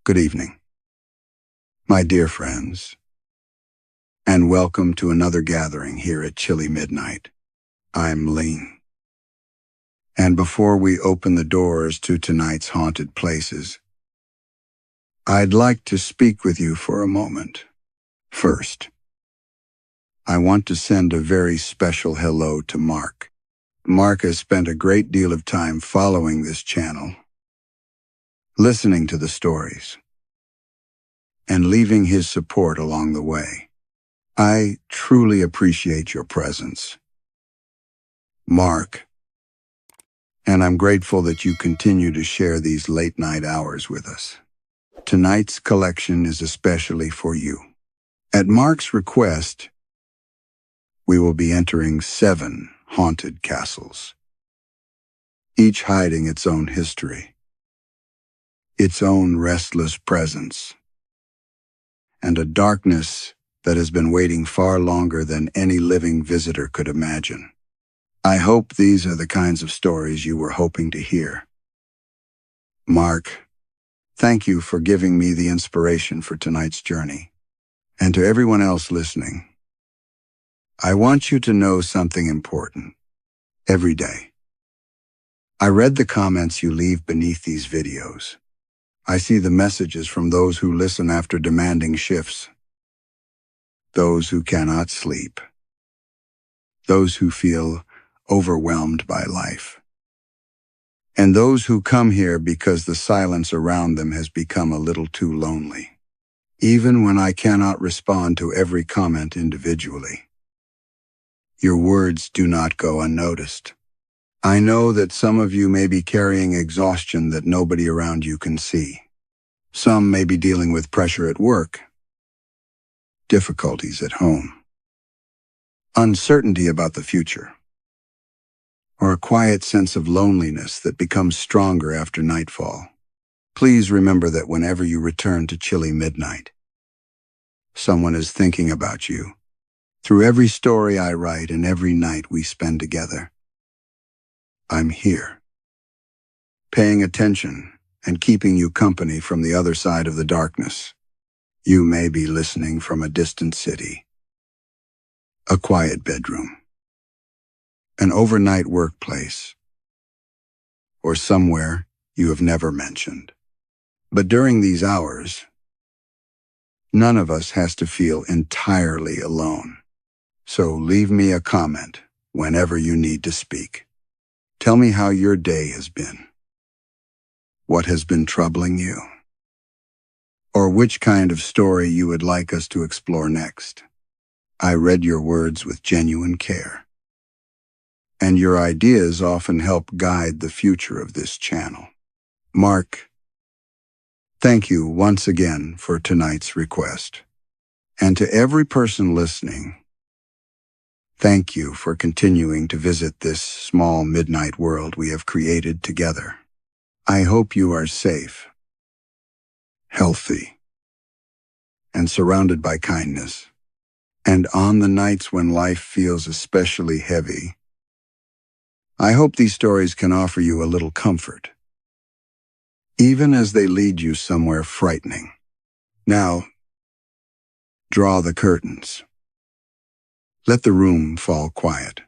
Good evening, my dear friends, and welcome to another gathering here at Chilly Midnight. I'm Leanh. And before we open the doors to tonight's haunted places, I'd like to speak with you for a moment. First, I want to send a very special hello to Mark. Mark has spent a great deal of time following this channel, listening to the stories, and leaving his support along the way. I truly appreciate your presence, Mark, and I'm grateful that you continue to share these late-night hours with us. Tonight's collection is especially for you. At Mark's request, we will be entering 7 haunted castles, each hiding its own history, its own restless presence, and a darkness that has been waiting far longer than any living visitor could imagine. I hope these are the kinds of stories you were hoping to hear. Mark, thank you for giving me the inspiration for tonight's journey. And to everyone else listening, I want you to know something important. Every day, I read the comments you leave beneath these videos. I see the messages from those who listen after demanding shifts, those who cannot sleep, those who feel overwhelmed by life, and those who come here because the silence around them has become a little too lonely. Even when I cannot respond to every comment individually, your words do not go unnoticed. I know that some of you may be carrying exhaustion that nobody around you can see. Some may be dealing with pressure at work, difficulties at home, uncertainty about the future, or a quiet sense of loneliness that becomes stronger after nightfall. Please remember that whenever you return to Chilly Midnight, someone is thinking about you. Through every story I write and every night we spend together, I'm here, paying attention and keeping you company from the other side of the darkness. You may be listening from a distant city, a quiet bedroom, an overnight workplace, or somewhere you have never mentioned. But during these hours, none of us has to feel entirely alone. So leave me a comment whenever you need to speak. Tell me how your day has been, what has been troubling you, or which kind of story you would like us to explore next. I read your words with genuine care, and your ideas often help guide the future of this channel. Mark, thank you once again for tonight's request. And to every person listening, thank you for continuing to visit this small midnight world we have created together. I hope you are safe, healthy, and surrounded by kindness. And on the nights when life feels especially heavy, I hope these stories can offer you a little comfort, even as they lead you somewhere frightening. Now, draw the curtains. Let the room fall quiet,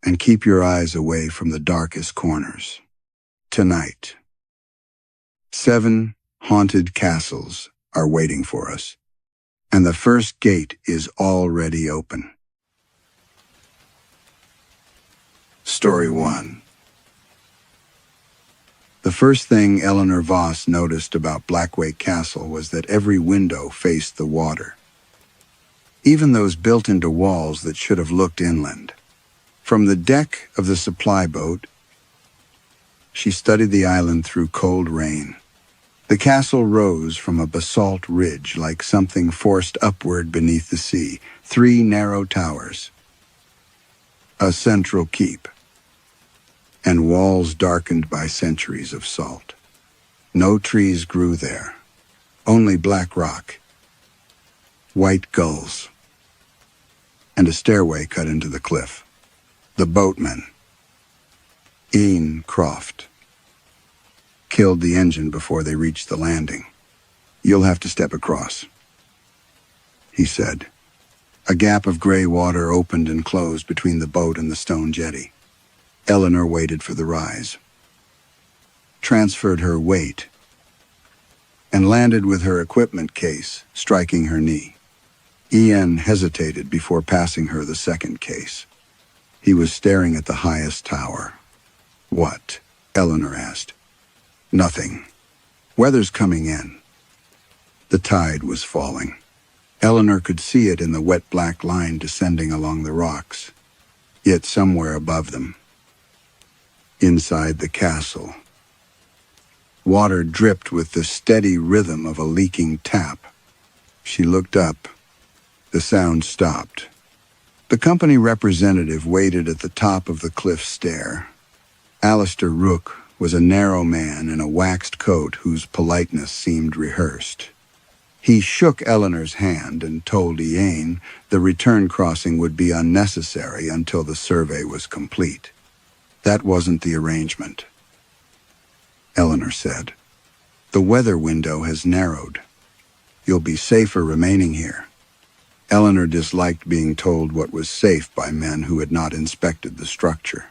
and keep your eyes away from the darkest corners. Tonight, 7 haunted castles are waiting for us, and the first gate is already open. Story 1. The first thing Eleanor Voss noticed about Blackwake Castle was that every window faced the water, even those built into walls that should have looked inland. From the deck of the supply boat, she studied the island through cold rain. The castle rose from a basalt ridge like something forced upward beneath the sea. 3 narrow towers, a central keep, and walls darkened by centuries of salt. No trees grew there, only black rock, white gulls, and a stairway cut into the cliff. The boatman, Ian Croft, killed the engine before they reached the landing. "You'll have to step across," he said. A gap of gray water opened and closed between the boat and the stone jetty. Eleanor waited for the rise, transferred her weight, and landed with her equipment case striking her knee. Ian hesitated before passing her the second case. He was staring at the highest tower. "What?" Eleanor asked. "Nothing. Weather's coming in." The tide was falling. Eleanor could see it in the wet black line descending along the rocks, yet somewhere above them, inside the castle, water dripped with the steady rhythm of a leaking tap. She looked up. The sound stopped. The company representative waited at the top of the cliff stair. Alistair Rook was a narrow man in a waxed coat whose politeness seemed rehearsed. He shook Eleanor's hand and told Leanh the return crossing would be unnecessary until the survey was complete. "That wasn't the arrangement," Eleanor said. "The weather window has narrowed. You'll be safer remaining here." Eleanor disliked being told what was safe by men who had not inspected the structure.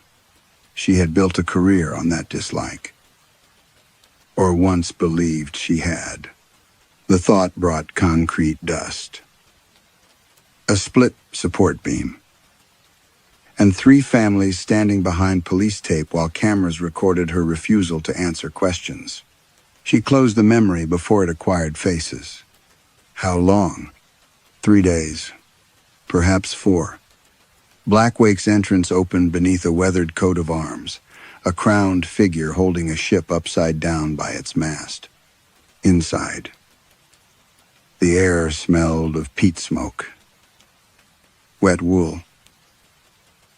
She had built a career on that dislike, or once believed she had. The thought brought concrete dust. A split support beam, and 3 families standing behind police tape while cameras recorded her refusal to answer questions. She closed the memory before it acquired faces. How long? 3 days. Perhaps 4. Blackwake's entrance opened beneath a weathered coat of arms, a crowned figure holding a ship upside down by its mast. Inside, the air smelled of peat smoke, wet wool,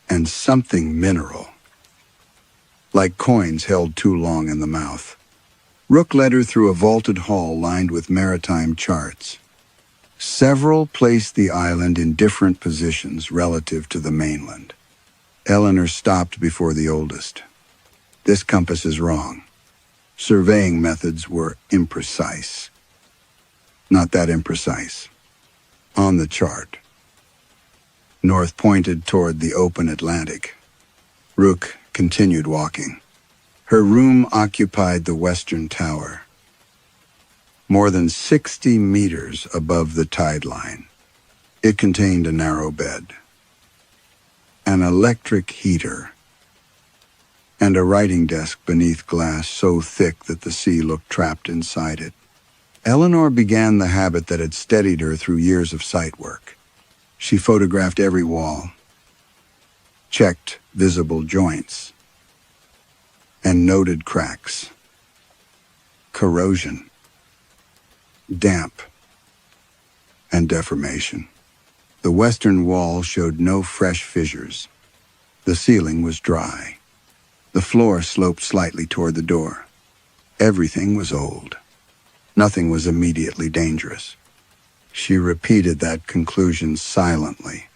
and something mineral, like coins held too long in the mouth. Rook led her through a vaulted hall lined with maritime charts. Several placed the island in different positions relative to the mainland. Eleanor stopped before the oldest. "This compass is wrong. Surveying methods were imprecise." "Not that imprecise." On the chart, north pointed toward the open Atlantic. Rook continued walking. Her room occupied the western tower, more than 60 meters above the tide line. It contained a narrow bed, an electric heater, and a writing desk beneath glass so thick that the sea looked trapped inside it. Eleanor began the habit that had steadied her through years of site work. She photographed every wall, checked visible joints, and noted cracks, corrosion, damp, and deformation. The western wall showed no fresh fissures. The ceiling was dry. The floor sloped slightly toward the door. Everything was old. Nothing was immediately dangerous. She repeated that conclusion silently,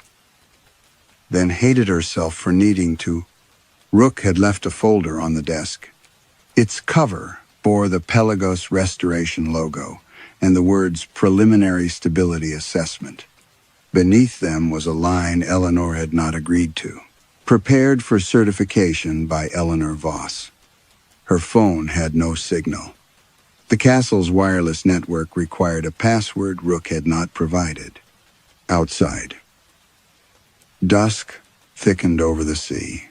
then hated herself for needing to. Rook had left a folder on the desk. Its cover bore the Pelagos Restoration logo and the words Preliminary Stability Assessment. Beneath them was a line Eleanor had not agreed to. Prepared for certification by Eleanor Voss. Her phone had no signal. The castle's wireless network required a password Rook had not provided. Outside, dusk thickened over the sea.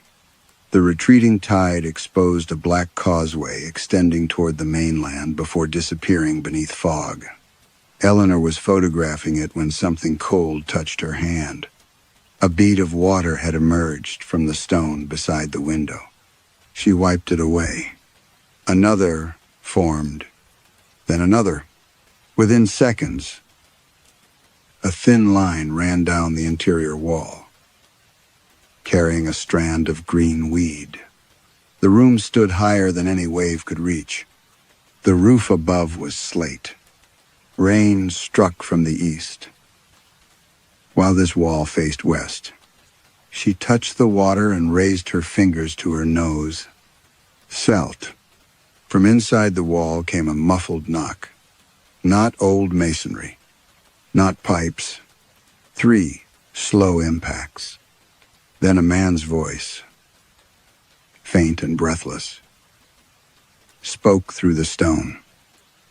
The retreating tide exposed a black causeway extending toward the mainland before disappearing beneath fog. Eleanor was photographing it when something cold touched her hand. A bead of water had emerged from the stone beside the window. She wiped it away. Another formed, then another. Within seconds, a thin line ran down the interior wall, carrying a strand of green weed. The room stood higher than any wave could reach. The roof above was slate. Rain struck from the east, while this wall faced west. She touched the water and raised her fingers to her nose. Salt. From inside the wall came a muffled knock. Not old masonry, not pipes. 3 slow impacts. Then a man's voice, faint and breathless, spoke through the stone.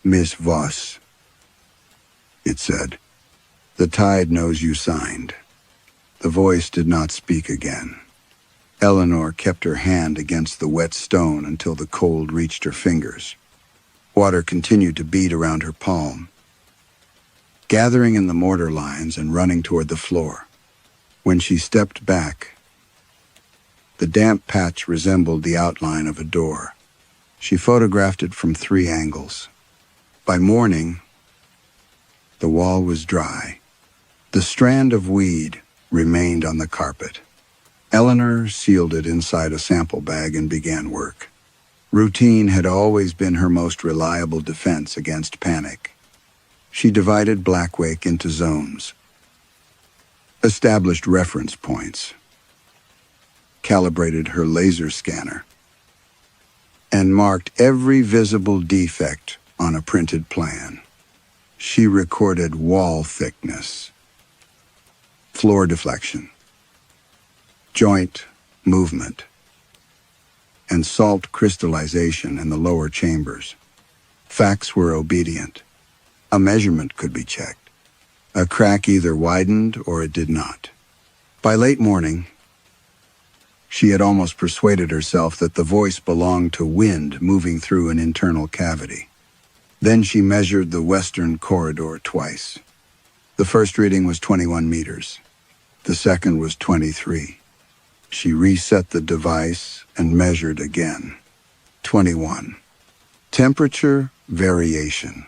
"Miss Voss," it said. "The tide knows you signed." The voice did not speak again. Eleanor kept her hand against the wet stone until the cold reached her fingers. Water continued to beat around her palm, gathering in the mortar lines and running toward the floor. When she stepped back, the damp patch resembled the outline of a door. She photographed it from 3 angles. By morning, the wall was dry. The strand of weed remained on the carpet. Eleanor sealed it inside a sample bag and began work. Routine had always been her most reliable defense against panic. She divided Blackwake into zones, established reference points, calibrated her laser scanner, and marked every visible defect on a printed plan. She recorded wall thickness, floor deflection, joint movement, and salt crystallization in the lower chambers. Facts were obedient. A measurement could be checked. A crack either widened or it did not. By late morning, she had almost persuaded herself that the voice belonged to wind moving through an internal cavity. Then she measured the western corridor twice. The first reading was 21 meters. The second was 23. She reset the device and measured again. 21. Temperature variation,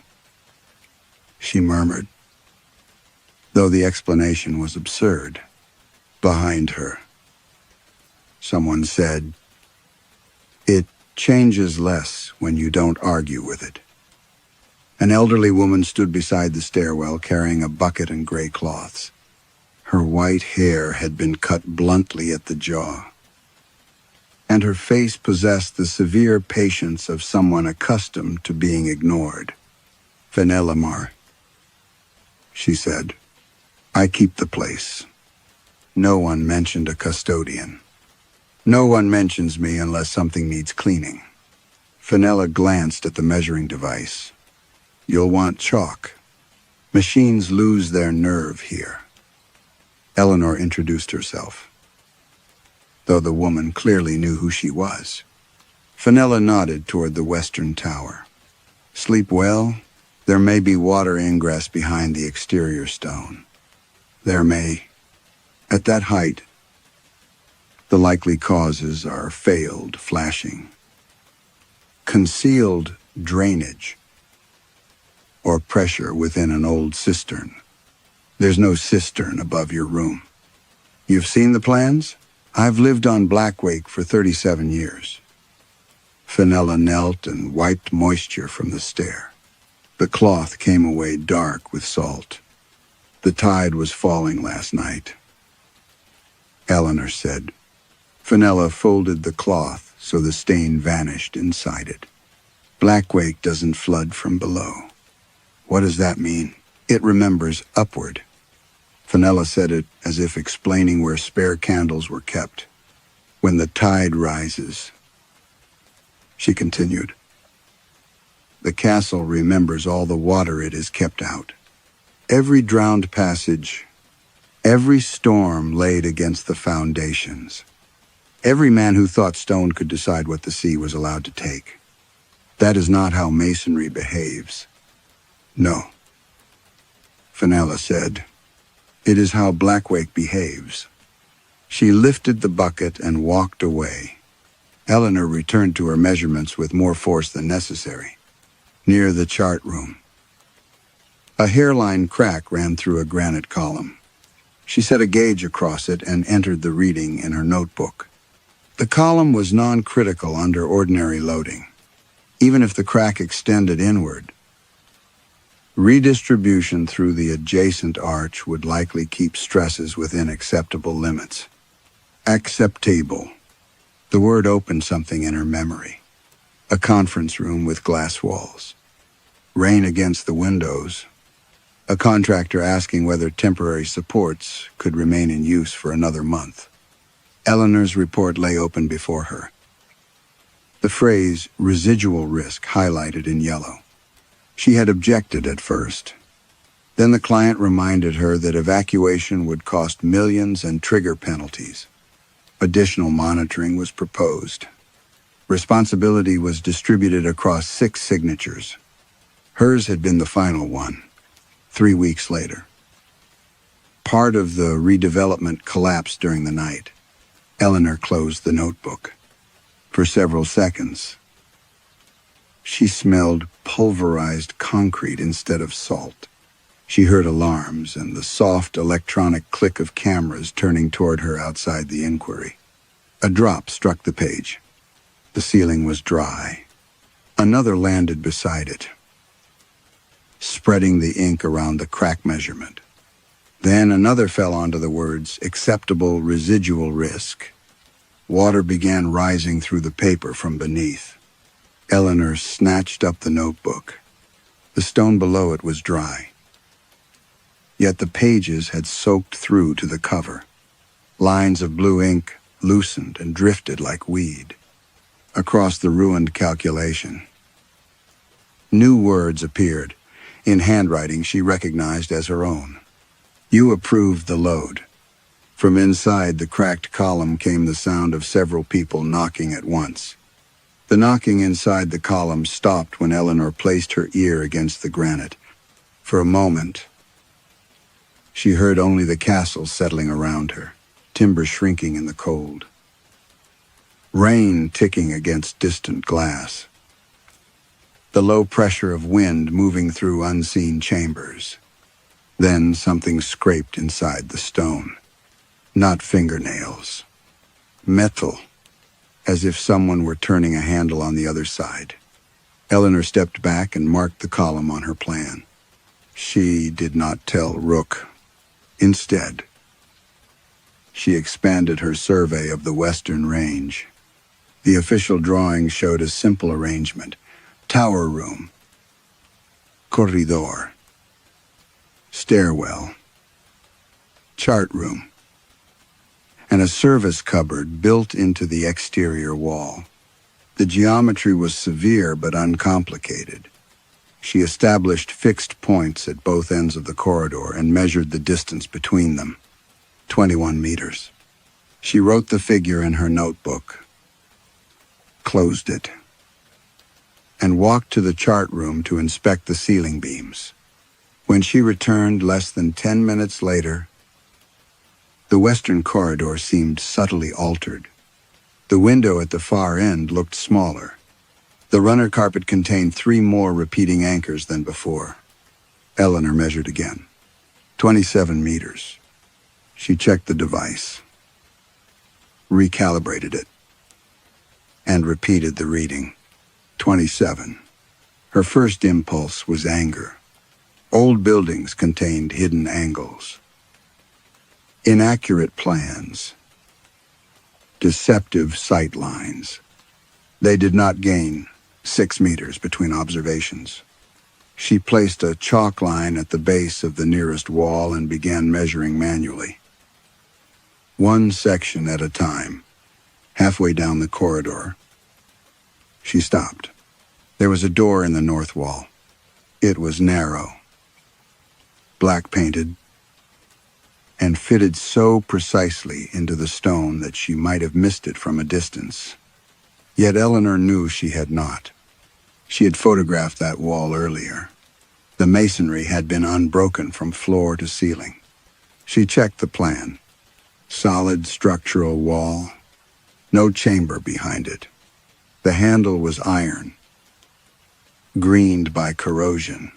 she murmured, though the explanation was absurd. Behind her, someone said, "It changes less when you don't argue with it." An elderly woman stood beside the stairwell carrying a bucket and gray cloths. Her white hair had been cut bluntly at the jaw, and her face possessed the severe patience of someone accustomed to being ignored. "Vanellamar," she said. "I keep the place. No one mentioned a custodian. No one mentions me unless something needs cleaning." Fenella glanced at the measuring device. "You'll want chalk. Machines lose their nerve here." Eleanor introduced herself, though the woman clearly knew who she was. Fenella nodded toward the western tower. "Sleep well? There may be water ingress behind the exterior stone. There may. At that height, the likely causes are failed flashing, concealed drainage, or pressure within an old cistern. There's no cistern above your room. You've seen the plans? I've lived on Blackwake for 37 years. Fenella knelt and wiped moisture from the stair. The cloth came away dark with salt. "The tide was falling last night," Eleanor said. Fenella folded the cloth so the stain vanished inside it. "Blackwake doesn't flood from below." "What does that mean?" "It remembers upward." Fenella said it as if explaining where spare candles were kept. "When the tide rises," she continued, "the castle remembers all the water it has kept out. Every drowned passage, every storm laid against the foundations, every man who thought stone could decide what the sea was allowed to take. That is not how masonry behaves." "No," Fenella said. "It is how Blackwake behaves." She lifted the bucket and walked away. Eleanor returned to her measurements with more force than necessary. Near the chart room, a hairline crack ran through a granite column. She set a gauge across it and entered the reading in her notebook. The column was non-critical under ordinary loading. Even if the crack extended inward, redistribution through the adjacent arch would likely keep stresses within acceptable limits. Acceptable. The word opened something in her memory. A conference room with glass walls. Rain against the windows. A contractor asking whether temporary supports could remain in use for another month. Eleanor's report lay open before her. The phrase residual risk highlighted in yellow. She had objected at first. Then the client reminded her that evacuation would cost millions and trigger penalties. Additional monitoring was proposed. Responsibility was distributed across 6 signatures. Hers had been the final one, 3 weeks later. Part of the redevelopment collapsed during the night. Eleanor closed the notebook. For several seconds, she smelled pulverized concrete instead of salt. She heard alarms and the soft electronic click of cameras turning toward her outside the inquiry. A drop struck the page. The ceiling was dry. Another landed beside it, spreading the ink around the crack measurement. Then another fell onto the words, acceptable residual risk. Water began rising through the paper from beneath. Eleanor snatched up the notebook. The stone below it was dry. Yet the pages had soaked through to the cover. Lines of blue ink loosened and drifted like weed across the ruined calculation. New words appeared, in handwriting she recognized as her own. You approved the load. From inside the cracked column came the sound of several people knocking at once. The knocking inside the column stopped when Eleanor placed her ear against the granite. For a moment, she heard only the castle settling around her, timber shrinking in the cold. Rain ticking against distant glass. The low pressure of wind moving through unseen chambers. Then something scraped inside the stone. Not fingernails. Metal, as if someone were turning a handle on the other side. Eleanor stepped back and marked the column on her plan. She did not tell Rook. Instead, she expanded her survey of the western range. The official drawing showed a simple arrangement. Tower room. Corridor. Stairwell. Chart room. And a service cupboard built into the exterior wall. The geometry was severe but uncomplicated. She established fixed points at both ends of the corridor and measured the distance between them. 21 meters. She wrote the figure in her notebook, closed it, and walked to the chart room to inspect the ceiling beams. When she returned less than 10 minutes later, the western corridor seemed subtly altered. The window at the far end looked smaller. The runner carpet contained 3 more repeating anchors than before. Eleanor measured again. 27 meters. She checked the device, recalibrated it, and repeated the reading. 27. Her first impulse was anger. Old buildings contained hidden angles, inaccurate plans, deceptive sight lines. They did not gain 6 meters between observations. She placed a chalk line at the base of the nearest wall and began measuring manually. 1 section at a time. Halfway down the corridor, she stopped. There was a door in the north wall. It was narrow, black painted, and fitted so precisely into the stone that she might have missed it from a distance. Yet Eleanor knew she had not. She had photographed that wall earlier. The masonry had been unbroken from floor to ceiling. She checked the plan. Solid structural wall, no chamber behind it. The handle was iron, greened by corrosion.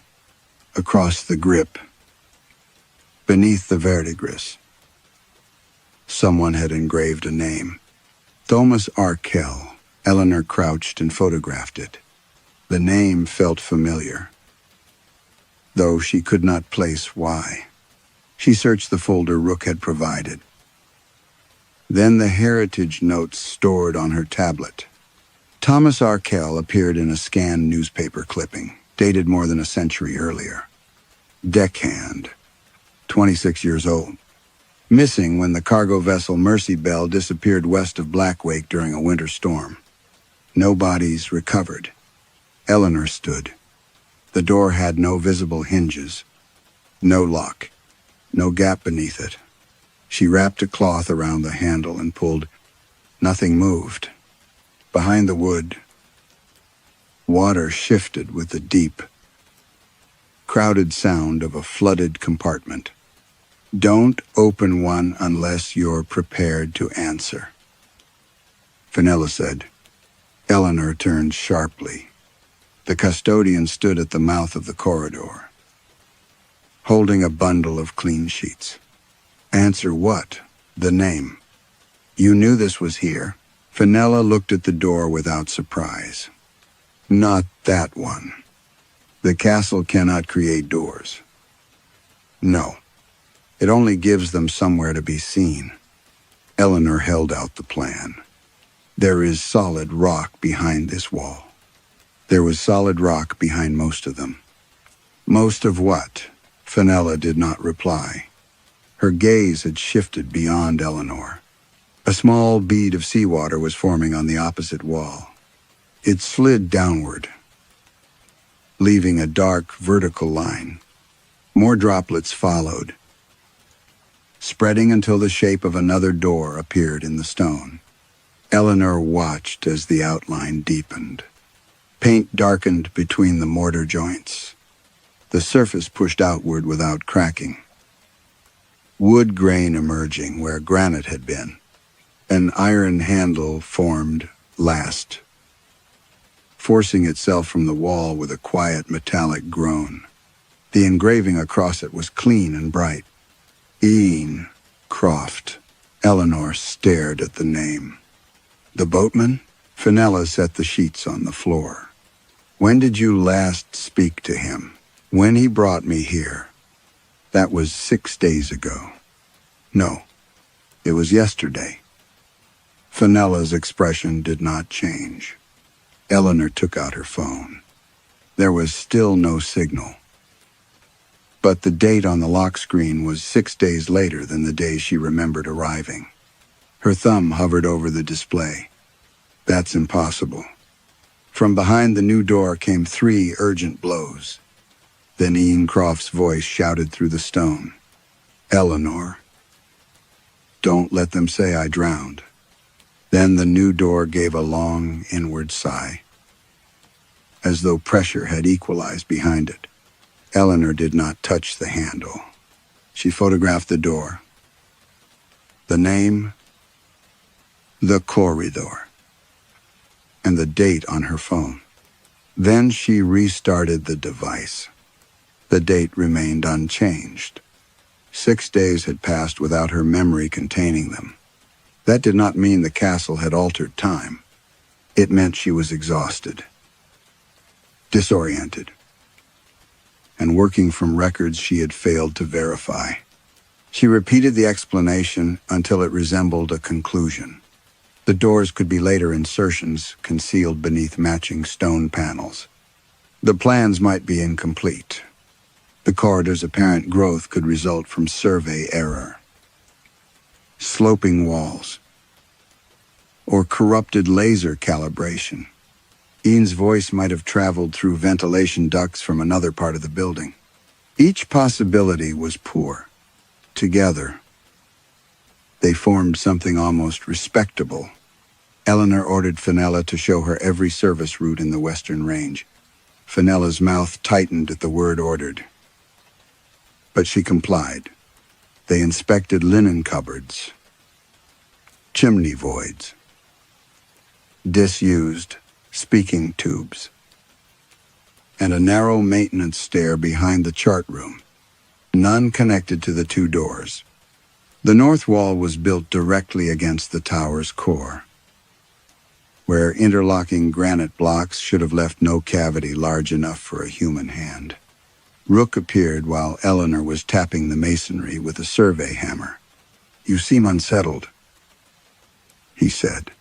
Across the grip, beneath the verdigris, someone had engraved a name. Thomas Arkell. Eleanor crouched and photographed it. The name felt familiar, though she could not place why. She searched the folder Rook had provided. Then the heritage notes stored on her tablet. Thomas Arkell appeared in a scanned newspaper clipping, dated more than a century earlier. Deckhand, 26 years old. Missing when the cargo vessel Mercy Belle disappeared west of Blackwake during a winter storm. No bodies recovered. Eleanor stood. The door had no visible hinges, no lock, no gap beneath it. She wrapped a cloth around the handle and pulled. Nothing moved. Behind the wood, water shifted with the deep, crowded sound of a flooded compartment. Don't open one unless you're prepared to answer, Fenella said. Eleanor turned sharply. The custodian stood at the mouth of the corridor, holding a bundle of clean sheets. Answer what? The name. You knew this was here. Fenella looked at the door without surprise. Not that one. The castle cannot create doors. No. It only gives them somewhere to be seen. Eleanor held out the plan. There is solid rock behind this wall. There was solid rock behind most of them. Most of what? Fenella did not reply. Her gaze had shifted beyond Eleanor. A small bead of seawater was forming on the opposite wall. It slid downward, leaving a dark vertical line. More droplets followed, spreading until the shape of another door appeared in the stone. Eleanor watched as the outline deepened. Paint darkened between the mortar joints. The surface pushed outward without cracking. Wood grain emerging where granite had been. An iron handle formed last, forcing itself from the wall with a quiet metallic groan. The engraving across it was clean and bright. Ian Croft. Eleanor stared at the name. The boatman? Fenella set the sheets on the floor. When did you last speak to him? When he brought me here. That was 6 days ago. No, it was yesterday. Fenella's expression did not change. Eleanor took out her phone. There was still no signal. But the date on the lock screen was 6 days later than the day she remembered arriving. Her thumb hovered over the display. That's impossible. From behind the new door came 3 urgent blows. Then Ian Croft's voice shouted through the stone. Eleanor, don't let them say I drowned. Then the new door gave a long, inward sigh, as though pressure had equalized behind it. Eleanor did not touch the handle. She photographed the door. The name, the corridor, and the date on her phone. Then she restarted the device. The date remained unchanged. 6 days had passed without her memory containing them. That did not mean the castle had altered time. It meant she was exhausted, disoriented, and working from records she had failed to verify. She repeated the explanation until it resembled a conclusion. The doors could be later insertions concealed beneath matching stone panels. The plans might be incomplete. The corridor's apparent growth could result from survey error, sloping walls, or corrupted laser calibration. Ian's voice might have traveled through ventilation ducts from another part of the building. Each possibility was poor. Together, they formed something almost respectable. Eleanor ordered Fenella to show her every service route in the Western Range. Fenella's mouth tightened at the word ordered. But she complied. They inspected linen cupboards, chimney voids, disused speaking tubes, and a narrow maintenance stair behind the chart room, none connected to the 2 doors. The north wall was built directly against the tower's core, where interlocking granite blocks should have left no cavity large enough for a human hand. Rook appeared while Eleanor was tapping the masonry with a survey hammer. You seem unsettled, he said.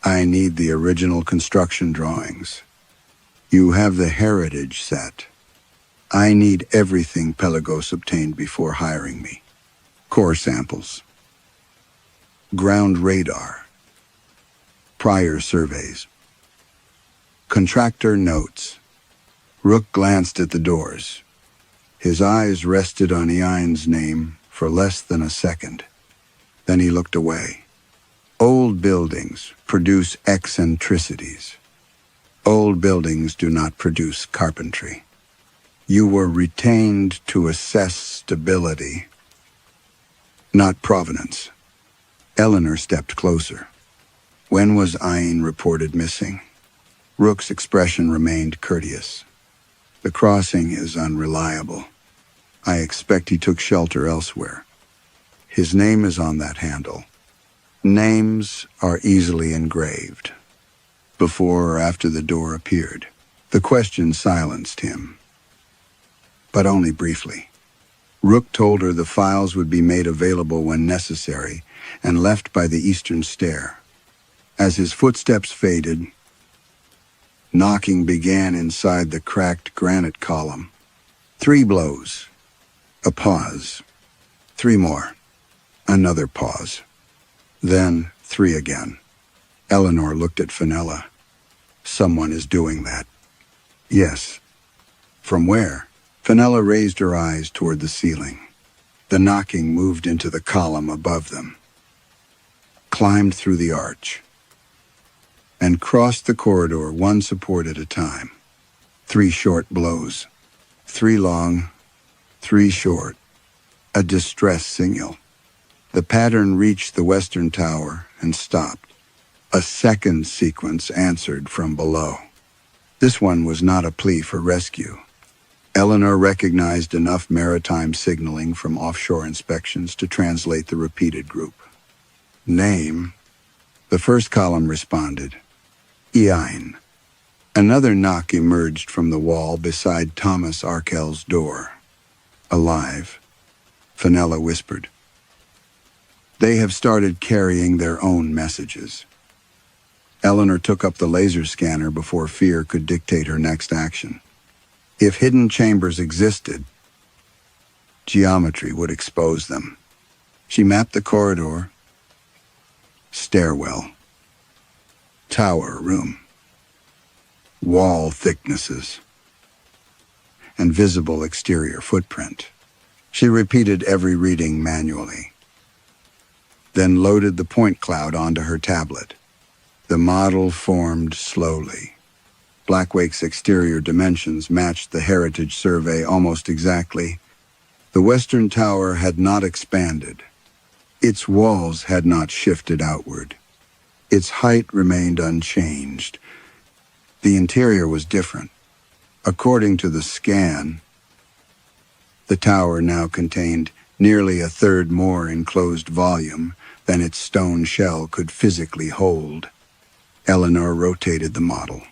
I need the original construction drawings. You have the heritage set. I need everything Pelagos obtained before hiring me. Core samples. Ground radar. Prior surveys. Contractor notes. Rook glanced at the doors. His eyes rested on Leanh's name for less than a second. Then he looked away. Old buildings produce eccentricities. Old buildings do not produce carpentry. You were retained to assess stability, not provenance. Eleanor stepped closer. When was Leanh reported missing? Rook's expression remained courteous. The crossing is unreliable. I expect he took shelter elsewhere. His name is on that handle. Names are easily engraved. Before or after the door appeared, the question silenced him. But only briefly. Rook told her the files would be made available when necessary and left by the eastern stair. As his footsteps faded, knocking began inside the cracked granite column. 3 blows. A pause. 3 more. Another pause. Then 3 again. Eleanor looked at Fenella. Someone is doing that. Yes. From where? Fenella raised her eyes toward the ceiling. The knocking moved into the column above them, climbed through the arch, and crossed the corridor 1 support at a time. 3 short blows. 3 long, 3 short. A distress signal. The pattern reached the western tower and stopped. A second sequence answered from below. This one was not a plea for rescue. Eleanor recognized enough maritime signaling from offshore inspections to translate the repeated group. Name. The first column responded. Leanh. Another knock emerged from the wall beside Thomas Arkell's door. Alive, Fenella whispered. They have started carrying their own messages. Eleanor took up the laser scanner before fear could dictate her next action. If hidden chambers existed, geometry would expose them. She mapped the corridor, stairwell, tower room, wall thicknesses, and visible exterior footprint. She repeated every reading manually, then loaded the point cloud onto her tablet. The model formed slowly. Blackwake's exterior dimensions matched the heritage survey almost exactly. The western tower had not expanded. Its walls had not shifted outward. Its height remained unchanged. The interior was different. According to the scan, the tower now contained nearly a third more enclosed volume than its stone shell could physically hold. Eleanor rotated the model.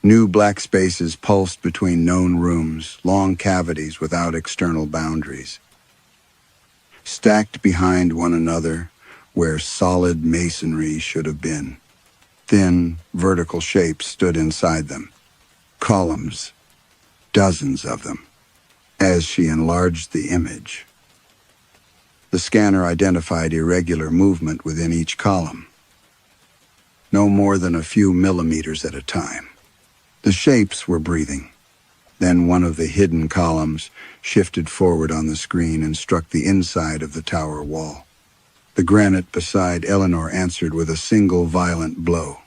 New black spaces pulsed between known rooms, long cavities without external boundaries. Stacked behind one another where solid masonry should have been. Thin, vertical shapes stood inside them. Columns, dozens of them. As she enlarged the image, the scanner identified irregular movement within each column, no more than a few millimeters at a time. The shapes were breathing. Then one of the hidden columns shifted forward on the screen and struck the inside of the tower wall. The granite beside Eleanor answered with a single violent blow.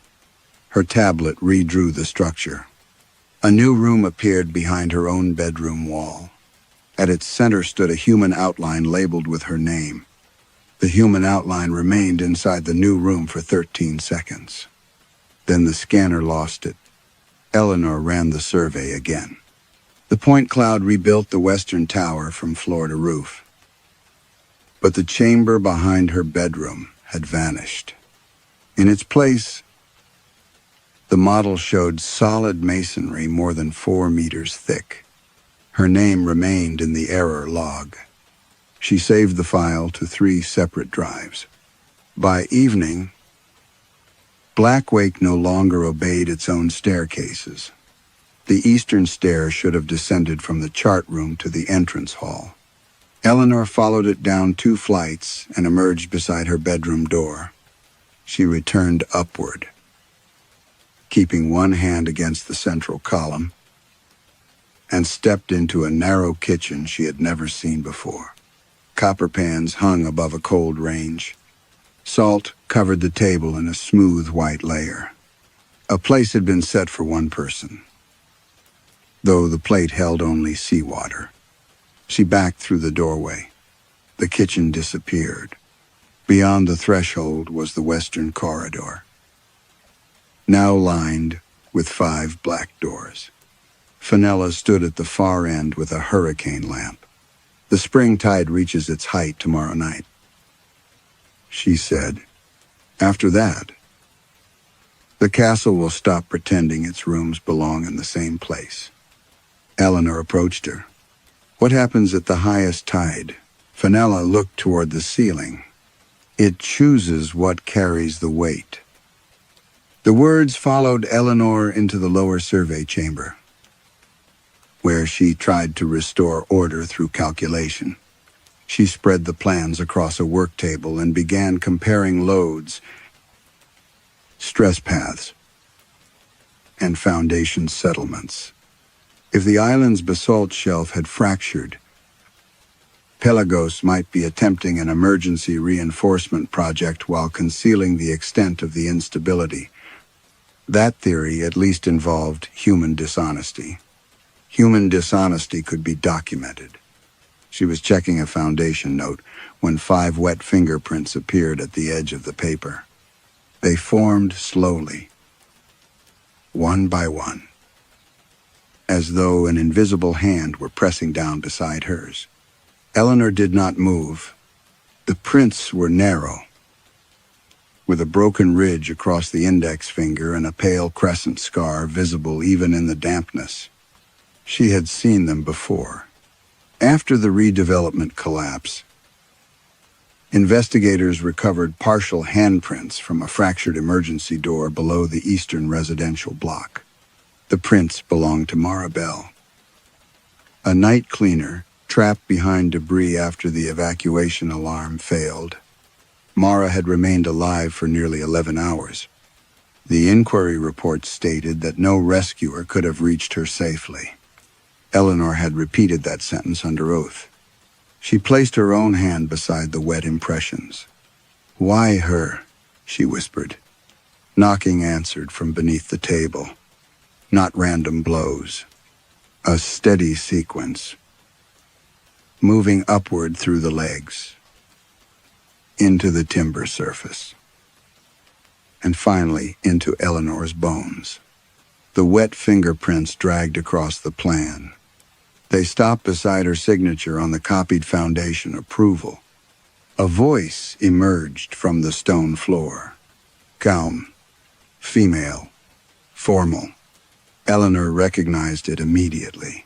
Her tablet redrew the structure. A new room appeared behind her own bedroom wall. At its center stood a human outline labeled with her name. The human outline remained inside the new room for 13 seconds. Then the scanner lost it. Eleanor ran the survey again. The point cloud rebuilt the western tower from floor to roof. But the chamber behind her bedroom had vanished. In its place, the model showed solid masonry more than 4 meters thick. Her name remained in the error log. She saved the file to 3 separate drives. By evening, Blackwake no longer obeyed its own staircases. The eastern stair should have descended from the chart room to the entrance hall. Eleanor followed it down 2 flights and emerged beside her bedroom door. She returned upward, keeping one hand against the central column, and stepped into a narrow kitchen she had never seen before. Copper pans hung above a cold range. Salt covered the table in a smooth white layer. A place had been set for one person, though the plate held only seawater. She backed through the doorway. The kitchen disappeared. Beyond the threshold was the western corridor, now lined with 5 black doors. Fenella stood at the far end with a hurricane lamp. "The spring tide reaches its height tomorrow night," she said. "After that, the castle will stop pretending its rooms belong in the same place." Eleanor approached her. "What happens at the highest tide?" Fenella looked toward the ceiling. "It chooses what carries the weight." The words followed Eleanor into the lower survey chamber, where she tried to restore order through calculation. She spread the plans across a work table and began comparing loads, stress paths, and foundation settlements. If the island's basalt shelf had fractured, Pelagos might be attempting an emergency reinforcement project while concealing the extent of the instability. That theory at least involved human dishonesty. Human dishonesty could be documented. She was checking a foundation note when 5 wet fingerprints appeared at the edge of the paper. They formed slowly, one by one, as though an invisible hand were pressing down beside hers. Eleanor did not move. The prints were narrow, with a broken ridge across the index finger and a pale crescent scar visible even in the dampness. She had seen them before. After the redevelopment collapse, investigators recovered partial handprints from a fractured emergency door below the eastern residential block. The prints belonged to Mara Bell. A night cleaner, trapped behind debris after the evacuation alarm failed. Mara had remained alive for nearly 11 hours. The inquiry report stated that no rescuer could have reached her safely. Eleanor had repeated that sentence under oath. She placed her own hand beside the wet impressions. "Why her?" she whispered. Knocking answered from beneath the table. Not random blows. A steady sequence, moving upward through the legs, into the timber surface, and finally into Eleanor's bones. The wet fingerprints dragged across the plan. They stopped beside her signature on the copied foundation approval. A voice emerged from the stone floor. Calm, female, formal. Eleanor recognized it immediately.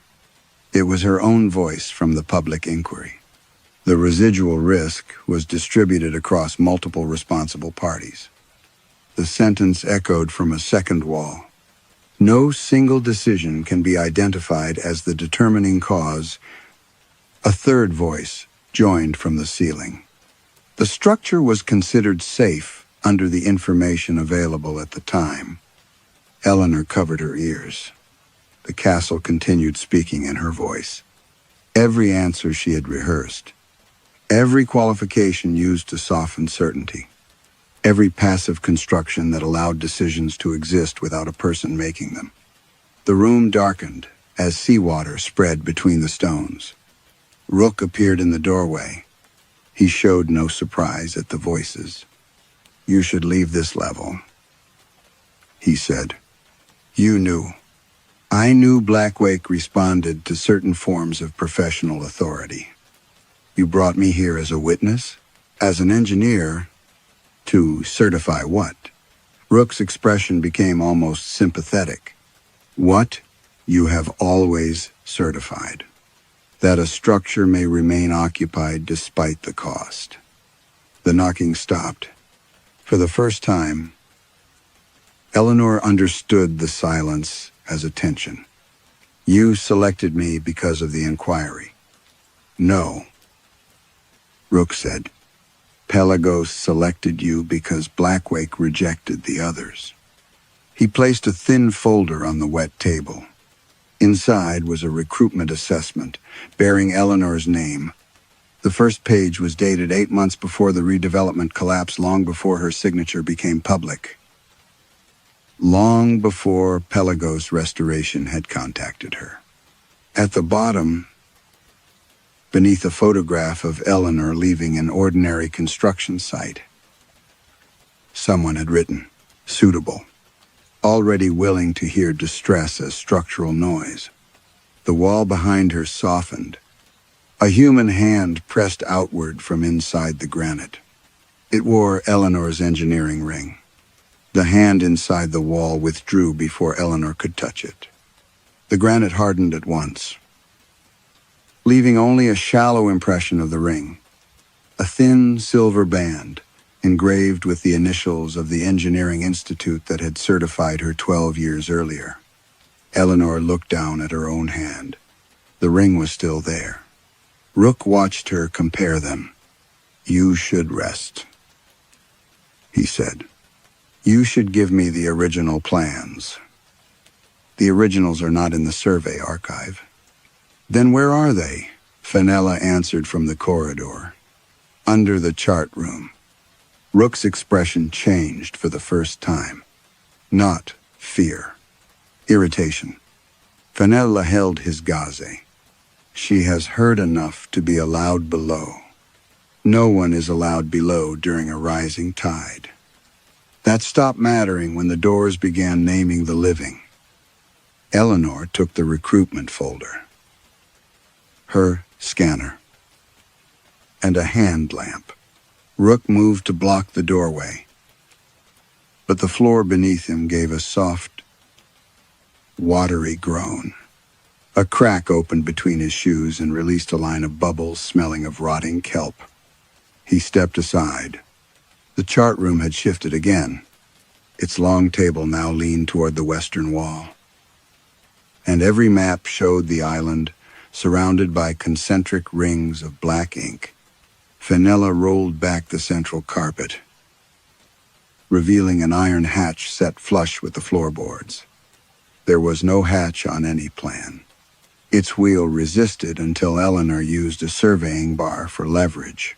It was her own voice from the public inquiry. The residual risk was distributed across multiple responsible parties. The sentence echoed from a second wall. No single decision can be identified as the determining cause. A third voice joined from the ceiling. The structure was considered safe under the information available at the time. Eleanor covered her ears. The castle continued speaking in her voice. Every answer she had rehearsed. Every qualification used to soften certainty. Every passive construction that allowed decisions to exist without a person making them. The room darkened as seawater spread between the stones. Rook appeared in the doorway. He showed no surprise at the voices. "You should leave this level," he said. "You knew." "I knew Blackwake responded to certain forms of professional authority. You brought me here as a witness, as an engineer, to certify what?" Rook's expression became almost sympathetic. "What you have always certified. That a structure may remain occupied despite the cost." The knocking stopped. For the first time, Eleanor understood the silence as attention. You selected me because of the inquiry. No, Rook said. Pelagos selected you because Blackwake rejected the others. He placed a thin folder on the wet table. Inside was a recruitment assessment bearing Eleanor's name. The first page was dated 8 months before the redevelopment collapse, long before her signature became public. Long before Pelagos Restoration had contacted her. At the bottom, beneath a photograph of Eleanor leaving an ordinary construction site, someone had written, "Suitable. Already willing to hear distress as structural noise." The wall behind her softened. A human hand pressed outward from inside the granite. It wore Eleanor's engineering ring. The hand inside the wall withdrew before Eleanor could touch it. The granite hardened at once, leaving only a shallow impression of the ring, a thin silver band engraved with the initials of the engineering institute that had certified her 12 years earlier. Eleanor looked down at her own hand. The ring was still there. Rook watched her compare them. "You should rest," he said. "You should give me the original plans. The originals are not in the survey archive." "Then where are they?" Fenella answered from the corridor. "Under the chart room." Rook's expression changed for the first time. Not fear. Irritation. Fenella held his gaze. "She has heard enough to be allowed below. No one is allowed below during a rising tide." That stopped mattering when the doors began naming the living. Eleanor took the recruitment folder, her scanner, and a hand lamp. Rook moved to block the doorway, but the floor beneath him gave a soft, watery groan. A crack opened between his shoes and released a line of bubbles smelling of rotting kelp. He stepped aside. The chart room had shifted again. Its long table now leaned toward the western wall. And every map showed the island, surrounded by concentric rings of black ink. Fenella rolled back the central carpet, revealing an iron hatch set flush with the floorboards. There was no hatch on any plan. Its wheel resisted until Eleanor used a surveying bar for leverage.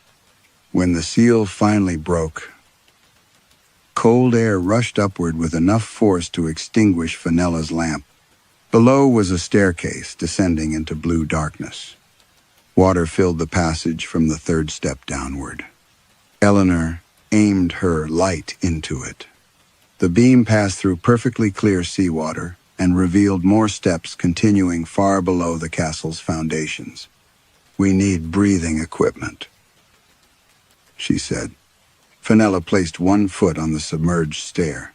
When the seal finally broke, cold air rushed upward with enough force to extinguish Fenella's lamp. Below was a staircase descending into blue darkness. Water filled the passage from the third step downward. Eleanor aimed her light into it. The beam passed through perfectly clear seawater and revealed more steps continuing far below the castle's foundations. "We need breathing equipment," she said. Fenella placed one foot on the submerged stair.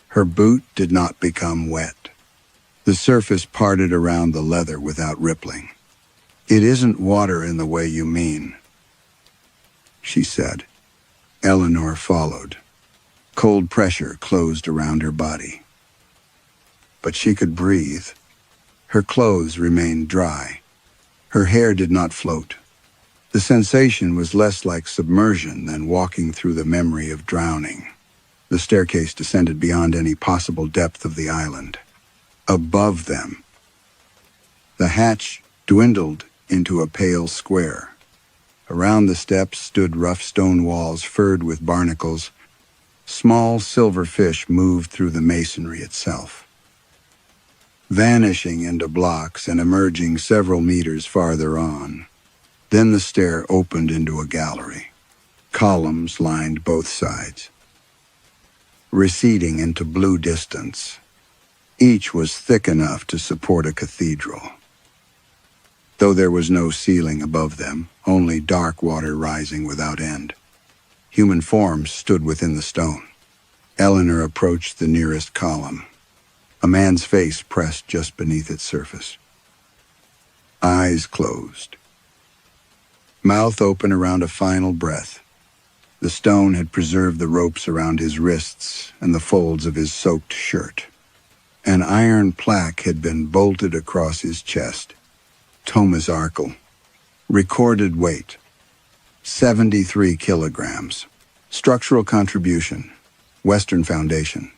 Her boot did not become wet. The surface parted around the leather without rippling. "It isn't water in the way you mean," she said. Eleanor followed. Cold pressure closed around her body. But she could breathe. Her clothes remained dry. Her hair did not float. The sensation was less like submersion than walking through the memory of drowning. The staircase descended beyond any possible depth of the island. Above them, the hatch dwindled into a pale square. Around the steps stood rough stone walls furred with barnacles. Small silver fish moved through the masonry itself, vanishing into blocks and emerging several meters farther on. Then the stair opened into a gallery. Columns lined both sides, receding into blue distance. Each was thick enough to support a cathedral. Though there was no ceiling above them, only dark water rising without end. Human forms stood within the stone. Eleanor approached the nearest column. A man's face pressed just beneath its surface. Eyes closed. Mouth open around a final breath. The stone had preserved the ropes around his wrists and the folds of his soaked shirt. An iron plaque had been bolted across his chest. Thomas Arkle. Recorded weight, 73 kilograms. Structural contribution, Western Foundation.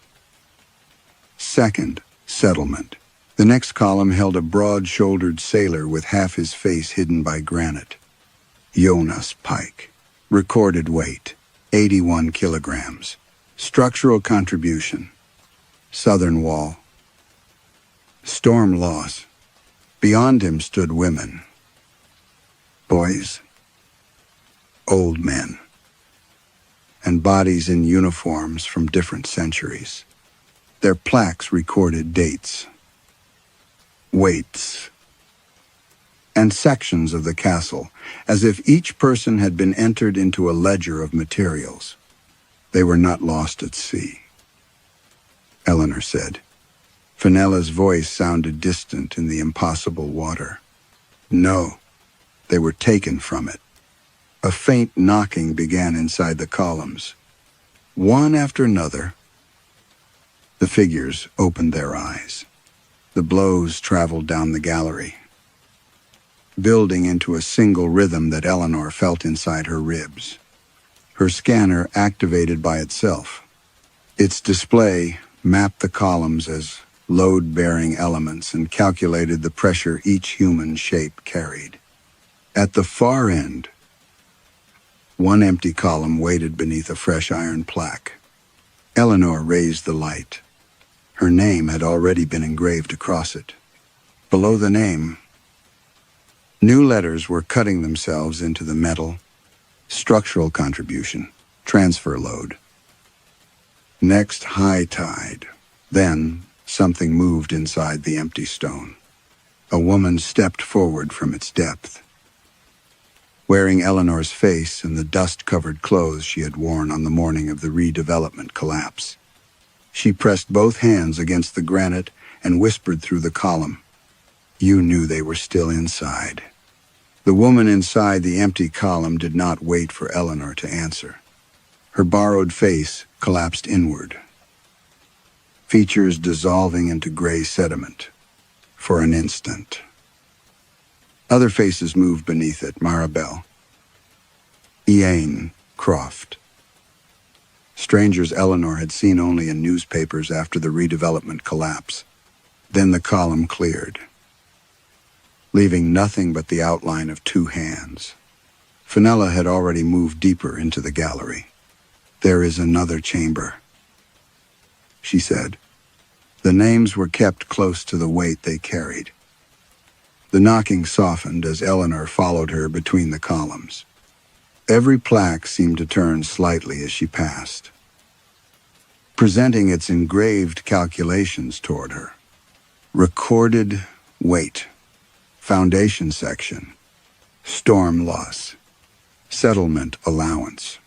Second, settlement. The next column held a broad-shouldered sailor with half his face hidden by granite. Jonas Pike. Recorded weight, 81 kilograms. Structural contribution, Southern Wall. Storm loss. Beyond him stood women. Boys. Old men. And bodies in uniforms from different centuries. Their plaques recorded dates, weights, and sections of the castle, as if each person had been entered into a ledger of materials. They were not lost at sea, Eleanor said. Fenella's voice sounded distant in the impossible water. No, they were taken from it. A faint knocking began inside the columns. One after another, the figures opened their eyes. The blows traveled down the gallery, building into a single rhythm that Eleanor felt inside her ribs. Her scanner activated by itself. Its display mapped the columns as load-bearing elements and calculated the pressure each human shape carried. At the far end, one empty column waited beneath a fresh iron plaque. Eleanor raised the light. Her name had already been engraved across it. Below the name, new letters were cutting themselves into the metal. Structural contribution, transfer load. Next, high tide. Then, something moved inside the empty stone. A woman stepped forward from its depth, wearing Eleanor's face and the dust-covered clothes she had worn on the morning of the redevelopment collapse. She pressed both hands against the granite and whispered through the column. You knew they were still inside. The woman inside the empty column did not wait for Eleanor to answer. Her borrowed face collapsed inward, features dissolving into gray sediment for an instant. Other faces moved beneath it. Maribel, Leanh, Croft. Strangers Eleanor had seen only in newspapers after the redevelopment collapse. Then the column cleared, leaving nothing but the outline of two hands. Fenella had already moved deeper into the gallery. There is another chamber, she said. The names were kept close to the weight they carried. The knocking softened as Eleanor followed her between the columns. Every plaque seemed to turn slightly as she passed, presenting its engraved calculations toward her. Recorded weight, foundation section, storm loss, settlement allowance.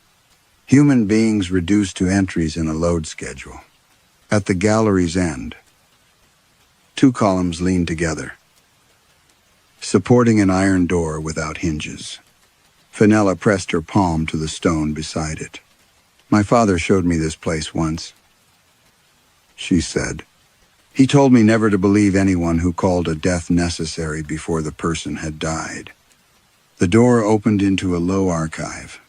Human beings reduced to entries in a load schedule. At the gallery's end, two columns leaned together, supporting an iron door without hinges. Fenella pressed her palm to the stone beside it. My father showed me this place once, she said. He told me never to believe anyone who called a death necessary before the person had died. The door opened into a low archive.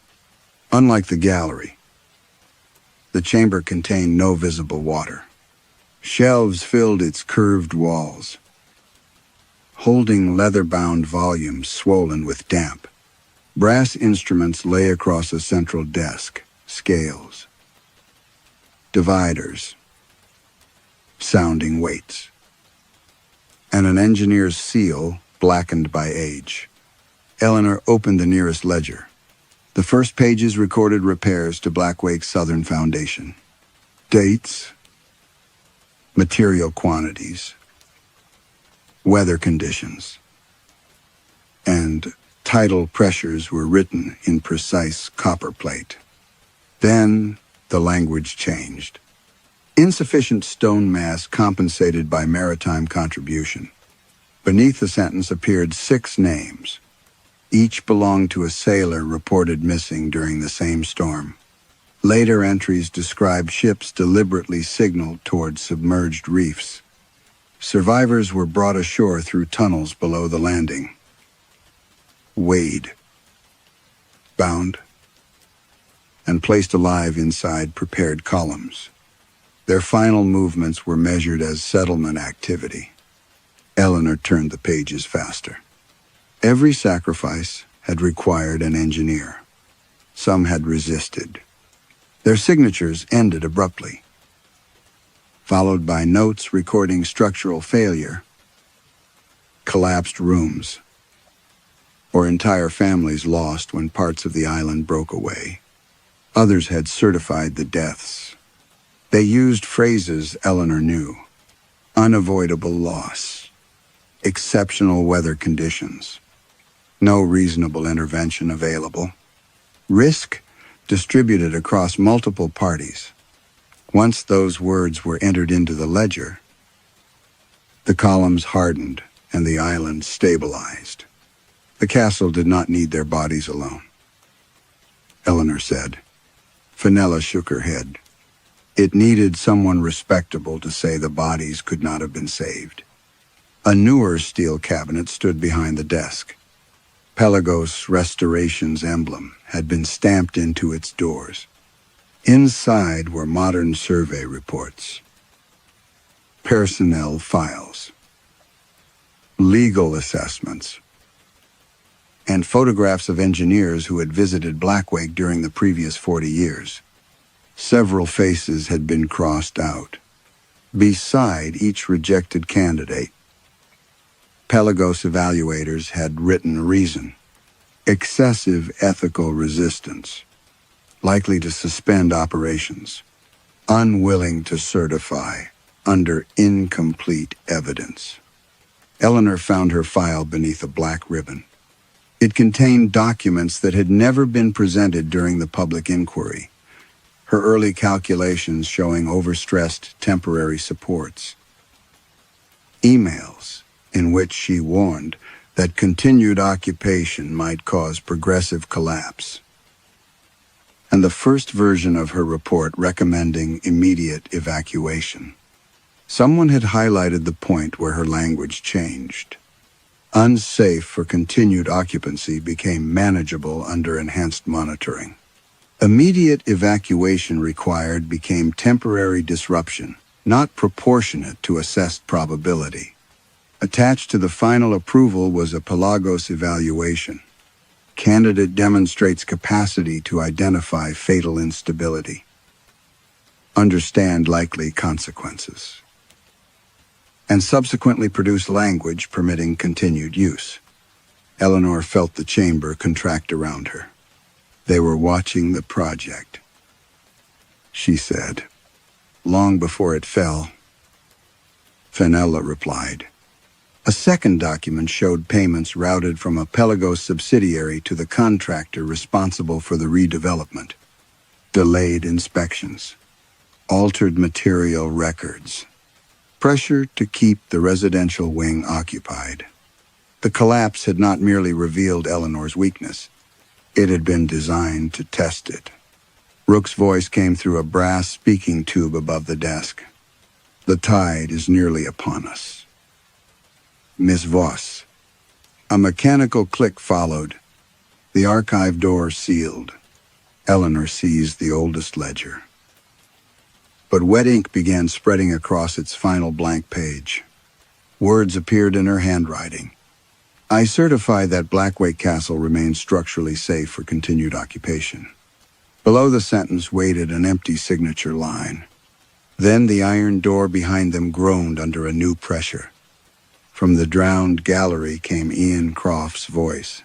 Unlike the gallery, the chamber contained no visible water. Shelves filled its curved walls, holding leather-bound volumes swollen with damp. Brass instruments lay across a central desk, scales, dividers, sounding weights, and an engineer's seal blackened by age. Eleanor opened the nearest ledger. The first pages recorded repairs to Blackwake's Southern Foundation. Dates, material quantities, weather conditions, and tidal pressures were written in precise copper plate. Then the language changed. Insufficient stone mass compensated by maritime contribution. Beneath the sentence appeared 6 names. Each belonged to a sailor reported missing during the same storm. Later entries described ships deliberately signaled toward submerged reefs. Survivors were brought ashore through tunnels below the landing. Weighed, bound, and placed alive inside prepared columns. Their final movements were measured as settlement activity. Eleanor turned the pages faster. Every sacrifice had required an engineer. Some had resisted. Their signatures ended abruptly, followed by notes recording structural failure, collapsed rooms, or entire families lost when parts of the island broke away. Others had certified the deaths. They used phrases Eleanor knew: unavoidable loss, exceptional weather conditions, no reasonable intervention available, risk distributed across multiple parties. Once those words were entered into the ledger, the columns hardened and the island stabilized. The castle did not need their bodies alone, Eleanor said. Fenella shook her head. It needed someone respectable to say the bodies could not have been saved. A newer steel cabinet stood behind the desk. Pelagos Restoration's emblem had been stamped into its doors. Inside were modern survey reports, personnel files, legal assessments, and photographs of engineers who had visited Blackwake during the previous 40 years. Several faces had been crossed out. Beside each rejected candidate, Pelagos evaluators had written reason: excessive ethical resistance, likely to suspend operations, unwilling to certify under incomplete evidence. Eleanor found her file beneath a black ribbon. It contained documents that had never been presented during the public inquiry. Her early calculations showing overstressed temporary supports. Emails in which she warned that continued occupation might cause progressive collapse. And the first version of her report recommending immediate evacuation. Someone had highlighted the point where her language changed. Unsafe for continued occupancy became manageable under enhanced monitoring. Immediate evacuation required became temporary disruption, not proportionate to assessed probability. Attached to the final approval was a Pelagos evaluation. Candidate demonstrates capacity to identify fatal instability. Understand likely consequences. And subsequently produce language permitting continued use. Eleanor felt the chamber contract around her. They were watching the project, she said. Long before it fell, Fenella replied. A second document showed payments routed from a Pelagos subsidiary to the contractor responsible for the redevelopment. Delayed inspections, altered material records, pressure to keep the residential wing occupied. The collapse had not merely revealed Eleanor's weakness. It had been designed to test it. Rook's voice came through a brass speaking tube above the desk. The tide is nearly upon us. Miss Voss. A mechanical click followed. The archive door sealed. Eleanor seized the oldest ledger. But wet ink began spreading across its final blank page. Words appeared in her handwriting. I certify that Blackwake Castle remains structurally safe for continued occupation. Below the sentence waited an empty signature line. Then the iron door behind them groaned under a new pressure. From the drowned gallery came Ian Croft's voice,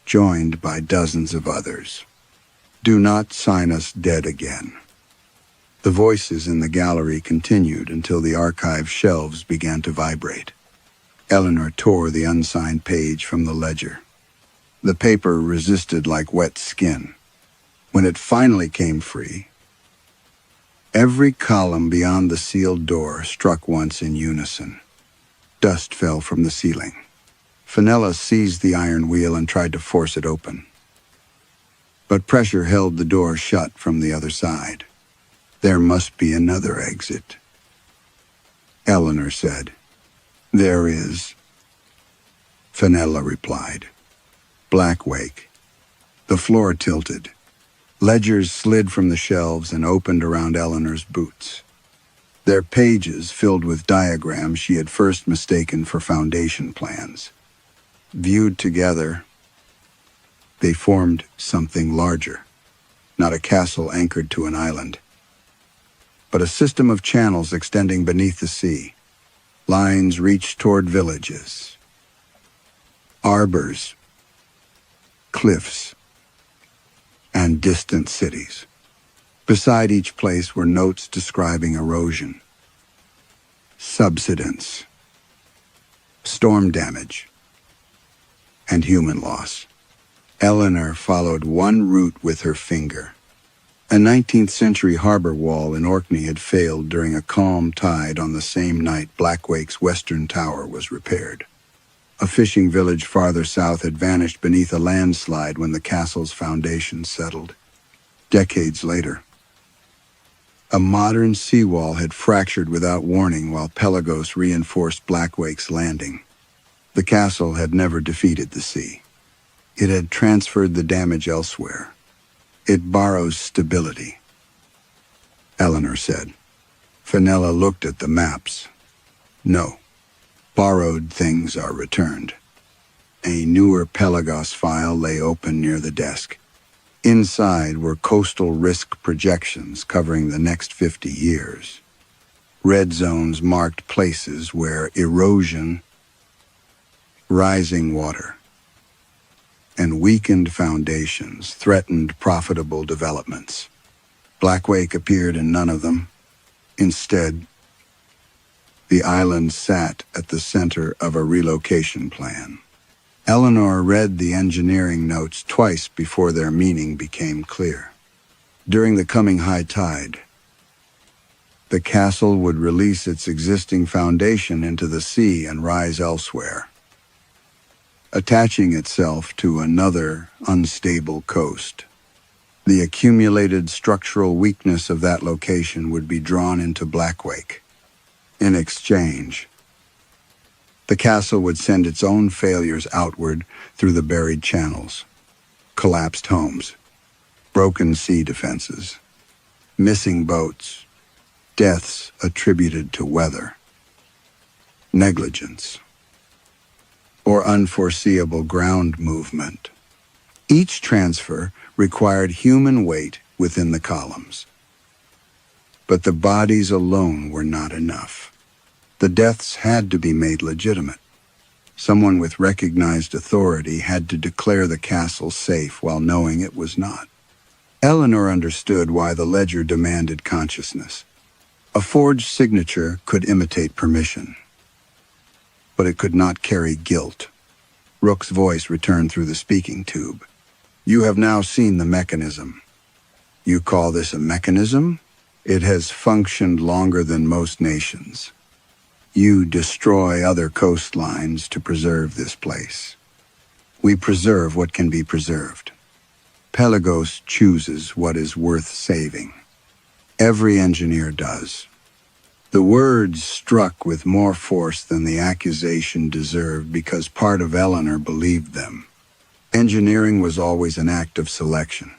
joined by dozens of others. Do not sign us dead again. The voices in the gallery continued until the archive shelves began to vibrate. Eleanor tore the unsigned page from the ledger. The paper resisted like wet skin. When it finally came free, every column beyond the sealed door struck once in unison. Dust fell from the ceiling. Fenella seized the iron wheel and tried to force it open. But pressure held the door shut from the other side. There must be another exit, Eleanor said. There is, Fenella replied. Black wake. The floor tilted. Ledgers slid from the shelves and opened around Eleanor's boots. Their pages filled with diagrams she had first mistaken for foundation plans. Viewed together, they formed something larger, not a castle anchored to an island, but a system of channels extending beneath the sea. Lines reached toward villages, arbors, cliffs, and distant cities. Beside each place were notes describing erosion, subsidence, storm damage, and human loss. Eleanor followed one route with her finger. A 19th century harbor wall in Orkney had failed during a calm tide on the same night Blackwake's western tower was repaired. A fishing village farther south had vanished beneath a landslide when the castle's foundations settled. Decades later, a modern seawall had fractured without warning while Pelagos reinforced Blackwake's landing. The castle had never defeated the sea. It had transferred the damage elsewhere. It borrows stability, Eleanor said. Fenella looked at the maps. No, borrowed things are returned. A newer Pelagos file lay open near the desk. Inside were coastal risk projections covering the next 50 years. Red zones marked places where erosion, rising water, and weakened foundations threatened profitable developments. Blackwake appeared in none of them. Instead, the island sat at the center of a relocation plan. Eleanor read the engineering notes twice before their meaning became clear. During the coming high tide, the castle would release its existing foundation into the sea and rise elsewhere, attaching itself to another unstable coast. The accumulated structural weakness of that location would be drawn into Blackwake. In exchange, the castle would send its own failures outward through the buried channels, collapsed homes, broken sea defenses, missing boats, deaths attributed to weather, negligence, or unforeseeable ground movement. Each transfer required human weight within the columns. But the bodies alone were not enough. The deaths had to be made legitimate. Someone with recognized authority had to declare the castle safe while knowing it was not. Eleanor understood why the ledger demanded consciousness. A forged signature could imitate permission, but it could not carry guilt. Rook's voice returned through the speaking tube. You have now seen the mechanism. You call this a mechanism? It has functioned longer than most nations. You destroy other coastlines to preserve this place. We preserve what can be preserved. Pelagos chooses what is worth saving. Every engineer does. The words struck with more force than the accusation deserved because part of Eleanor believed them. Engineering was always an act of selection.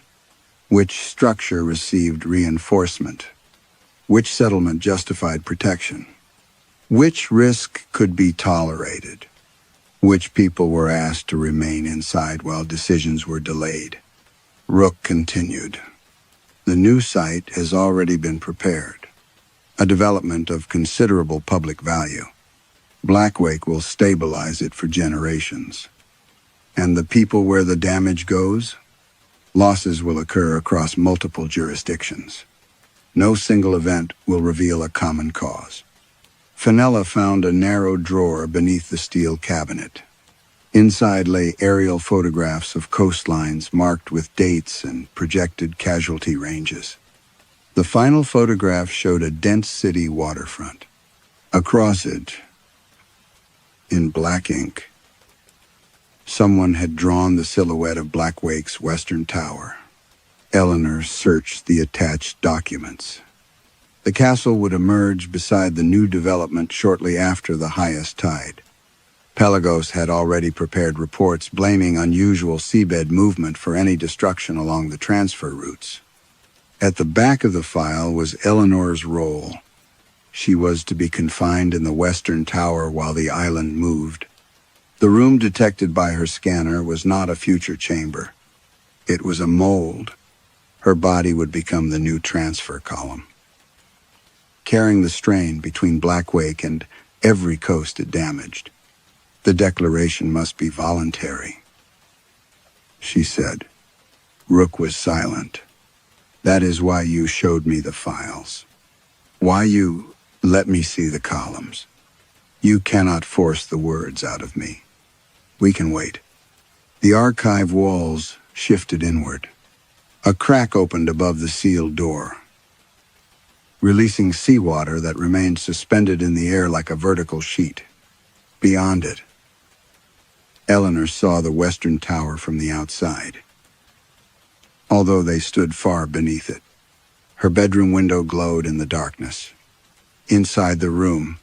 Which structure received reinforcement? Which settlement justified protection? Which risk could be tolerated? Which people were asked to remain inside while decisions were delayed? Rook continued. The new site has already been prepared, a development of considerable public value. Blackwake will stabilize it for generations. And the people where the damage goes? Losses will occur across multiple jurisdictions. No single event will reveal a common cause. Fenella found a narrow drawer beneath the steel cabinet. Inside lay aerial photographs of coastlines marked with dates and projected casualty ranges. The final photograph showed a dense city waterfront. Across it, in black ink, Someone had drawn the silhouette of Blackwake's western tower. Eleanor searched the attached documents. The castle would emerge beside the new development shortly after the highest tide. Pelagos had already prepared reports blaming unusual seabed movement for any destruction along the transfer routes. At the back of the file was Eleanor's role. She was to be confined in the western tower while the island moved. The room detected by her scanner was not a future chamber. It was a mold. Her body would become the new transfer column, carrying the strain between Blackwake and every coast it damaged. The declaration must be voluntary, she said. Rook was silent. That is why you showed me the files. Why you let me see the columns. You cannot force the words out of me. We can wait. The archive walls shifted inward. A crack opened above the sealed door, releasing seawater that remained suspended in the air like a vertical sheet. Beyond it, Eleanor saw the western tower from the outside, although they stood far beneath it. Her bedroom window glowed in the darkness. Inside the room,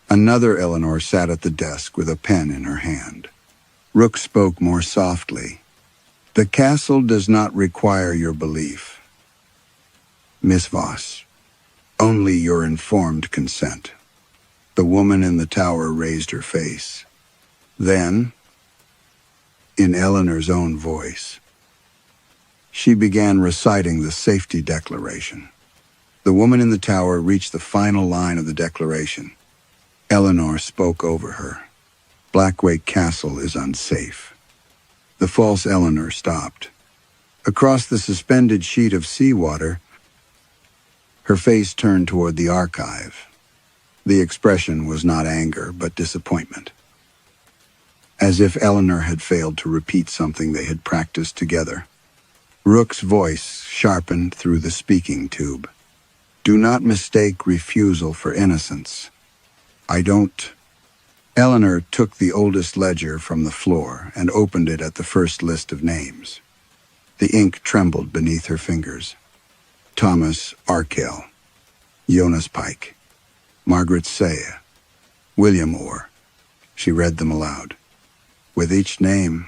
another Eleanor sat at the desk with a pen in her hand. Rook spoke more softly. The castle does not require your belief, Miss Voss. Only your informed consent. The woman in the tower raised her face. Then, in Eleanor's own voice, she began reciting the safety declaration. The woman in the tower reached the final line of the declaration. Eleanor spoke over her. Blackwake Castle is unsafe. The false Eleanor stopped. Across the suspended sheet of seawater, her face turned toward the archive. The expression was not anger, but disappointment. As if Eleanor had failed to repeat something they had practiced together. Rook's voice sharpened through the speaking tube. Do not mistake refusal for innocence. I don't. Eleanor took the oldest ledger from the floor and opened it at the first list of names. The ink trembled beneath her fingers. Thomas Arkell, Jonas Pike, Margaret Saya, William Orr. She read them aloud. With each name,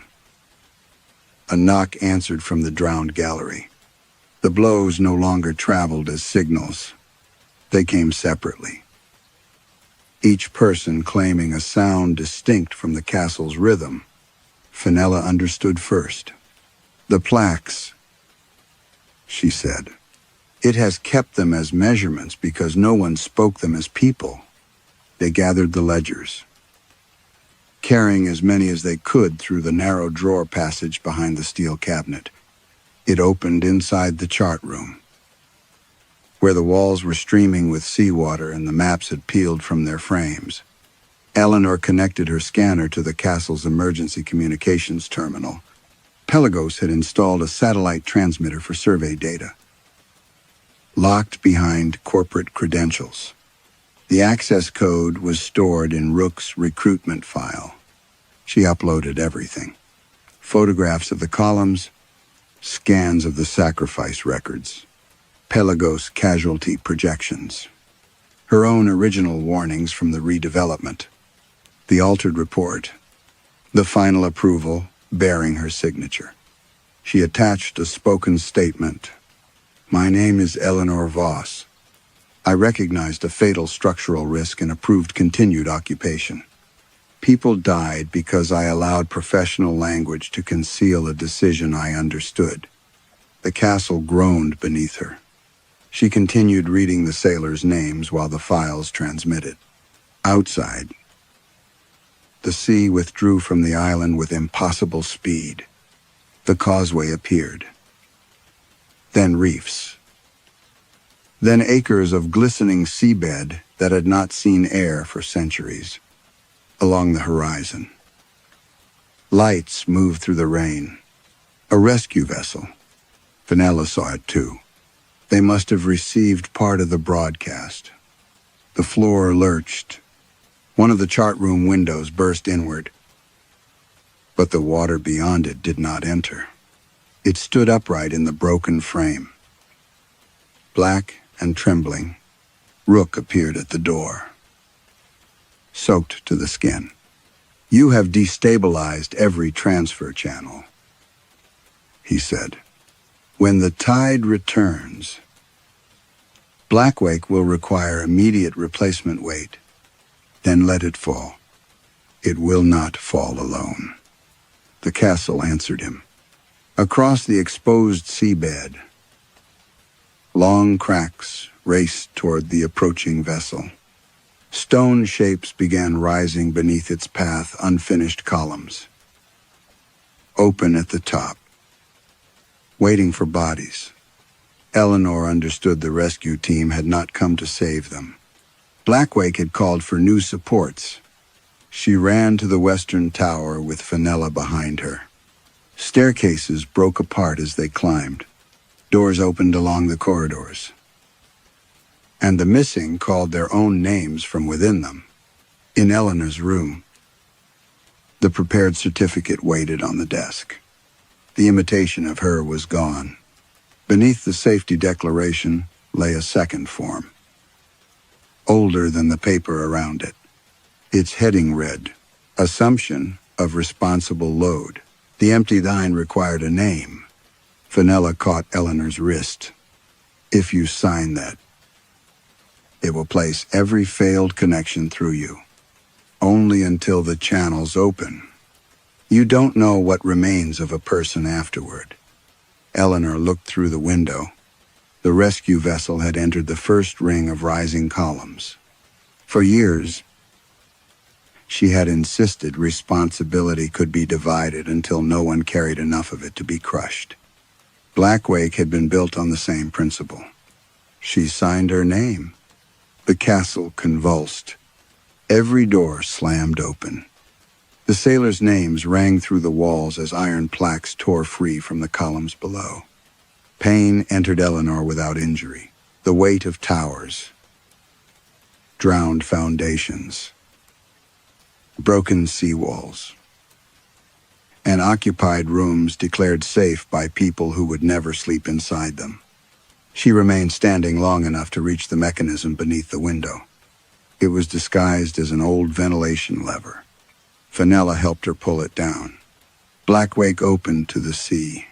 a knock answered from the drowned gallery. The blows no longer traveled as signals. They came separately, each person claiming a sound distinct from the castle's rhythm. Fenella understood first. The plaques, she said. It has kept them as measurements because no one spoke them as people. They gathered the ledgers, carrying as many as they could through the narrow drawer passage behind the steel cabinet. It opened inside the chart room, where the walls were streaming with seawater and the maps had peeled from their frames. Eleanor connected her scanner to the castle's emergency communications terminal. Pelagos had installed a satellite transmitter for survey data, locked behind corporate credentials. The access code was stored in Rook's recruitment file. She uploaded everything. Photographs of the columns, scans of the sacrifice records, Pelagos casualty projections, her own original warnings from the redevelopment, the altered report, the final approval bearing her signature. She attached a spoken statement. My name is Eleanor Voss. I recognized a fatal structural risk and approved continued occupation. People died because I allowed professional language to conceal a decision I understood. The castle groaned beneath her. She continued reading the sailors' names while the files transmitted. Outside, the sea withdrew from the island with impossible speed. The causeway appeared. Then reefs. Then acres of glistening seabed that had not seen air for centuries. Along the horizon, lights moved through the rain. A rescue vessel. Fenella saw it too. They must have received part of the broadcast. The floor lurched. One of the chart room windows burst inward. but the water beyond it did not enter. It stood upright in the broken frame. Black and trembling, Rook appeared at the door, soaked to the skin. "You have destabilized every transfer channel," he said. "When the tide returns, Blackwake will require immediate replacement weight. Then let it fall. It will not fall alone." The castle answered him. Across the exposed seabed, long cracks raced toward the approaching vessel. Stone shapes began rising beneath its path, unfinished columns. Open at the top, waiting for bodies. Eleanor understood the rescue team had not come to save them. Blackwake had called for new supports. She ran to the western tower with Fenella behind her. Staircases broke apart as they climbed. Doors opened along the corridors. And the missing called their own names from within them. In Eleanor's room, the prepared certificate waited on the desk. The imitation of her was gone. Beneath the safety declaration lay a second form, older than the paper around it. Its heading read, "Assumption of responsible load." The empty line required a name. Fenella caught Eleanor's wrist. "If you sign that, it will place every failed connection through you, only until the channels open. You don't know what remains of a person afterward." Eleanor looked through the window. The rescue vessel had entered the first ring of rising columns. For years, she had insisted responsibility could be divided until no one carried enough of it to be crushed. Blackwake had been built on the same principle. She signed her name. The castle convulsed. Every door slammed open. The sailors' names rang through the walls as iron plaques tore free from the columns below. Pain entered Eleanor without injury. The weight of towers, drowned foundations, broken seawalls, and occupied rooms declared safe by people who would never sleep inside them. She remained standing long enough to reach the mechanism beneath the window. It was disguised as an old ventilation lever. Fenella helped her pull it down. Blackwake opened to the sea.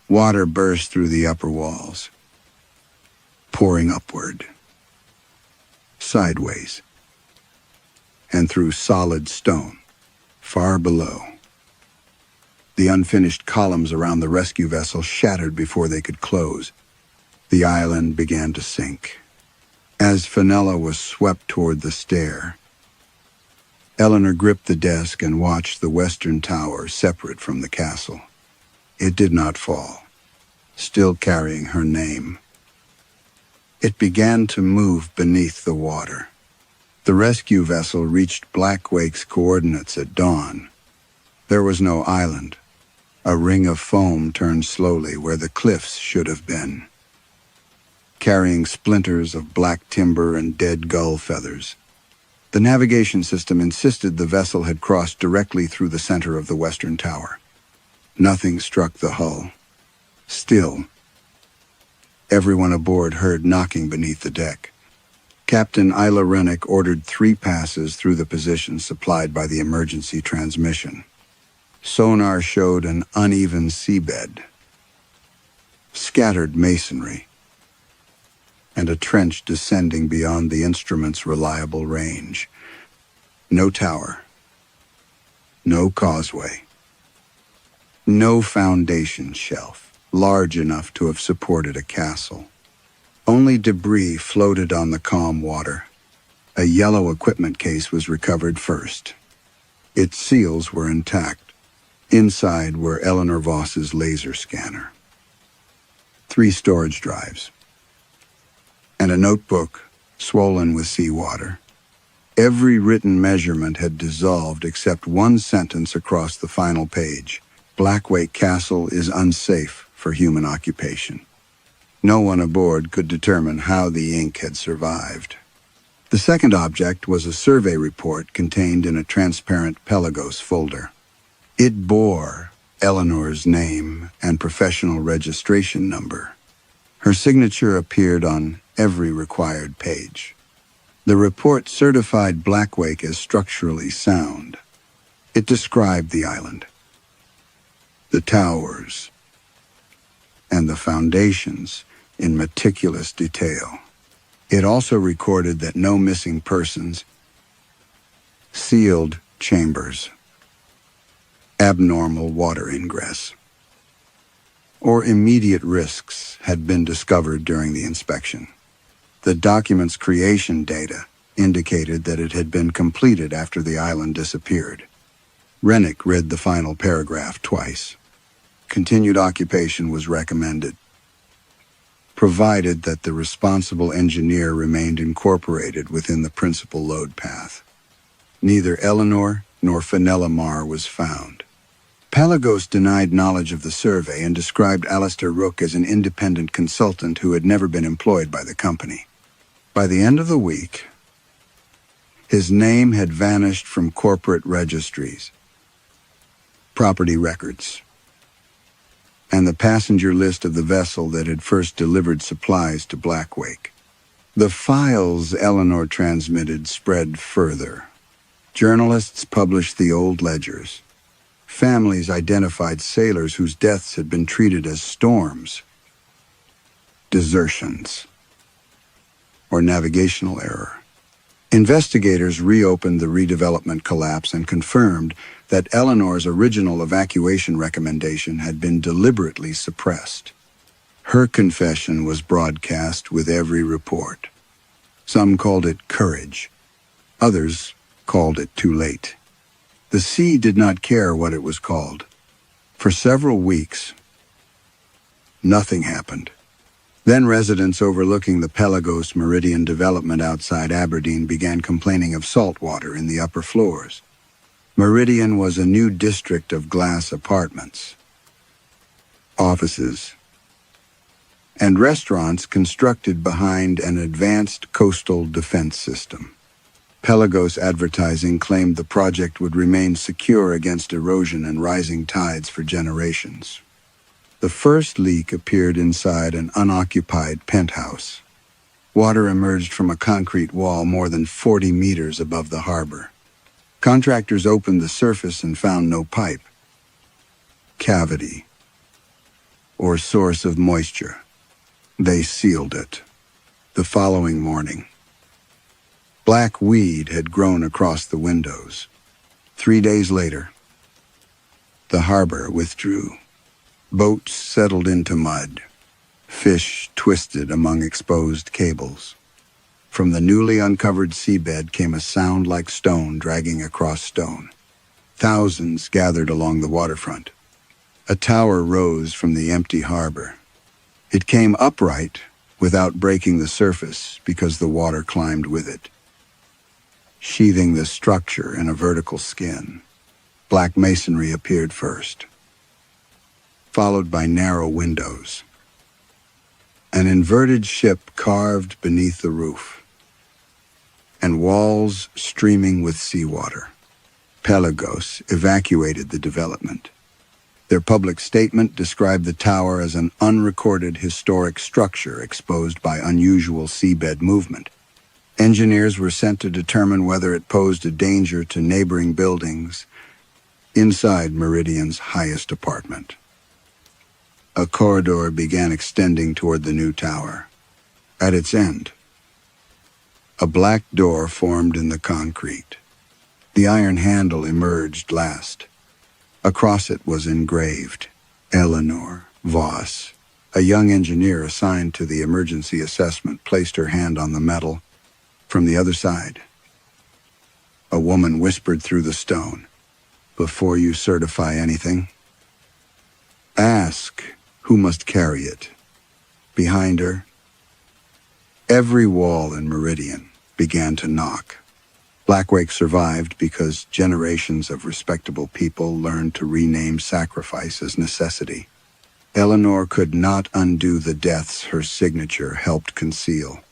Water burst through the upper walls, pouring upward, sideways, and through solid stone, far below. The unfinished columns around the rescue vessel shattered before they could close. The island began to sink. As Fenella was swept toward the stair, Eleanor gripped the desk and watched the western tower separate from the castle. It did not fall, still carrying her name. It began to move beneath the water. The rescue vessel reached Blackwake's coordinates at dawn. There was no island. A ring of foam turned slowly where the cliffs should have been, carrying splinters of black timber and dead gull feathers. The navigation system insisted the vessel had crossed directly through the center of the western tower. Nothing struck the hull. Still, everyone aboard heard knocking beneath the deck. Captain Isla Rennick ordered 3 passes through the position supplied by the emergency transmission. Sonar showed an uneven seabed, scattered masonry, and a trench descending beyond the instrument's reliable range. No tower, no causeway, no foundation shelf large enough to have supported a castle. Only debris floated on the calm water. A yellow equipment case was recovered first. Its seals were intact. Inside were Eleanor Voss's laser scanner, 3 storage drives, and a notebook swollen with seawater. Every written measurement had dissolved except one sentence across the final page. Blackwake Castle is unsafe for human occupation. No one aboard could determine how the ink had survived. The second object was a survey report contained in a transparent Pelagos folder. It bore Eleanor's name and professional registration number. Her signature appeared on every required page. The report certified Blackwake as structurally sound. It described the island, the towers, and the foundations in meticulous detail. It also recorded that no missing persons, sealed chambers, abnormal water ingress, or immediate risks had been discovered during the inspection. The document's creation data indicated that it had been completed after the island disappeared. Rennick read the final paragraph twice. Continued occupation was recommended, provided that the responsible engineer remained incorporated within the principal load path. Neither Eleanor nor Fenella Marr was found. Pelagos denied knowledge of the survey and described Alistair Rook as an independent consultant who had never been employed by the company. By the end of the week, his name had vanished from corporate registries, property records, and the passenger list of the vessel that had first delivered supplies to Blackwake. The files Eleanor transmitted spread further. Journalists published the old ledgers. Families identified sailors whose deaths had been treated as storms, desertions, or navigational error. Investigators reopened the redevelopment collapse and confirmed that Eleanor's original evacuation recommendation had been deliberately suppressed. Her confession was broadcast with every report. Some called it courage. Others called it too late. The sea did not care what it was called. For several weeks, nothing happened. Then residents overlooking the Pelagos Meridian development outside Aberdeen began complaining of salt water in the upper floors. Meridian was a new district of glass apartments, offices, and restaurants constructed behind an advanced coastal defense system. Pelagos Advertising claimed the project would remain secure against erosion and rising tides for generations. The first leak appeared inside an unoccupied penthouse. Water emerged from a concrete wall more than 40 meters above the harbor. Contractors opened the surface and found no pipe, cavity, or source of moisture. They sealed it. The following morning, black weed had grown across the windows. 3 days later, the harbor withdrew. Boats settled into mud. Fish twisted among exposed cables. From the newly uncovered seabed came a sound like stone dragging across stone. Thousands gathered along the waterfront. A tower rose from the empty harbor. It came upright without breaking the surface because the water climbed with it, sheathing the structure in a vertical skin. Black masonry appeared first, followed by narrow windows. An inverted ship carved beneath the roof, and walls streaming with seawater. Pelagos evacuated the development. Their public statement described the tower as an unrecorded historic structure exposed by unusual seabed movement. Engineers were sent to determine whether it posed a danger to neighboring buildings inside Meridian's highest apartment. A corridor began extending toward the new tower. At its end, a black door formed in the concrete. The iron handle emerged last. Across it was engraved, Eleanor Voss. A young engineer assigned to the emergency assessment placed her hand on the metal. From the other side, a woman whispered through the stone, "Before you certify anything, ask who must carry it." Behind her, every wall in Meridian began to knock. Blackwake survived because generations of respectable people learned to rename sacrifice as necessity. Eleanor could not undo the deaths her signature helped conceal.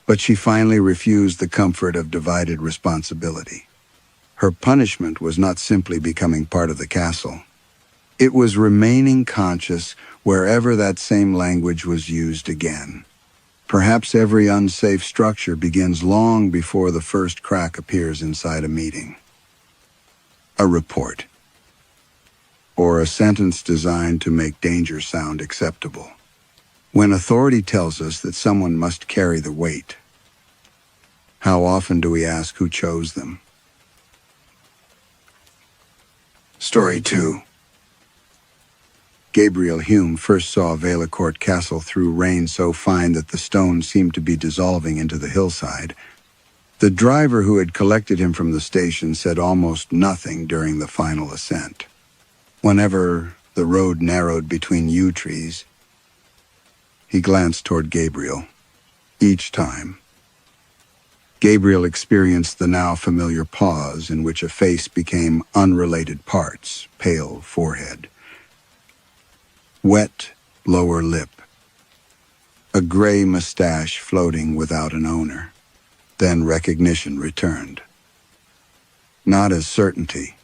But she finally refused the comfort of divided responsibility. Her punishment was not simply becoming part of the castle. It was remaining conscious wherever that same language was used again. Perhaps every unsafe structure begins long before the first crack appears inside a meeting. A report, or a sentence designed to make danger sound acceptable. When authority tells us that someone must carry the weight, how often do we ask who chose them? Story 2. Gabriel Hume first saw Valecourt Castle through rain so fine that the stones seemed to be dissolving into the hillside. The driver who had collected him from the station said almost nothing during the final ascent. Whenever the road narrowed between yew trees, he glanced toward Gabriel. Each time, Gabriel experienced the now familiar pause in which a face became unrelated parts: pale forehead, wet lower lip, a gray mustache floating without an owner. Then recognition returned. Not as certainty,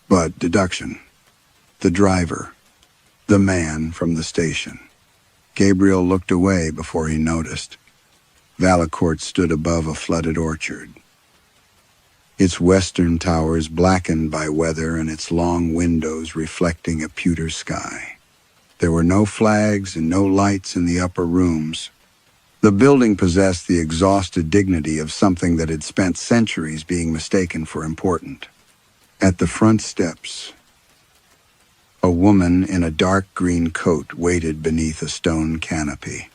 but deduction. The driver, the man from the station. Gabriel looked away before he noticed. Valecourt stood above a flooded orchard, its western towers blackened by weather and its long windows reflecting a pewter sky. There were no flags and no lights in the upper rooms. The building possessed the exhausted dignity of something that had spent centuries being mistaken for important. At the front steps, a woman in a dark green coat waited beneath a stone canopy.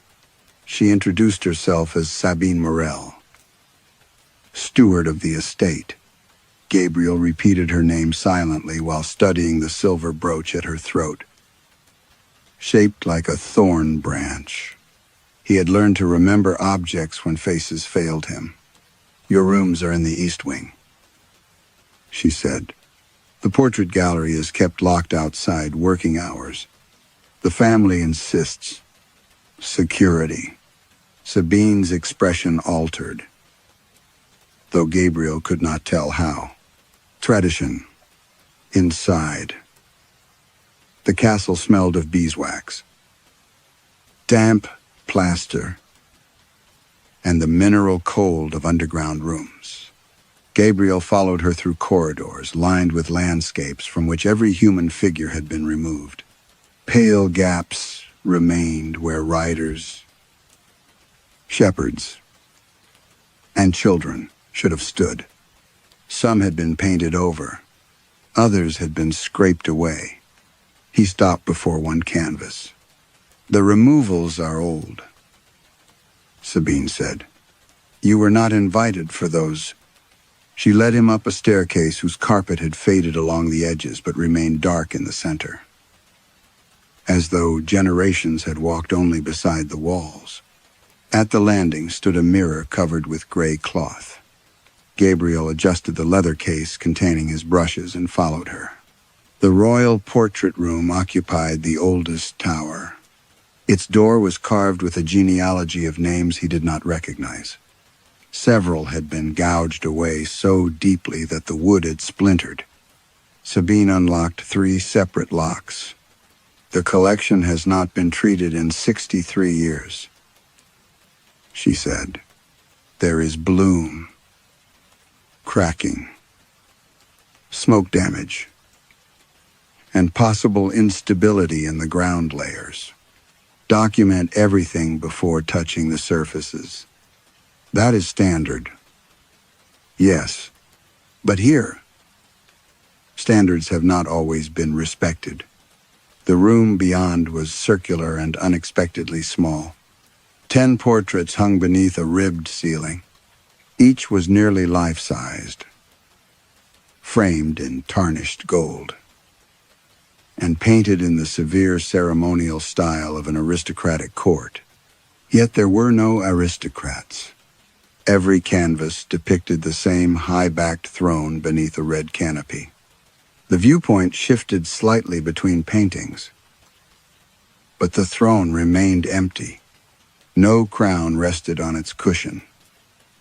She introduced herself as Sabine Morel, steward of the estate. Gabriel repeated her name silently while studying the silver brooch at her throat, shaped like a thorn branch. He had learned to remember objects when faces failed him. "Your rooms are in the East Wing," she said. "The portrait gallery is kept locked outside working hours. The family insists. Security." Sabine's expression altered, though Gabriel could not tell how. Tradition. Inside. The castle smelled of beeswax, damp plaster, and the mineral cold of underground rooms. Gabriel followed her through corridors lined with landscapes from which every human figure had been removed. Pale gaps remained where riders, shepherds, and children should have stood. Some had been painted over. Others had been scraped away. He stopped before one canvas. "The removals are old," Sabine said. "You were not invited for those." She led him up a staircase whose carpet had faded along the edges but remained dark in the center, as though generations had walked only beside the walls. At the landing stood a mirror covered with gray cloth. Gabriel adjusted the leather case containing his brushes and followed her. The royal portrait room occupied the oldest tower. Its door was carved with a genealogy of names he did not recognize. Several had been gouged away so deeply that the wood had splintered. Sabine unlocked 3 separate locks. "The collection has not been treated in 63 years," she said. "There is bloom, cracking, smoke damage, and possible instability in the ground layers. Document everything before touching the surfaces." "That is standard." "Yes, but here, standards have not always been respected." The room beyond was circular and unexpectedly small. 10 portraits hung beneath a ribbed ceiling. Each was nearly life-sized, framed in tarnished gold, and painted in the severe ceremonial style of an aristocratic court. Yet there were no aristocrats. Every canvas depicted the same high-backed throne beneath a red canopy. The viewpoint shifted slightly between paintings, but the throne remained empty. No crown rested on its cushion.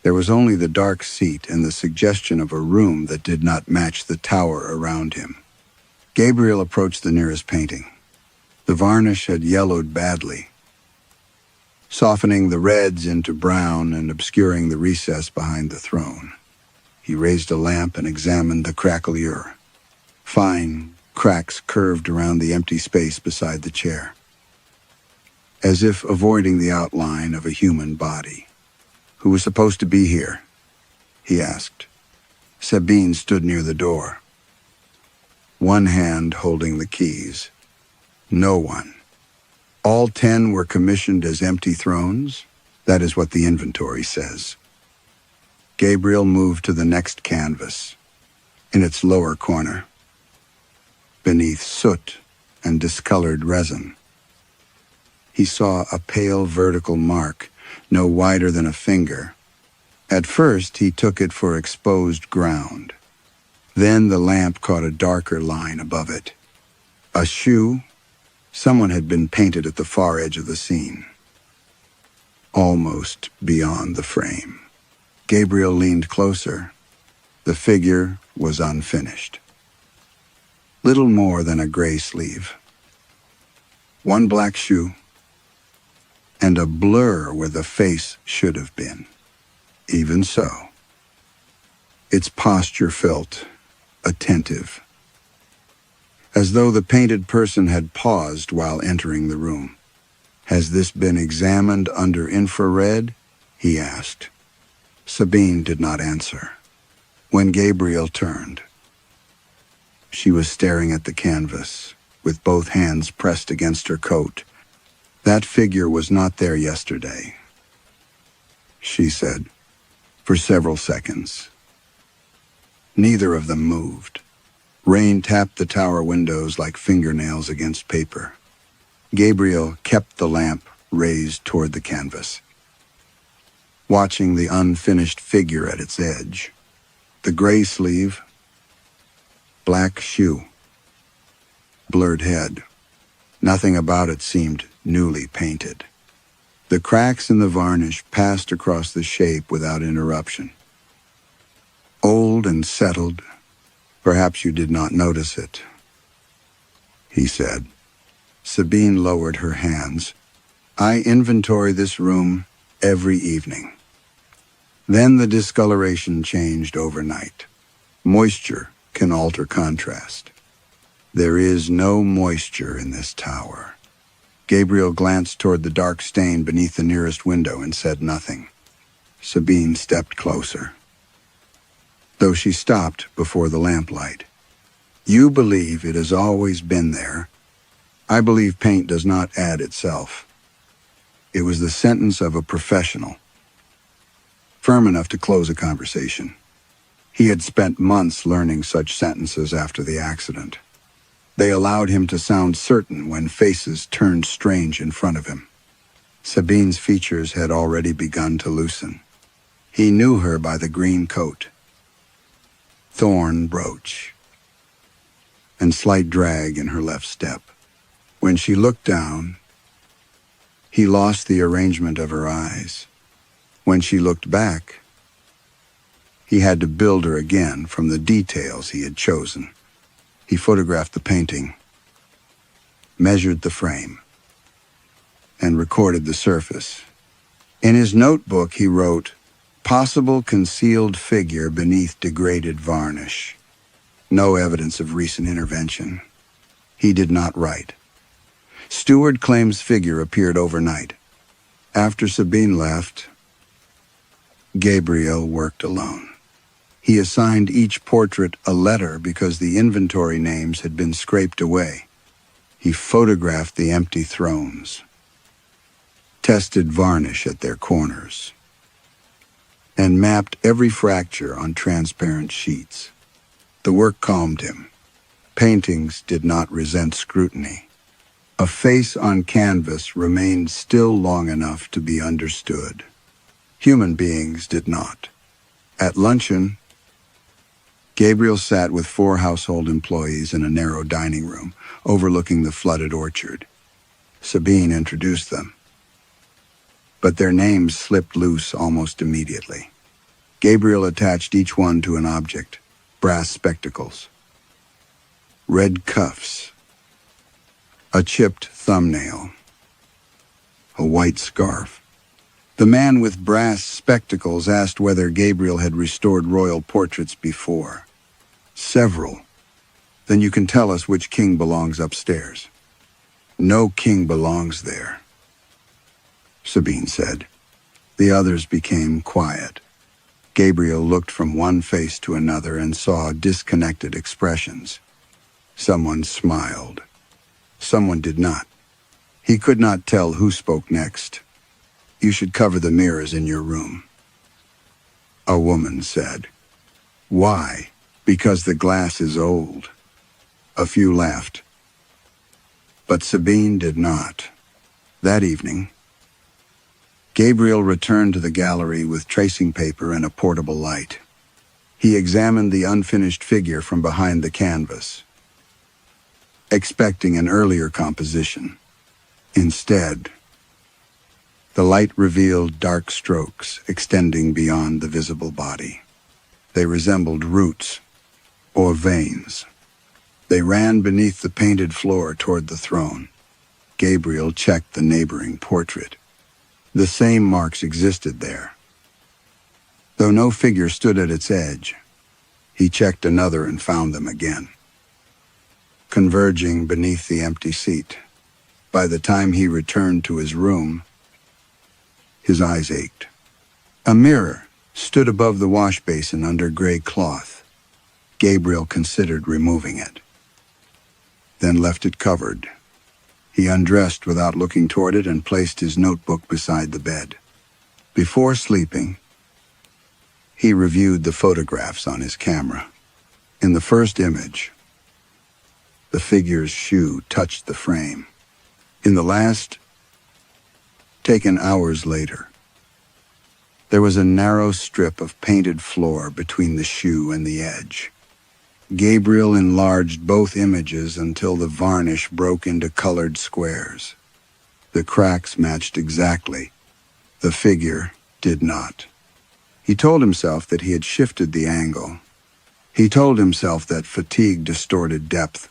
There was only the dark seat and the suggestion of a room that did not match the tower around him. Gabriel approached the nearest painting. The varnish had yellowed badly, softening the reds into brown and obscuring the recess behind the throne. He raised a lamp and examined the craquelure. Fine cracks curved around the empty space beside the chair, as if avoiding the outline of a human body. "Who was supposed to be here?" he asked. Sabine stood near the door, one hand holding the keys. No one. All 10 were commissioned as empty thrones? That is what the inventory says. Gabriel moved to the next canvas. In its lower corner, beneath soot and discolored resin, he saw a pale vertical mark, no wider than a finger. At first, he took it for exposed ground. Then the lamp caught a darker line above it. A shoe. Someone had been painted at the far edge of the scene, almost beyond the frame. Gabriel leaned closer. The figure was unfinished. Little more than a gray sleeve, one black shoe, and a blur where the face should have been. Even so, its posture felt attentive, as though the painted person had paused while entering the room. "Has this been examined under infrared?" he asked. Sabine did not answer. When Gabriel turned, she was staring at the canvas, with both hands pressed against her coat. "That figure was not there yesterday," she said, for several seconds. Neither of them moved. Rain tapped the tower windows like fingernails against paper. Gabriel kept the lamp raised toward the canvas, watching the unfinished figure at its edge. The gray sleeve, black shoe, blurred head. Nothing about it seemed newly painted. The cracks in the varnish passed across the shape without interruption. "Old and settled. Perhaps you did not notice it," he said. Sabine lowered her hands. "I inventory this room every evening." Then the discoloration changed overnight. Moisture can alter contrast. There is no moisture in this tower. Gabriel glanced toward the dark stain beneath the nearest window and said nothing. Sabine stepped closer, though she stopped before the lamplight. "You believe it has always been there. I believe paint does not add itself." It was the sentence of a professional, firm enough to close a conversation. He had spent months learning such sentences after the accident. They allowed him to sound certain when faces turned strange in front of him. Sabine's features had already begun to loosen. He knew her by the green coat, thorn brooch, and slight drag in her left step. When she looked down, he lost the arrangement of her eyes. When she looked back, he had to build her again from the details he had chosen. He photographed the painting, measured the frame, and recorded the surface. In his notebook, he wrote, "Possible concealed figure beneath degraded varnish. No evidence of recent intervention." He did not write. Steward claims figure appeared overnight. After Sabine left, Gabriel worked alone. He assigned each portrait a letter because the inventory names had been scraped away. He photographed the empty thrones, tested varnish at their corners, and mapped every fracture on transparent sheets. The work calmed him. Paintings did not resent scrutiny. A face on canvas remained still long enough to be understood. Human beings did not. At luncheon, Gabriel sat with 4 household employees in a narrow dining room overlooking the flooded orchard. Sabine introduced them, but their names slipped loose almost immediately. Gabriel attached each one to an object: brass spectacles, red cuffs, a chipped thumbnail, a white scarf. The man with brass spectacles asked whether Gabriel had restored royal portraits before. Several. Then you can tell us which king belongs upstairs. No king belongs there, Sabine said. The others became quiet. Gabriel looked from one face to another and saw disconnected expressions. Someone smiled. Someone did not. He could not tell who spoke next. You should cover the mirrors in your room, a woman said. Why? Because the glass is old. A few laughed. But Sabine did not. That evening, Gabriel returned to the gallery with tracing paper and a portable light. He examined the unfinished figure from behind the canvas, expecting an earlier composition. Instead, the light revealed dark strokes extending beyond the visible body. They resembled roots or veins. They ran beneath the painted floor toward the throne. Gabriel checked the neighboring portrait. The same marks existed there. Though no figure stood at its edge, he checked another and found them again, converging beneath the empty seat. By the time he returned to his room, his eyes ached. A mirror stood above the wash basin under gray cloth. Gabriel considered removing it, then left it covered. He undressed without looking toward it and placed his notebook beside the bed. Before sleeping, he reviewed the photographs on his camera. In the first image, the figure's shoe touched the frame. In the last, taken hours later, there was a narrow strip of painted floor between the shoe and the edge. Gabriel enlarged both images until the varnish broke into colored squares. The cracks matched exactly. The figure did not. He told himself that he had shifted the angle. He told himself that fatigue distorted depth.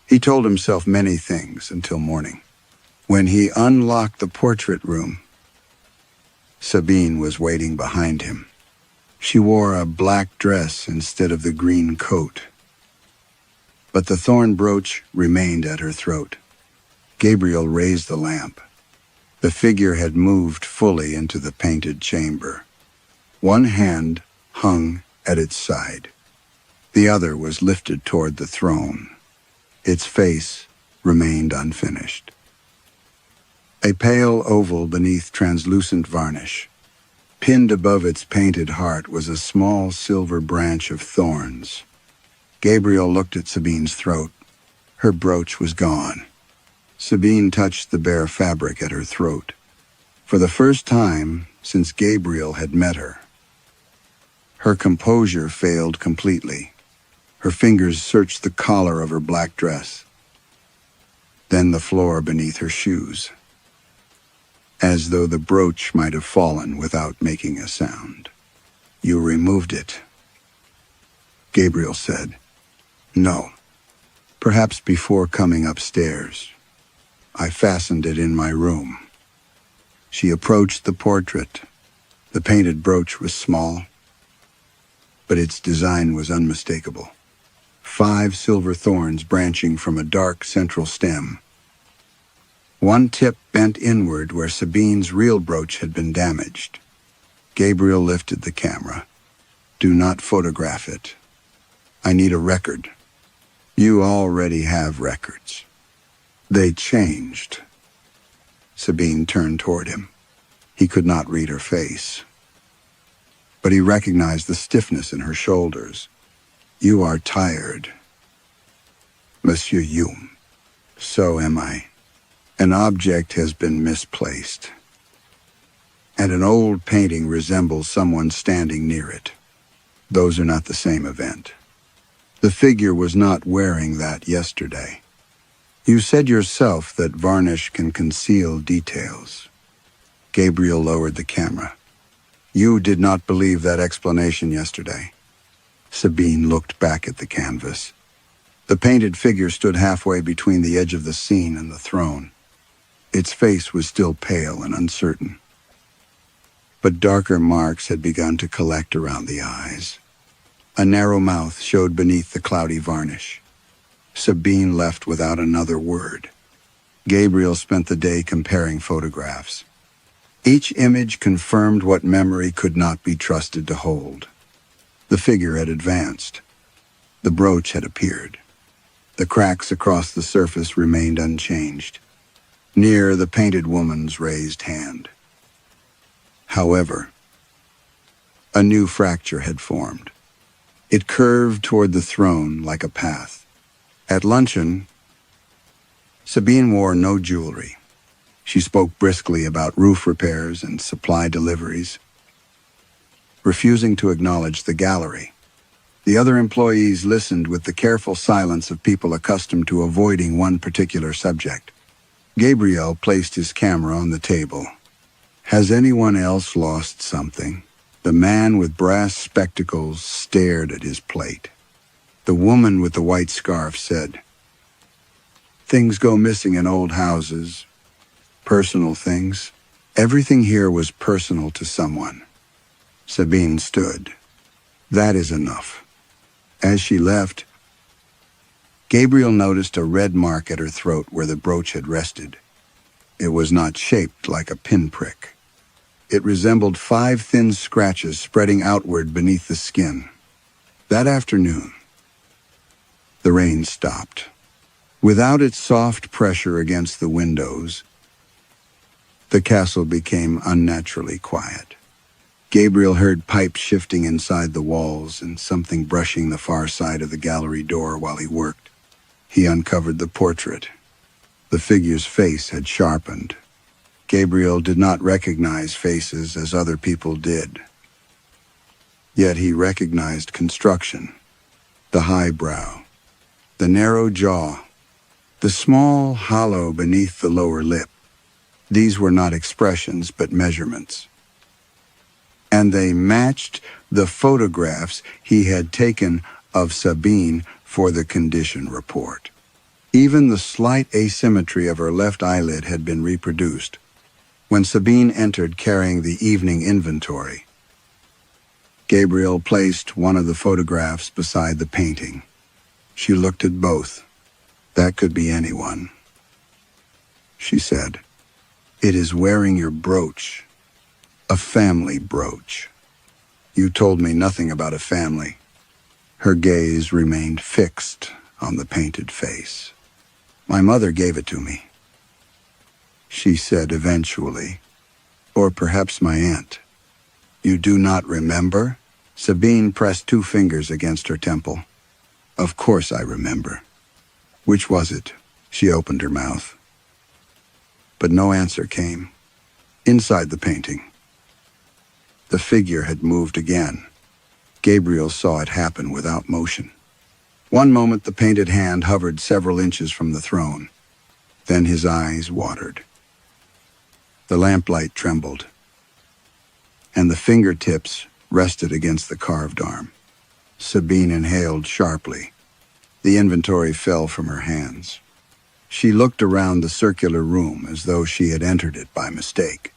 He told himself many things until morning. When he unlocked the portrait room, Sabine was waiting behind him. She wore a black dress instead of the green coat, but the thorn brooch remained at her throat. Gabriel raised the lamp. The figure had moved fully into the painted chamber. One hand hung at its side. The other was lifted toward the throne. Its face remained unfinished. A pale oval beneath translucent varnish. Pinned above its painted heart was a small silver branch of thorns. Gabriel looked at Sabine's throat. Her brooch was gone. Sabine touched the bare fabric at her throat. For the first time since Gabriel had met her, her composure failed completely. Her fingers searched the collar of her black dress, then the floor beneath her shoes, as though the brooch might have fallen without making a sound. "You removed it," Gabriel said. "No. Perhaps before coming upstairs. I fastened it in my room." She approached the portrait. The painted brooch was small, but its design was unmistakable. 5 silver thorns branching from a dark central stem. One tip bent inward where Sabine's real brooch had been damaged. Gabriel lifted the camera. "Do not photograph it. I need a record." "You already have records." "They changed." Sabine turned toward him. He could not read her face, but he recognized the stiffness in her shoulders. "You are tired." "Monsieur Hume." "So am I. An object has been misplaced, and an old painting resembles someone standing near it. Those are not the same event. The figure was not wearing that yesterday. You said yourself that varnish can conceal details." Gabriel lowered the camera. You did not believe that explanation yesterday. Sabine looked back at the canvas. The painted figure stood halfway between the edge of the scene and the throne. Its face was still pale and uncertain, but darker marks had begun to collect around the eyes. A narrow mouth showed beneath the cloudy varnish. Sabine left without another word. Gabriel spent the day comparing photographs. Each image confirmed what memory could not be trusted to hold. The figure had advanced. The brooch had appeared. The cracks across the surface remained unchanged. Near the painted woman's raised hand. However, a new fracture had formed. It curved toward the throne like a path. At luncheon, Sabine wore no jewelry. She spoke briskly about roof repairs and supply deliveries, refusing to acknowledge the gallery. The other employees listened with the careful silence of people accustomed to avoiding one particular subject. Gabriel placed his camera on the table. Has anyone else lost something? The man with brass spectacles stared at his plate. The woman with the white scarf said, "Things go missing in old houses. Personal things. Everything here was personal to someone." Sabine stood. "That is enough." As she left, Gabriel noticed a red mark at her throat where the brooch had rested. It was not shaped like a pinprick. It resembled 5 thin scratches spreading outward beneath the skin. That afternoon, the rain stopped. Without its soft pressure against the windows, the castle became unnaturally quiet. Gabriel heard pipes shifting inside the walls and something brushing the far side of the gallery door while he worked. He uncovered the portrait. The figure's face had sharpened. Gabriel did not recognize faces as other people did. Yet he recognized construction, the high brow, the narrow jaw, the small hollow beneath the lower lip. These were not expressions, but measurements. And they matched the photographs he had taken of Sabine for the condition report. Even the slight asymmetry of her left eyelid had been reproduced. When Sabine entered carrying the evening inventory, Gabriel placed one of the photographs beside the painting. She looked at both. "That could be anyone," she said. "It is wearing your brooch. A family brooch. You told me nothing about a family." Her gaze remained fixed on the painted face. "My mother gave it to me," she said eventually. "Or perhaps my aunt." "You do not remember?" Sabine pressed 2 fingers against her temple. "Of course I remember." "Which was it?" She opened her mouth. But no answer came. Inside the painting, the figure had moved again. Gabriel saw it happen without motion. One moment the painted hand hovered several inches from the throne. Then his eyes watered. The lamplight trembled, and the fingertips rested against the carved arm. Sabine inhaled sharply. The inventory fell from her hands. She looked around the circular room as though she had entered it by mistake.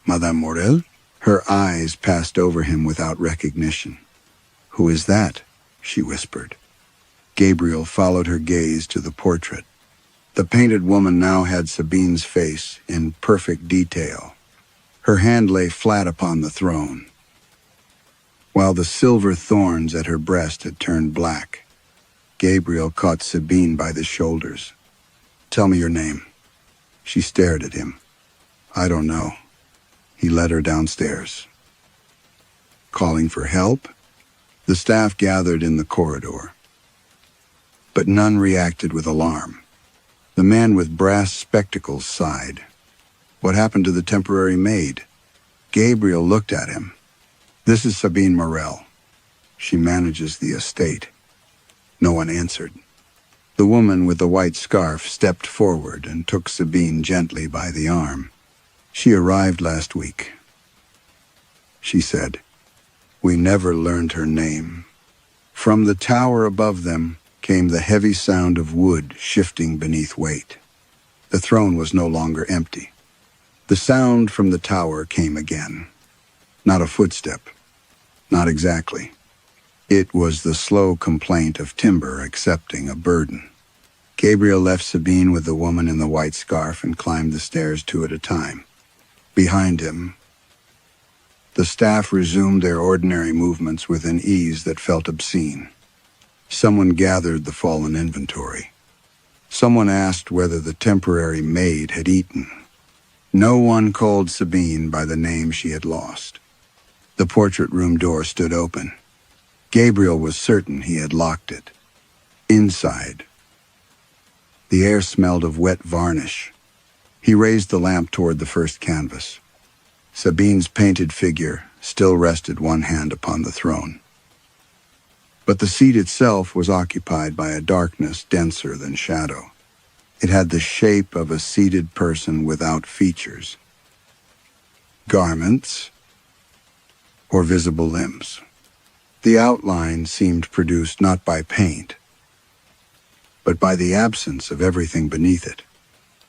"Madame Morel?" Her eyes passed over him without recognition. "Who is that?" she whispered. Gabriel followed her gaze to the portrait. The painted woman now had Sabine's face in perfect detail. Her hand lay flat upon the throne, while the silver thorns at her breast had turned black. Gabriel caught Sabine by the shoulders. "Tell me your name." She stared at him. "I don't know." He led her downstairs. Calling for help? The staff gathered in the corridor, but none reacted with alarm. The man with brass spectacles sighed. "What happened to the temporary maid?" Gabriel looked at him. "This is Sabine Morel. She manages the estate." No one answered. The woman with the white scarf stepped forward and took Sabine gently by the arm. "She arrived last week." she said. We never learned her name. From the tower above them came the heavy sound of wood shifting beneath weight. The throne was no longer empty. The sound from the tower came again. Not a footstep. Not exactly. It was the slow complaint of timber accepting a burden. Gabriel left Sabine with the woman in the white scarf and climbed the stairs two at a time. Behind him, the staff resumed their ordinary movements with an ease that felt obscene. Someone gathered the fallen inventory. Someone asked whether the temporary maid had eaten. No one called Sabine by the name she had lost. The portrait room door stood open. Gabriel was certain he had locked it. Inside, the air smelled of wet varnish. He raised the lamp toward the first canvas. Sabine's painted figure still rested one hand upon the throne. But the seat itself was occupied by a darkness denser than shadow. It had the shape of a seated person without features, garments, or visible limbs. The outline seemed produced not by paint, but by the absence of everything beneath it.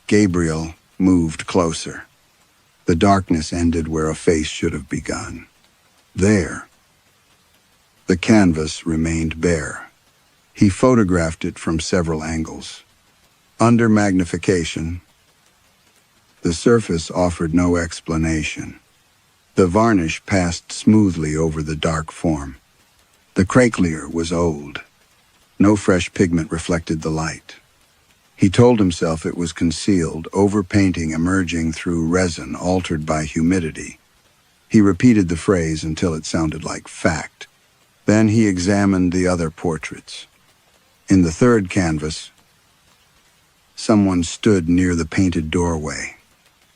Gabriel moved closer. The darkness ended where a face should have begun. There, the canvas remained bare. He photographed it from several angles. Under magnification, the surface offered no explanation. The varnish passed smoothly over the dark form. The craquelure was old. No fresh pigment reflected the light. He told himself it was concealed, overpainting emerging through resin altered by humidity. He repeated the phrase until it sounded like fact. Then he examined the other portraits. In the third canvas, someone stood near the painted doorway.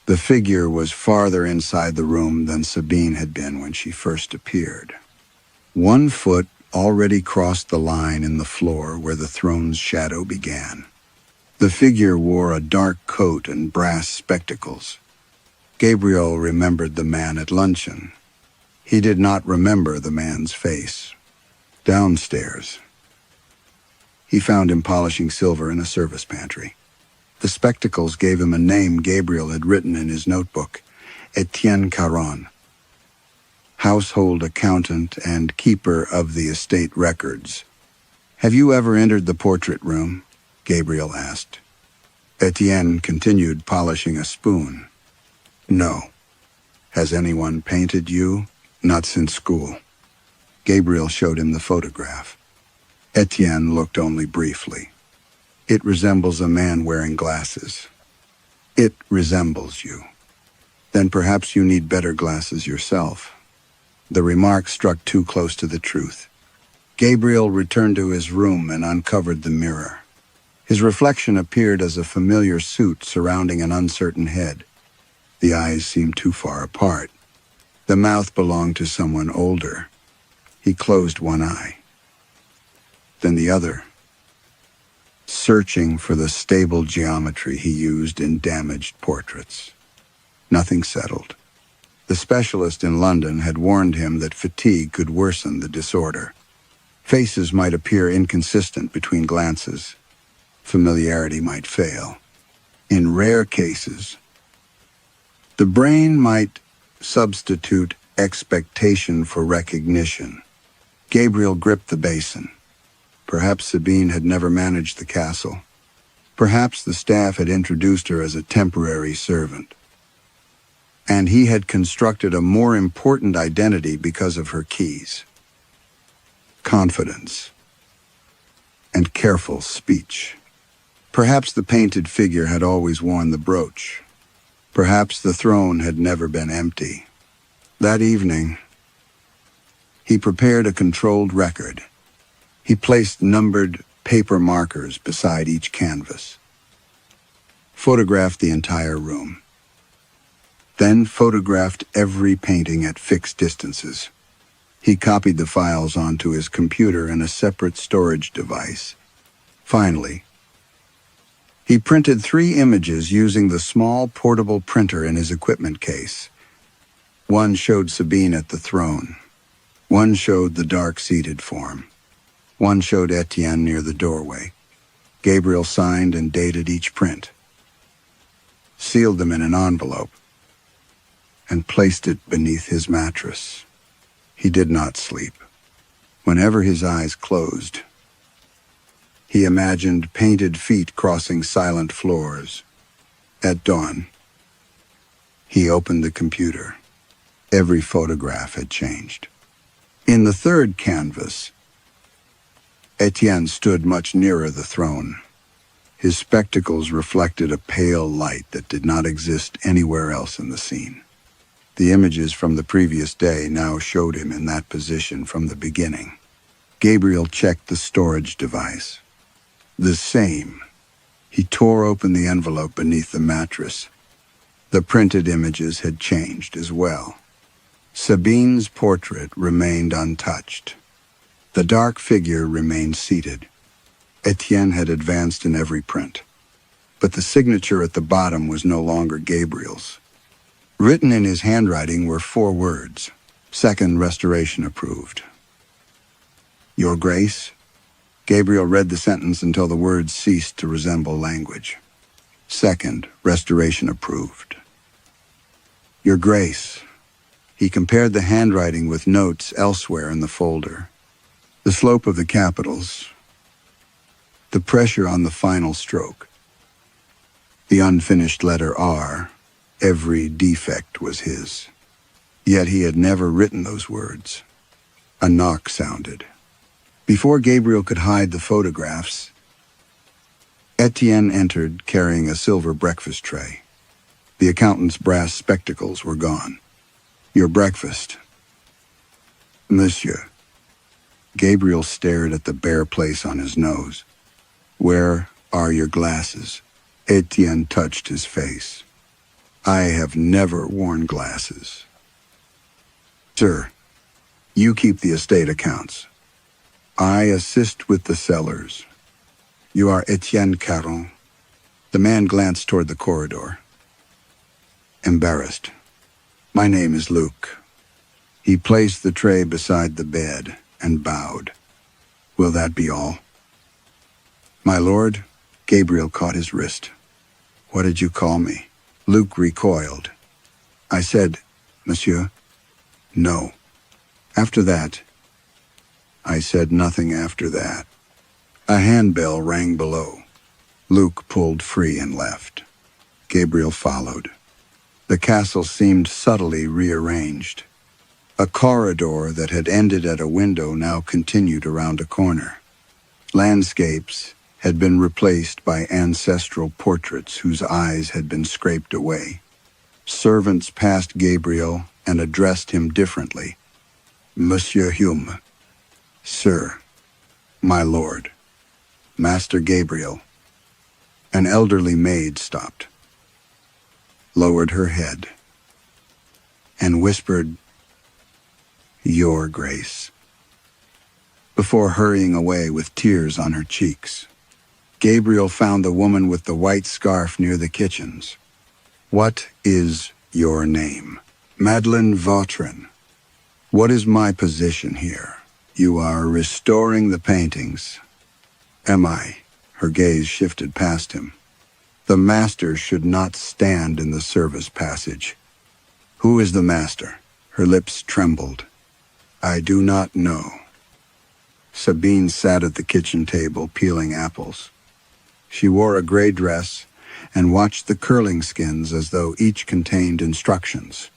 The figure was farther inside the room than Sabine had been when she first appeared. One foot already crossed the line in the floor where the throne's shadow began. The figure wore a dark coat and brass spectacles. Gabriel remembered the man at luncheon. He did not remember the man's face. Downstairs, he found him polishing silver in a service pantry. The spectacles gave him a name Gabriel had written in his notebook: Etienne Carrion, household accountant and keeper of the estate records. Have you ever entered the portrait room? Gabriel asked. Etienne continued polishing a spoon. No. Has anyone painted you? Not since school. Gabriel showed him the photograph. Etienne looked only briefly. It resembles a man wearing glasses. It resembles you. Then perhaps you need better glasses yourself. The remark struck too close to the truth. Gabriel returned to his room and uncovered the mirror. His reflection appeared as a familiar suit surrounding an uncertain head. The eyes seemed too far apart. The mouth belonged to someone older. He closed one eye, then the other, searching for the stable geometry he used in damaged portraits. Nothing settled. The specialist in London had warned him that fatigue could worsen the disorder. Faces might appear inconsistent between glances. Familiarity might fail. In rare cases, the brain might substitute expectation for recognition. Gabriel gripped the basin. Perhaps Sabine had never managed the castle. Perhaps the staff had introduced her as a temporary servant. And he had constructed a more important identity because of her keys: confidence and careful speech. Perhaps the painted figure had always worn the brooch. Perhaps the throne had never been empty. That evening, he prepared a controlled record. He placed numbered paper markers beside each canvas, photographed the entire room, then photographed every painting at fixed distances. He copied the files onto his computer in a separate storage device. Finally, he printed 3 images using the small portable printer in his equipment case. One showed Sabine at the throne. One showed the dark-seated form. One showed Etienne near the doorway. Gabriel signed and dated each print, sealed them in an envelope, and placed it beneath his mattress. He did not sleep. Whenever his eyes closed, he imagined painted feet crossing silent floors. At dawn, he opened the computer. Every photograph had changed. In the third canvas, Etienne stood much nearer the throne. His spectacles reflected a pale light that did not exist anywhere else in the scene. The images from the previous day now showed him in that position from the beginning. Gabriel checked the storage device. The same. He tore open the envelope beneath the mattress. The printed images had changed as well. Sabine's portrait remained untouched. The dark figure remained seated. Etienne had advanced in every print, but the signature at the bottom was no longer Gabriel's. Written in his handwriting were 4 words. Second restoration approved. Your Grace? Gabriel read the sentence until the words ceased to resemble language. Second restoration approved. Your Grace. He compared the handwriting with notes elsewhere in the folder. The slope of the capitals, the pressure on the final stroke, the unfinished letter R, every defect was his. Yet he had never written those words. A knock sounded. Before Gabriel could hide the photographs, Etienne entered carrying a silver breakfast tray. The accountant's brass spectacles were gone. Your breakfast. Monsieur. Gabriel stared at the bare place on his nose. Where are your glasses? Etienne touched his face. I have never worn glasses. Sir, you keep the estate accounts. I assist with the cellars. You are Etienne Carrion. The man glanced toward the corridor. Embarrassed. My name is Luc. He placed the tray beside the bed and bowed. Will that be all? My lord, Gabriel caught his wrist. What did you call me? Luc recoiled. I said, Monsieur, no. After that, I said nothing after that. A handbell rang below. Luc pulled free and left. Gabriel followed. The castle seemed subtly rearranged. A corridor that had ended at a window now continued around a corner. Landscapes had been replaced by ancestral portraits whose eyes had been scraped away. Servants passed Gabriel and addressed him differently. Monsieur Hume. Sir. My lord. Master Gabriel. An elderly maid stopped, lowered her head, and whispered, Your Grace, before hurrying away with tears on her cheeks. Gabriel found the woman with the white scarf near the kitchens. What is your name? Madeleine Vautrin. What is my position here? You are restoring the paintings. Am I? Her gaze shifted past him. The master should not stand in the service passage. Who is the master? Her lips trembled. I do not know. Sabine sat at the kitchen table peeling apples. She wore a gray dress and watched the curling skins as though each contained instructions.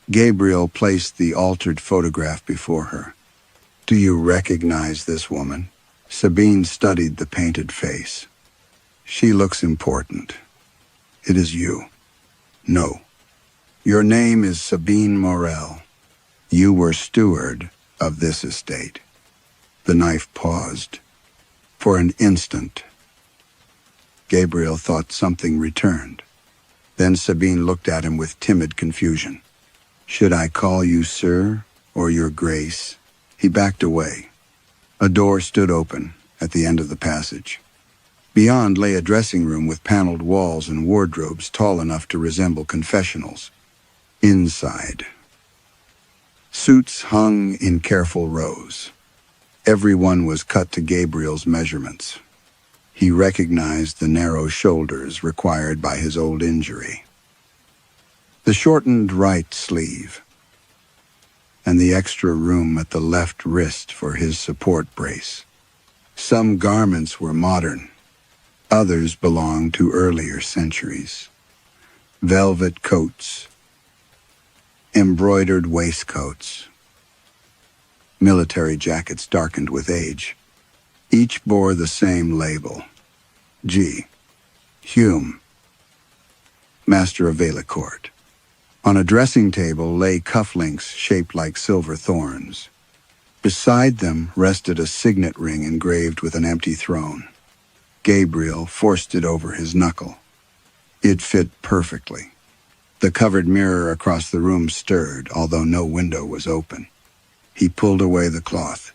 Gabriel placed the altered photograph before her. Do you recognize this woman? Sabine studied the painted face. She looks important. It is you. No. Your name is Sabine Morel. You were steward of this estate. The knife paused. For an instant, Gabriel thought something returned. Then Sabine looked at him with timid confusion. Should I call you sir or your grace? He backed away. A door stood open at the end of the passage. Beyond lay a dressing room with paneled walls and wardrobes tall enough to resemble confessionals. Inside, Suits hung in careful rows. Everyone was cut to Gabriel's measurements. He recognized the narrow shoulders required by his old injury, the shortened right sleeve, and the extra room at the left wrist for his support brace. Some garments were modern, others belonged to earlier centuries. Velvet coats, embroidered waistcoats, military jackets darkened with age. Each bore the same label: G. Hume, Master of Valecourt. On a dressing table lay cufflinks shaped like silver thorns. Beside them rested a signet ring engraved with an empty throne. Gabriel forced it over his knuckle. It fit perfectly. The covered mirror across the room stirred, although no window was open. He pulled away the cloth.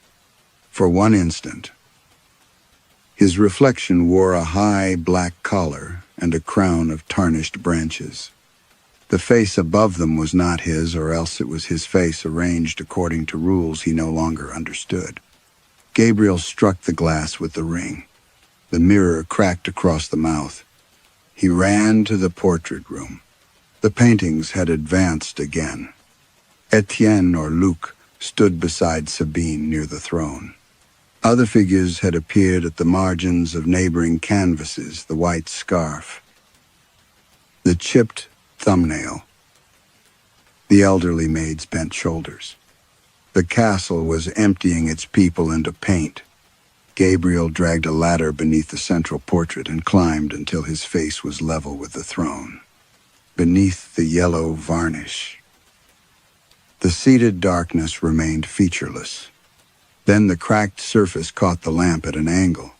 For one instant, his reflection wore a high black collar and a crown of tarnished branches. The face above them was not his, or else it was his face arranged according to rules he no longer understood. Gabriel struck the glass with the ring. The mirror cracked across the mouth. He ran to the portrait room. The paintings had advanced again. Etienne or Luc stood beside Sabine near the throne. Other figures had appeared at the margins of neighboring canvases: the white scarf, the chipped thumbnail, the elderly maid's bent shoulders. The castle was emptying its people into paint. Gabriel dragged a ladder beneath the central portrait and climbed until his face was level with the throne. Beneath the yellow varnish, the seated darkness remained featureless. Then the cracked surface caught the lamp at an angle.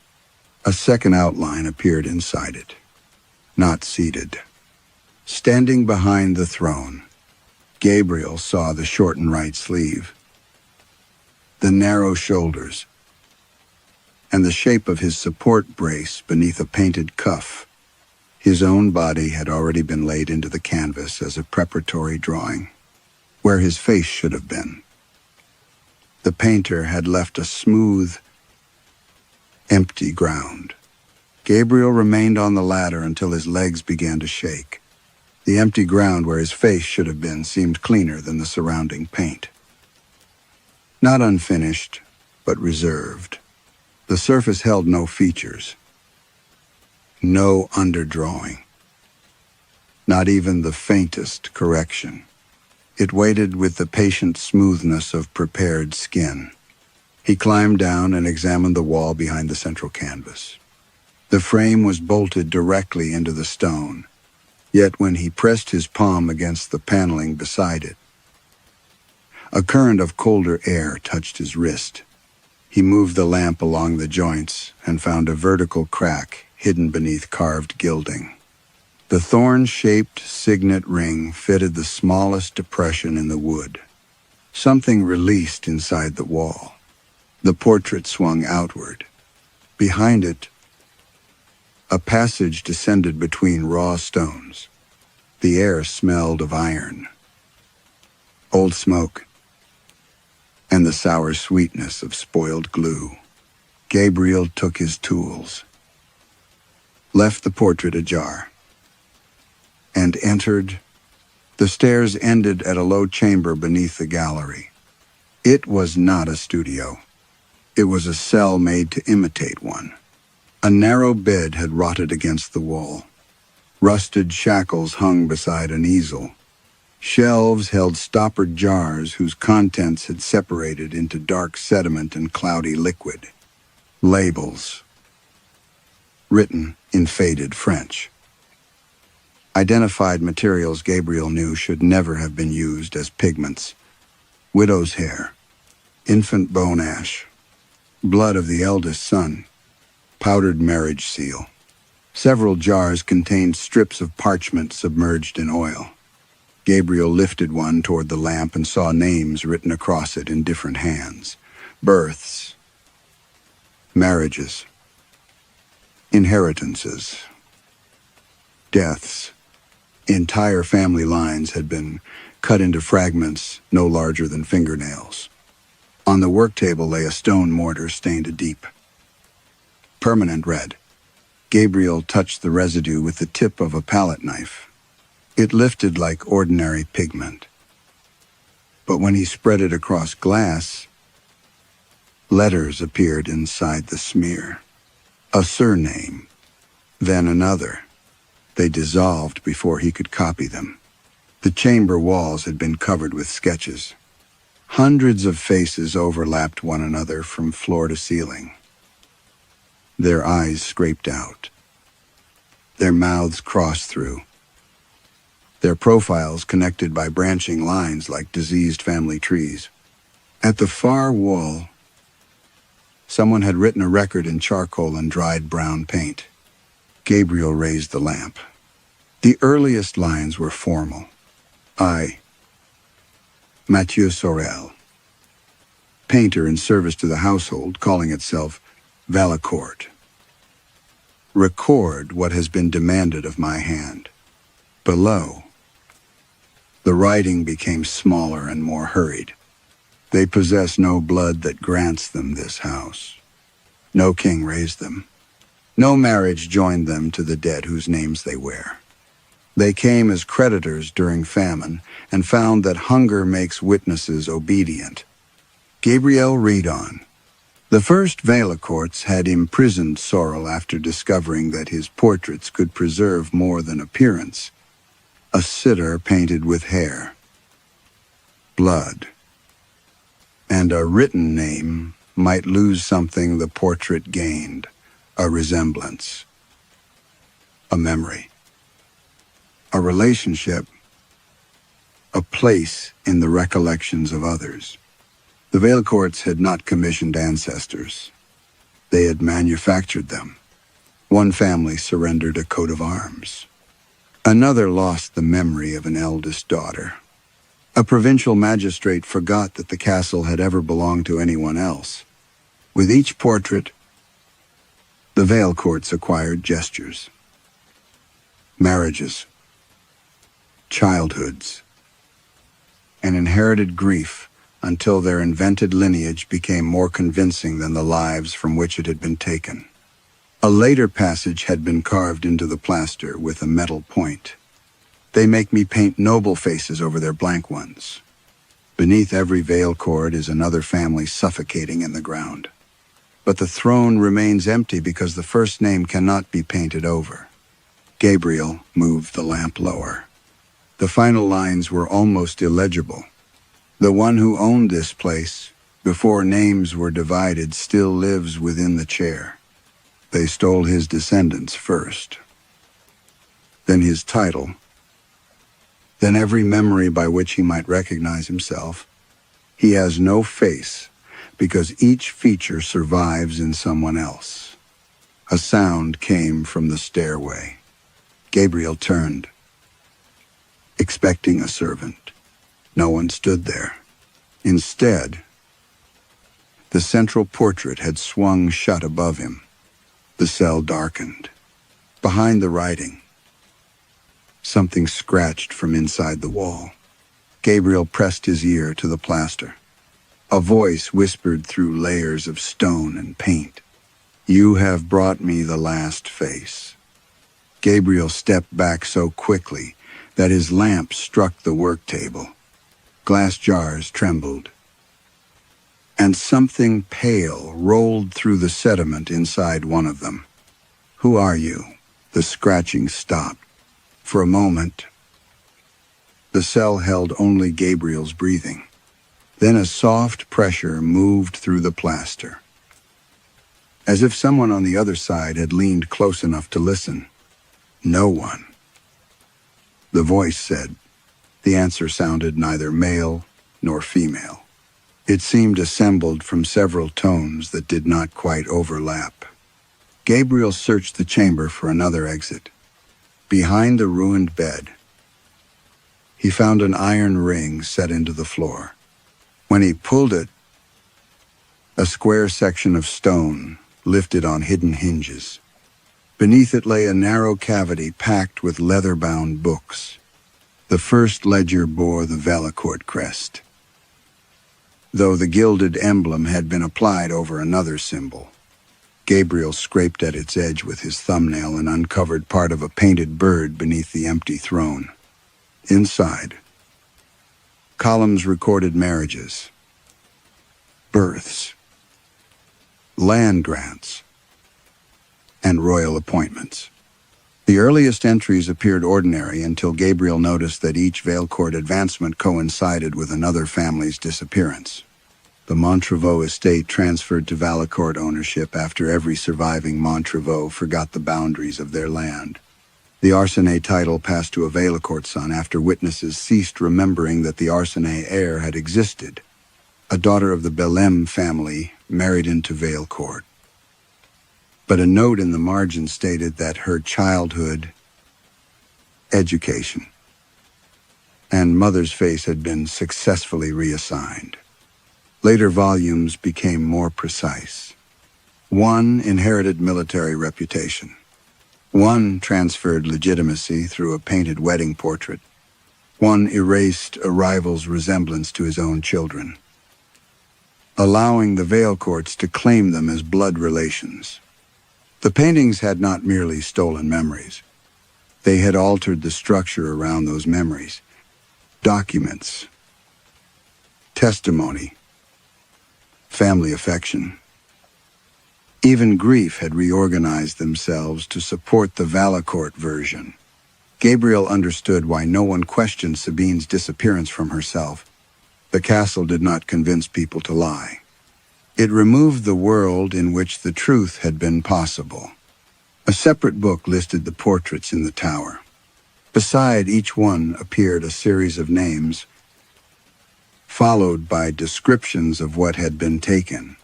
A second outline appeared inside it. Not seated. Standing behind the throne, Gabriel saw the shortened right sleeve, the narrow shoulders, and the shape of his support brace beneath a painted cuff. His own body had already been laid into the canvas as a preparatory drawing, where his face should have been. The painter had left a smooth, empty ground. Gabriel remained on the ladder until his legs began to shake. The empty ground where his face should have been seemed cleaner than the surrounding paint. Not unfinished, but reserved. The surface held no features, no underdrawing, not even the faintest correction. It waited with the patient smoothness of prepared skin. He climbed down and examined the wall behind the central canvas. The frame was bolted directly into the stone, yet when he pressed his palm against the paneling beside it, a current of colder air touched his wrist. He moved the lamp along the joints and found a vertical crack hidden beneath carved gilding. The thorn-shaped signet ring fitted the smallest depression in the wood. Something released inside the wall. The portrait swung outward. Behind it, a passage descended between raw stones. The air smelled of iron, old smoke, and the sour sweetness of spoiled glue. Gabriel took his tools, left the portrait ajar, and entered. The stairs ended at a low chamber beneath the gallery. It was not a studio. It was a cell made to imitate one. A narrow bed had rotted against the wall. Rusted shackles hung beside an easel. Shelves held stoppered jars whose contents had separated into dark sediment and cloudy liquid. Labels, written in faded French. Identified materials Gabriel knew should never have been used as pigments. Widow's hair, infant bone ash, blood of the eldest son, powdered marriage seal. Several jars contained strips of parchment submerged in oil. Gabriel lifted one toward the lamp and saw names written across it in different hands. Births, marriages, inheritances, deaths. Entire family lines had been cut into fragments no larger than fingernails. On the work table lay a stone mortar stained a deep, permanent red. Gabriel touched the residue with the tip of a palette knife. It lifted like ordinary pigment. But when he spread it across glass, letters appeared inside the smear. A surname, then another. They dissolved before he could copy them. The chamber walls had been covered with sketches. Hundreds of faces overlapped one another from floor to ceiling. Their eyes scraped out. Their mouths crossed through. Their profiles connected by branching lines like diseased family trees. At the far wall, someone had written a record in charcoal and dried brown paint. Gabriel raised the lamp. The earliest lines were formal. I, Mathieu Sorel, painter in service to the household, calling itself Valicourt. Record what has been demanded of my hand. Below, the writing became smaller and more hurried. They possess no blood that grants them this house. No king raised them. No marriage joined them to the dead whose names they wear. They came as creditors during famine and found that hunger makes witnesses obedient. Gabriel read on. The first Valicourts had imprisoned Sorel after discovering that his portraits could preserve more than appearance. A sitter painted with hair, blood, and a written name might lose something the portrait gained, a resemblance, a memory, a relationship, a place in the recollections of others. The Valicourts had not commissioned ancestors. They had manufactured them. One family surrendered a coat of arms. Another lost the memory of an eldest daughter. A provincial magistrate forgot that the castle had ever belonged to anyone else. With each portrait, the Valicourts acquired gestures, marriages, childhoods, and inherited grief until their invented lineage became more convincing than the lives from which it had been taken. A later passage had been carved into the plaster with a metal point. They make me paint noble faces over their blank ones. Beneath every Valicourt is another family suffocating in the ground. But the throne remains empty because the first name cannot be painted over. Gabriel moved the lamp lower. The final lines were almost illegible. The one who owned this place, before names were divided, still lives within the chair. They stole his descendants first, then his title, then every memory by which he might recognize himself. He has no face because each feature survives in someone else. A sound came from the stairway. Gabriel turned, expecting a servant. No one stood there. Instead, the central portrait had swung shut above him. The cell darkened. Behind the writing, something scratched from inside the wall. Gabriel pressed his ear to the plaster. A voice whispered through layers of stone and paint. You have brought me the last face. Gabriel stepped back so quickly that his lamp struck the work table. Glass jars trembled, and something pale rolled through the sediment inside one of them. Who are you? The scratching stopped. For a moment, the cell held only Gabriel's breathing. Then a soft pressure moved through the plaster, as if someone on the other side had leaned close enough to listen. No one. The voice said. The answer sounded neither male nor female. It seemed assembled from several tones that did not quite overlap. Gabriel searched the chamber for another exit. Behind the ruined bed, he found an iron ring set into the floor. When he pulled it, a square section of stone lifted on hidden hinges. Beneath it lay a narrow cavity packed with leather-bound books. The first ledger bore the Velacourt crest, though the gilded emblem had been applied over another symbol. Gabriel scraped at its edge with his thumbnail and uncovered part of a painted bird beneath the empty throne. Inside, columns recorded marriages, births, land grants, and royal appointments. The earliest entries appeared ordinary until Gabriel noticed that each Valecourt advancement coincided with another family's disappearance. The Montrevaux estate transferred to Valecourt ownership after every surviving Montrevaux forgot the boundaries of their land. The Arsenet title passed to a Valecourt son after witnesses ceased remembering that the Arsenet heir had existed. A daughter of the Belem family married into Valecourt. But a note in the margin stated that her childhood, education, and mother's face had been successfully reassigned. Later volumes became more precise. One inherited military reputation. One transferred legitimacy through a painted wedding portrait. One erased a rival's resemblance to his own children, allowing the Valecourts to claim them as blood relations. The paintings had not merely stolen memories. They had altered the structure around those memories. Documents, testimony, family affection. Even grief had reorganized themselves to support the Valecourt version. Gabriel understood why no one questioned Sabine's disappearance from herself. The castle did not convince people to lie. It removed the world in which the truth had been possible. A separate book listed the portraits in the tower. Beside each one appeared a series of names, followed by descriptions of what had been taken.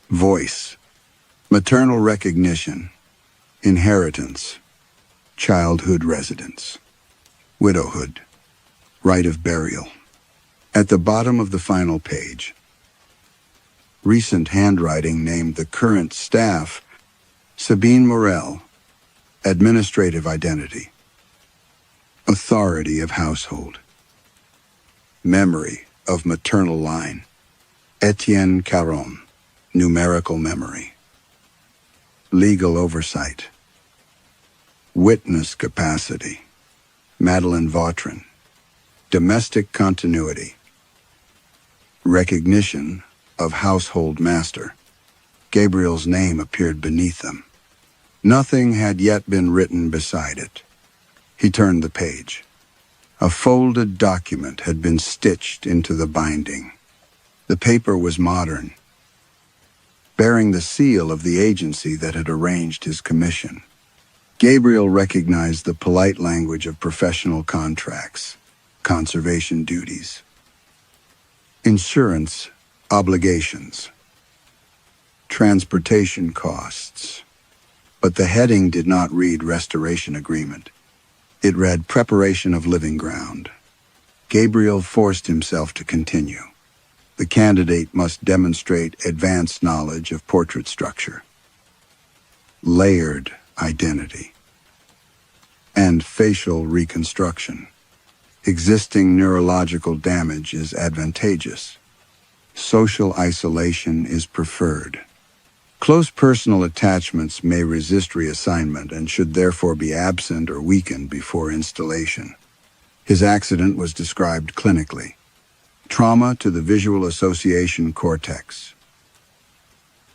Voice, maternal recognition, inheritance, childhood residence, widowhood, right of burial. At the bottom of the final page, recent handwriting named the current staff Sabine Morel, administrative identity, authority of household, memory of maternal line, Etienne Carrion, numerical memory, legal oversight, witness capacity, Madeleine Vautrin, domestic continuity, recognition of household master. Gabriel's name appeared beneath them. Nothing had yet been written beside it. He turned the page. A folded document had been stitched into the binding. The paper was modern, bearing the seal of the agency that had arranged his commission. Gabriel recognized the polite language of professional contracts, conservation duties, insurance obligations, transportation costs. But the heading did not read restoration agreement. It read preparation of living ground. Gabriel forced himself to continue. The candidate must demonstrate advanced knowledge of portrait structure, layered identity, and facial reconstruction. Existing neurological damage is advantageous. Social isolation is preferred. Close personal attachments may resist reassignment and should therefore be absent or weakened before installation. His accident was described clinically. Trauma to the visual association cortex.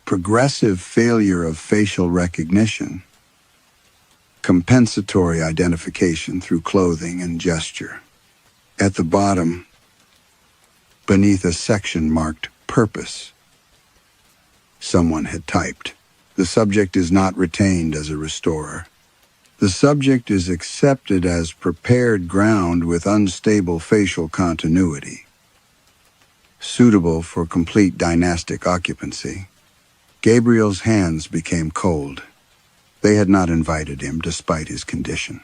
Progressive failure of facial recognition. Compensatory identification through clothing and gesture. At the bottom, beneath a section marked Purpose, someone had typed, "The subject is not retained as a restorer. The subject is accepted as prepared ground with unstable facial continuity, suitable for complete dynastic occupancy." Gabriel's hands became cold. They had not invited him despite his condition.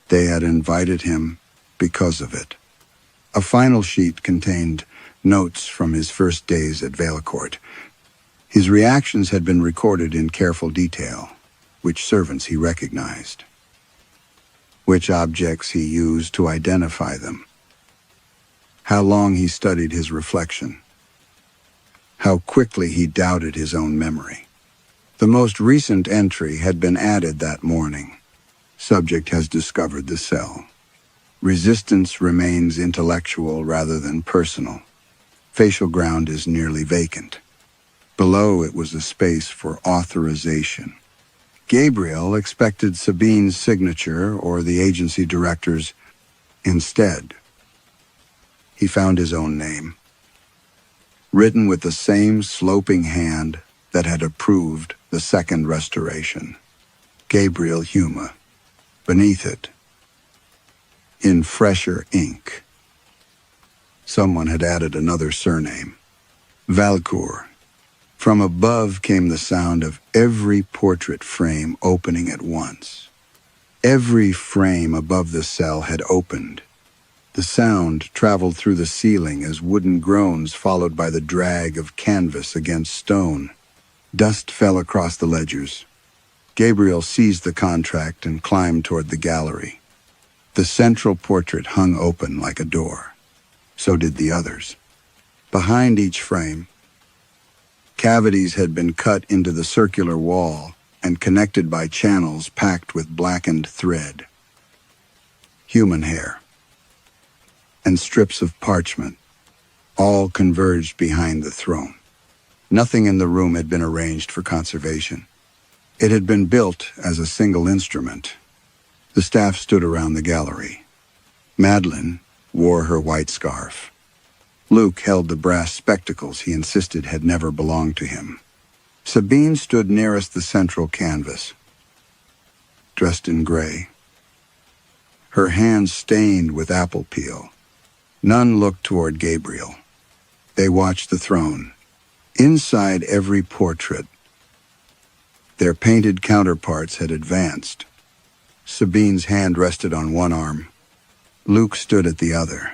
They had invited him because of it. A final sheet contained notes from his first days at Valecourt. His reactions had been recorded in careful detail. which servants he recognized, which objects he used to identify them, how long he studied his reflection, how quickly he doubted his own memory. The most recent entry had been added that morning. Subject has discovered the cell. Resistance remains intellectual rather than personal. Facial ground is nearly vacant. Below it was a space for authorization. Gabriel expected Sabine's signature or the agency director's. Instead, he found his own name, written with the same sloping hand that had approved the second restoration. Gabriel Huma. Beneath it, in fresher ink, someone had added another surname, Valcour. From above came the sound of every portrait frame opening at once. Every frame above the cell had opened. The sound traveled through the ceiling as wooden groans followed by the drag of canvas against stone. Dust fell across the ledgers. Gabriel seized the contract and climbed toward the gallery. The central portrait hung open like a door. So did the others. Behind each frame, cavities had been cut into the circular wall and connected by channels packed with blackened thread. Human hair and strips of parchment all converged behind the throne. Nothing in the room had been arranged for conservation. It had been built as a single instrument. The staff stood around the gallery. Madeline wore her white scarf. Luke held the brass spectacles he insisted had never belonged to him. Sabine stood nearest the central canvas, dressed in gray, her hands stained with apple peel. None looked toward Gabriel. They watched the throne. Inside every portrait, their painted counterparts had advanced. Sabine's hand rested on one arm. Luke stood at the other.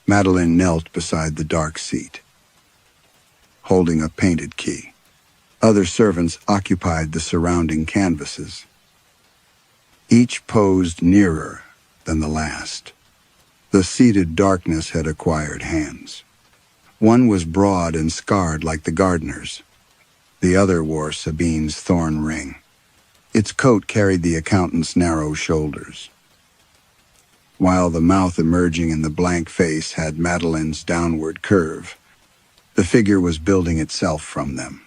Madeline knelt beside the dark seat, holding a painted key. Other servants occupied the surrounding canvases. Each posed nearer than the last. The seated darkness had acquired hands. One was broad and scarred like the gardener's. The other wore Sabine's thorn ring. Its coat carried the accountant's narrow shoulders, while the mouth emerging in the blank face had Madeline's downward curve. The figure was building itself from them.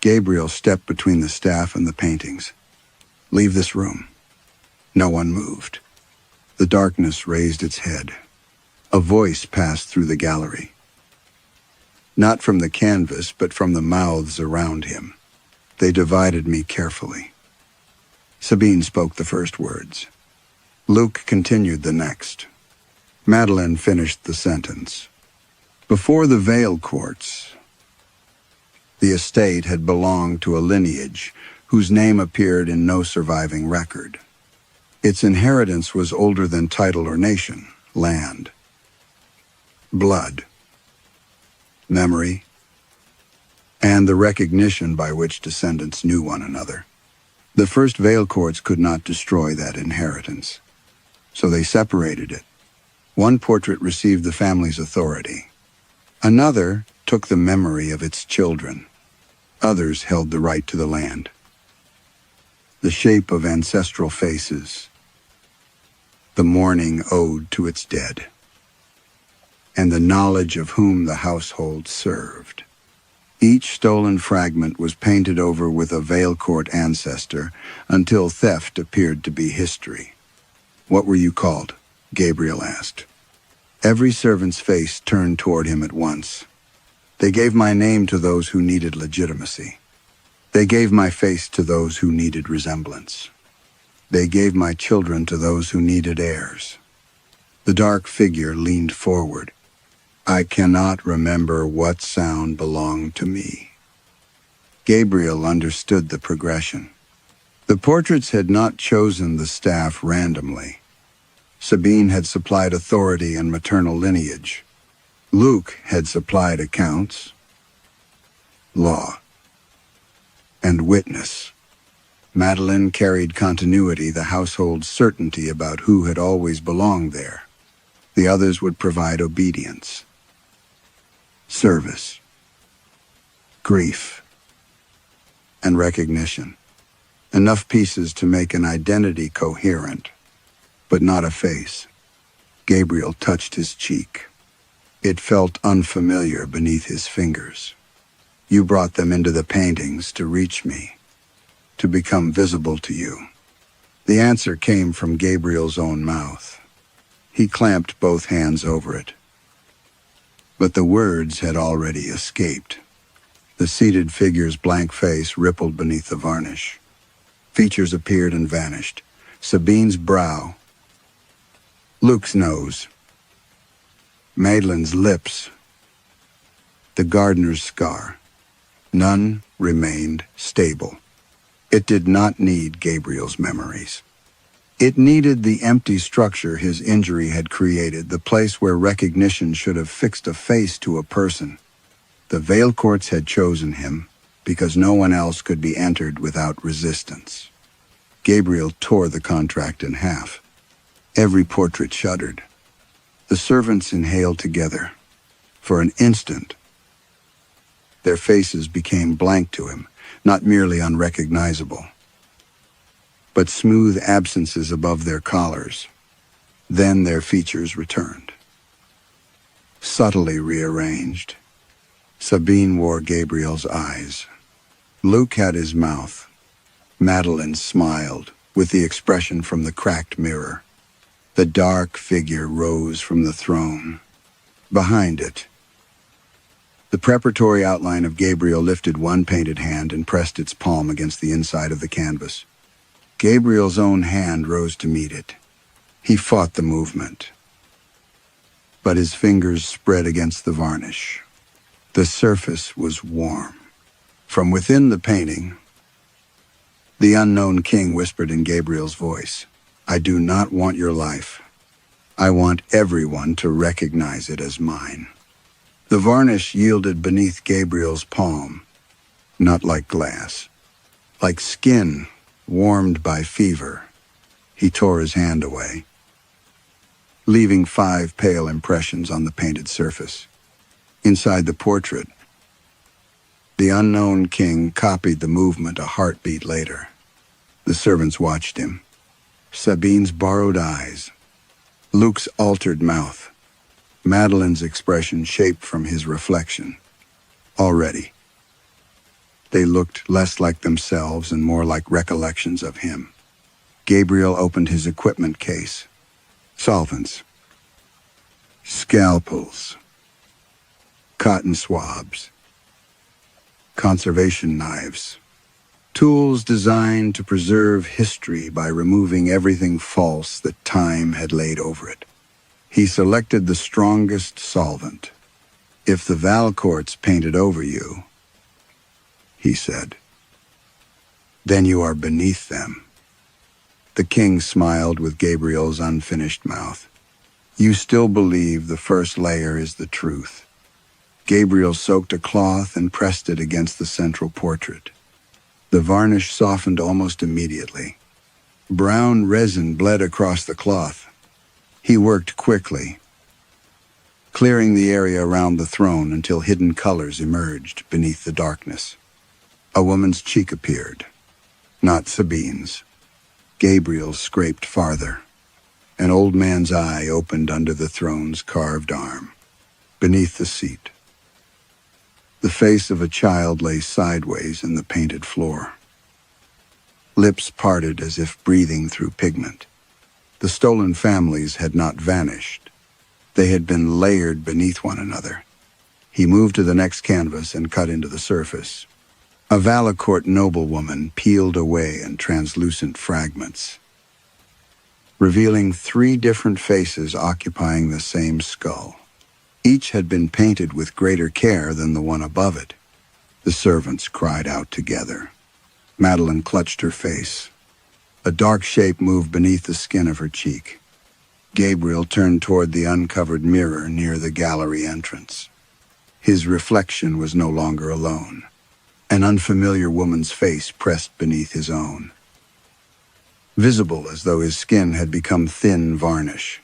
Gabriel stepped between the staff and the paintings. "Leave this room." No one moved. The darkness raised its head. A voice passed through the gallery. Not from the canvas, but from the mouths around him. They divided me carefully. Sabine spoke the first words. Luke continued the next. Madeline finished the sentence. Before the Vale courts, the estate had belonged to a lineage whose name appeared in no surviving record. Its inheritance was older than title or nation, land, blood, memory, and the recognition by which descendants knew one another. The first Vale courts could not destroy that inheritance, so they separated it. One portrait received the family's authority. Another took the memory of its children. Others held the right to the land. The shape of ancestral faces, the mourning ode to its dead, and the knowledge of whom the household served. Each stolen fragment was painted over with a Vale court ancestor until theft appeared to be history. "What were you called?" Gabriel asked. Every servant's face turned toward him at once. They gave my name to those who needed legitimacy. They gave my face to those who needed resemblance. They gave my children to those who needed heirs. The dark figure leaned forward. I cannot remember what sound belonged to me. Gabriel understood the progression. The portraits had not chosen the staff randomly. Sabine had supplied authority and maternal lineage. Luke had supplied accounts, law, and witness. Madeline carried continuity, the household's certainty about who had always belonged there. The others would provide obedience, service, grief, and recognition. Enough pieces to make an identity coherent, but not a face. Gabriel touched his cheek. It felt unfamiliar beneath his fingers. You brought them into the paintings to reach me, to become visible to you. The answer came from Gabriel's own mouth. He clamped both hands over it. But the words had already escaped. The seated figure's blank face rippled beneath the varnish. Features appeared and vanished. Sabine's brow, Luke's nose, Madeline's lips, the gardener's scar. None remained stable. It did not need Gabriel's memories. It needed the empty structure his injury had created, the place where recognition should have fixed a face to a person. The Vale courts had chosen him because no one else could be entered without resistance. Gabriel tore the contract in half. Every portrait shuddered. The servants inhaled together. For an instant, their faces became blank to him, not merely unrecognizable, but smooth absences above their collars. Then their features returned, subtly rearranged. Sabine wore Gabriel's eyes. Luke had his mouth. Madeline smiled, with the expression from the cracked mirror. The dark figure rose from the throne. Behind it, the preparatory outline of Gabriel lifted one painted hand and pressed its palm against the inside of the canvas. Gabriel's own hand rose to meet it. He fought the movement, but his fingers spread against the varnish. The surface was warm. From within the painting, the unknown king whispered in Gabriel's voice, "I do not want your life. I want everyone to recognize it as mine." The varnish yielded beneath Gabriel's palm, not like glass, like skin warmed by fever. He tore his hand away, leaving 5 pale impressions on the painted surface. Inside the portrait, the unknown king copied the movement a heartbeat later. The servants watched him. Sabine's borrowed eyes, Luke's altered mouth, Madeline's expression shaped from his reflection. Already, they looked less like themselves and more like recollections of him. Gabriel opened his equipment case. Solvents, scalpels, cotton swabs, conservation knives, tools designed to preserve history by removing everything false that time had laid over it. He selected the strongest solvent. "If the Val courts painted over you," he said, "then you are beneath them." The king smiled with Gabriel's unfinished mouth. "You still believe the first layer is the truth." Gabriel soaked a cloth and pressed it against the central portrait. The varnish softened almost immediately. Brown resin bled across the cloth. He worked quickly, clearing the area around the throne until hidden colors emerged beneath the darkness. A woman's cheek appeared, not Sabine's. Gabriel scraped farther. An old man's eye opened under the throne's carved arm. Beneath the seat, the face of a child lay sideways in the painted floor. Lips parted as if breathing through pigment. The stolen families had not vanished. They had been layered beneath one another. He moved to the next canvas and cut into the surface. A Valacourt noblewoman peeled away in translucent fragments, revealing 3 different faces occupying the same skull. Each had been painted with greater care than the one above it. The servants cried out together. Madeline clutched her face. A dark shape moved beneath the skin of her cheek. Gabriel turned toward the uncovered mirror near the gallery entrance. His reflection was no longer alone. An unfamiliar woman's face pressed beneath his own. visible as though his skin had become thin varnish.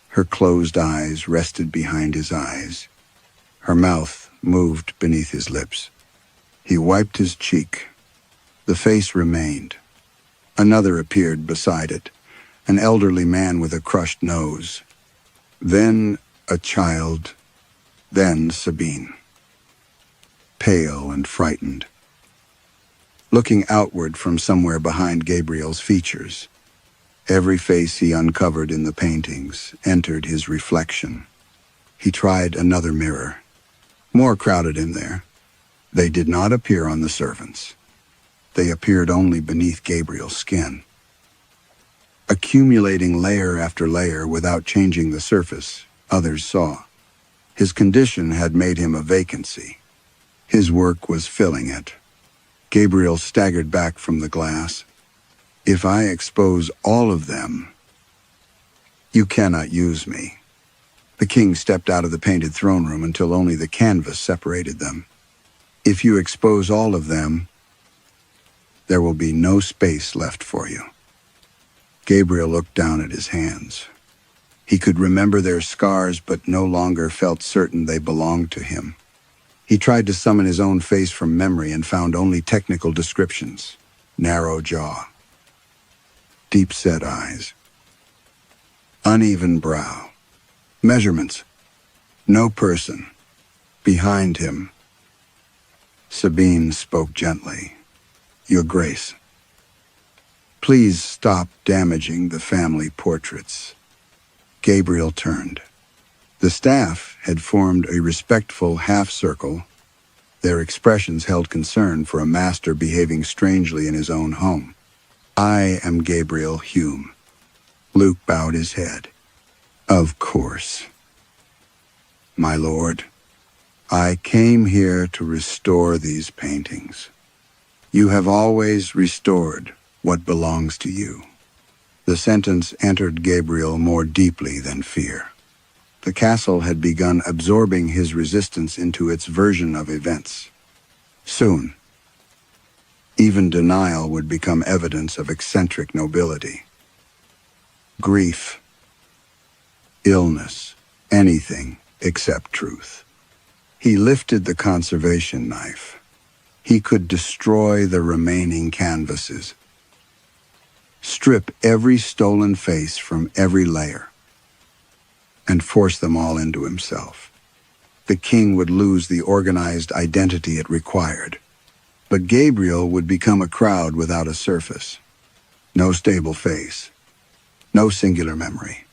Her closed eyes rested behind his eyes. Her mouth moved beneath his lips. He wiped his cheek. The face remained. Another appeared beside it, an elderly man with a crushed nose. Then a child, then Sabine. Pale and frightened. Looking outward from somewhere behind Gabriel's features. Every face he uncovered in the paintings entered his reflection. He tried another mirror. More crowded in there. They did not appear on the servants. They appeared only beneath Gabriel's skin. Accumulating layer after layer without changing the surface, others saw. His condition had made him a vacancy. His work was filling it. Gabriel staggered back from the glass. If I expose all of them, you cannot use me. The king stepped out of the painted throne room until only the canvas separated them. If you expose all of them, there will be no space left for you. Gabriel looked down at his hands. He could remember their scars, but no longer felt certain they belonged to him. He tried to summon his own face from memory and found only technical descriptions. Narrow jaw. Deep-set eyes. Uneven brow. Measurements. No person. Behind him. Sabine spoke gently. Your Grace. Please stop damaging the family portraits. Gabriel turned. The staff had formed a respectful half-circle. Their expressions held concern for a master behaving strangely in his own home. I am Gabriel Hume. Luke bowed his head. Of course. My lord, I came here to restore these paintings. You have always restored what belongs to you. The sentence entered Gabriel more deeply than fear. The castle had begun absorbing his resistance into its version of events. Soon, even denial would become evidence of eccentric nobility. Grief, illness, anything except truth. He lifted the conservation knife. He could destroy the remaining canvases. Strip every stolen face from every layer, and force them all into himself. The king would lose the organized identity it required, but Gabriel would become a crowd without a surface. No stable face, no singular memory,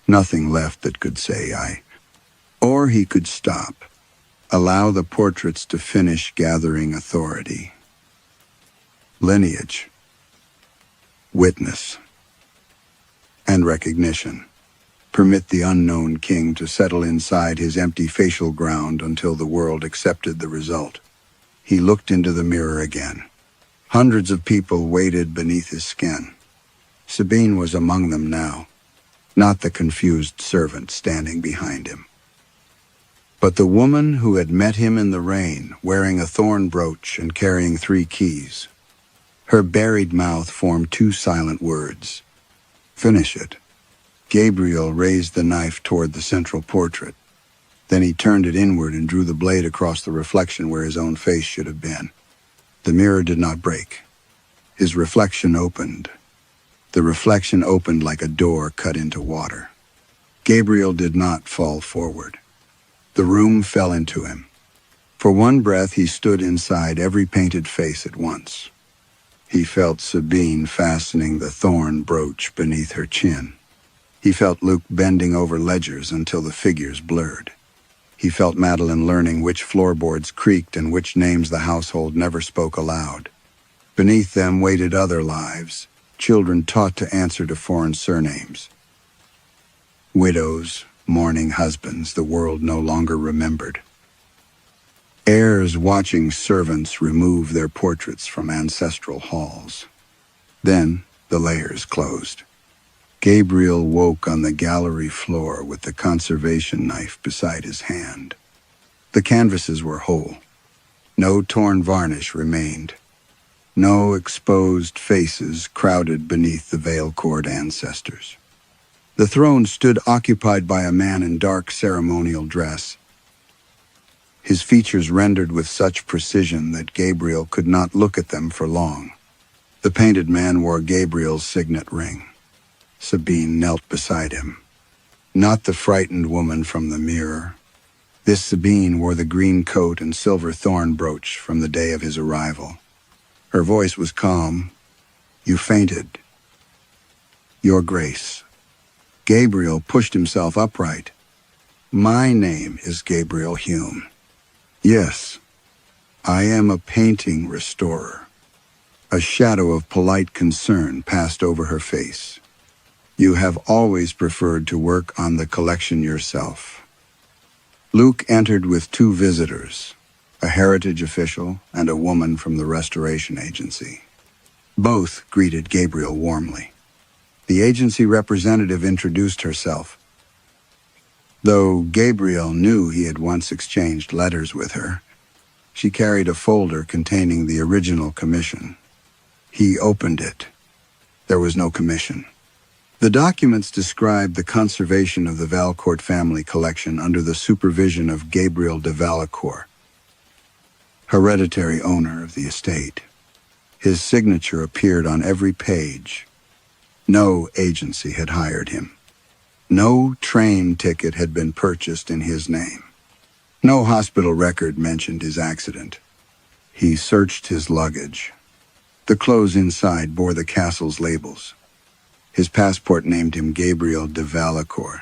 nothing left that could say I. Or he could stop, allow the portraits to finish gathering authority. Lineage, witness, and recognition. Permit the unknown king to settle inside his empty facial ground until the world accepted the result. He looked into the mirror again. Hundreds of people waited beneath his skin. Sabine was among them now, not the confused servant standing behind him, but the woman who had met him in the rain, wearing a thorn brooch and carrying 3 keys. Her buried mouth formed 2 silent words. Finish it. Gabriel raised the knife toward the central portrait. Then he turned it inward and drew the blade across the reflection where his own face should have been. The mirror did not break. His reflection opened. The reflection opened like a door cut into water. Gabriel did not fall forward. The room fell into him. For one breath, he stood inside every painted face at once. He felt Sabine fastening the thorn brooch beneath her chin. He felt Luke bending over ledgers until the figures blurred. He felt Madeline learning which floorboards creaked and which names the household never spoke aloud. Beneath them waited other lives, children taught to answer to foreign surnames. Widows, mourning husbands the world no longer remembered. Heirs watching servants remove their portraits from ancestral halls. Then the layers closed. Gabriel woke on the gallery floor with the conservation knife beside his hand. The canvases were whole. No torn varnish remained. No exposed faces crowded beneath the veil-cord ancestors. The throne stood occupied by a man in dark ceremonial dress, his features rendered with such precision that Gabriel could not look at them for long. The painted man wore Gabriel's signet ring. Sabine knelt beside him. Not the frightened woman from the mirror. This Sabine wore the green coat and silver thorn brooch from the day of his arrival. Her voice was calm. "You fainted. Your Grace." Gabriel pushed himself upright. "My name is Gabriel Hume. Yes, I am a painting restorer." A shadow of polite concern passed over her face. "You have always preferred to work on the collection yourself." Luke entered with two visitors, a heritage official and a woman from the restoration agency. Both greeted Gabriel warmly. The agency representative introduced herself. Though Gabriel knew he had once exchanged letters with her, she carried a folder containing the original commission. He opened it. There was no commission. The documents described the conservation of the Valcourt family collection under the supervision of Gabriel de Valcourt, hereditary owner of the estate. His signature appeared on every page. No agency had hired him. No train ticket had been purchased in his name. No hospital record mentioned his accident. He searched his luggage. The clothes inside bore the castle's labels. His passport named him Gabriel de Valcourt.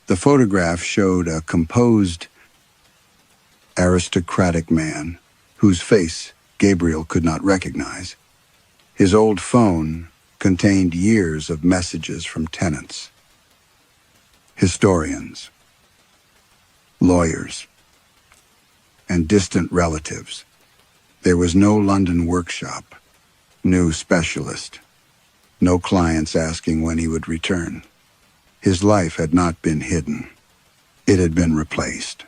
The photograph showed a composed, aristocratic man whose face Gabriel could not recognize. His old phone contained years of messages from tenants, historians, lawyers, and distant relatives. There was no London workshop, new specialist, no clients asking when he would return. His life had not been hidden. It had been replaced.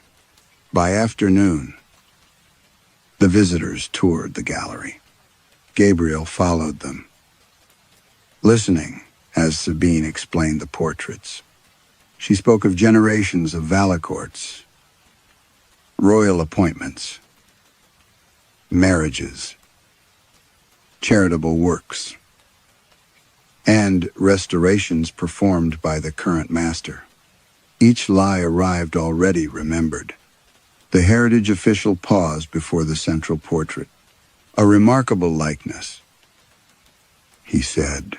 By afternoon, the visitors toured the gallery. Gabriel followed them, listening as Sabine explained the portraits. She spoke of generations of Valcourts, royal appointments, marriages, charitable works, and restorations performed by the current master. Each lie arrived already remembered. The heritage official paused before the central portrait. "A remarkable likeness," he said.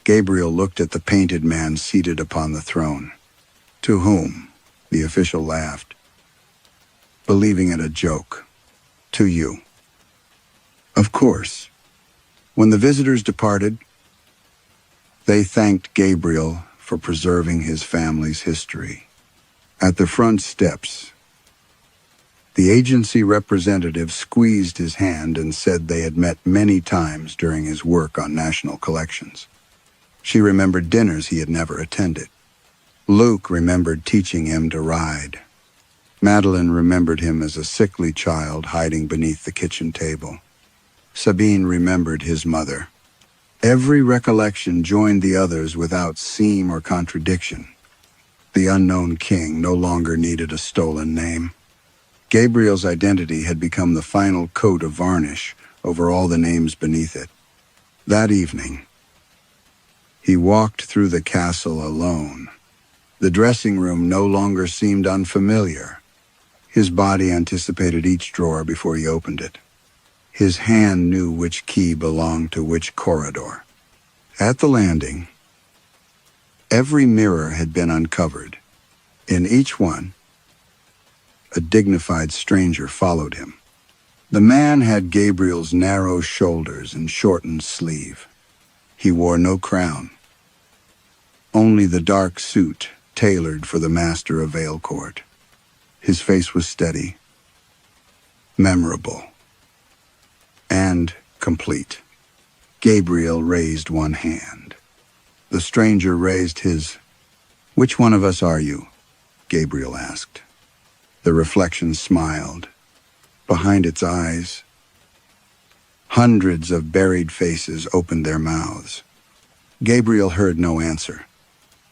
Gabriel looked at the painted man seated upon the throne. "To whom?" The official laughed, believing it a joke. "To you." Of course. When the visitors departed, they thanked Gabriel for preserving his family's history. At the front steps, the agency representative squeezed his hand and said they had met many times during his work on national collections. She remembered dinners he had never attended. Luke remembered teaching him to ride. Madeline remembered him as a sickly child hiding beneath the kitchen table. Sabine remembered his mother. Every recollection joined the others without seam or contradiction. The unknown king no longer needed a stolen name. Gabriel's identity had become the final coat of varnish over all the names beneath it. That evening, he walked through the castle alone. The dressing room no longer seemed unfamiliar. His body anticipated each drawer before he opened it. His hand knew which key belonged to which corridor. At the landing, every mirror had been uncovered. In each one, a dignified stranger followed him. The man had Gabriel's narrow shoulders and shortened sleeve. He wore no crown, only the dark suit tailored for the master of Valcourt. His face was steady, memorable, and complete. Gabriel raised one hand. The stranger raised his. "Which one of us are you?" Gabriel asked. The reflection smiled. Behind its eyes, Hundreds of buried faces opened their mouths. Gabriel heard no answer.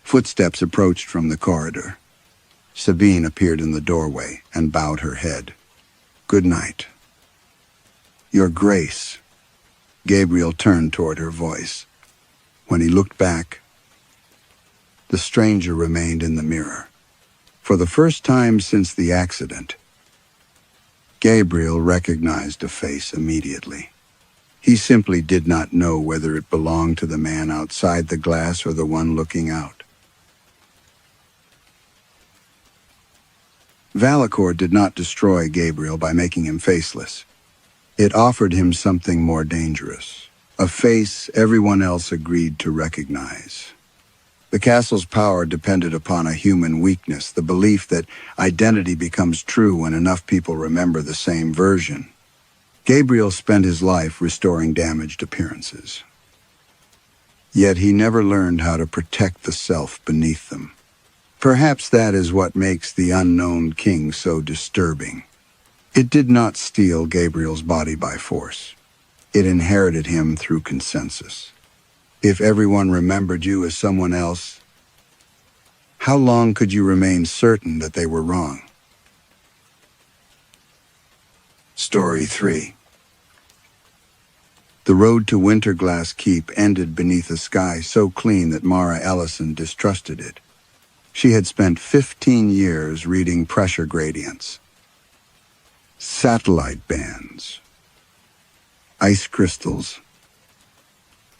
Footsteps approached from the corridor. Sabine appeared in the doorway and bowed her head. "Good night." "Your Grace." Gabriel turned toward her voice. When he looked back, the stranger remained in the mirror. For the first time since the accident, Gabriel recognized a face immediately. He simply did not know whether it belonged to the man outside the glass or the one looking out. Valakor did not destroy Gabriel by making him faceless. It offered him something more dangerous, a face everyone else agreed to recognize. The castle's power depended upon a human weakness, the belief that identity becomes true when enough people remember the same version. Gabriel spent his life restoring damaged appearances. Yet he never learned how to protect the self beneath them. Perhaps that is what makes the unknown king so disturbing. It did not steal Gabriel's body by force. It inherited him through consensus. If everyone remembered you as someone else, how long could you remain certain that they were wrong? Story 3. The road to Winterglass Keep ended beneath a sky so clean that Mara Ellison distrusted it. She had spent 15 years reading pressure gradients, satellite bands, ice crystals,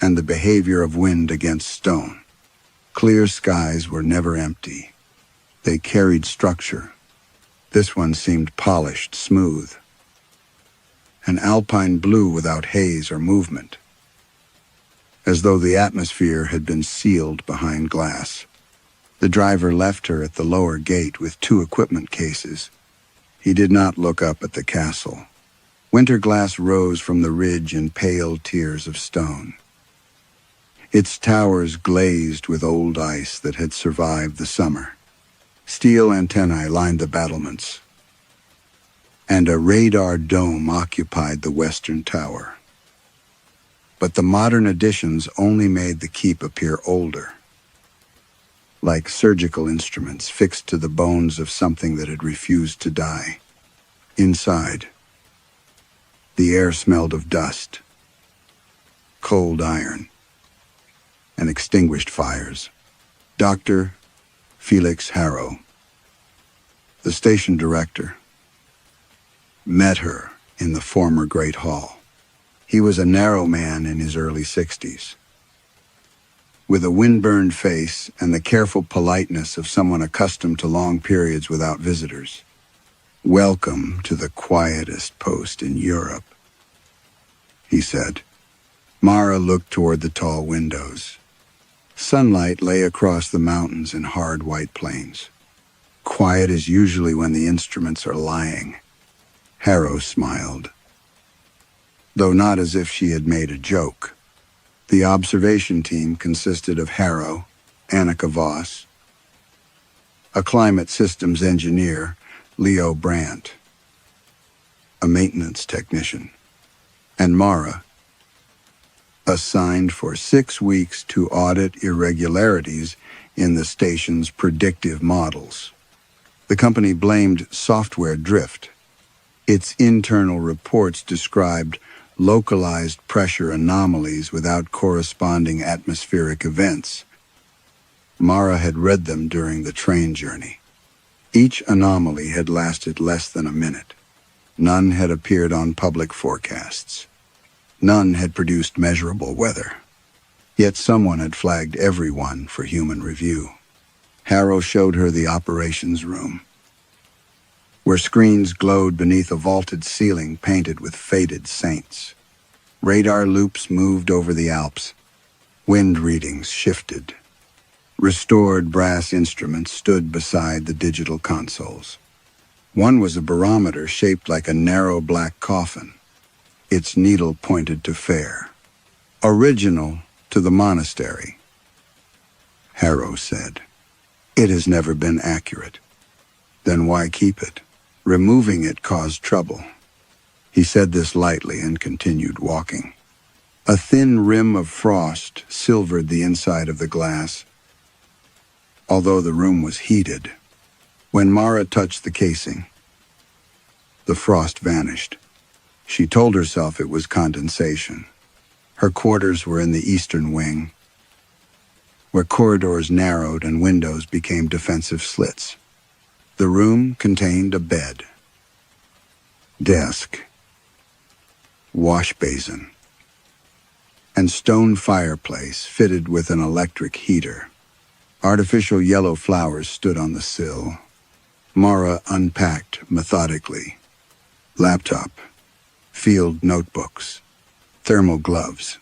and the behavior of wind against stone. Clear skies were never empty. They carried structure. This one seemed polished, smooth. An alpine blue without haze or movement, as though the atmosphere had been sealed behind glass. The driver left her at the lower gate with 2 equipment cases. He did not look up at the castle. Winterglass rose from the ridge in pale tiers of stone. Its towers glazed with old ice that had survived the summer. Steel antennae lined the battlements, and a radar dome occupied the western tower. But the modern additions only made the keep appear older, like surgical instruments fixed to the bones of something that had refused to die. Inside, the air smelled of dust, cold iron, and extinguished fires. Dr. Felix Harrow, the station director, met her in the former Great Hall. He was a narrow man in his early 60s, with a windburned face and the careful politeness of someone accustomed to long periods without visitors. "Welcome to the quietest post in Europe," he said. Mara looked toward the tall windows. Sunlight lay across the mountains in hard white plains. Quiet is usually when the instruments are lying. Harrow smiled, though not as if she had made a joke. The observation team consisted of Harrow, Annika Voss, a climate systems engineer, Leo Brandt, a maintenance technician, and Mara, assigned for 6 weeks to audit irregularities in the station's predictive models. The company blamed software drift. Its internal reports described localized pressure anomalies without corresponding atmospheric events. Mara had read them during the train journey. Each anomaly had lasted less than a minute. None had appeared on public forecasts. None had produced measurable weather. Yet someone had flagged everyone for human review. Harrow showed her the operations room, where screens glowed beneath a vaulted ceiling painted with faded saints. Radar loops moved over the Alps. Wind readings shifted. Restored brass instruments stood beside the digital consoles. One was a barometer shaped like a narrow black coffin. Its needle pointed to Fair. "Original to the monastery," Harrow said. "It has never been accurate. Then why keep it? Removing it caused trouble. He said this lightly and continued walking. A thin rim of frost silvered the inside of the glass, although the room was heated. When Mara touched the casing, the frost vanished. She told herself it was condensation. Her quarters were in the eastern wing, where corridors narrowed and windows became defensive slits. The room contained a bed, desk, wash basin, and stone fireplace fitted with an electric heater. Artificial yellow flowers stood on the sill. Mara unpacked methodically. Laptop, field notebooks, thermal gloves,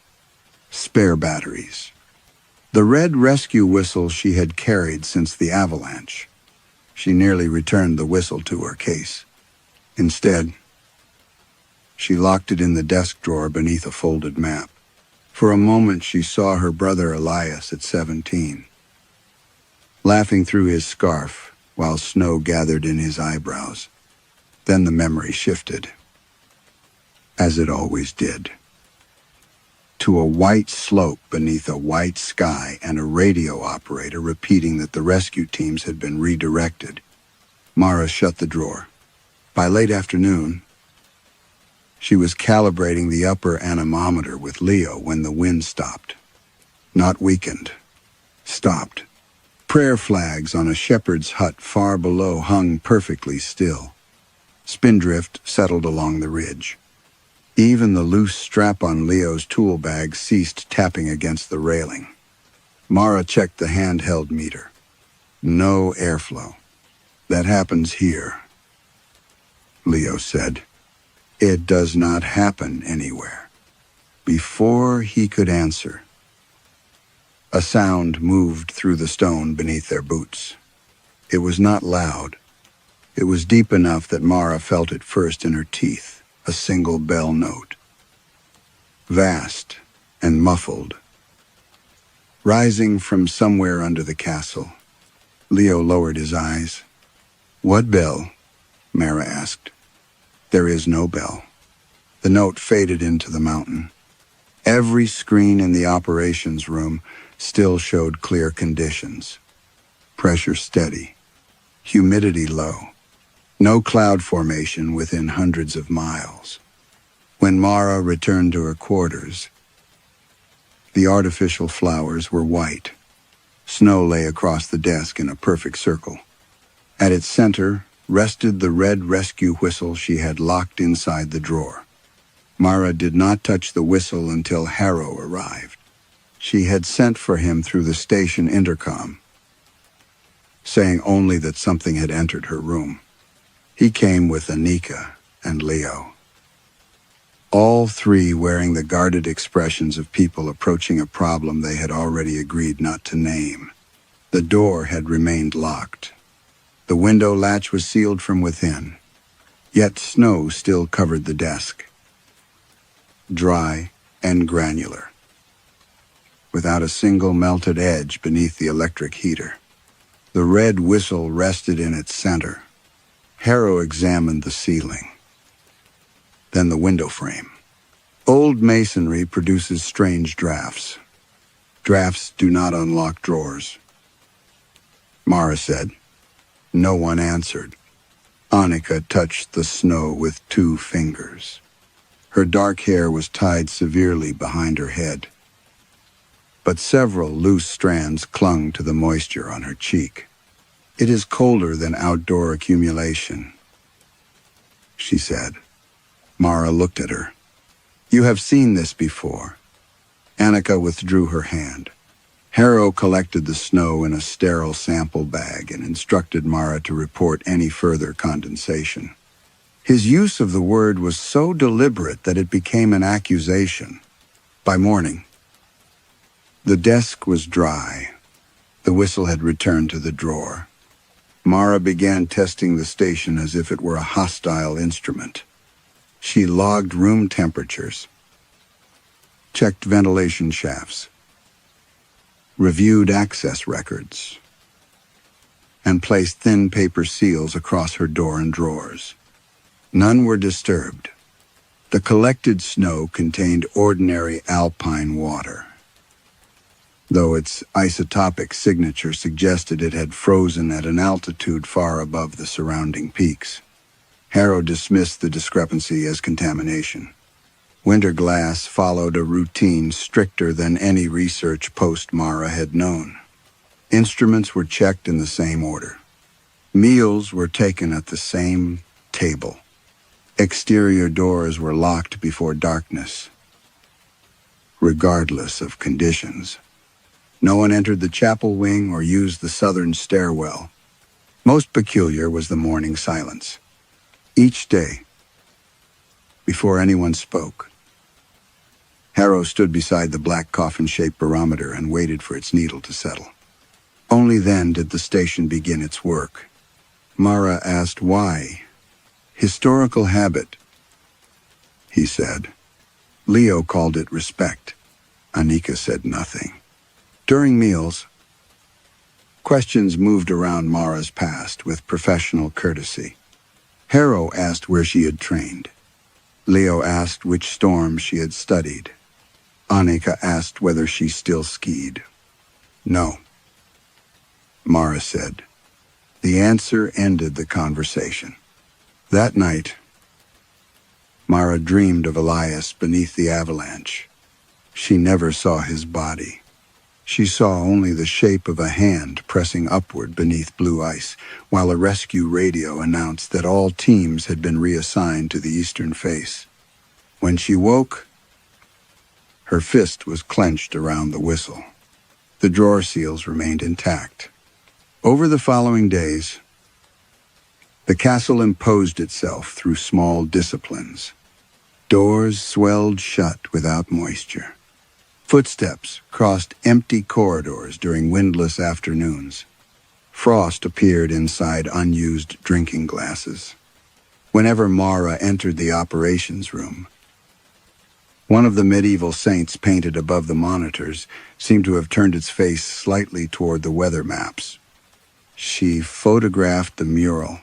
spare batteries. The red rescue whistle she had carried since the avalanche. She nearly returned the whistle to her case. Instead, she locked it in the desk drawer beneath a folded map. For a moment she saw her brother Elias at 17, laughing through his scarf while snow gathered in his eyebrows. Then the memory shifted, as it always did, to a white slope beneath a white sky and a radio operator repeating that the rescue teams had been redirected. Mara shut the drawer. By late afternoon, she was calibrating the upper anemometer with Leo when the wind stopped. Not weakened, stopped. Prayer flags on a shepherd's hut far below hung perfectly still. Spindrift settled along the ridge. Even the loose strap on Leo's tool bag ceased tapping against the railing. Mara checked the handheld meter. No airflow. That happens here, Leo said. It does not happen anywhere. Before he could answer, a sound moved through the stone beneath their boots. It was not loud. It was deep enough that Mara felt it first in her teeth, a single bell note. Vast and muffled. Rising from somewhere under the castle, Leo lowered his eyes. What bell? Mara asked. There is no bell. The note faded into the mountain. Every screen in the operations room still showed clear conditions. Pressure steady. Humidity low. No cloud formation within hundreds of miles. When Mara returned to her quarters, the artificial flowers were white. Snow lay across the desk in a perfect circle. At its center rested the red rescue whistle she had locked inside the drawer. Mara did not touch the whistle until Harrow arrived. She had sent for him through the station intercom, saying only that something had entered her room. He came with Anika and Leo, all three wearing the guarded expressions of people approaching a problem they had already agreed not to name. The door had remained locked. The window latch was sealed from within, yet snow still covered the desk, dry and granular, without a single melted edge beneath the electric heater. The red whistle rested in its center. Harrow examined the ceiling, then the window frame. Old masonry produces strange drafts. Drafts do not unlock drawers. Mara said. No one answered. Anika touched the snow with 2 fingers. Her dark hair was tied severely behind her head, but several loose strands clung to the moisture on her cheek. It is colder than outdoor accumulation, she said. Mara looked at her. You have seen this before. Anika withdrew her hand. Harrow collected the snow in a sterile sample bag and instructed Mara to report any further condensation. His use of the word was so deliberate that it became an accusation. By morning, the desk was dry. The whistle had returned to the drawer. Mara began testing the station as if it were a hostile instrument. She logged room temperatures, checked ventilation shafts, reviewed access records, and placed thin paper seals across her door and drawers. None were disturbed. The collected snow contained ordinary alpine water, though its isotopic signature suggested it had frozen at an altitude far above the surrounding peaks. Harrow dismissed the discrepancy as contamination. Winterglass followed a routine stricter than any research post Mara had known. Instruments were checked in the same order. Meals were taken at the same table. Exterior doors were locked before darkness, regardless of conditions. No one entered the chapel wing or used the southern stairwell. Most peculiar was the morning silence. Each day, before anyone spoke, Harrow stood beside the black coffin-shaped barometer and waited for its needle to settle. Only then did the station begin its work. Mara asked why. Historical habit, he said. Leo called it respect. Anika said nothing. During meals, questions moved around Mara's past with professional courtesy. Harrow asked where she had trained. Leo asked which storms she had studied. Anika asked whether she still skied. No, Mara said. The answer ended the conversation. That night, Mara dreamed of Elias beneath the avalanche. She never saw his body. She saw only the shape of a hand pressing upward beneath blue ice, while a rescue radio announced that all teams had been reassigned to the eastern face. When she woke, her fist was clenched around the whistle. The drawer seals remained intact. Over the following days, the castle imposed itself through small disciplines. Doors swelled shut without moisture. Footsteps crossed empty corridors during windless afternoons. Frost appeared inside unused drinking glasses. Whenever Mara entered the operations room, one of the medieval saints painted above the monitors seemed to have turned its face slightly toward the weather maps. She photographed the mural.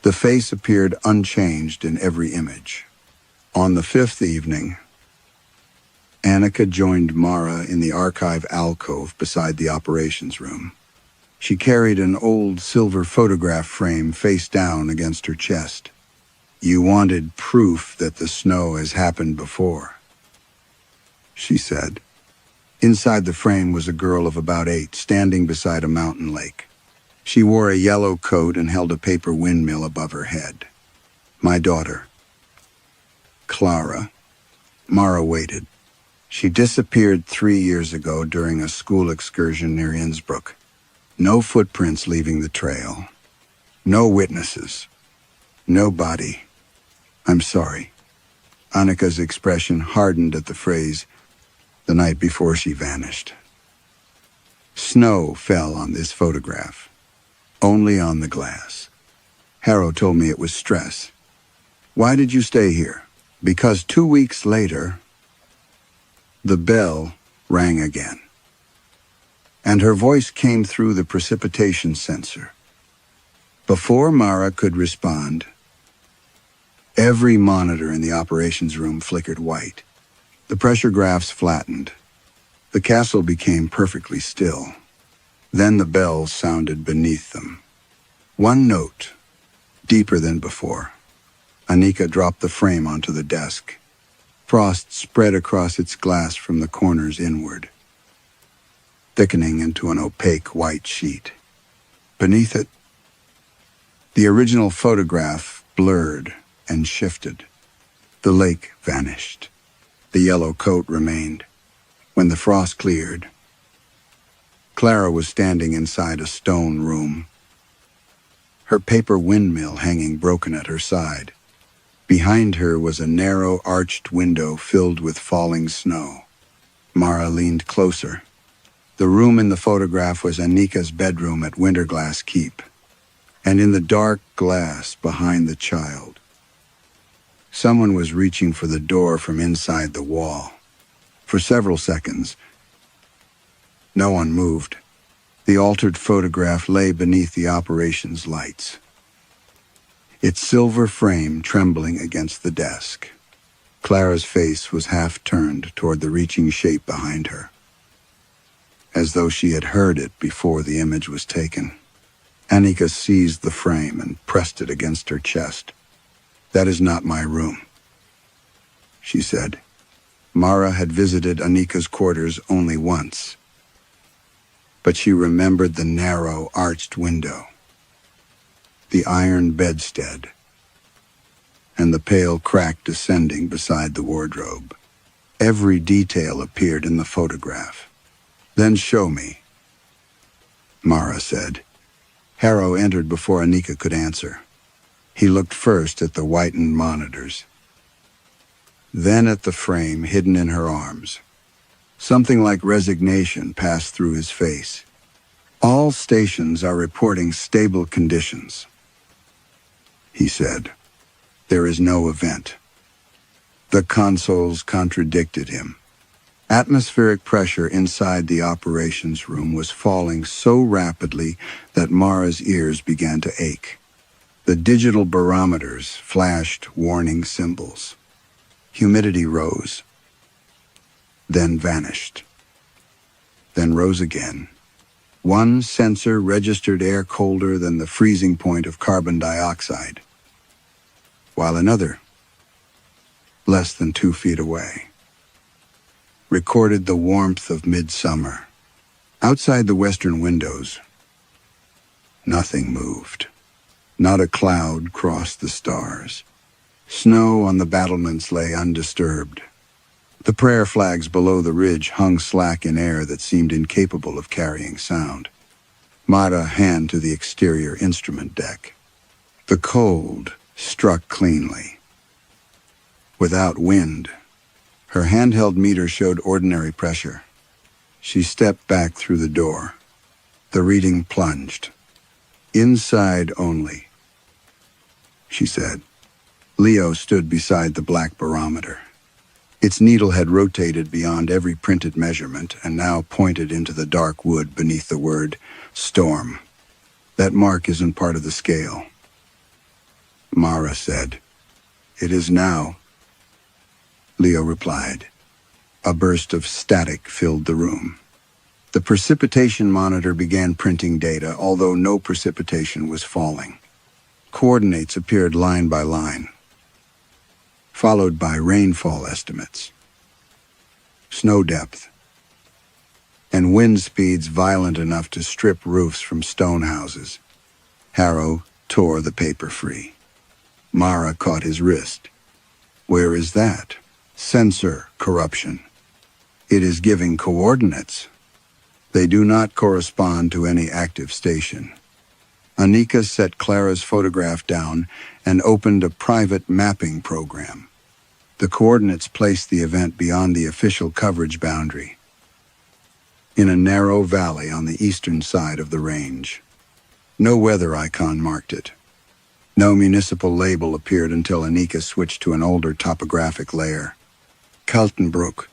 The face appeared unchanged in every image. On the fifth evening, Anika joined Mara in the archive alcove beside the operations room. She carried an old silver photograph frame face down against her chest. You wanted proof that the snow has happened before, she said. Inside the frame was a girl of about 8, standing beside a mountain lake. She wore a yellow coat and held a paper windmill above her head. My daughter, Clara. Mara waited. She disappeared 3 years ago during a school excursion near Innsbruck. No footprints leaving the trail. No witnesses. No body. I'm sorry. Anika's expression hardened at the phrase, the night before she vanished. Snow fell on this photograph. Only on the glass. Harrow told me it was stress. Why did you stay here? Because 2 weeks later, the bell rang again, and her voice came through the precipitation sensor. Before Mara could respond, every monitor in the operations room flickered white. The pressure graphs flattened. The castle became perfectly still. Then the bell sounded beneath them. One note, deeper than before. Anika dropped the frame onto the desk. Frost spread across its glass from the corners inward, thickening into an opaque white sheet. Beneath it, the original photograph blurred and shifted. The lake vanished. The yellow coat remained. When the frost cleared, Clara was standing inside a stone room, her paper windmill hanging broken at her side. Behind her was a narrow, arched window filled with falling snow. Mara leaned closer. The room in the photograph was Anika's bedroom at Winterglass Keep, and in the dark glass behind the child, someone was reaching for the door from inside the wall. For several seconds, no one moved. The altered photograph lay beneath the operations lights, its silver frame trembling against the desk. Clara's face was half turned toward the reaching shape behind her, as though she had heard it before the image was taken. Annika seized the frame and pressed it against her chest. "That is not my room," she said. Mara had visited Annika's quarters only once, but she remembered the narrow, arched window, the iron bedstead, and the pale crack descending beside the wardrobe. Every detail appeared in the photograph. "Then show me," Mara said. Harrow entered before Annika could answer. He looked first at the whitened monitors, then at the frame hidden in her arms. Something like resignation passed through his face. "All stations are reporting stable conditions," he said. "There is no event." The consoles contradicted him. Atmospheric pressure inside the operations room was falling so rapidly that Mara's ears began to ache. The digital barometers flashed warning symbols. Humidity rose, then vanished, then rose again. One sensor registered air colder than the freezing point of carbon dioxide, while another, less than 2 feet away, recorded the warmth of midsummer. Outside the western windows, nothing moved. Not a cloud crossed the stars. Snow on the battlements lay undisturbed. The prayer flags below the ridge hung slack in air that seemed incapable of carrying sound. Mara handed to the exterior instrument deck. The cold struck cleanly. Without wind, her handheld meter showed ordinary pressure. She stepped back through the door. The reading plunged. "Inside only," she said. Leo stood beside the black barometer. Its needle had rotated beyond every printed measurement and now pointed into the dark wood beneath the word storm. "That mark isn't part of the scale," Mara said. "It is now," Leo replied. A burst of static filled the room. The precipitation monitor began printing data, although no precipitation was falling. Coordinates appeared line by line, followed by rainfall estimates, snow depth, and wind speeds violent enough to strip roofs from stone houses. Harrow tore the paper free. Mara caught his wrist. "Where is that?" "Sensor corruption. It is giving coordinates. They do not correspond to any active station." Annika set Clara's photograph down and opened a private mapping program. The coordinates placed the event beyond the official coverage boundary, in a narrow valley on the eastern side of the range. No weather icon marked it. No municipal label appeared until Annika switched to an older topographic layer. Kaltenbrook.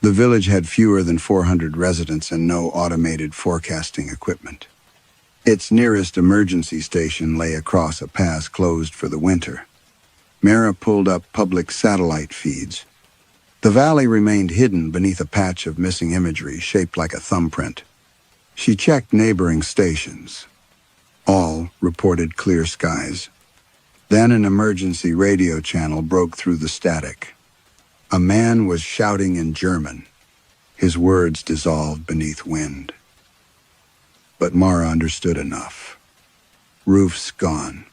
The village had fewer than 400 residents and no automated forecasting equipment. Its nearest emergency station lay across a pass closed for the winter. Mara pulled up public satellite feeds. The valley remained hidden beneath a patch of missing imagery shaped like a thumbprint. She checked neighboring stations. All reported clear skies. Then an emergency radio channel broke through the static. A man was shouting in German. His words dissolved beneath wind. But Mara understood enough. Roofs gone.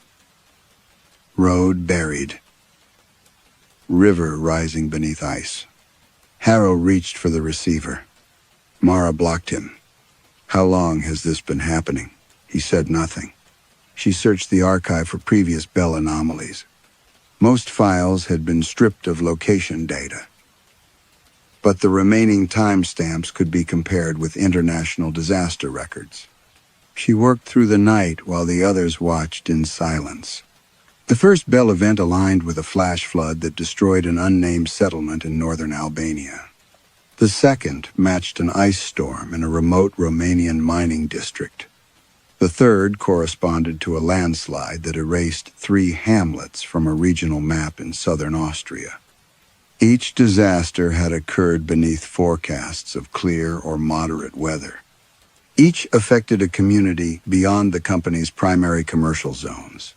Road buried. River rising beneath ice. Harrow reached for the receiver. Mara blocked him. "How long has this been happening?" He said nothing. She searched the archive for previous Bell anomalies. Most files had been stripped of location data, but the remaining timestamps could be compared with international disaster records. She worked through the night while the others watched in silence. The first Bell event aligned with a flash flood that destroyed an unnamed settlement in northern Albania. The second matched an ice storm in a remote Romanian mining district. The third corresponded to a landslide that erased 3 hamlets from a regional map in southern Austria. Each disaster had occurred beneath forecasts of clear or moderate weather. Each affected a community beyond the company's primary commercial zones.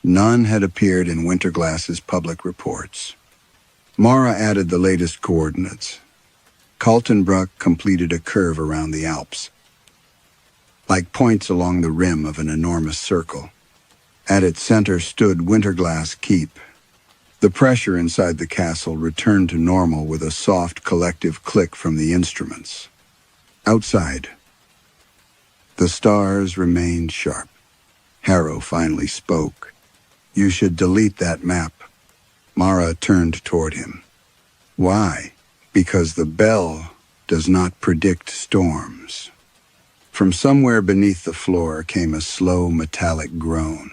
None had appeared in Winterglass's public reports. Mara added the latest coordinates. Kaltenbruck completed a curve around the Alps, like points along the rim of an enormous circle. At its center stood Winterglass Keep. The pressure inside the castle returned to normal with a soft collective click from the instruments. Outside, the stars remained sharp. Harrow finally spoke. "You should delete that map." Mara turned toward him. "Why?" "Because the bell does not predict storms." From somewhere beneath the floor came a slow metallic groan.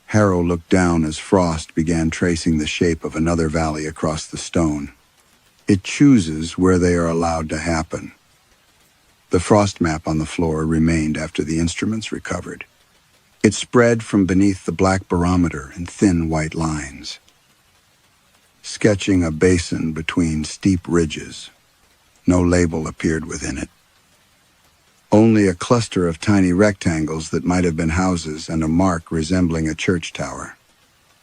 Harrow looked down as frost began tracing the shape of another valley across the stone. It chooses where they are allowed to happen. The frost map on the floor remained after the instruments recovered. It spread from beneath the black barometer in thin white lines, sketching a basin between steep ridges. No label appeared within it. Only a cluster of tiny rectangles that might have been houses and a mark resembling a church tower.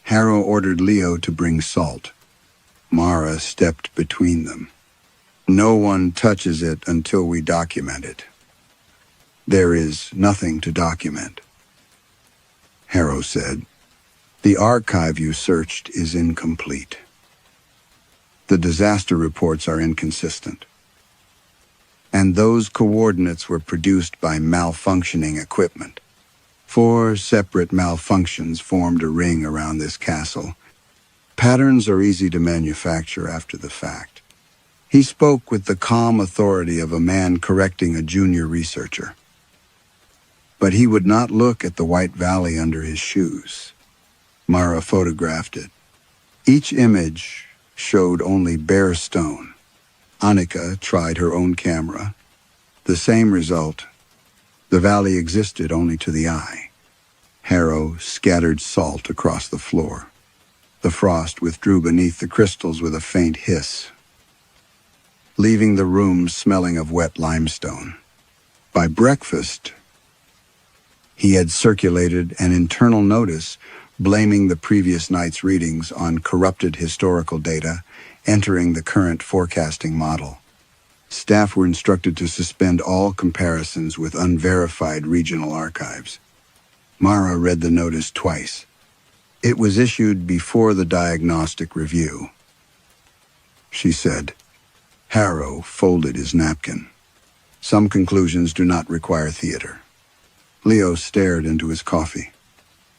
Harrow ordered Leo to bring salt. Mara stepped between them. "No one touches it until we document it." "There is nothing to document," Harrow said. "The archive you searched is incomplete. The disaster reports are inconsistent. And those coordinates were produced by malfunctioning equipment. 4 separate malfunctions formed a ring around this castle. Patterns are easy to manufacture after the fact." He spoke with the calm authority of a man correcting a junior researcher. But he would not look at the white valley under his shoes. Mara photographed it. Each image showed only bare stone. Annika tried her own camera. The same result. The valley existed only to the eye. Harrow scattered salt across the floor. The frost withdrew beneath the crystals with a faint hiss, leaving the room smelling of wet limestone. By breakfast, he had circulated an internal notice blaming the previous night's readings on corrupted historical data entering the current forecasting model. Staff were instructed to suspend all comparisons with unverified regional archives. Mara read the notice twice. It was issued before the diagnostic review. She said. Harrow folded his napkin. "Some conclusions do not require theater." Leo stared into his coffee.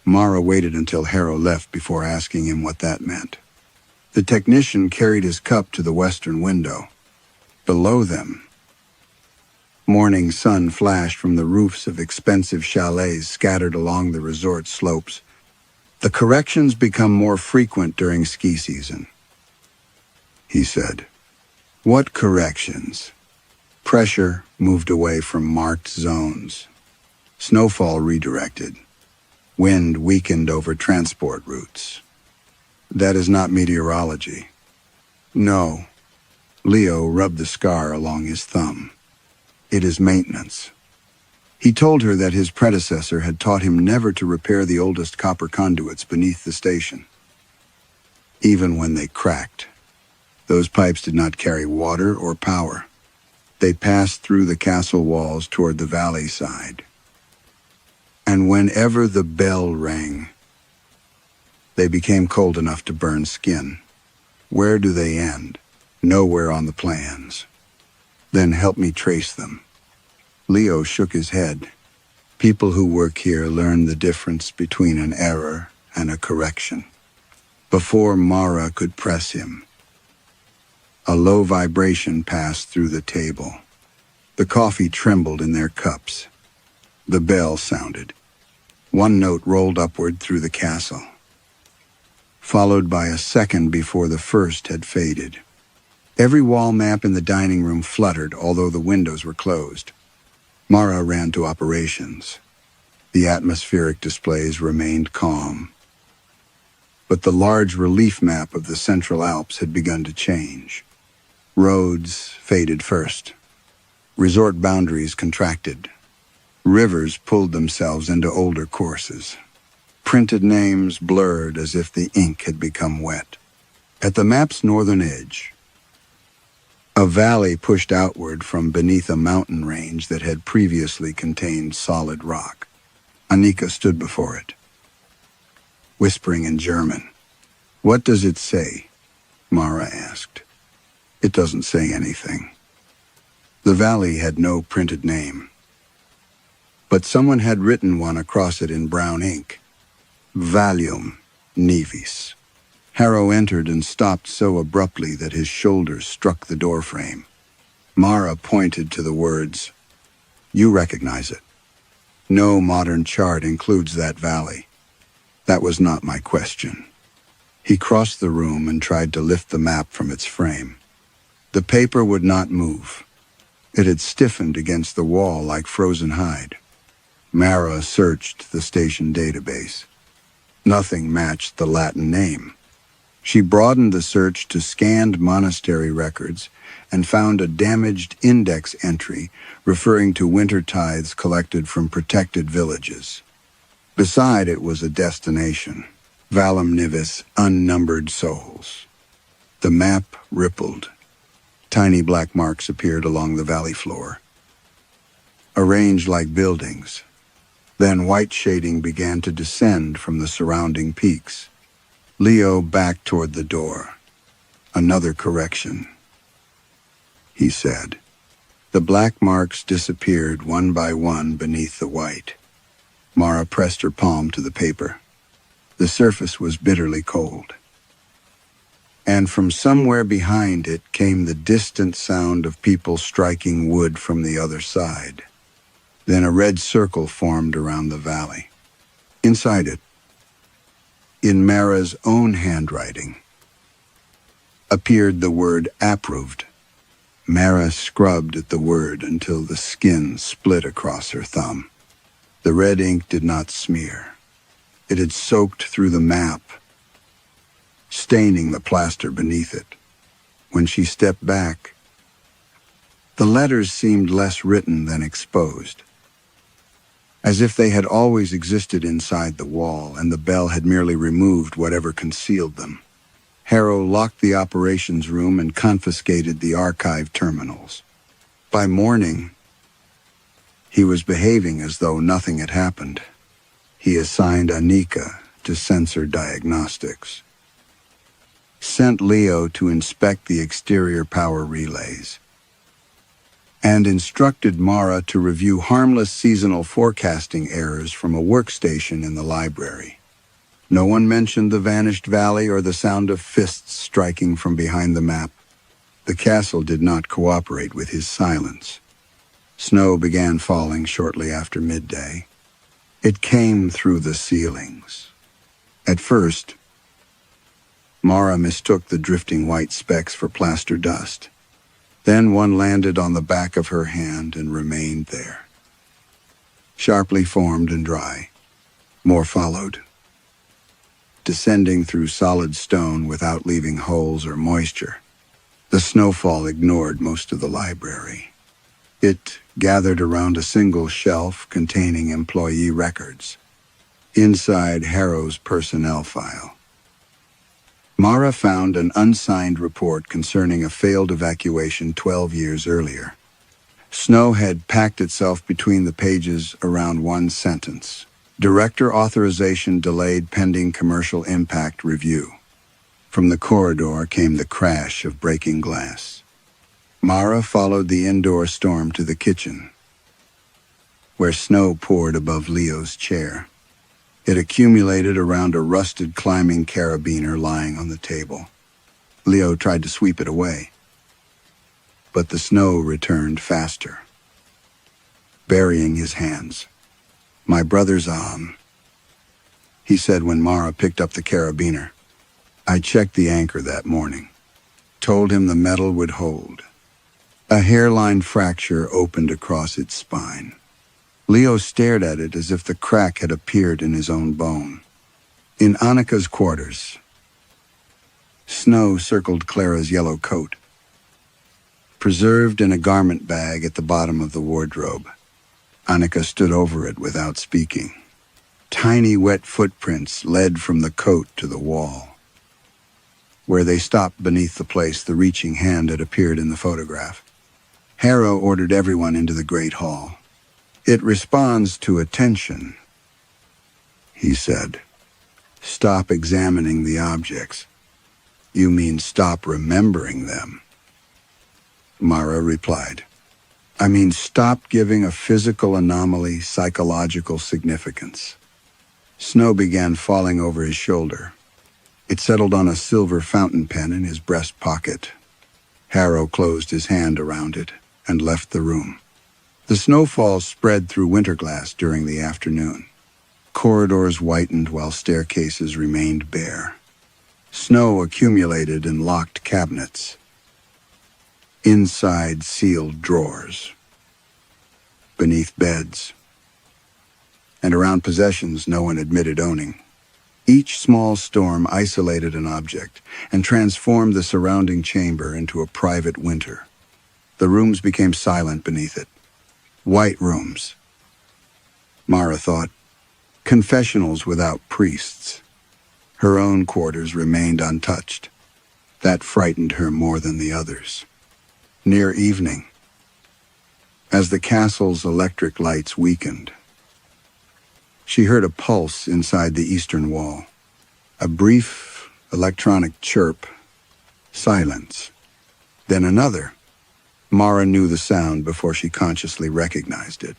Mara waited until Harrow left before asking him what that meant. The technician carried his cup to the western window. Below them, morning sun flashed from the roofs of expensive chalets scattered along the resort slopes. "The corrections become more frequent during ski season," he said. "What corrections?" Pressure moved away from marked zones. Snowfall redirected. Wind weakened over transport routes. "That is not meteorology." "No." Leo rubbed the scar along his thumb. "It is maintenance." He told her that his predecessor had taught him never to repair the oldest copper conduits beneath the station. Even when they cracked, those pipes did not carry water or power. They passed through the castle walls toward the valley side. And whenever the bell rang, they became cold enough to burn skin. Where do they end? Nowhere on the plans. Then help me trace them. Leo shook his head. People who work here learn the difference between an error and a correction. Before Mara could press him, a low vibration passed through the table. The coffee trembled in their cups. The bell sounded. One note rolled upward through the castle, followed by a second before the first had faded. Every wall map in the dining room fluttered, although the windows were closed. Mara ran to operations. The atmospheric displays remained calm. but the large relief map of the Central Alps had begun to change. Roads faded first. Resort boundaries contracted. Rivers pulled themselves into older courses. Printed names blurred as if the ink had become wet. At the map's northern edge, a valley pushed outward from beneath a mountain range that had previously contained solid rock. Annika stood before it, whispering in German. "What does it say?" Mara asked. "It doesn't say anything." The valley had no printed name, but someone had written one across it in brown ink. Valium Nevis. Harrow entered and stopped so abruptly that his shoulders struck the doorframe. Mara pointed to the words. "You recognize it. No modern chart includes that valley." That was not my question. He crossed the room and tried to lift the map from its frame. The paper would not move. It had stiffened against the wall like frozen hide. Mara searched the station database. Nothing matched the Latin name. She broadened the search to scanned monastery records and found a damaged index entry referring to winter tithes collected from protected villages. Beside it was a destination, Valum Nivis, unnumbered souls. The map rippled. Tiny black marks appeared along the valley floor, arranged like buildings. Then white shading began to descend from the surrounding peaks. Leo backed toward the door. "Another correction," he said. The black marks disappeared one by one beneath the white. Mara pressed her palm to the paper. The surface was bitterly cold. And from somewhere behind it came the distant sound of people striking wood from the other side. Then a red circle formed around the valley. Inside it, in Mara's own handwriting, appeared the word "approved." Mara scrubbed at the word until the skin split across her thumb. The red ink did not smear. It had soaked through the map, staining the plaster beneath it. When she stepped back, the letters seemed less written than exposed, as if they had always existed inside the wall and the bell had merely removed whatever concealed them. Harrow locked the operations room and confiscated the archive terminals. By morning, he was behaving as though nothing had happened. He assigned Annika to sensor diagnostics, sent Leo to inspect the exterior power relays, and instructed Mara to review harmless seasonal forecasting errors from a workstation in the library. No one mentioned the vanished valley or the sound of fists striking from behind the map. The castle did not cooperate with his silence. Snow began falling shortly after midday. It came through the ceilings. At first, Mara mistook the drifting white specks for plaster dust. Then one landed on the back of her hand and remained there, sharply formed and dry. More followed, descending through solid stone without leaving holes or moisture. The snowfall ignored most of the library. It gathered around a single shelf containing employee records. Inside Harrow's personnel file, Mara found an unsigned report concerning a failed evacuation 12 years earlier. Snow had packed itself between the pages around one sentence. Director authorization delayed pending commercial impact review. From the corridor came the crash of breaking glass. Mara followed the indoor storm to the kitchen, where snow poured above Leo's chair. It accumulated around a rusted climbing carabiner lying on the table. Leo tried to sweep it away, but the snow returned faster, burying his hands. "My brother's he said when Mara picked up the carabiner. "I checked the anchor that morning. Told him the metal would hold." A hairline fracture opened across its spine. Leo stared at it as if the crack had appeared in his own bone. In Annika's quarters, snow circled Clara's yellow coat, preserved in a garment bag at the bottom of the wardrobe. Annika stood over it without speaking. Tiny wet footprints led from the coat to the wall. Where they stopped beneath the place the reaching hand had appeared in the photograph. Harrow ordered everyone into the great hall. "It responds to attention," he said. "Stop examining the objects." "You mean stop remembering them?" Mara replied. "I mean stop giving a physical anomaly psychological significance." Snow began falling over his shoulder. It settled on a silver fountain pen in his breast pocket. Harrow closed his hand around it and left the room. The snowfall spread through Winterglass during the afternoon. Corridors whitened while staircases remained bare. Snow accumulated in locked cabinets. Inside sealed drawers. Beneath beds. And around possessions no one admitted owning. Each small storm isolated an object and transformed the surrounding chamber into a private winter. The rooms became silent beneath it. White rooms. Mara thought. Confessionals without priests. Her own quarters remained untouched. That frightened her more than the others. Near evening, as the castle's electric lights weakened, she heard a pulse inside the eastern wall. A brief electronic chirp. Silence. Then another. Mara knew the sound before she consciously recognized it.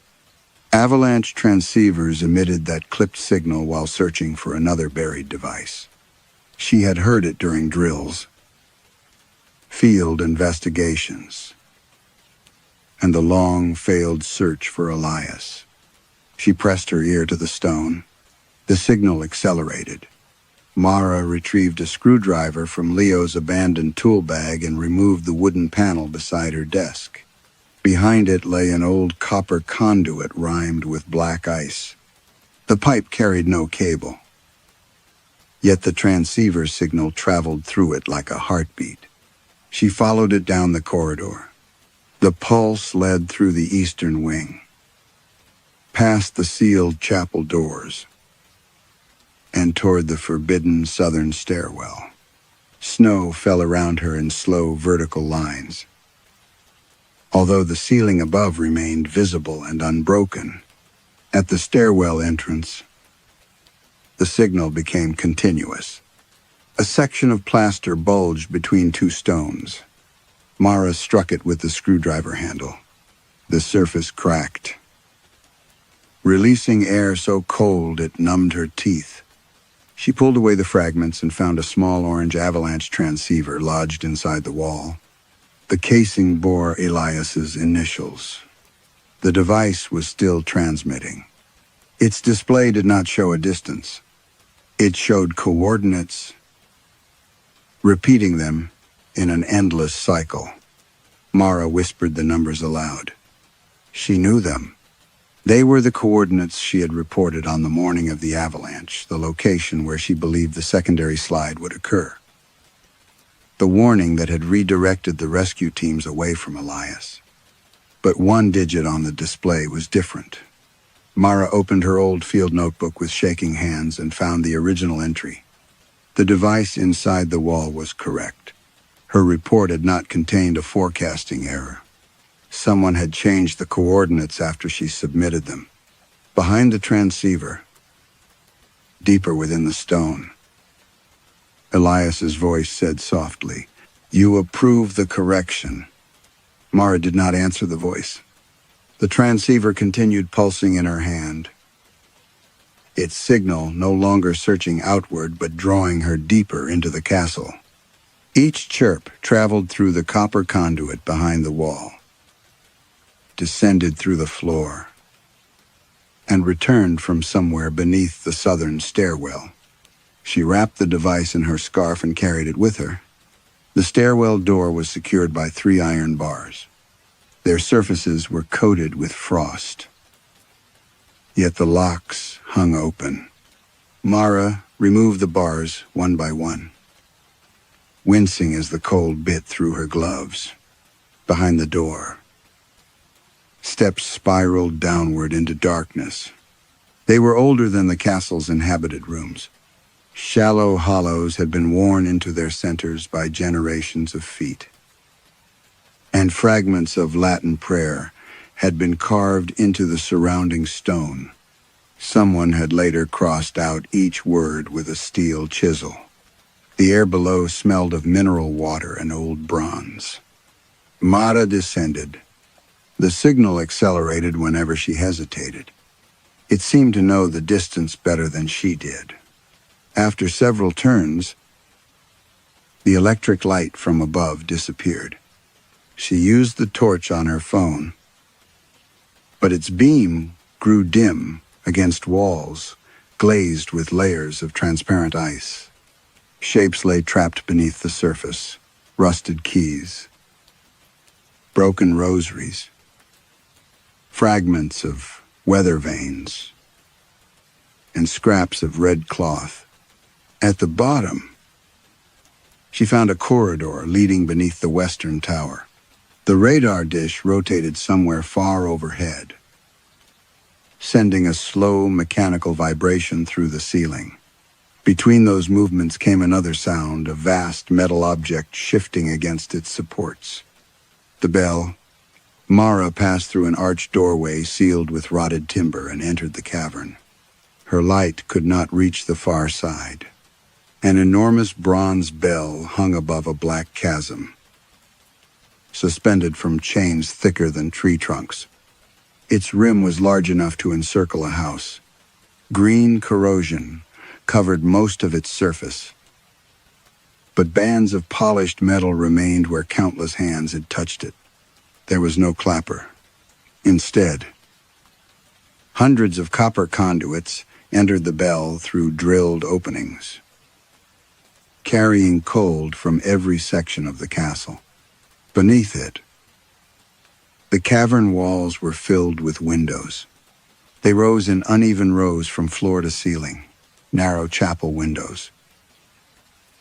Avalanche transceivers emitted that clipped signal while searching for another buried device. She had heard it during drills, field investigations, and the long, failed search for Elias. She pressed her ear to the stone. The signal accelerated. Mara retrieved a screwdriver from Leo's abandoned tool bag and removed the wooden panel beside her desk. Behind it lay an old copper conduit rimed with black ice. The pipe carried no cable. Yet the transceiver signal traveled through it like a heartbeat. She followed it down the corridor. The pulse led through the eastern wing, past the sealed chapel doors, and toward the forbidden southern stairwell. Snow fell around her in slow vertical lines. Although the ceiling above remained visible and unbroken, at the stairwell entrance, the signal became continuous. A section of plaster bulged between two stones. Mara struck it with the screwdriver handle. The surface cracked, releasing air so cold it numbed her teeth. She pulled away the fragments and found a small orange avalanche transceiver lodged inside the wall. The casing bore Elias's initials. The device was still transmitting. Its display did not show a distance. It showed coordinates, repeating them in an endless cycle. Mara whispered the numbers aloud. She knew them. They were the coordinates she had reported on the morning of the avalanche, the location where she believed the secondary slide would occur. The warning that had redirected the rescue teams away from Elias. But one digit on the display was different. Mara opened her old field notebook with shaking hands and found the original entry. The device inside the wall was correct. Her report had not contained a forecasting error. Someone had changed the coordinates after she submitted them. Behind the transceiver, deeper within the stone, Elias's voice said softly, "You approve the correction." Mara did not answer the voice. The transceiver continued pulsing in her hand, its signal no longer searching outward but drawing her deeper into the castle. Each chirp traveled through the copper conduit behind the wall, descended through the floor, and returned from somewhere beneath the southern stairwell. She wrapped the device in her scarf and carried it with her. The stairwell door was secured by 3 iron bars. Their surfaces were coated with frost. Yet the locks hung open. Mara removed the bars one by one, wincing as the cold bit through her gloves. Behind the door, steps spiraled downward into darkness. They were older than the castle's inhabited rooms. Shallow hollows had been worn into their centers by generations of feet, and fragments of Latin prayer had been carved into the surrounding stone. Someone had later crossed out each word with a steel chisel. The air below smelled of mineral water and old bronze. Mara descended. The signal accelerated whenever she hesitated. It seemed to know the distance better than she did. After several turns, the electric light from above disappeared. She used the torch on her phone, but its beam grew dim against walls, glazed with layers of transparent ice. Shapes lay trapped beneath the surface, rusted keys, broken rosaries, fragments of weather vanes, and scraps of red cloth. At the bottom, she found a corridor leading beneath the western tower. The radar dish rotated somewhere far overhead, sending a slow mechanical vibration through the ceiling. Between those movements came another sound, a vast metal object shifting against its supports. The bell. Mara passed through an arched doorway sealed with rotted timber and entered the cavern. Her light could not reach the far side. An enormous bronze bell hung above a black chasm, suspended from chains thicker than tree trunks. Its rim was large enough to encircle a house. Green corrosion covered most of its surface, but bands of polished metal remained where countless hands had touched it. There was no clapper. Instead, hundreds of copper conduits entered the bell through drilled openings, carrying cold from every section of the castle. Beneath it, the cavern walls were filled with windows. They rose in uneven rows from floor to ceiling, narrow chapel windows,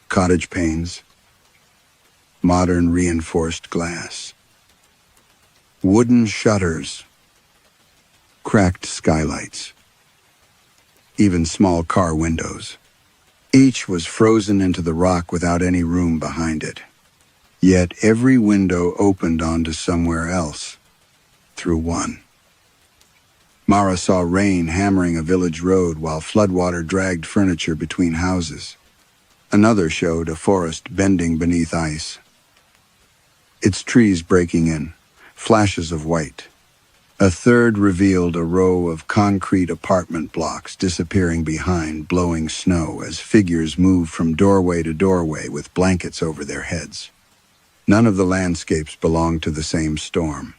cottage panes, modern reinforced glass, wooden shutters, cracked skylights, even small car windows. Each was frozen into the rock without any room behind it. Yet every window opened onto somewhere else, through one. Mara saw rain hammering a village road while floodwater dragged furniture between houses. Another showed a forest bending beneath ice, its trees breaking in, flashes of white. A third revealed a row of concrete apartment blocks disappearing behind blowing snow as figures moved from doorway to doorway with blankets over their heads. None of the landscapes belonged to the same storm.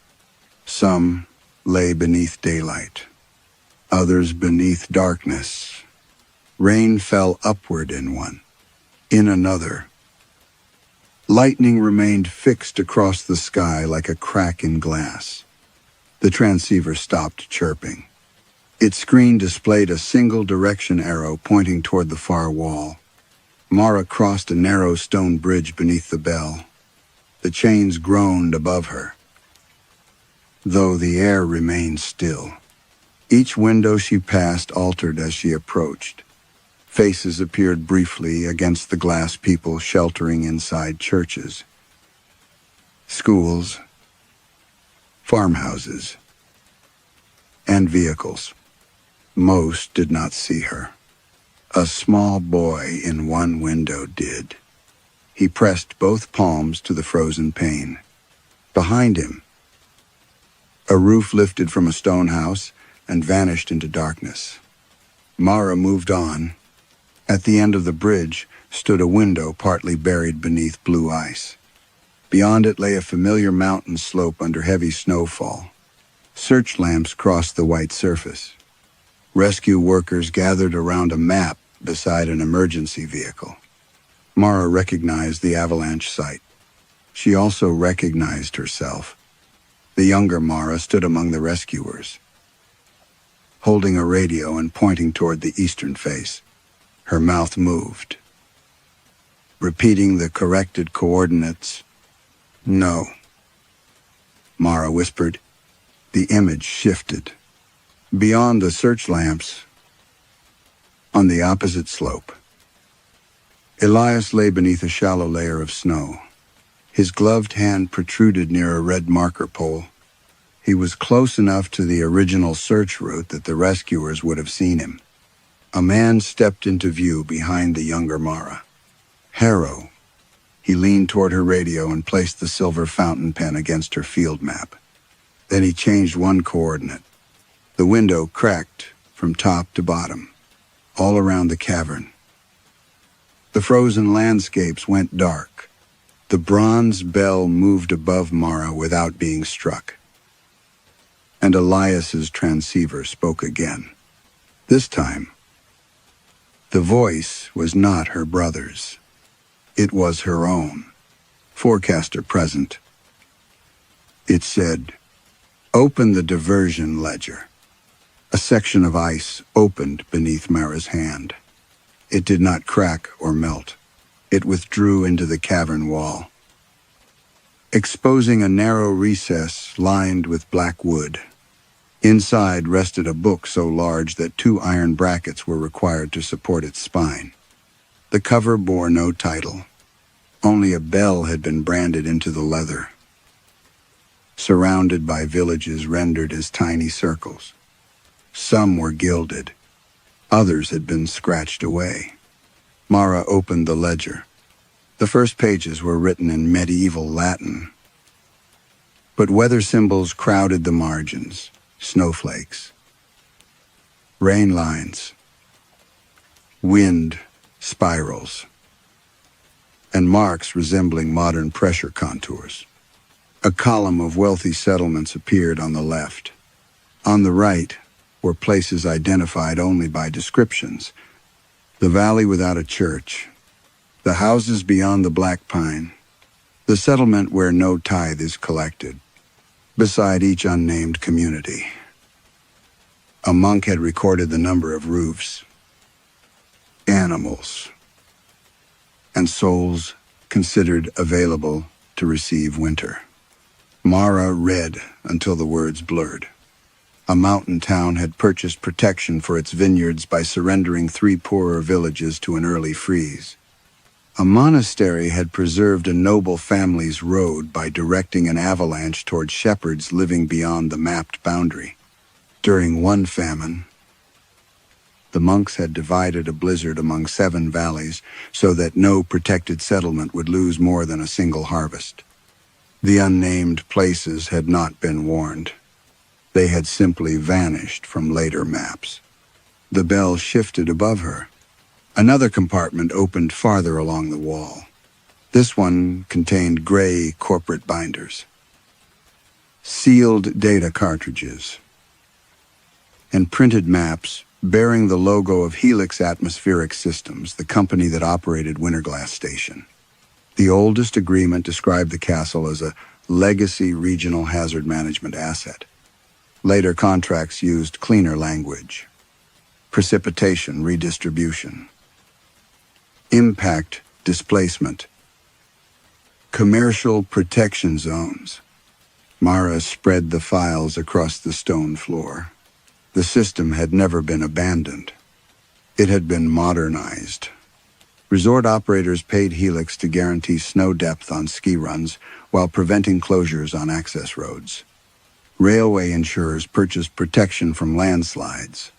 Some lay beneath daylight, others beneath darkness. Rain fell upward in one. In another, lightning remained fixed across the sky like a crack in glass. The transceiver stopped chirping. Its screen displayed a single direction arrow pointing toward the far wall. Mara crossed a narrow stone bridge beneath the bell. The chains groaned above her, though the air remained still. Each window she passed altered as she approached. Faces appeared briefly against the glass people sheltering inside churches, schools, farmhouses, and vehicles. Most did not see her. A small boy in one window did. He pressed both palms to the frozen pane. Behind him, a roof lifted from a stone house and vanished into darkness. Mara moved on. At the end of the bridge stood a window partly buried beneath blue ice. Beyond it lay a familiar mountain slope under heavy snowfall. Search lamps crossed the white surface. Rescue workers gathered around a map beside an emergency vehicle. Mara recognized the avalanche site. She also recognized herself. The younger Mara stood among the rescuers, holding a radio and pointing toward the eastern face. Her mouth moved, repeating the corrected coordinates. "No," Mara whispered. The image shifted. Beyond the search lamps, on the opposite slope, Elias lay beneath a shallow layer of snow. His gloved hand protruded near a red marker pole. He was close enough to the original search route that the rescuers would have seen him. A man stepped into view behind the younger Mara. Harrow. He leaned toward her radio and placed the silver fountain pen against her field map. Then he changed one coordinate. The window cracked from top to bottom, all around the cavern. The frozen landscapes went dark. The bronze bell moved above Mara without being struck. And Elias's transceiver spoke again. This time, the voice was not her brother's. It was her own, forecaster present. It said, "Open the diversion ledger." A section of ice opened beneath Mara's hand. It did not crack or melt. It withdrew into the cavern wall, exposing a narrow recess lined with black wood. Inside rested a book so large that 2 iron brackets were required to support its spine. The cover bore no title. Only a bell had been branded into the leather, surrounded by villages rendered as tiny circles. Some were gilded. Others had been scratched away. Mara opened the ledger. The first pages were written in medieval Latin, but weather symbols crowded the margins. Snowflakes, rain lines, wind spirals, and marks resembling modern pressure contours. A column of wealthy settlements appeared on the left. On the right were places identified only by descriptions. The valley without a church, the houses beyond the black pine, the settlement where no tithe is collected. Beside each unnamed community, a monk had recorded the number of roofs, animals, and souls considered available to receive winter. Mara read until the words blurred. A mountain town had purchased protection for its vineyards by surrendering 3 poorer villages to an early freeze. A monastery had preserved a noble family's road by directing an avalanche toward shepherds living beyond the mapped boundary. During one famine, the monks had divided a blizzard among 7 valleys so that no protected settlement would lose more than a single harvest. The unnamed places had not been warned. They had simply vanished from later maps. The bell shifted above her. Another compartment opened farther along the wall. This one contained gray corporate binders, sealed data cartridges, and printed maps bearing the logo of Helix Atmospheric Systems, the company that operated Winterglass Station. The oldest agreement described the castle as a legacy regional hazard management asset. Later contracts used cleaner language: precipitation redistribution, impact displacement, commercial protection zones. Mara spread the files across the stone floor. The system had never been abandoned. It had been modernized. Resort operators paid Helix to guarantee snow depth on ski runs while preventing closures on access roads. Railway insurers purchased protection from landslides.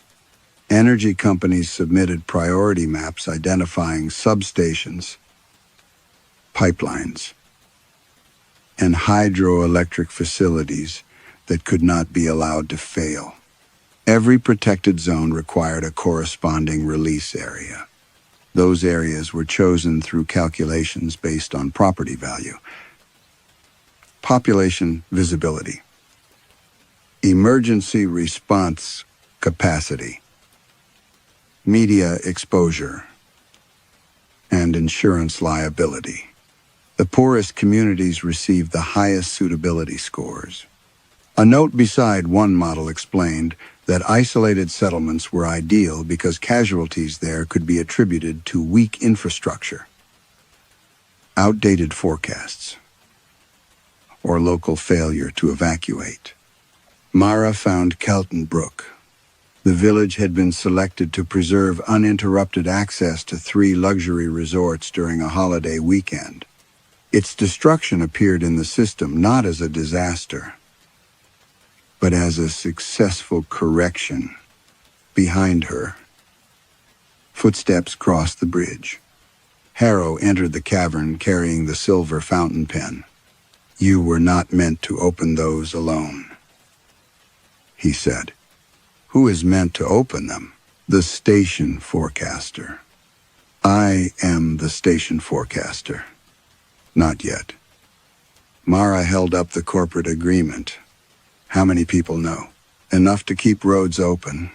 Energy companies submitted priority maps identifying substations, pipelines, and hydroelectric facilities that could not be allowed to fail. Every protected zone required a corresponding release area. Those areas were chosen through calculations based on property value, population visibility, emergency response capacity, media exposure, and insurance liability. The poorest communities received the highest suitability scores. A note beside one model explained that isolated settlements were ideal because casualties there could be attributed to weak infrastructure, outdated forecasts, or local failure to evacuate. Mara found Kelton Brook. The village had been selected to preserve uninterrupted access to 3 luxury resorts during a holiday weekend. Its destruction appeared in the system not as a disaster, but as a successful correction. Behind her, footsteps crossed the bridge. Harrow entered the cavern carrying the silver fountain pen. "You were not meant to open those alone," he said. "Who is meant to open them?" "The station forecaster." "I am the station forecaster." "Not yet." Mara held up the corporate agreement. "How many people know?" "Enough to keep roads open,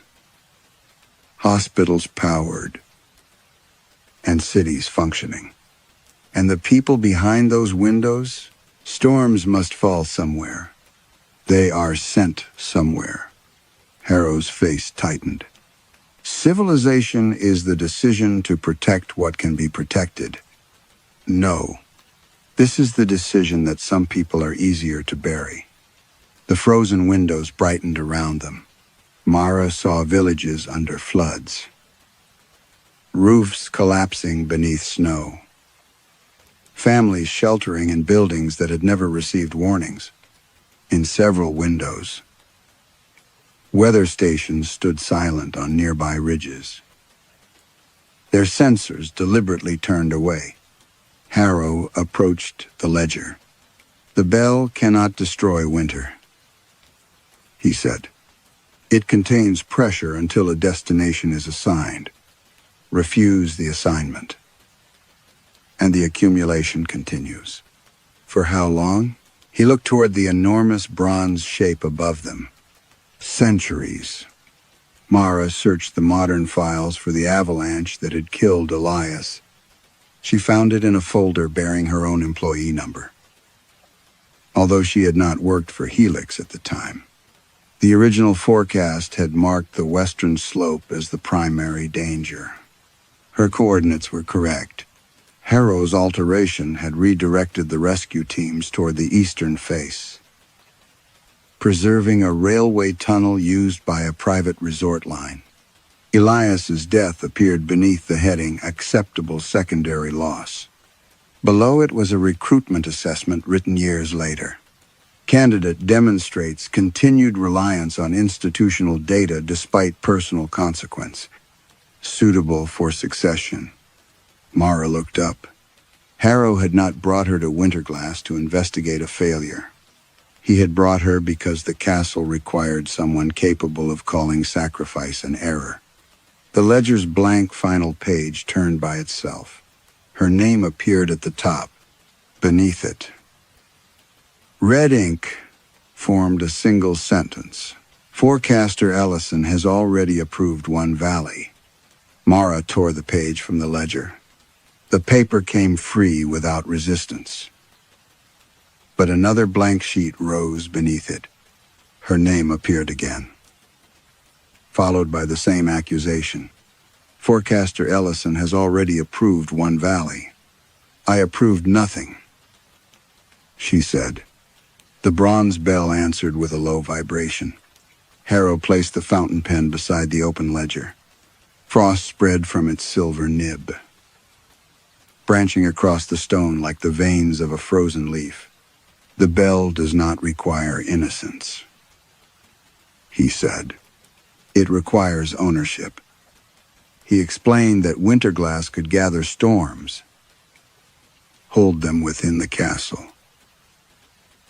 hospitals powered, and cities functioning." "And the people behind those windows? Storms must fall somewhere. They are sent somewhere." Harrow's face tightened. "Civilization is the decision to protect what can be protected. No. This is the decision that some people are easier to bury." The frozen windows brightened around them. Mara saw villages under floods, roofs collapsing beneath snow, families sheltering in buildings that had never received warnings. In several windows, weather stations stood silent on nearby ridges, their sensors deliberately turned away. Harrow approached the ledger. "The bell cannot destroy winter," he said. "It contains pressure until a destination is assigned. Refuse the assignment, and the accumulation continues." "For how long?" He looked toward the enormous bronze shape above them. "Centuries." Mara searched the modern files for the avalanche that had killed Elias. She found it in a folder bearing her own employee number, although she had not worked for Helix at the time. The original forecast had marked the western slope as the primary danger. Her coordinates were correct. Harrow's alteration had redirected the rescue teams toward the eastern face, preserving a railway tunnel used by a private resort line. Elias's death appeared beneath the heading "Acceptable Secondary Loss." Below it was a recruitment assessment written years later. Candidate demonstrates continued reliance on institutional data despite personal consequence. Suitable for succession. Mara looked up. Harrow had not brought her to Winterglass to investigate a failure. He had brought her because the castle required someone capable of calling sacrifice an error. The ledger's blank final page turned by itself. Her name appeared at the top. Beneath it, red ink formed a single sentence. "Forecaster Ellison has already approved one valley." Mara tore the page from the ledger. The paper came free without resistance. But another blank sheet rose beneath it. Her name appeared again, followed by the same accusation. "Forecaster Ellison has already approved one valley." "I approved nothing," she said. The bronze bell answered with a low vibration. Harrow placed the fountain pen beside the open ledger. Frost spread from its silver nib, branching across the stone like the veins of a frozen leaf. "The bell does not require innocence," he said. "It requires ownership." He explained that Winterglass could gather storms, hold them within the castle,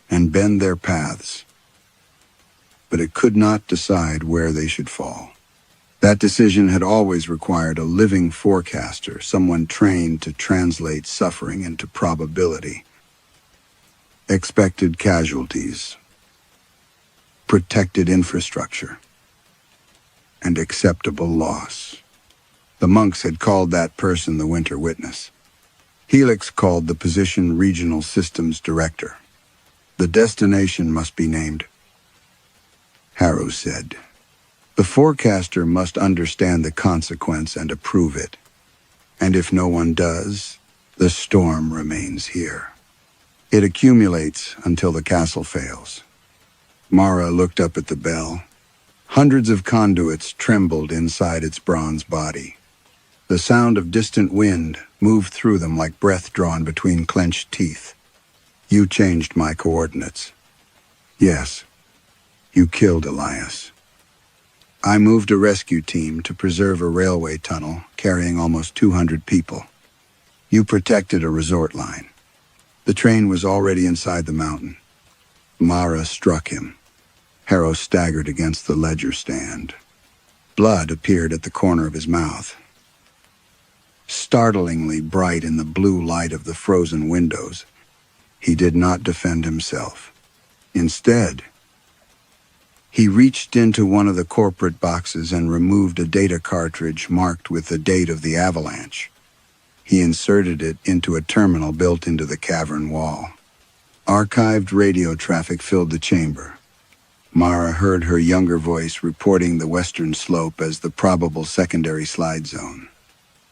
and bend their paths, but it could not decide where they should fall. That decision had always required a living forecaster, someone trained to translate suffering into probability. Expected casualties, protected infrastructure, and acceptable loss. The monks had called that person the Winter Witness. Helix called the position Regional Systems Director. "The destination must be named," Harrow said. The forecaster must understand the consequence and approve it. And if no one does, the storm remains here. It accumulates until the castle fails. Mara looked up at the bell. Hundreds of conduits trembled inside its bronze body. The sound of distant wind moved through them like breath drawn between clenched teeth. You changed my coordinates. Yes, you killed Elias. I moved a rescue team to preserve a railway tunnel carrying almost 200 people. You protected a resort line. The train was already inside the mountain. Mara struck him. Harrow staggered against the ledger stand. Blood appeared at the corner of his mouth. Startlingly bright in the blue light of the frozen windows, he did not defend himself. Instead, he reached into one of the corporate boxes and removed a data cartridge marked with the date of the avalanche. He inserted it into a terminal built into the cavern wall. Archived radio traffic filled the chamber. Mara heard her younger voice reporting the western slope as the probable secondary slide zone.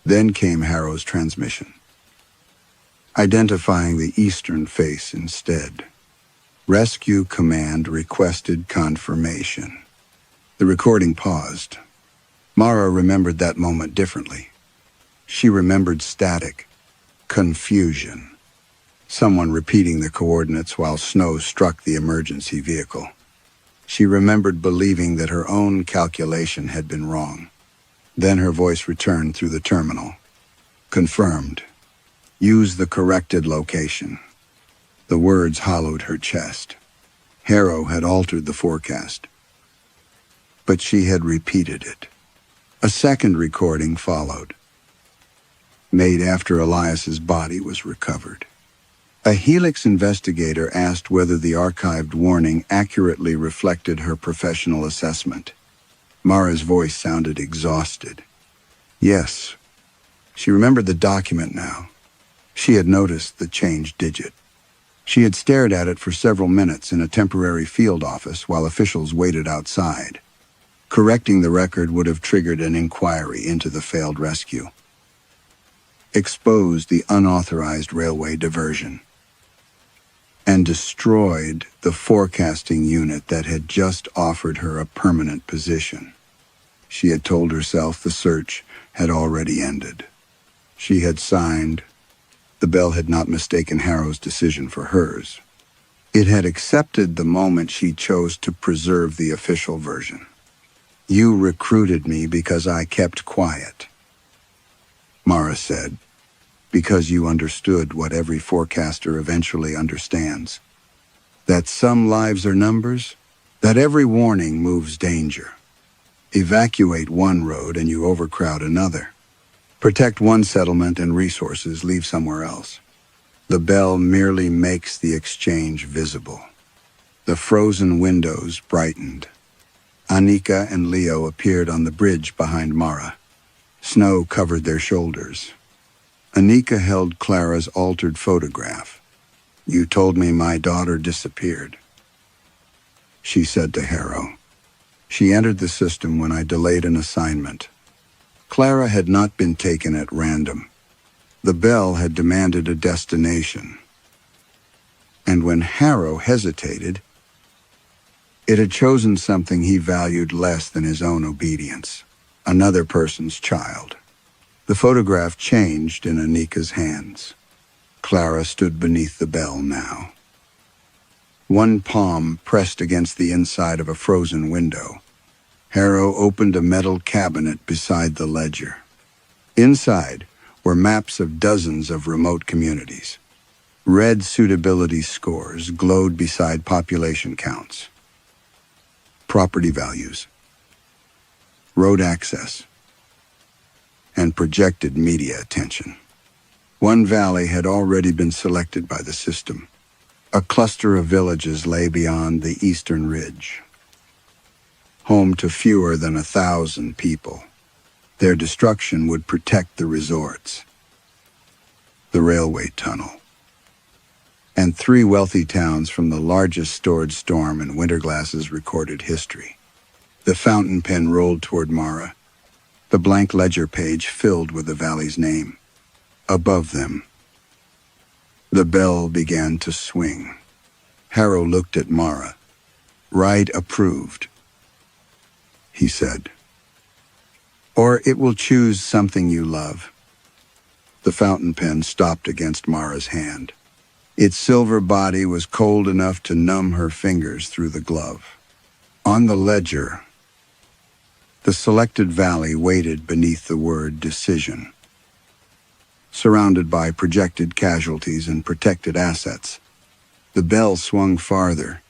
Then came Harrow's transmission, identifying the eastern face instead. Rescue Command requested confirmation. The recording paused. Mara remembered that moment differently. She remembered static, confusion, someone repeating the coordinates while snow struck the emergency vehicle. She remembered believing that her own calculation had been wrong. Then her voice returned through the terminal. Confirmed. Use the corrected location. The words hollowed her chest. Harrow had altered the forecast, but she had repeated it. A second recording followed, made after Elias's body was recovered. A Helix investigator asked whether the archived warning accurately reflected her professional assessment. Mara's voice sounded exhausted. Yes. She remembered the document now. She had noticed the changed digit. She had stared at it for several minutes in a temporary field office while officials waited outside. Correcting the record would have triggered an inquiry into the failed rescue. Exposed the unauthorized railway diversion. And destroyed the forecasting unit that had just offered her a permanent position. She had told herself the search had already ended. She had signed. The bell had not mistaken Harrow's decision for hers. It had accepted the moment she chose to preserve the official version. You recruited me because I kept quiet, Mara said. Because you understood what every forecaster eventually understands. That some lives are numbers, that every warning moves danger. Evacuate one road and you overcrowd another. Protect one settlement and resources leave somewhere else. The bell merely makes the exchange visible. The frozen windows brightened. Anika and Leo appeared on the bridge behind Mara. Snow covered their shoulders. Anika held Clara's altered photograph. You told me my daughter disappeared, she said to Harrow. She entered the system when I delayed an assignment. Clara had not been taken at random. The bell had demanded a destination. And when Harrow hesitated, it had chosen something he valued less than his own obedience, another person's child. The photograph changed in Anika's hands. Clara stood beneath the bell now. One palm pressed against the inside of a frozen window. Harrow opened a metal cabinet beside the ledger. Inside were maps of dozens of remote communities. Red suitability scores glowed beside population counts. Property values, road access, and projected media attention. One valley had already been selected by the system. A cluster of villages lay beyond the eastern ridge, home to fewer than 1,000 people. Their destruction would protect the resorts, the railway tunnel, and 3 wealthy towns from the largest stored storm in Winterglass's recorded history. The fountain pen rolled toward Mara, the blank ledger page filled with the valley's name. Above them, the bell began to swing. Harrow looked at Mara. "Right approved," he said. "Or it will choose something you love." The fountain pen stopped against Mara's hand. Its silver body was cold enough to numb her fingers through the glove. On the ledger, the selected valley waited beneath the word decision. Surrounded by projected casualties and protected assets, the bell swung farther.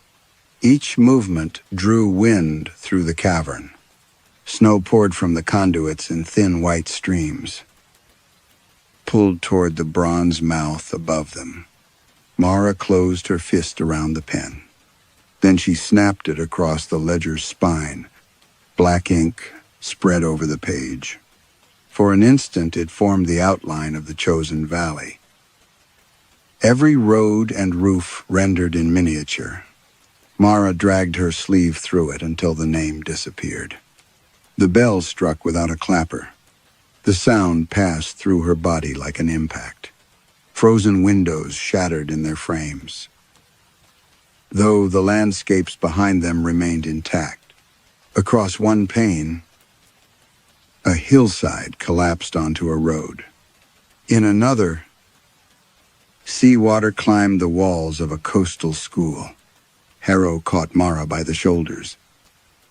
Each movement drew wind through the cavern. Snow poured from the conduits in thin white streams, pulled toward the bronze mouth above them. Mara closed her fist around the pen. Then she snapped it across the ledger's spine. Black ink spread over the page. For an instant, it formed the outline of the chosen valley. Every road and roof rendered in miniature. Mara dragged her sleeve through it until the name disappeared. The bell struck without a clapper. The sound passed through her body like an impact. Frozen windows shattered in their frames, though the landscapes behind them remained intact. Across one pane, a hillside collapsed onto a road. In another, seawater climbed the walls of a coastal school. Harrow caught Mara by the shoulders.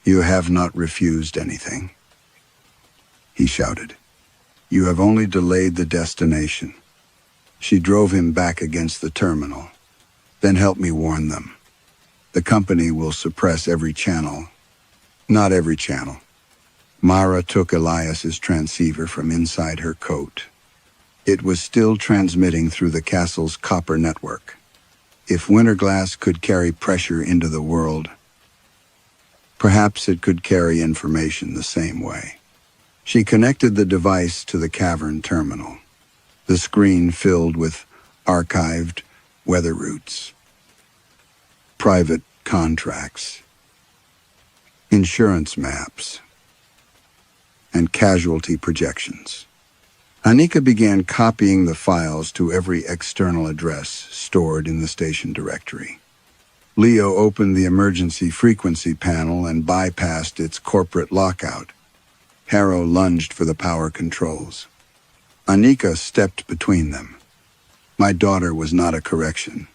"You have not refused anything," he shouted. "You have only delayed the destination." She drove him back against the terminal. "Then help me warn them. The company will suppress every channel." "Not every channel." Mara took Elias's transceiver from inside her coat. It was still transmitting through the castle's copper network. If Winterglass could carry pressure into the world, perhaps it could carry information the same way. She connected the device to the cavern terminal. The screen filled with archived weather routes, private contracts, insurance maps, and casualty projections. Anika began copying the files to every external address stored in the station directory. Leo opened the emergency frequency panel and bypassed its corporate lockout. Harrow lunged for the power controls. Anika stepped between them. "My daughter was not a correction."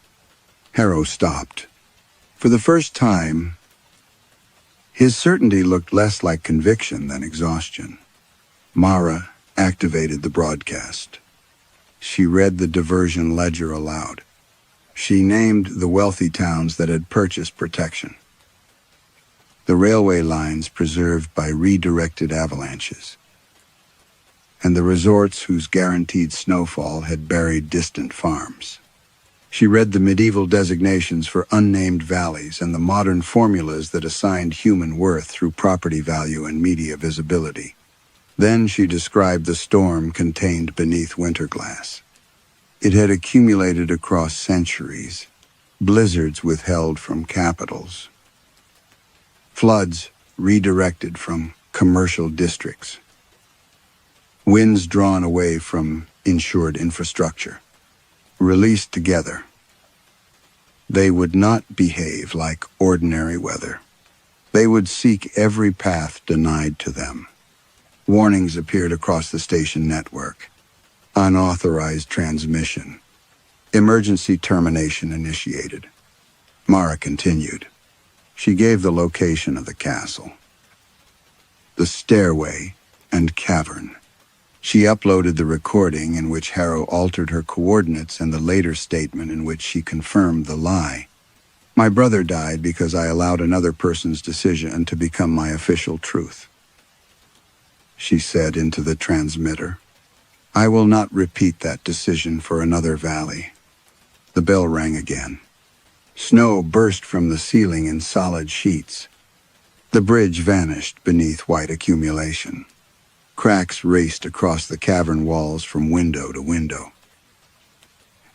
Harrow stopped. For the first time, his certainty looked less like conviction than exhaustion. Mara activated the broadcast. She read the diversion ledger aloud. She named the wealthy towns that had purchased protection. The railway lines preserved by redirected avalanches, and the resorts whose guaranteed snowfall had buried distant farms. She read the medieval designations for unnamed valleys and the modern formulas that assigned human worth through property value and media visibility. Then she described the storm contained beneath Winterglass. It had accumulated across centuries, blizzards withheld from capitals, floods redirected from commercial districts, winds drawn away from insured infrastructure. Released together, they would not behave like ordinary weather. They would seek every path denied to them. Warnings appeared across the station network. Unauthorized transmission. Emergency termination initiated. Mara continued. She gave the location of the castle, the stairway and cavern. She uploaded the recording in which Harrow altered her coordinates and the later statement in which she confirmed the lie. "My brother died because I allowed another person's decision to become my official truth," she said into the transmitter. "I will not repeat that decision for another valley." The bell rang again. Snow burst from the ceiling in solid sheets. The bridge vanished beneath white accumulation. Cracks raced across the cavern walls from window to window.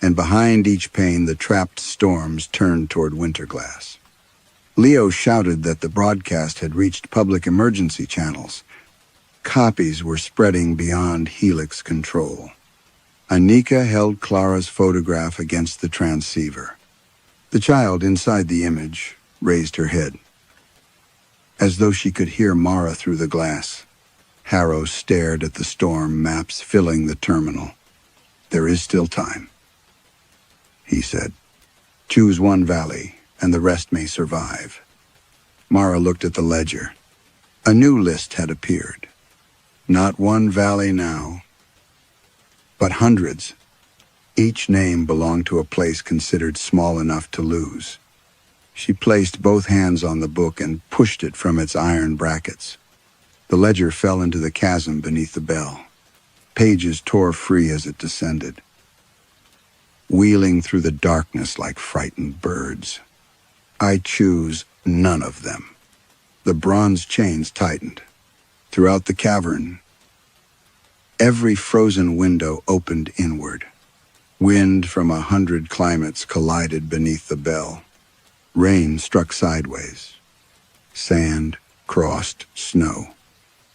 And behind each pane, the trapped storms turned toward Winterglass. Leo shouted that the broadcast had reached public emergency channels. Copies were spreading beyond Helix control. Anika held Clara's photograph against the transceiver. The child inside the image raised her head, as though she could hear Mara through the glass. Harrow stared at the storm maps filling the terminal. "There is still time," he said. "Choose one valley, and the rest may survive." Mara looked at the ledger. A new list had appeared. Not one valley now, but hundreds. Each name belonged to a place considered small enough to lose. She placed both hands on the book and pushed it from its iron brackets. The ledger fell into the chasm beneath the bell. Pages tore free as it descended, wheeling through the darkness like frightened birds. "I choose none of them." The bronze chains tightened. Throughout the cavern, every frozen window opened inward. Wind from 100 climates collided beneath the bell. Rain struck sideways. Sand crossed snow.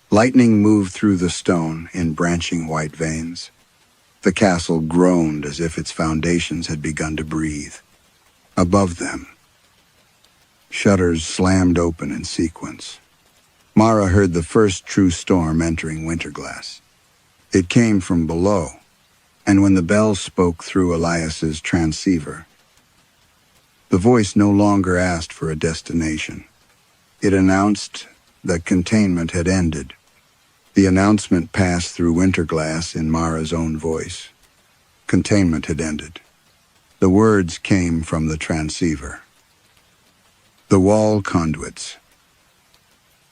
Lightning moved through the stone in branching white veins. The castle groaned as if its foundations had begun to breathe. Above them, shutters slammed open in sequence. Mara heard the first true storm entering Winterglass. It came from below, and when the bell spoke through Elias's transceiver, the voice no longer asked for a destination. It announced that containment had ended. The announcement passed through Winterglass in Mara's own voice. Containment had ended. The words came from the transceiver. The wall conduits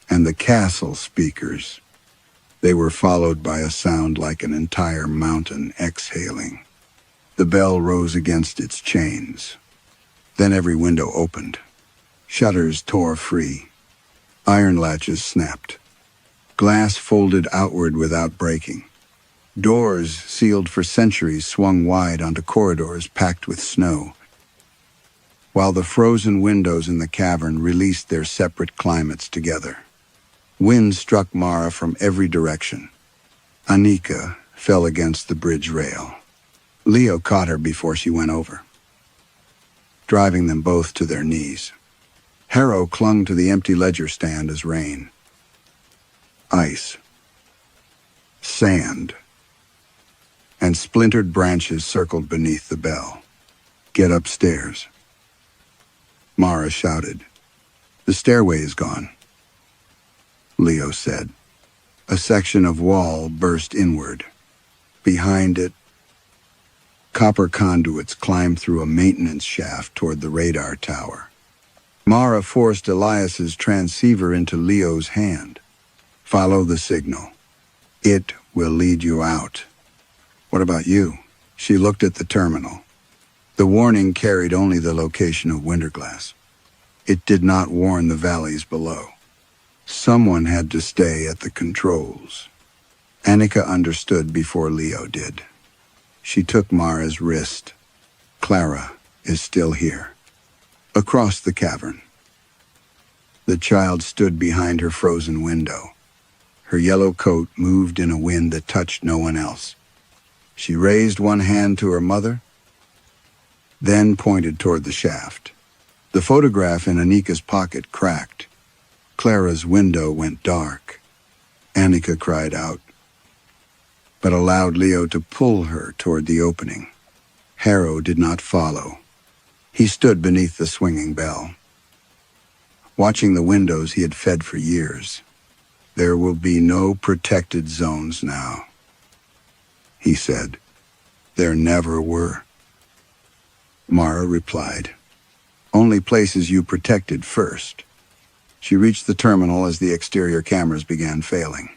and the castle speakers. They were followed by a sound like an entire mountain exhaling. The bell rose against its chains. Then every window opened. Shutters tore free. Iron latches snapped. Glass folded outward without breaking. Doors sealed for centuries swung wide onto corridors packed with snow, while the frozen windows in the cavern released their separate climates together. Wind struck Mara from every direction. Anika fell against the bridge rail. Leo caught her before she went over, driving them both to their knees. Harrow clung to the empty ledger stand as rain, ice, sand, and splintered branches circled beneath the bell. "Get upstairs," Mara shouted. "The stairway is gone," Leo said. A section of wall burst inward. Behind it, copper conduits climbed through a maintenance shaft toward the radar tower. Mara forced Elias's transceiver into Leo's hand. "Follow the signal. It will lead you out." "What about you?" She looked at the terminal. The warning carried only the location of Winterglass. It did not warn the valleys below. Someone had to stay at the controls. Anika understood before Leo did. She took Mara's wrist. "Clara is still here." Across the cavern, the child stood behind her frozen window. Her yellow coat moved in a wind that touched no one else. She raised one hand to her mother, then pointed toward the shaft. The photograph in Anika's pocket cracked. Clara's window went dark. Anika cried out, but allowed Leo to pull her toward the opening. Harrow did not follow. He stood beneath the swinging bell, watching the windows he had fed for years. "There will be no protected zones now," he said. "There never were." Mara replied, "Only places you protected first." She reached the terminal as the exterior cameras began failing.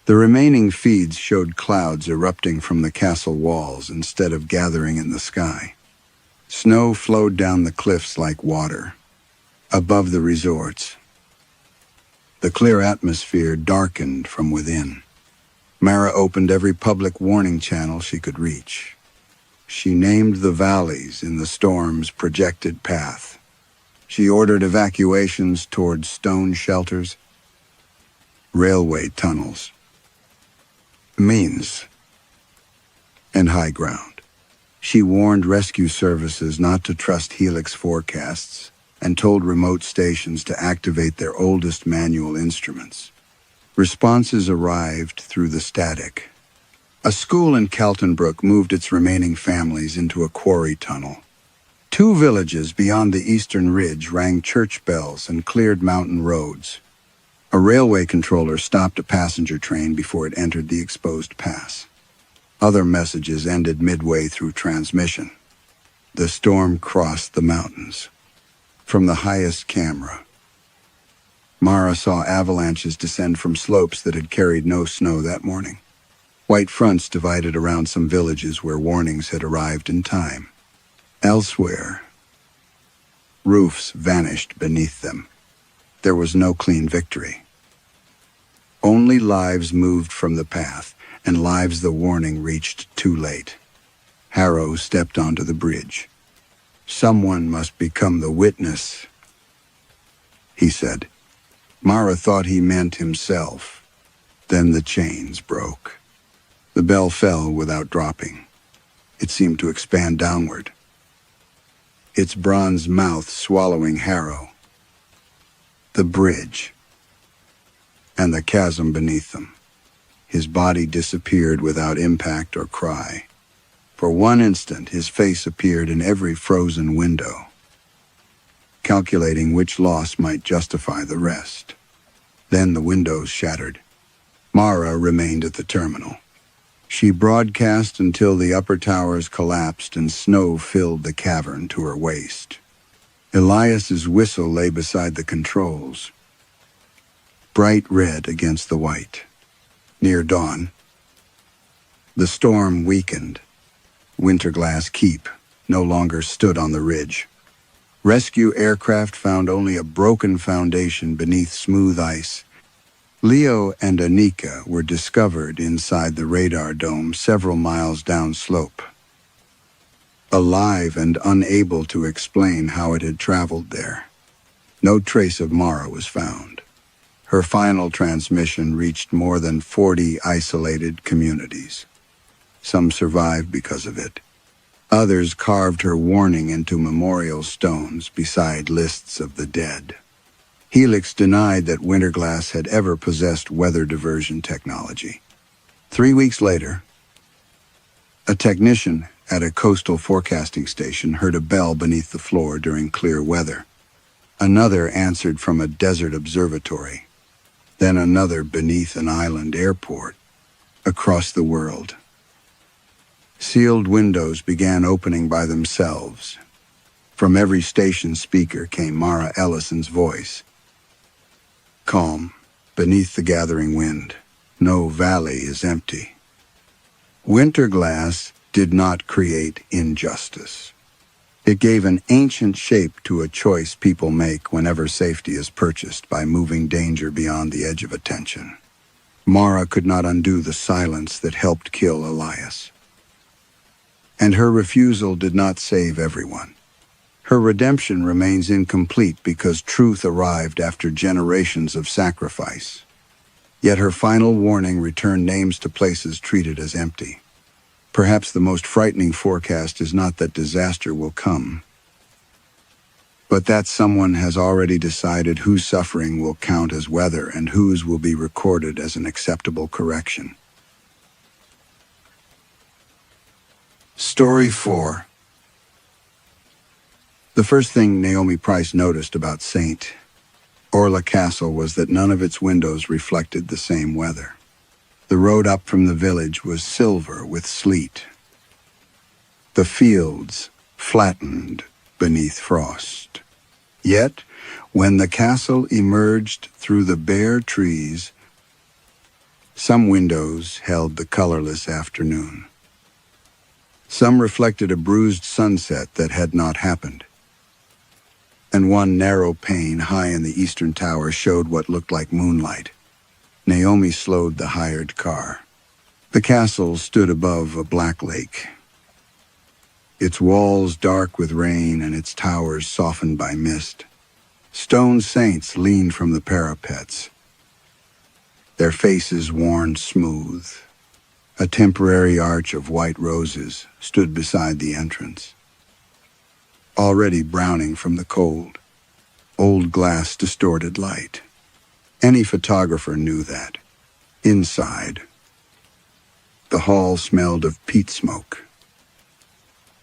The remaining feeds showed clouds erupting from the castle walls instead of gathering in the sky. Snow flowed down the cliffs like water. Above the resorts, the clear atmosphere darkened from within. Mara opened every public warning channel she could reach. She named the valleys in the storm's projected path. She ordered evacuations towards stone shelters, railway tunnels, means, and high ground. She warned rescue services not to trust Helix forecasts and told remote stations to activate their oldest manual instruments. Responses arrived through the static. A school in Kaltenbrook moved its remaining families into a quarry tunnel. 2 villages beyond the eastern ridge rang church bells and cleared mountain roads. A railway controller stopped a passenger train before it entered the exposed pass. Other messages ended midway through transmission. The storm crossed the mountains. From the highest camera, Mara saw avalanches descend from slopes that had carried no snow that morning. White fronts divided around some villages where warnings had arrived in time. Elsewhere, roofs vanished beneath them. There was no clean victory. Only lives moved from the path, and lives the warning reached too late. Harrow stepped onto the bridge. "Someone must become the witness," he said. Mara thought he meant himself. Then the chains broke. The bell fell without dropping. It seemed to expand downward, its bronze mouth swallowing Harrow, the bridge, and the chasm beneath them. His body disappeared without impact or cry. For one instant, his face appeared in every frozen window, calculating which loss might justify the rest. Then the windows shattered. Mara remained at the terminal. She broadcast until the upper towers collapsed and snow filled the cavern to her waist. Elias's whistle lay beside the controls, bright red against the white. Near dawn, the storm weakened. Winterglass Keep no longer stood on the ridge. Rescue aircraft found only a broken foundation beneath smooth ice. Leo and Anika were discovered inside the radar dome several miles downslope, alive and unable to explain how it had traveled there. No trace of Mara was found. Her final transmission reached more than 40 isolated communities. Some survived because of it. Others carved her warning into memorial stones beside lists of the dead. Helix denied that Winterglass had ever possessed weather diversion technology. 3 weeks later, a technician at a coastal forecasting station heard a bell beneath the floor during clear weather. Another answered from a desert observatory. Then another beneath an island airport. Across the world, sealed windows began opening by themselves. From every station speaker came Mara Ellison's voice. Calm, beneath the gathering wind. No valley is empty. Winterglass did not create injustice. It gave an ancient shape to a choice people make whenever safety is purchased by moving danger beyond the edge of attention. Mara could not undo the silence that helped kill Elias. And her refusal did not save everyone. Her redemption remains incomplete because truth arrived after generations of sacrifice. Yet her final warning returned names to places treated as empty. Perhaps the most frightening forecast is not that disaster will come, but that someone has already decided whose suffering will count as weather and whose will be recorded as an acceptable correction. Story 4. The first thing Naomi Price noticed about St. Orla Castle was that none of its windows reflected the same weather. The road up from the village was silver with sleet. The fields flattened beneath frost. Yet, when the castle emerged through the bare trees, some windows held the colorless afternoon. Some reflected a bruised sunset that had not happened. And one narrow pane high in the eastern tower showed what looked like moonlight. Naomi slowed the hired car. The castle stood above a black lake, its walls dark with rain and its towers softened by mist. Stone saints leaned from the parapets, their faces worn smooth. A temporary arch of white roses stood beside the entrance, already browning from the cold. Old glass distorted light. Any photographer knew that. Inside, the hall smelled of peat smoke,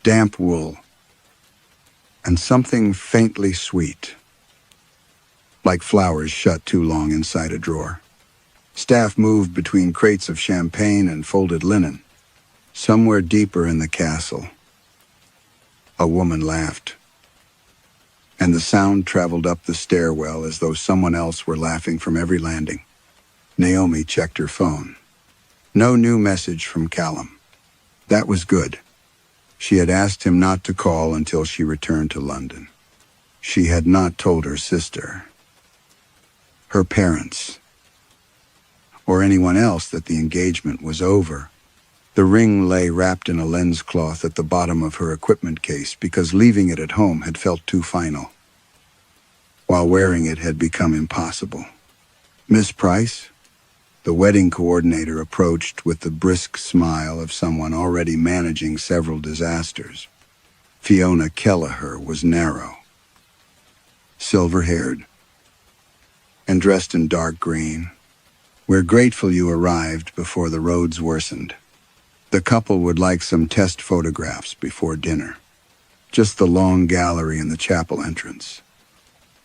damp wool, and something faintly sweet, like flowers shut too long inside a drawer. Staff moved between crates of champagne and folded linen. Somewhere deeper in the castle, a woman laughed, and the sound traveled up the stairwell as though someone else were laughing from every landing. Naomi checked her phone. No new message from Callum. That was good. She had asked him not to call until she returned to London. She had not told her sister, her parents, or anyone else that the engagement was over. The ring lay wrapped in a lens cloth at the bottom of her equipment case because leaving it at home had felt too final, while wearing it had become impossible. Miss Price? The wedding coordinator approached with the brisk smile of someone already managing several disasters. Fiona Kelleher was narrow, silver-haired, and dressed in dark green. We're grateful you arrived before the roads worsened. The couple would like some test photographs before dinner. Just the long gallery and the chapel entrance.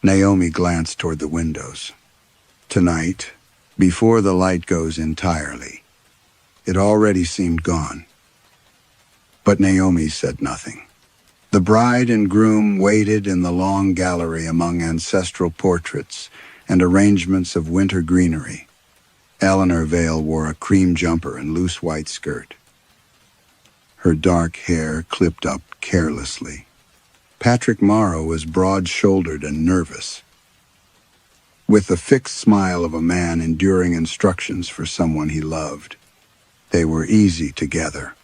Naomi glanced toward the windows. Tonight, before the light goes entirely, it already seemed gone. But Naomi said nothing. The bride and groom waited in the long gallery among ancestral portraits and arrangements of winter greenery. Eleanor Vale wore a cream jumper and loose white skirt, her dark hair clipped up carelessly. Patrick Morrow was broad-shouldered and nervous, with the fixed smile of a man enduring instructions for someone he loved. They were easy together.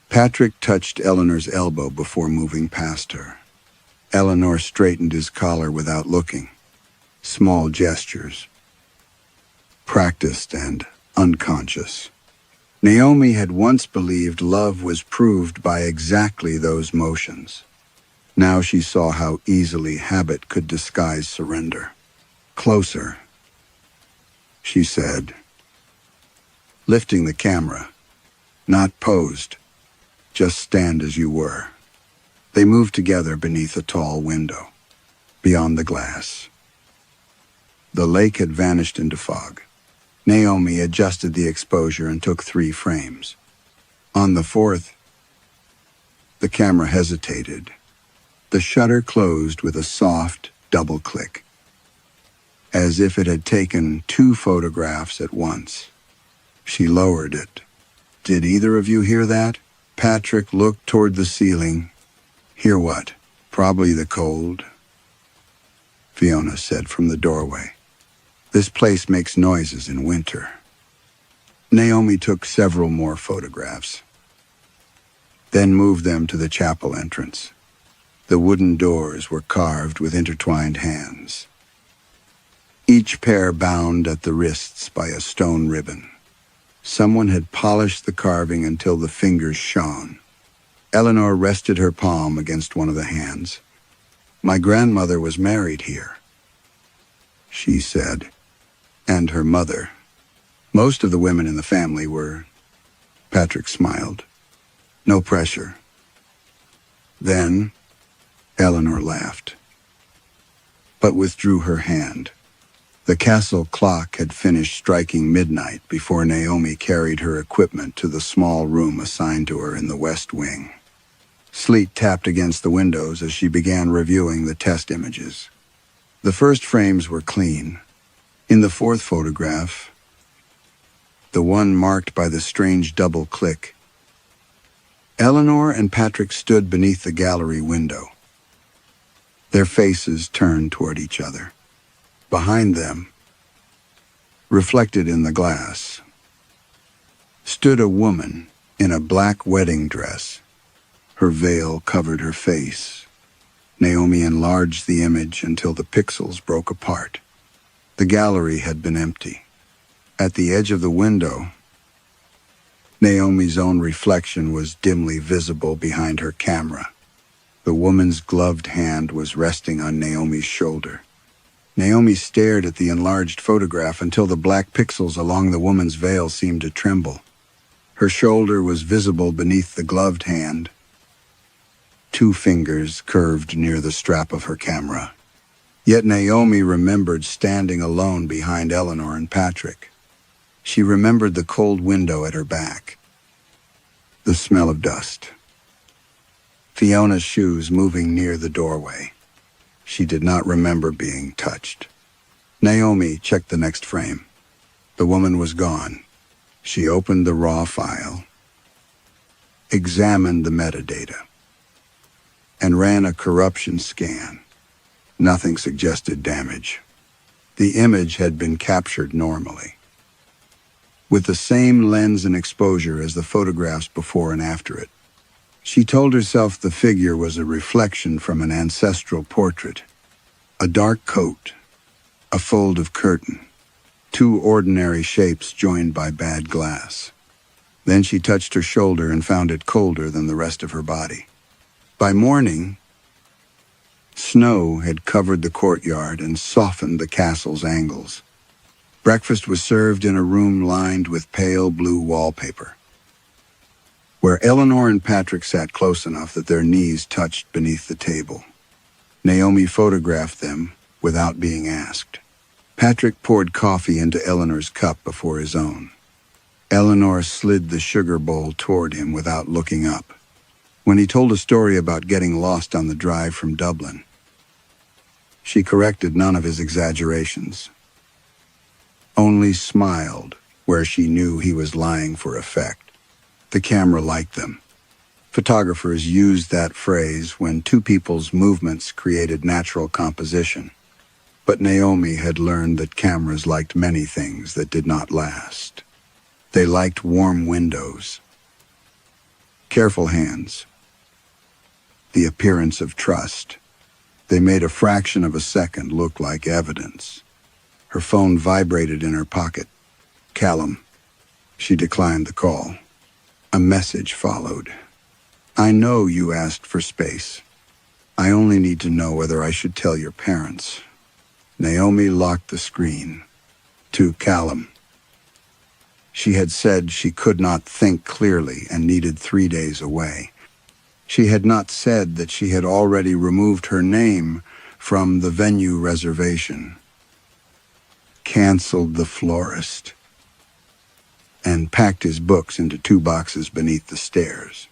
Patrick touched Eleanor's elbow before moving past her. Eleanor straightened his collar without looking. Small gestures, practiced and unconscious. Naomi had once believed love was proved by exactly those motions. Now she saw how easily habit could disguise surrender. Closer, she said, lifting the camera. Not posed, just stand as you were. They moved together beneath a tall window. Beyond the glass, the lake had vanished into fog. Naomi adjusted the exposure and took 3 frames. On the 4th, the camera hesitated. The shutter closed with a soft double click, as if it had taken 2 photographs at once. She lowered it. Did either of you hear that? Patrick looked toward the ceiling. Hear what? Probably the cold, Fiona said from the doorway. This place makes noises in winter. Naomi took several more photographs, then moved them to the chapel entrance. The wooden doors were carved with intertwined hands, each pair bound at the wrists by a stone ribbon. Someone had polished the carving until the fingers shone. Eleanor rested her palm against one of the hands. My grandmother was married here, she said, and her mother. Most of the women in the family were. Patrick smiled. No pressure. Then, Eleanor laughed, but withdrew her hand. The castle clock had finished striking midnight before Naomi carried her equipment to the small room assigned to her in the west wing. Sleet tapped against the windows as she began reviewing the test images. The first frames were clean. In the 4th photograph, the one marked by the strange double click, Eleanor and Patrick stood beneath the gallery window, their faces turned toward each other. Behind them, reflected in the glass, stood a woman in a black wedding dress. Her veil covered her face, Naomi enlarged the image until the pixels broke apart. The gallery had been empty. At the edge of the window, Naomi's own reflection was dimly visible behind her camera. The woman's gloved hand was resting on Naomi's shoulder. Naomi stared at the enlarged photograph until the black pixels along the woman's veil seemed to tremble. Her shoulder was visible beneath the gloved hand. 2 fingers curved near the strap of her camera. Yet Naomi remembered standing alone behind Eleanor and Patrick. She remembered the cold window at her back, the smell of dust, Fiona's shoes moving near the doorway. She did not remember being touched. Naomi checked the next frame. The woman was gone. She opened the raw file, examined the metadata, and ran a corruption scan. Nothing suggested damage. The image had been captured normally, with the same lens and exposure as the photographs before and after it. She told herself the figure was a reflection from an ancestral portrait. A dark coat, a fold of curtain, 2 ordinary shapes joined by bad glass. Then she touched her shoulder and found it colder than the rest of her body. By morning, snow had covered the courtyard and softened the castle's angles. Breakfast was served in a room lined with pale blue wallpaper, where Eleanor and Patrick sat close enough that their knees touched beneath the table. Naomi photographed them without being asked. Patrick poured coffee into Eleanor's cup before his own. Eleanor slid the sugar bowl toward him without looking up. When he told a story about getting lost on the drive from Dublin, she corrected none of his exaggerations, only smiled where she knew he was lying for effect. The camera liked them. Photographers used that phrase when 2 people's movements created natural composition. But Naomi had learned that cameras liked many things that did not last. They liked warm windows, careful hands, the appearance of trust. They made a fraction of a second look like evidence. Her phone vibrated in her pocket. Callum. She declined the call. A message followed. I know you asked for space. I only need to know whether I should tell your parents. Naomi locked the screen. To Callum. She had said she could not think clearly and needed 3 days away. She had not said that she had already removed her name from the venue reservation, canceled the florist, and packed his books into 2 boxes beneath the stairs.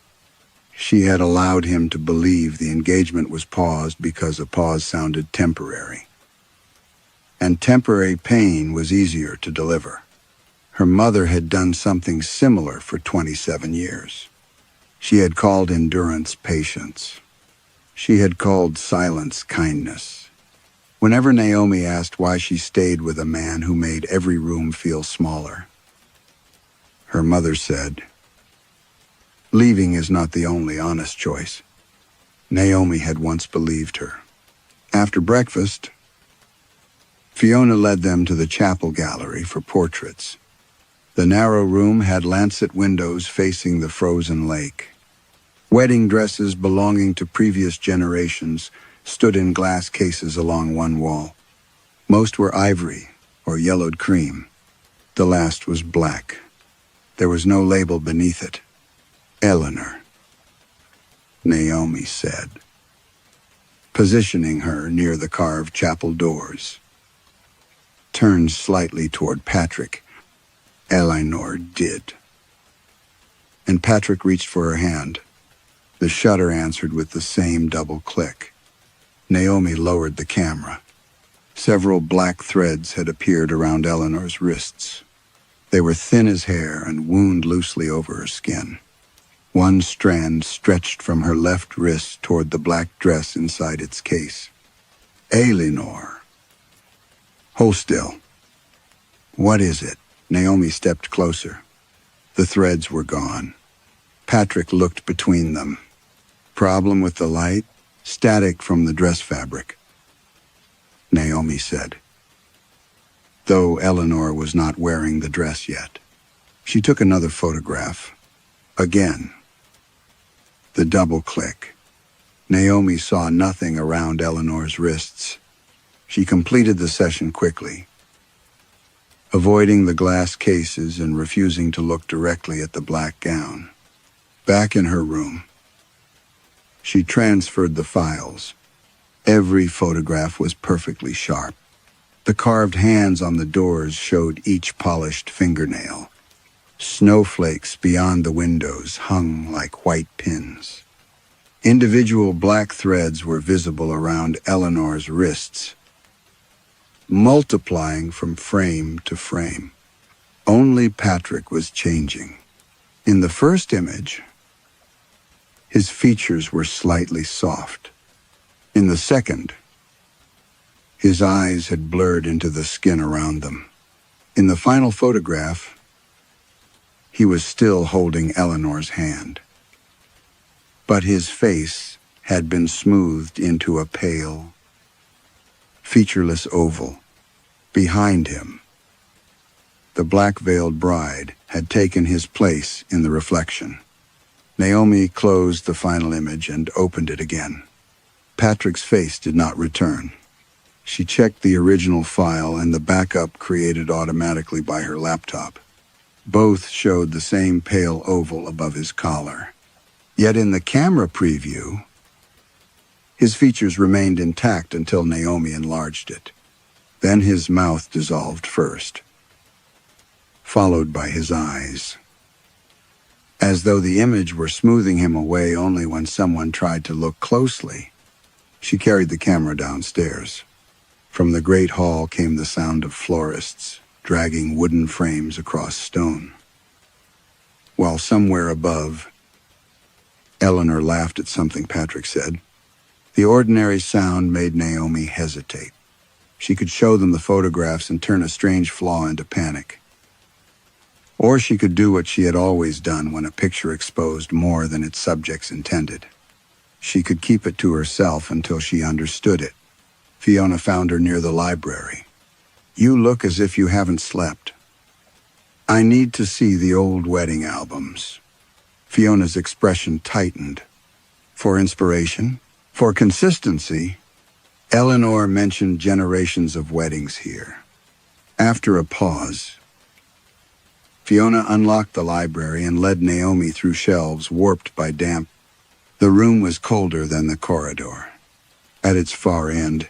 She had allowed him to believe the engagement was paused because a pause sounded temporary. And temporary pain was easier to deliver. Her mother had done something similar for 27 years. She had called endurance patience. She had called silence kindness. Whenever Naomi asked why she stayed with a man who made every room feel smaller, her mother said, leaving is not the only honest choice. Naomi had once believed her. After breakfast, Fiona led them to the chapel gallery for portraits. The narrow room had lancet windows facing the frozen lake. Wedding dresses belonging to previous generations stood in glass cases along one wall. Most were ivory or yellowed cream. The last was black. There was no label beneath it. Eleanor, Naomi said, positioning her near the carved chapel doors. Turned slightly toward Patrick. Eleanor did. And Patrick reached for her hand. The shutter answered with the same double click. Naomi lowered the camera. Several black threads had appeared around Eleanor's wrists. They were thin as hair and wound loosely over her skin. One strand stretched from her left wrist toward the black dress inside its case. Eleanor. Hold still. What is it? Naomi stepped closer. The threads were gone. Patrick looked between them. Problem with the light? static from the dress fabric, Naomi said, though Eleanor was not wearing the dress yet. She took another photograph. Again, the double click. Naomi saw nothing around Eleanor's wrists. She completed the session quickly, avoiding the glass cases and refusing to look directly at the black gown. Back in her room, she transferred the files. Every photograph was perfectly sharp. The carved hands on the doors showed each polished fingernail. Snowflakes beyond the windows hung like white pins. Individual black threads were visible around Eleanor's wrists, multiplying from frame to frame. Only Patrick was changing. In the first image, his features were slightly soft. In the second, his eyes had blurred into the skin around them. In the final photograph, he was still holding Eleanor's hand, but his face had been smoothed into a pale, featureless oval. Behind him, the black-veiled bride had taken his place in the reflection. Naomi closed the final image and opened it again. Patrick's face did not return. She checked the original file and the backup created automatically by her laptop. Both showed the same pale oval above his collar. Yet in the camera preview, his features remained intact until Naomi enlarged it. Then his mouth dissolved first, followed by his eyes, as though the image were smoothing him away only when someone tried to look closely. She carried the camera downstairs. From the great hall came the sound of florists dragging wooden frames across stone. While somewhere above, Eleanor laughed at something Patrick said. The ordinary sound made Naomi hesitate. She could show them the photographs and turn a strange flaw into panic. Or she could do what she had always done when a picture exposed more than its subjects intended. She could keep it to herself until she understood it. Fiona found her near the library. You look as if you haven't slept. I need to see the old wedding albums. Fiona's expression tightened. For inspiration, for consistency, Eleanor mentioned generations of weddings here. After a pause, Fiona unlocked the library and led Naomi through shelves warped by damp. The room was colder than the corridor. At its far end,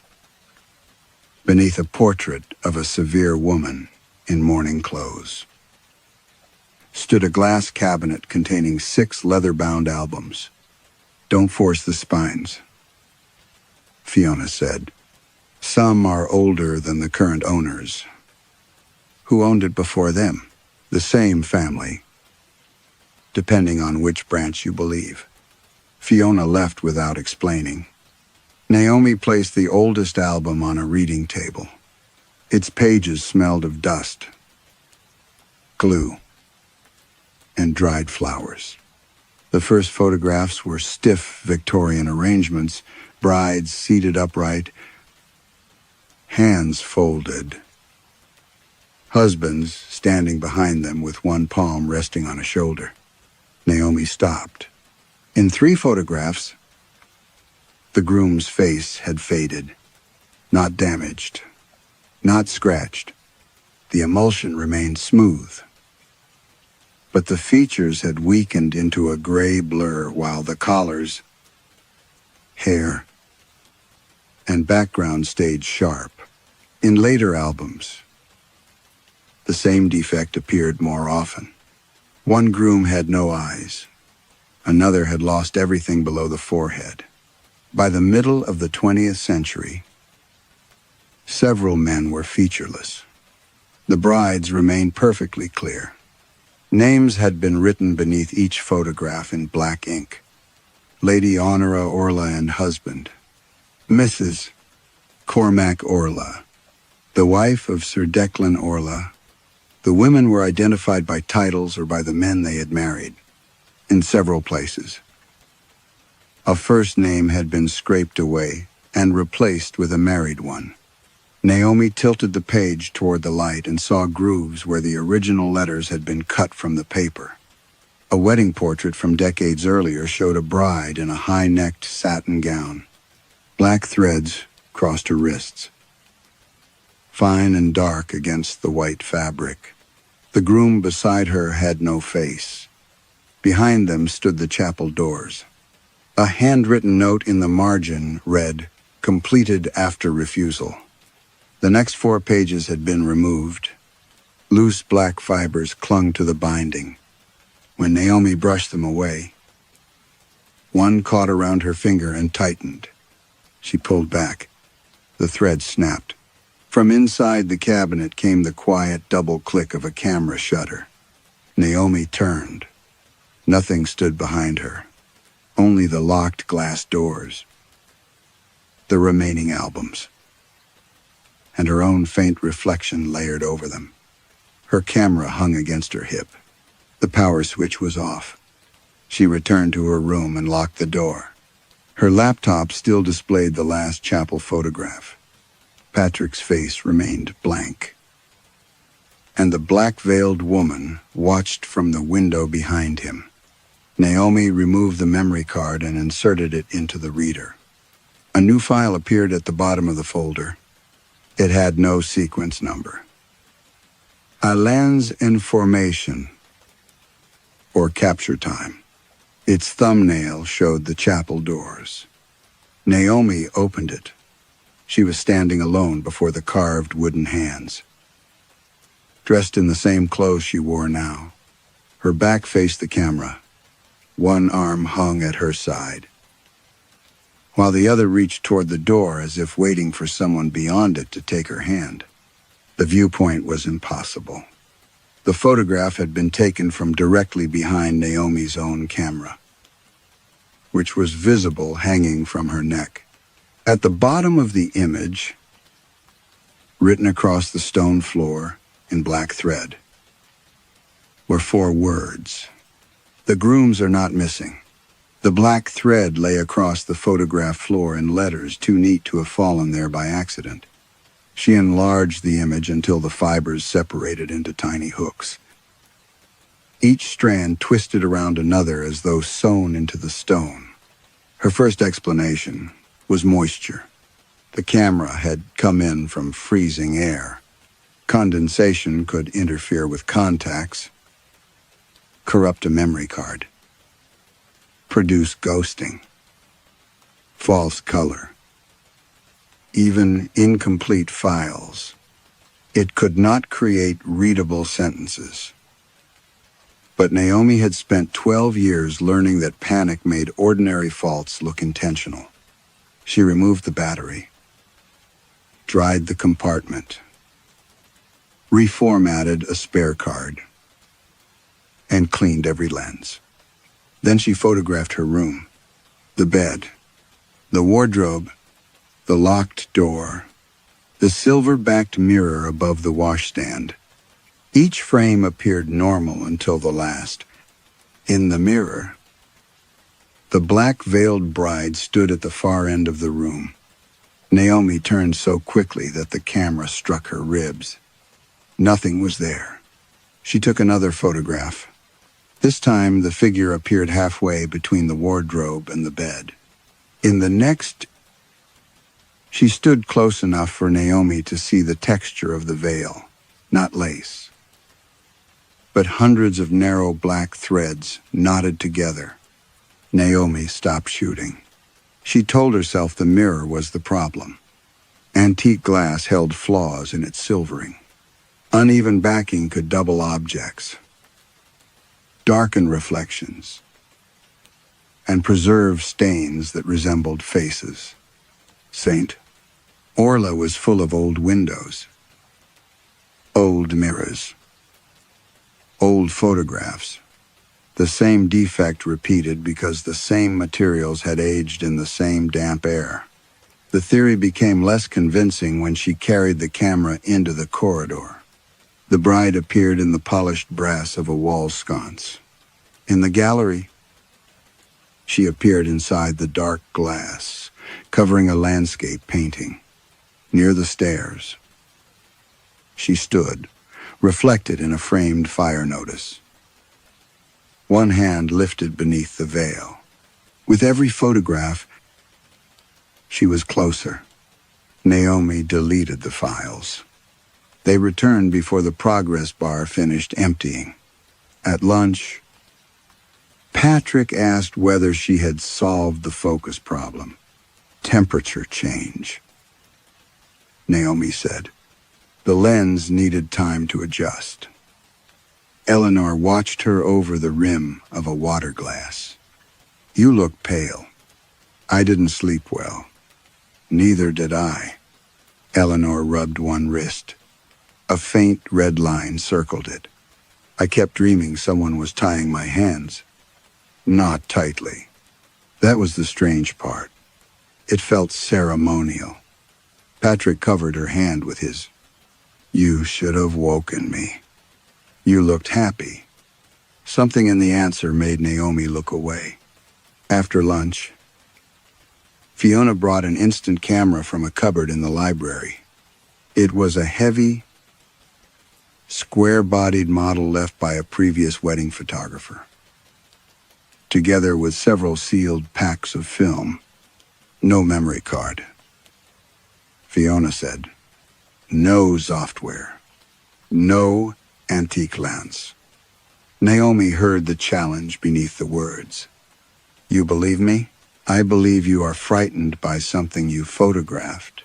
beneath a portrait of a severe woman in mourning clothes, stood a glass cabinet containing 6 leather-bound albums. Don't force the spines, Fiona said. Some are older than the current owners. Who owned it before them? The same family, depending on which branch you believe. Fiona left without explaining. Naomi placed the oldest album on a reading table. Its pages smelled of dust, glue, and dried flowers. The first photographs were stiff Victorian arrangements, brides seated upright, hands folded, husbands standing behind them with one palm resting on a shoulder. Naomi stopped. In 3 photographs, the groom's face had faded, not damaged, not scratched. The emulsion remained smooth, but the features had weakened into a gray blur while the collars, hair, and background stayed sharp. In later albums, the same defect appeared more often. One groom had no eyes. Another had lost everything below the forehead. By the middle of the 20th century, several men were featureless. The brides remained perfectly clear. Names had been written beneath each photograph in black ink. Lady Honora Orla and husband, Mrs. Cormac Orla, the wife of Sir Declan Orla. The women were identified by titles or by the men they had married, in several places. A first name had been scraped away and replaced with a married one. Naomi tilted the page toward the light and saw grooves where the original letters had been cut from the paper. A wedding portrait from decades earlier showed a bride in a high-necked satin gown. Black threads crossed her wrists, fine and dark against the white fabric. The groom beside her had no face. Behind them stood the chapel doors. A handwritten note in the margin read, "Completed after refusal." The next 4 pages had been removed. Loose black fibers clung to the binding. When Naomi brushed them away, one caught around her finger and tightened. She pulled back. The thread snapped. From inside the cabinet came the quiet double click of a camera shutter. Naomi turned. Nothing stood behind her. Only the locked glass doors, the remaining albums, and her own faint reflection layered over them. Her camera hung against her hip. The power switch was off. She returned to her room and locked the door. Her laptop still displayed the last chapel photograph. Patrick's face remained blank, and the black-veiled woman watched from the window behind him. Naomi removed the memory card and inserted it into the reader. A new file appeared at the bottom of the folder. It had no sequence number. Leanh's information, or capture time. Its thumbnail showed the chapel doors. Naomi opened it. She was standing alone before the carved wooden hands, dressed in the same clothes she wore now. Her back faced the camera. One arm hung at her side, while the other reached toward the door as if waiting for someone beyond it to take her hand. The viewpoint was impossible. The photograph had been taken from directly behind Naomi's own camera, which was visible hanging from her neck. At the bottom of the image, written across the stone floor in black thread, were 4 words. "The grooms are not missing." The black thread lay across the photograph floor in letters too neat to have fallen there by accident. She enlarged the image until the fibers separated into tiny hooks. Each strand twisted around another as though sewn into the stone. Her first explanation was moisture. The camera had come in from freezing air. Condensation could interfere with contacts, corrupt a memory card, produce ghosting, false color, even incomplete files. It could not create readable sentences. But Naomi had spent 12 years learning that panic made ordinary faults look intentional. She removed the battery, dried the compartment, reformatted a spare card, and cleaned every lens. Then she photographed her room, the bed, the wardrobe, the locked door, the silver-backed mirror above the washstand. Each frame appeared normal until the last. In the mirror, the black-veiled bride stood at the far end of the room. Naomi turned so quickly that the camera struck her ribs. Nothing was there. She took another photograph. This time, the figure appeared halfway between the wardrobe and the bed. In the next, she stood close enough for Naomi to see the texture of the veil, not lace, but hundreds of narrow black threads knotted together. Naomi stopped shooting. She told herself the mirror was the problem. Antique glass held flaws in its silvering. Uneven backing could double objects, darken reflections, and preserve stains that resembled faces. St. Orla was full of old windows, old mirrors, old photographs. The same defect repeated because the same materials had aged in the same damp air. The theory became less convincing when she carried the camera into the corridor. The bride appeared in the polished brass of a wall sconce. In the gallery, She appeared inside the dark glass, covering a landscape painting. Near the stairs, she stood, reflected in a framed fire notice. One hand lifted beneath the veil. With every photograph, she was closer. Naomi deleted the files. They returned before the progress bar finished emptying. At lunch, Patrick asked whether she had solved the focus problem. Temperature change. Naomi said. The lens needed time to adjust. Eleanor watched her over the rim of a water glass. You look pale. I didn't sleep well. Neither did I. Eleanor rubbed one wrist. A faint red line circled it. I kept dreaming someone was tying my hands. Not tightly. That was the strange part. It felt ceremonial. Patrick covered her hand with his. You should have woken me. You looked happy. Something in the answer made Naomi look away. After lunch, Fiona brought an instant camera from a cupboard in the library. It was a heavy, square-bodied model left by a previous wedding photographer, together with several sealed packs of film. No memory card. Fiona said, no software. No antique lens. Naomi heard the challenge beneath the words. You believe me? I believe you are frightened by something you photographed.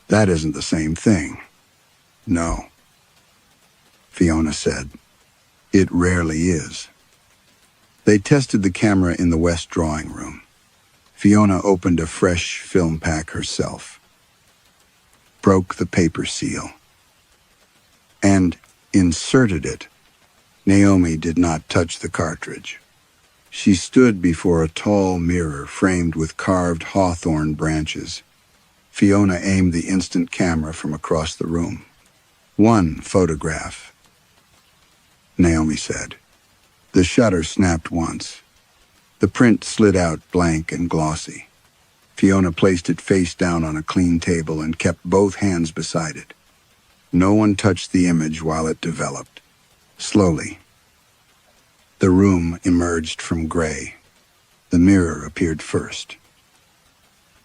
That isn't the same thing. No. Fiona said, it rarely is. They tested the camera in the west drawing room. Fiona opened a fresh film pack herself, broke the paper seal, and inserted it. Naomi did not touch the cartridge. She stood before a tall mirror framed with carved hawthorn branches. Fiona aimed the instant camera from across the room. One photograph, Naomi said. The shutter snapped once. The print slid out blank and glossy. Fiona placed it face down on a clean table and kept both hands beside it. No one touched the image while it developed. Slowly, the room emerged from gray. The mirror appeared first.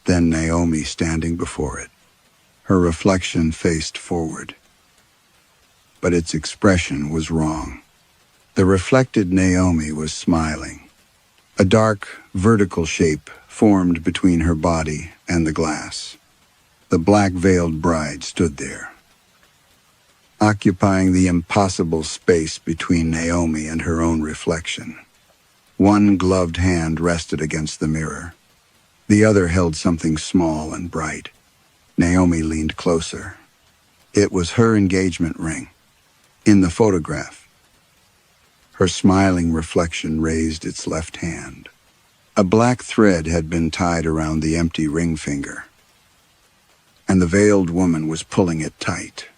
Then Naomi standing before it. Her reflection faced forward. But its expression was wrong. The reflected Naomi was smiling. A dark, vertical shape formed between her body and the glass. The black-veiled bride stood there, occupying the impossible space between Naomi and her own reflection. One gloved hand rested against the mirror. The other held something small and bright. Naomi leaned closer. It was her engagement ring. In the photograph, her smiling reflection raised its left hand. A black thread had been tied around the empty ring finger, and the veiled woman was pulling it tight.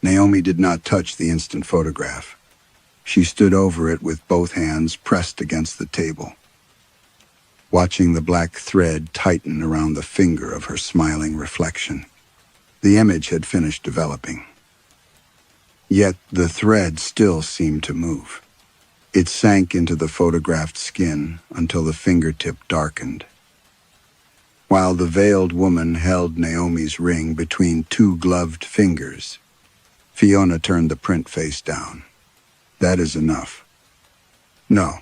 Naomi did not touch the instant photograph. She stood over it with both hands pressed against the table, watching the black thread tighten around the finger of her smiling reflection. The image had finished developing. Yet the thread still seemed to move. It sank into the photographed skin until the fingertip darkened. While the veiled woman held Naomi's ring between two gloved fingers, Fiona turned the print face down. That is enough. No.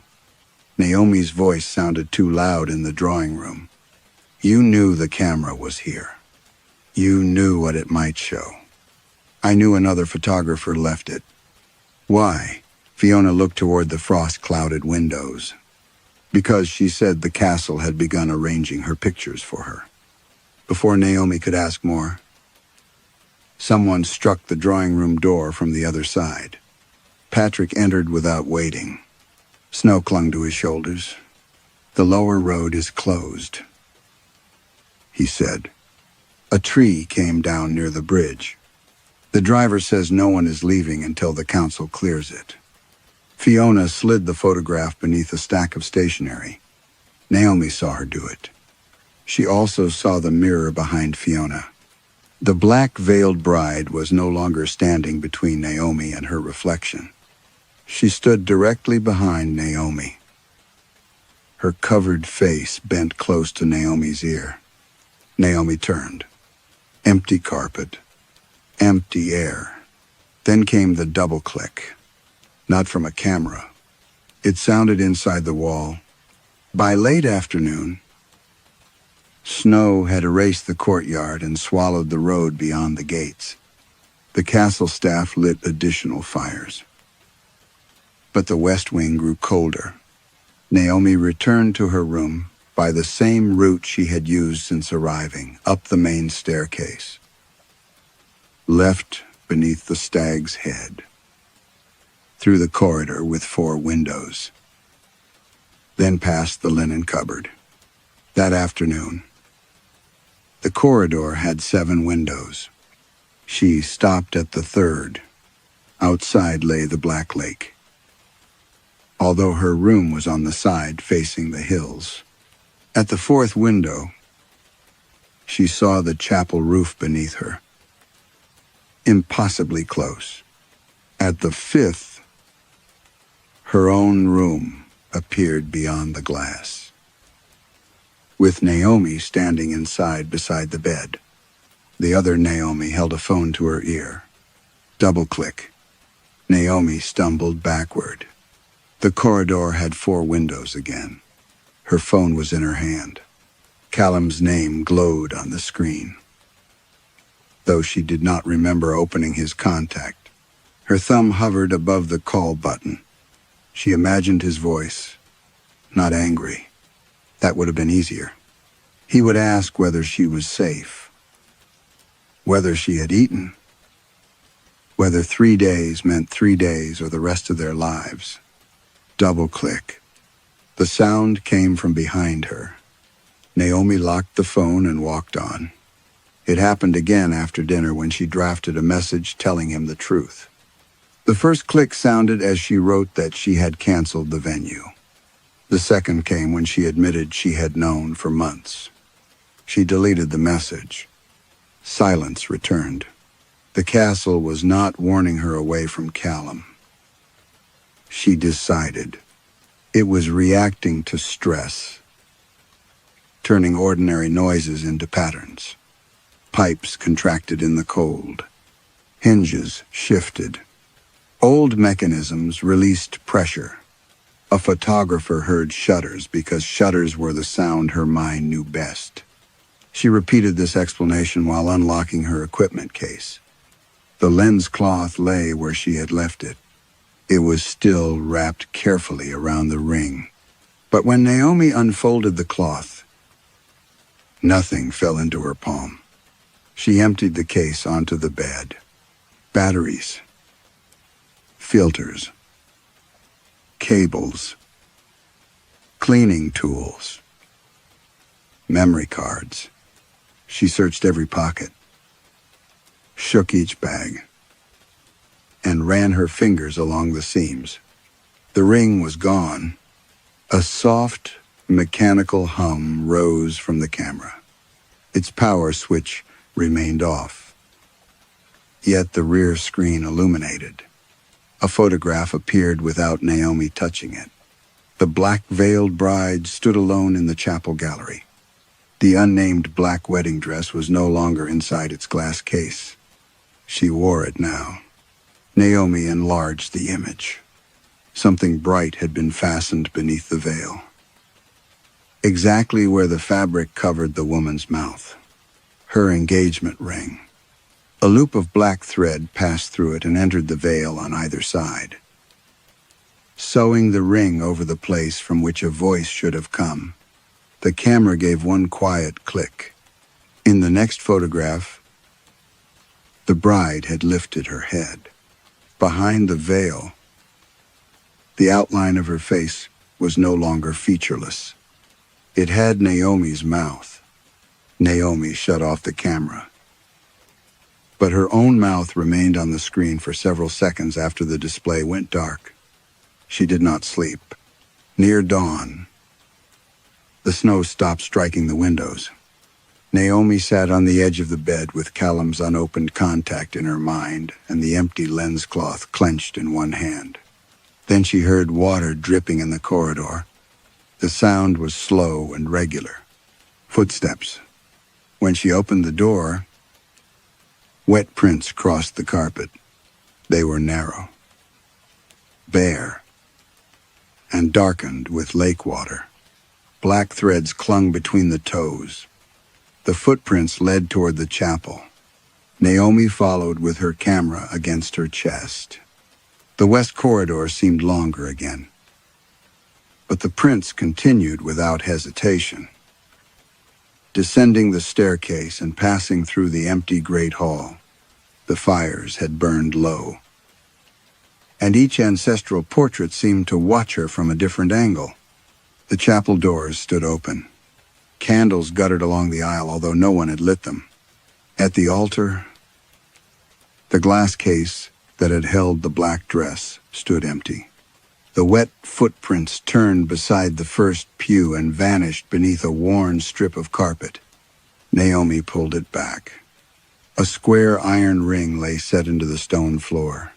Naomi's voice sounded too loud in the drawing room. You knew the camera was here. You knew what it might show. I knew another photographer left it. Why? Fiona looked toward the frost-clouded windows. Because she said the castle had begun arranging her pictures for her. Before Naomi could ask more, someone struck the drawing room door from the other side. Patrick entered without waiting. Snow clung to his shoulders. The lower road is closed, he said. A tree came down near the bridge. The driver says no one is leaving until the council clears it. Fiona slid the photograph beneath a stack of stationery. Naomi saw her do it. She also saw the mirror behind Fiona. The black-veiled bride was no longer standing between Naomi and her reflection. She stood directly behind Naomi, her covered face bent close to Naomi's ear. Naomi turned. Empty carpet, empty air. Then came the double click. Not from a camera. It sounded inside the wall. By late afternoon, snow had erased the courtyard and swallowed the road beyond the gates. The castle staff lit additional fires. But the west wing grew colder. Naomi returned to her room by the same route she had used since arriving, up the main staircase. Left beneath the stag's head. Through the corridor with 4 windows. Then past the linen cupboard. That afternoon, the corridor had 7 windows. She stopped at the 3rd. Outside lay the Black Lake. Although her room was on the side facing the hills. At the 4th window, she saw the chapel roof beneath her. Impossibly close. At the 5th, her own room appeared beyond the glass, with Naomi standing inside beside the bed. The other Naomi held a phone to her ear. Double click. Naomi stumbled backward. The corridor had 4 windows again. Her phone was in her hand. Callum's name glowed on the screen. Though she did not remember opening his contact, her thumb hovered above the call button. She imagined his voice, not angry. That would have been easier. He would ask whether she was safe, whether she had eaten, whether 3 days meant 3 days or the rest of their lives. Double click. The sound came from behind her. Naomi locked the phone and walked on. It happened again after dinner when she drafted a message telling him the truth. The first click sounded as she wrote that she had canceled the venue. The second came when she admitted she had known for months. She deleted the message. Silence returned. The castle was not warning her away from Callum. She decided. It was reacting to stress, turning ordinary noises into patterns. Pipes contracted in the cold. Hinges shifted. Old mechanisms released pressure. A photographer heard shutters because shutters were the sound her mind knew best. She repeated this explanation while unlocking her equipment case. The lens cloth lay where she had left it. It was still wrapped carefully around the ring. But when Naomi unfolded the cloth, nothing fell into her palm. She emptied the case onto the bed. Batteries, filters, cables, cleaning tools, memory cards. She searched every pocket, shook each bag, and ran her fingers along the seams. The ring was gone. A soft, mechanical hum rose from the camera. Its power switch remained off. Yet the rear screen illuminated. A photograph appeared without Naomi touching it. The black-veiled bride stood alone in the chapel gallery. The unnamed black wedding dress was no longer inside its glass case. She wore it now. Naomi enlarged the image. Something bright had been fastened beneath the veil. Exactly where the fabric covered the woman's mouth. Her engagement ring. A loop of black thread passed through it and entered the veil on either side, sewing the ring over the place from which a voice should have come. The camera gave one quiet click. In the next photograph, the bride had lifted her head. Behind the veil, the outline of her face was no longer featureless. It had Naomi's mouth. Naomi shut off the camera. But her own mouth remained on the screen for several seconds after the display went dark. She did not sleep. Near dawn, The snow stopped striking the windows. Naomi sat on the edge of the bed with Callum's unopened contact in her mind and the empty lens cloth clenched in one hand. Then she heard water dripping in the corridor. The sound was slow and regular. Footsteps. When she opened the door, wet prints crossed the carpet. They were narrow, bare, and darkened with lake water. Black threads clung between the toes. The footprints led toward the chapel. Naomi followed with her camera against her chest. The west corridor seemed longer again. But the prints continued without hesitation. Descending the staircase and passing through the empty great hall, the fires had burned low. And each ancestral portrait seemed to watch her from a different angle. The chapel doors stood open. Candles guttered along the aisle, although no one had lit them. At the altar, the glass case that had held the black dress stood empty. The wet footprints turned beside the first pew and vanished beneath a worn strip of carpet. Naomi pulled it back. A square iron ring lay set into the stone floor.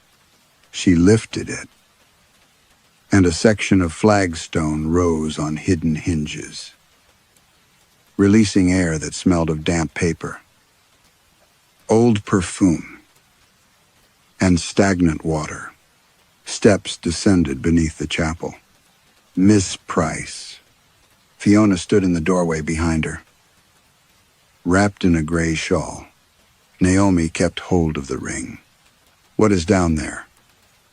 She lifted it, and a section of flagstone rose on hidden hinges, releasing air that smelled of damp paper, old perfume, and stagnant water. Steps descended beneath the chapel. Miss Price. Fiona stood in the doorway behind her, wrapped in a gray shawl. Naomi kept hold of the ring. What is down there?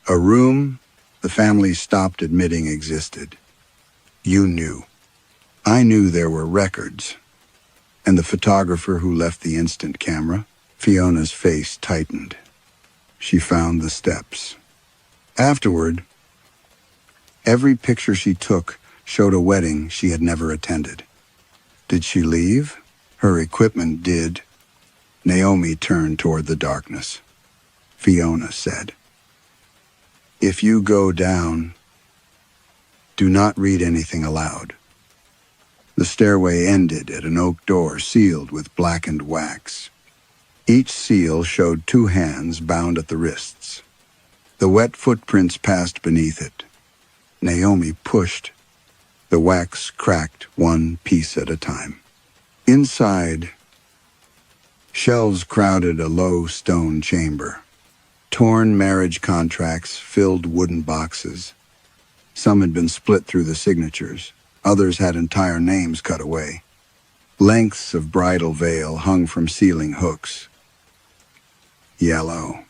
A room the family stopped admitting existed. You knew. I knew there were records. And the photographer who left the instant camera? Fiona's face tightened. She found the steps. Afterward, every picture she took showed a wedding she had never attended. Did she leave? Her equipment did. Naomi turned toward the darkness. Fiona said, "If you go down, do not read anything aloud." The stairway ended at an oak door sealed with blackened wax. Each seal showed two hands bound at the wrists. The wet footprints passed beneath it. Naomi pushed. The wax cracked one piece at a time. Inside, shelves crowded a low stone chamber. Torn marriage contracts filled wooden boxes. Some had been split through the signatures. Others had entire names cut away. Lengths of bridal veil hung from ceiling hooks. Yellow,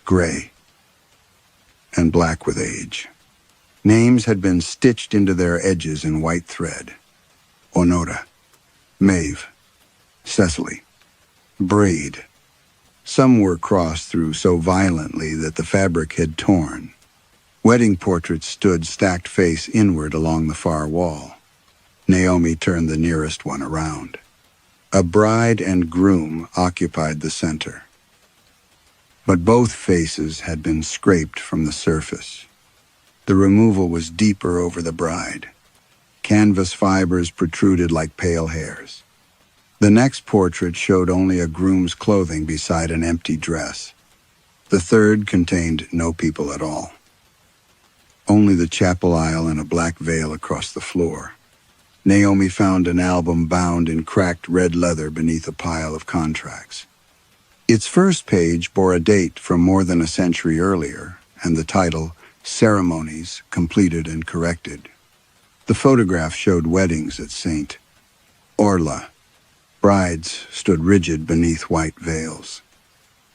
gray, and black with age. Names had been stitched into their edges in white thread. Honora, Maeve, Cecily, Braid. Some were crossed through so violently that the fabric had torn. Wedding portraits stood stacked face inward along the far wall. Naomi turned the nearest one around. A bride and groom occupied the center. But both faces had been scraped from the surface. The removal was deeper over the bride. Canvas fibers protruded like pale hairs. The next portrait showed only a groom's clothing beside an empty dress. The third contained no people at all. Only the chapel aisle and a black veil across the floor. Naomi found an album bound in cracked red leather beneath a pile of contracts. Its first page bore a date from more than a century earlier, and the title, Ceremonies Completed and Corrected. The photograph showed weddings at St. Orla. Brides stood rigid beneath white veils.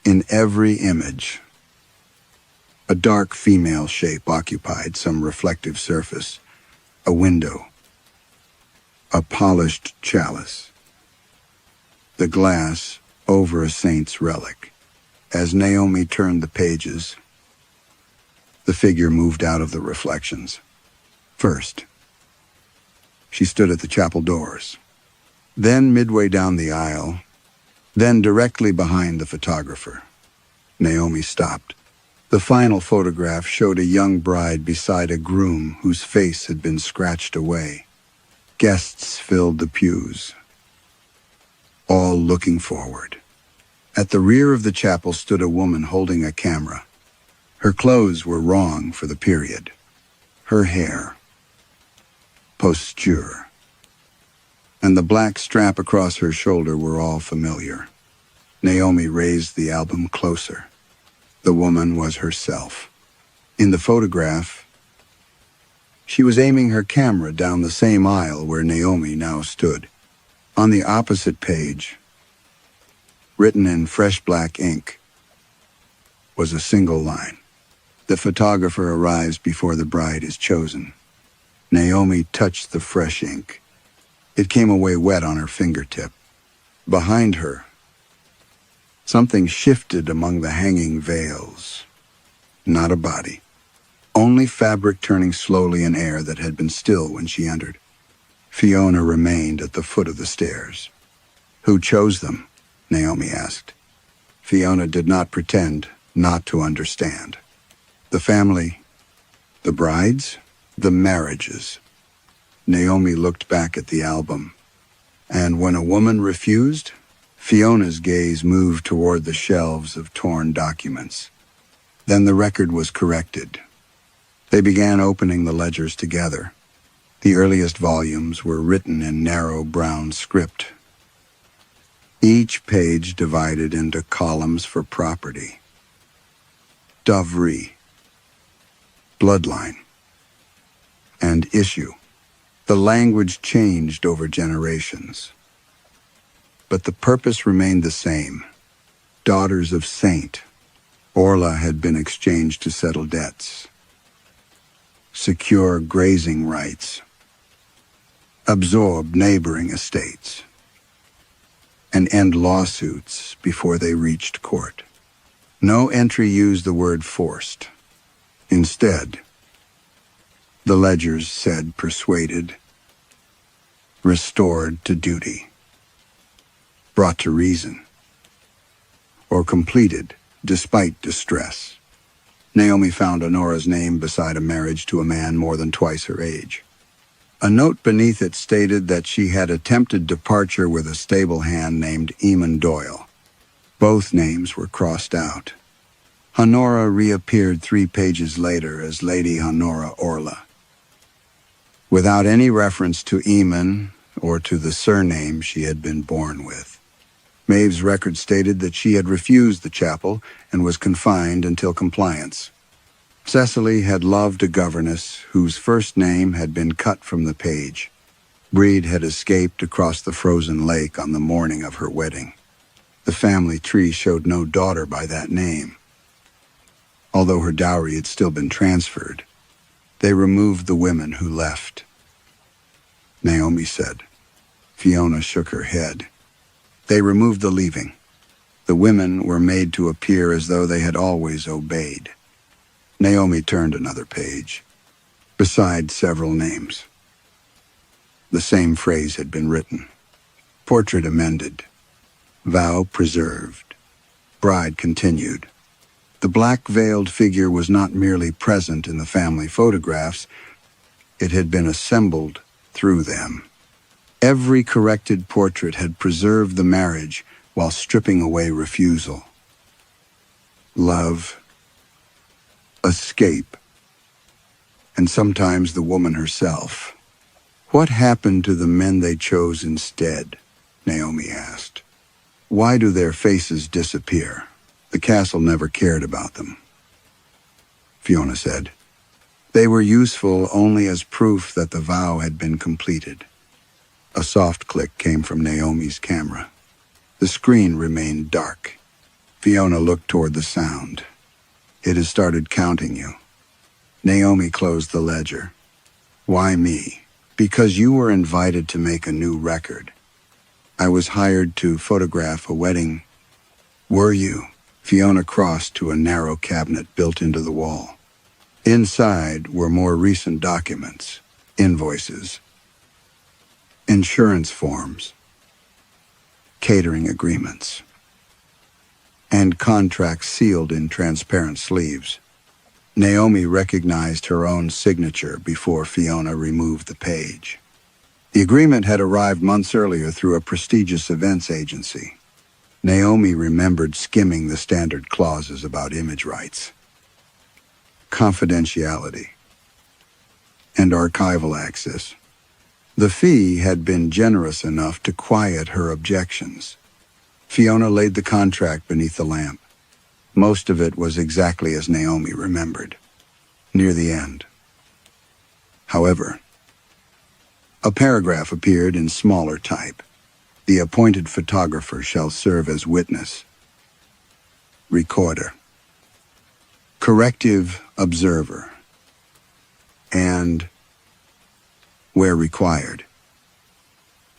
In every image, a dark female shape occupied some reflective surface, a window, a polished chalice. The glass over a saint's relic. As Naomi turned the pages, the figure moved out of the reflections. First, she stood at the chapel doors, then midway down the aisle, then directly behind the photographer. Naomi stopped. The final photograph showed a young bride beside a groom whose face had been scratched away. Guests filled the pews, all looking forward. At the rear of the chapel stood a woman holding a camera. Her clothes were wrong for the period. Her hair, posture, and the black strap across her shoulder were all familiar. Naomi raised the album closer. The woman was herself. In the photograph, she was aiming her camera down the same aisle where Naomi now stood. On the opposite page, written in fresh black ink, was a single line. The photographer arrives before the bride is chosen. Naomi touched the fresh ink. It came away wet on her fingertip. Behind her, something shifted among the hanging veils. Not a body. Only fabric turning slowly in air that had been still when she entered. Fiona remained at the foot of the stairs. Who chose them? Naomi asked. Fiona did not pretend not to understand. The family, the brides, the marriages. Naomi looked back at the album, and when a woman refused, Fiona's gaze moved toward the shelves of torn documents. Then the record was corrected. They began opening the ledgers together. The earliest volumes were written in narrow brown script, each page divided into columns for property. Dovry, bloodline, and issue. The language changed over generations, but the purpose remained the same. Daughters of Saint. Orla had been exchanged to settle debts, secure grazing rights, absorb neighboring estates, and end lawsuits before they reached court. No entry used the word forced. Instead, the ledgers said persuaded, restored to duty, brought to reason, or completed despite distress. Naomi found Honora's name beside a marriage to a man more than twice her age. A note beneath it stated that she had attempted departure with a stable hand named Eamon Doyle. Both names were crossed out. Honora reappeared 3 pages later as Lady Honora Orla, without any reference to Eamon or to the surname she had been born with. Maeve's record stated that she had refused the chapel and was confined until compliance. Cecily had loved a governess whose first name had been cut from the page. Breed had escaped across the frozen lake on the morning of her wedding. The family tree showed no daughter by that name. Although her dowry had still been transferred, they removed the women who left. Naomi said. Fiona shook her head. They removed the leaving. The women were made to appear as though they had always obeyed. Naomi turned another page. Beside several names, the same phrase had been written. Portrait amended. Vow preserved. Bride continued. The black-veiled figure was not merely present in the family photographs, it had been assembled through them. Every corrected portrait had preserved the marriage while stripping away refusal. Love, escape, and sometimes the woman herself. What happened to the men they chose instead? Naomi asked. Why do their faces disappear? The castle never cared about them. Fiona said. They were useful only as proof that the vow had been completed. A soft click came from Naomi's camera. The screen remained dark. Fiona looked toward the sound. It has started counting you. Naomi closed the ledger. Why me? Because you were invited to make a new record. I was hired to photograph a wedding. Were you? Fiona crossed to a narrow cabinet built into the wall. Inside were more recent documents, invoices, insurance forms, catering agreements, and contracts sealed in transparent sleeves. Naomi recognized her own signature before Fiona removed the page. The agreement had arrived months earlier through a prestigious events agency. Naomi remembered skimming the standard clauses about image rights, confidentiality, and archival access. The fee had been generous enough to quiet her objections. Fiona laid the contract beneath the lamp. Most of it was exactly as Naomi remembered, near the end. However, a paragraph appeared in smaller type. The appointed photographer shall serve as witness, recorder, corrective observer, and, where required,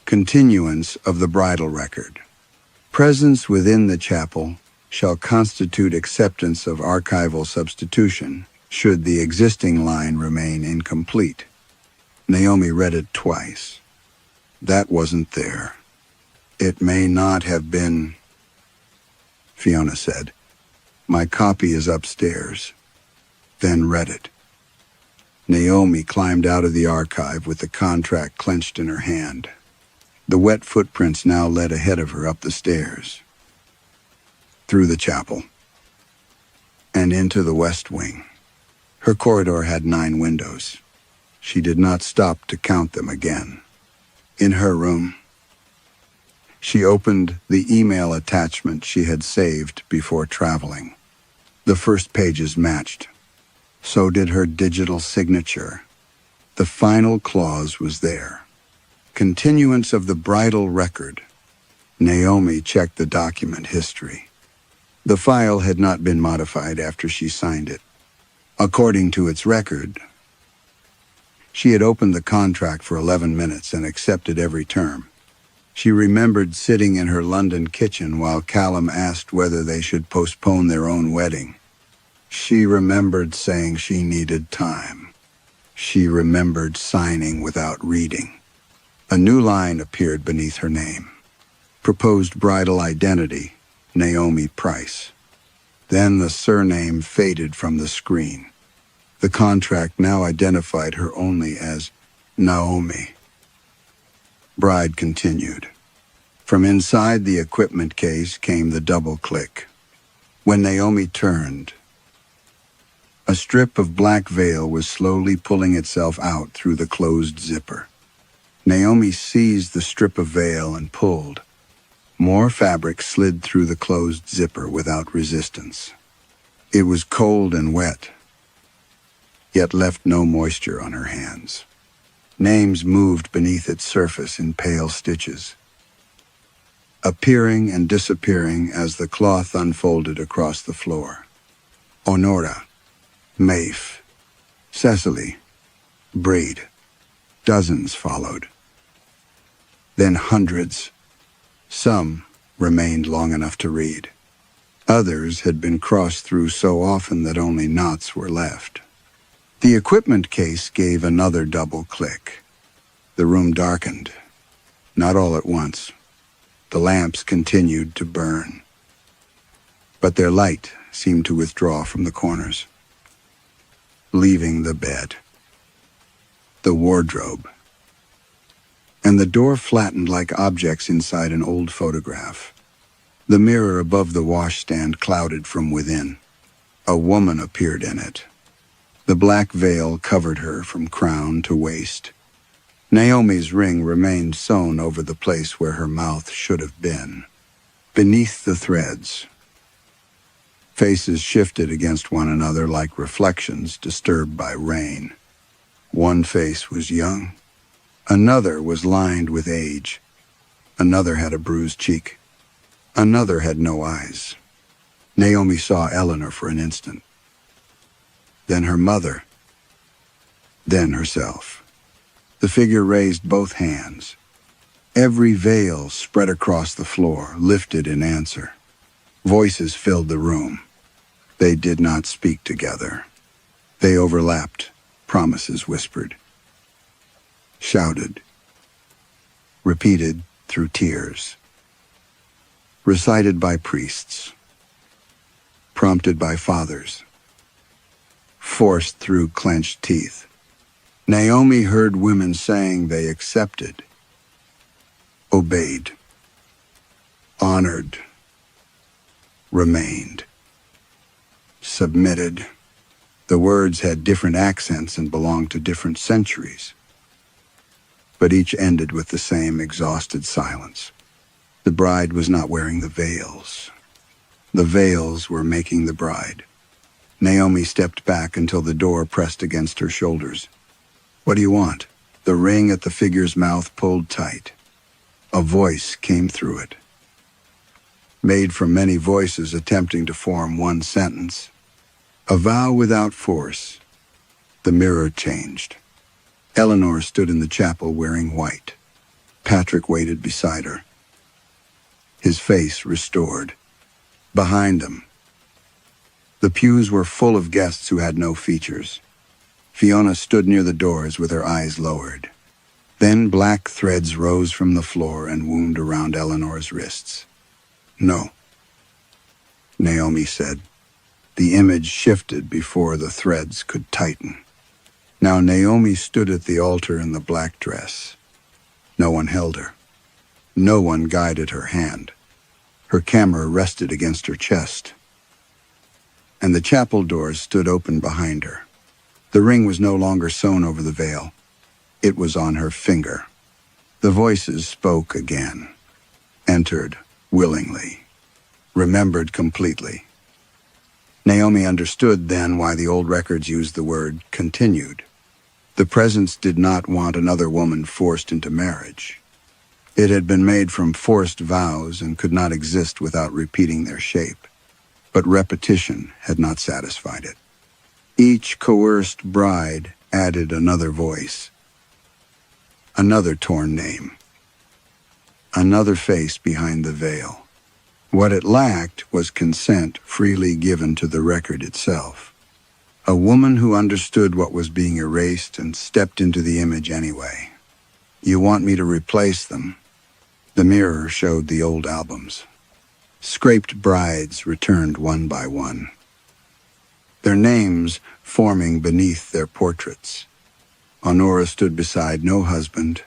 continuance of the bridal record. Presence within the chapel shall constitute acceptance of archival substitution should the existing line remain incomplete. Naomi read it twice. That wasn't there. It may not have been, Fiona said. My copy is upstairs. Then read it. Naomi climbed out of the archive with the contract clenched in her hand. The wet footprints now led ahead of her up the stairs, through the chapel, and into the west wing. Her corridor had 9 windows. She did not stop to count them again. In her room, she opened the email attachment she had saved before traveling. The first pages matched. So did her digital signature. The final clause was there. Continuance of the bridal record. Naomi checked the document history. The file had not been modified after she signed it. According to its record, she had opened the contract for 11 minutes and accepted every term. She remembered sitting in her London kitchen while Callum asked whether they should postpone their own wedding. She remembered saying she needed time. She remembered signing without reading. A new line appeared beneath her name. Proposed bridal identity, Naomi Price. Then the surname faded from the screen. The contract now identified her only as Naomi. Bride continued. From inside the equipment case came the double click. When Naomi turned, a strip of black veil was slowly pulling itself out through the closed zipper. Naomi seized the strip of veil and pulled. More fabric slid through the closed zipper without resistance. It was cold and wet, yet left no moisture on her hands. Names moved beneath its surface in pale stitches, appearing and disappearing as the cloth unfolded across the floor. Honora, Maeve, Cecily, Breed. Dozens followed. Then hundreds. Some remained long enough to read. Others had been crossed through so often that only knots were left. The equipment case gave another double click. The room darkened, not all at once. The lamps continued to burn, but their light seemed to withdraw from the corners, leaving the bed, the wardrobe, and the door flattened like objects inside an old photograph. The mirror above the washstand clouded from within. A woman appeared in it. The black veil covered her from crown to waist. Naomi's ring remained sewn over the place where her mouth should have been. Beneath the threads, faces shifted against one another like reflections disturbed by rain. One face was young. Another was lined with age. Another had a bruised cheek. Another had no eyes. Naomi saw Eleanor for an instant. Then her mother. Then herself. The figure raised both hands. Every veil spread across the floor, lifted in answer. Voices filled the room. They did not speak together. They overlapped, promises whispered, shouted, repeated through tears, recited by priests, prompted by fathers, forced through clenched teeth. Naomi heard women saying they accepted, obeyed, honored, remained, submitted. The words had different accents and belonged to different centuries, but each ended with the same exhausted silence. The bride was not wearing the veils. The veils were making the bride. Naomi stepped back until the door pressed against her shoulders. "What do you want?" The ring at the figure's mouth pulled tight. A voice came through it, made from many voices attempting to form one sentence. A vow without force. The mirror changed. Eleanor stood in the chapel wearing white. Patrick waited beside her, his face restored. Behind them, the pews were full of guests who had no features. Fiona stood near the doors with her eyes lowered. Then black threads rose from the floor and wound around Eleanor's wrists. "No," Naomi said. The image shifted before the threads could tighten. Now Naomi stood at the altar in the black dress. No one held her. No one guided her hand. Her camera rested against her chest, and the chapel doors stood open behind her. The ring was no longer sewn over the veil. It was on her finger. The voices spoke again, entered willingly, remembered completely. Naomi understood then why the old records used the word continued. The presence did not want another woman forced into marriage. It had been made from forced vows and could not exist without repeating their shape. But repetition had not satisfied it. Each coerced bride added another voice, another torn name, another face behind the veil. What it lacked was consent freely given to the record itself. A woman who understood what was being erased and stepped into the image anyway. "You want me to replace them?" The mirror showed the old albums. Scraped brides returned one by one, their names forming beneath their portraits. Honora stood beside no husband.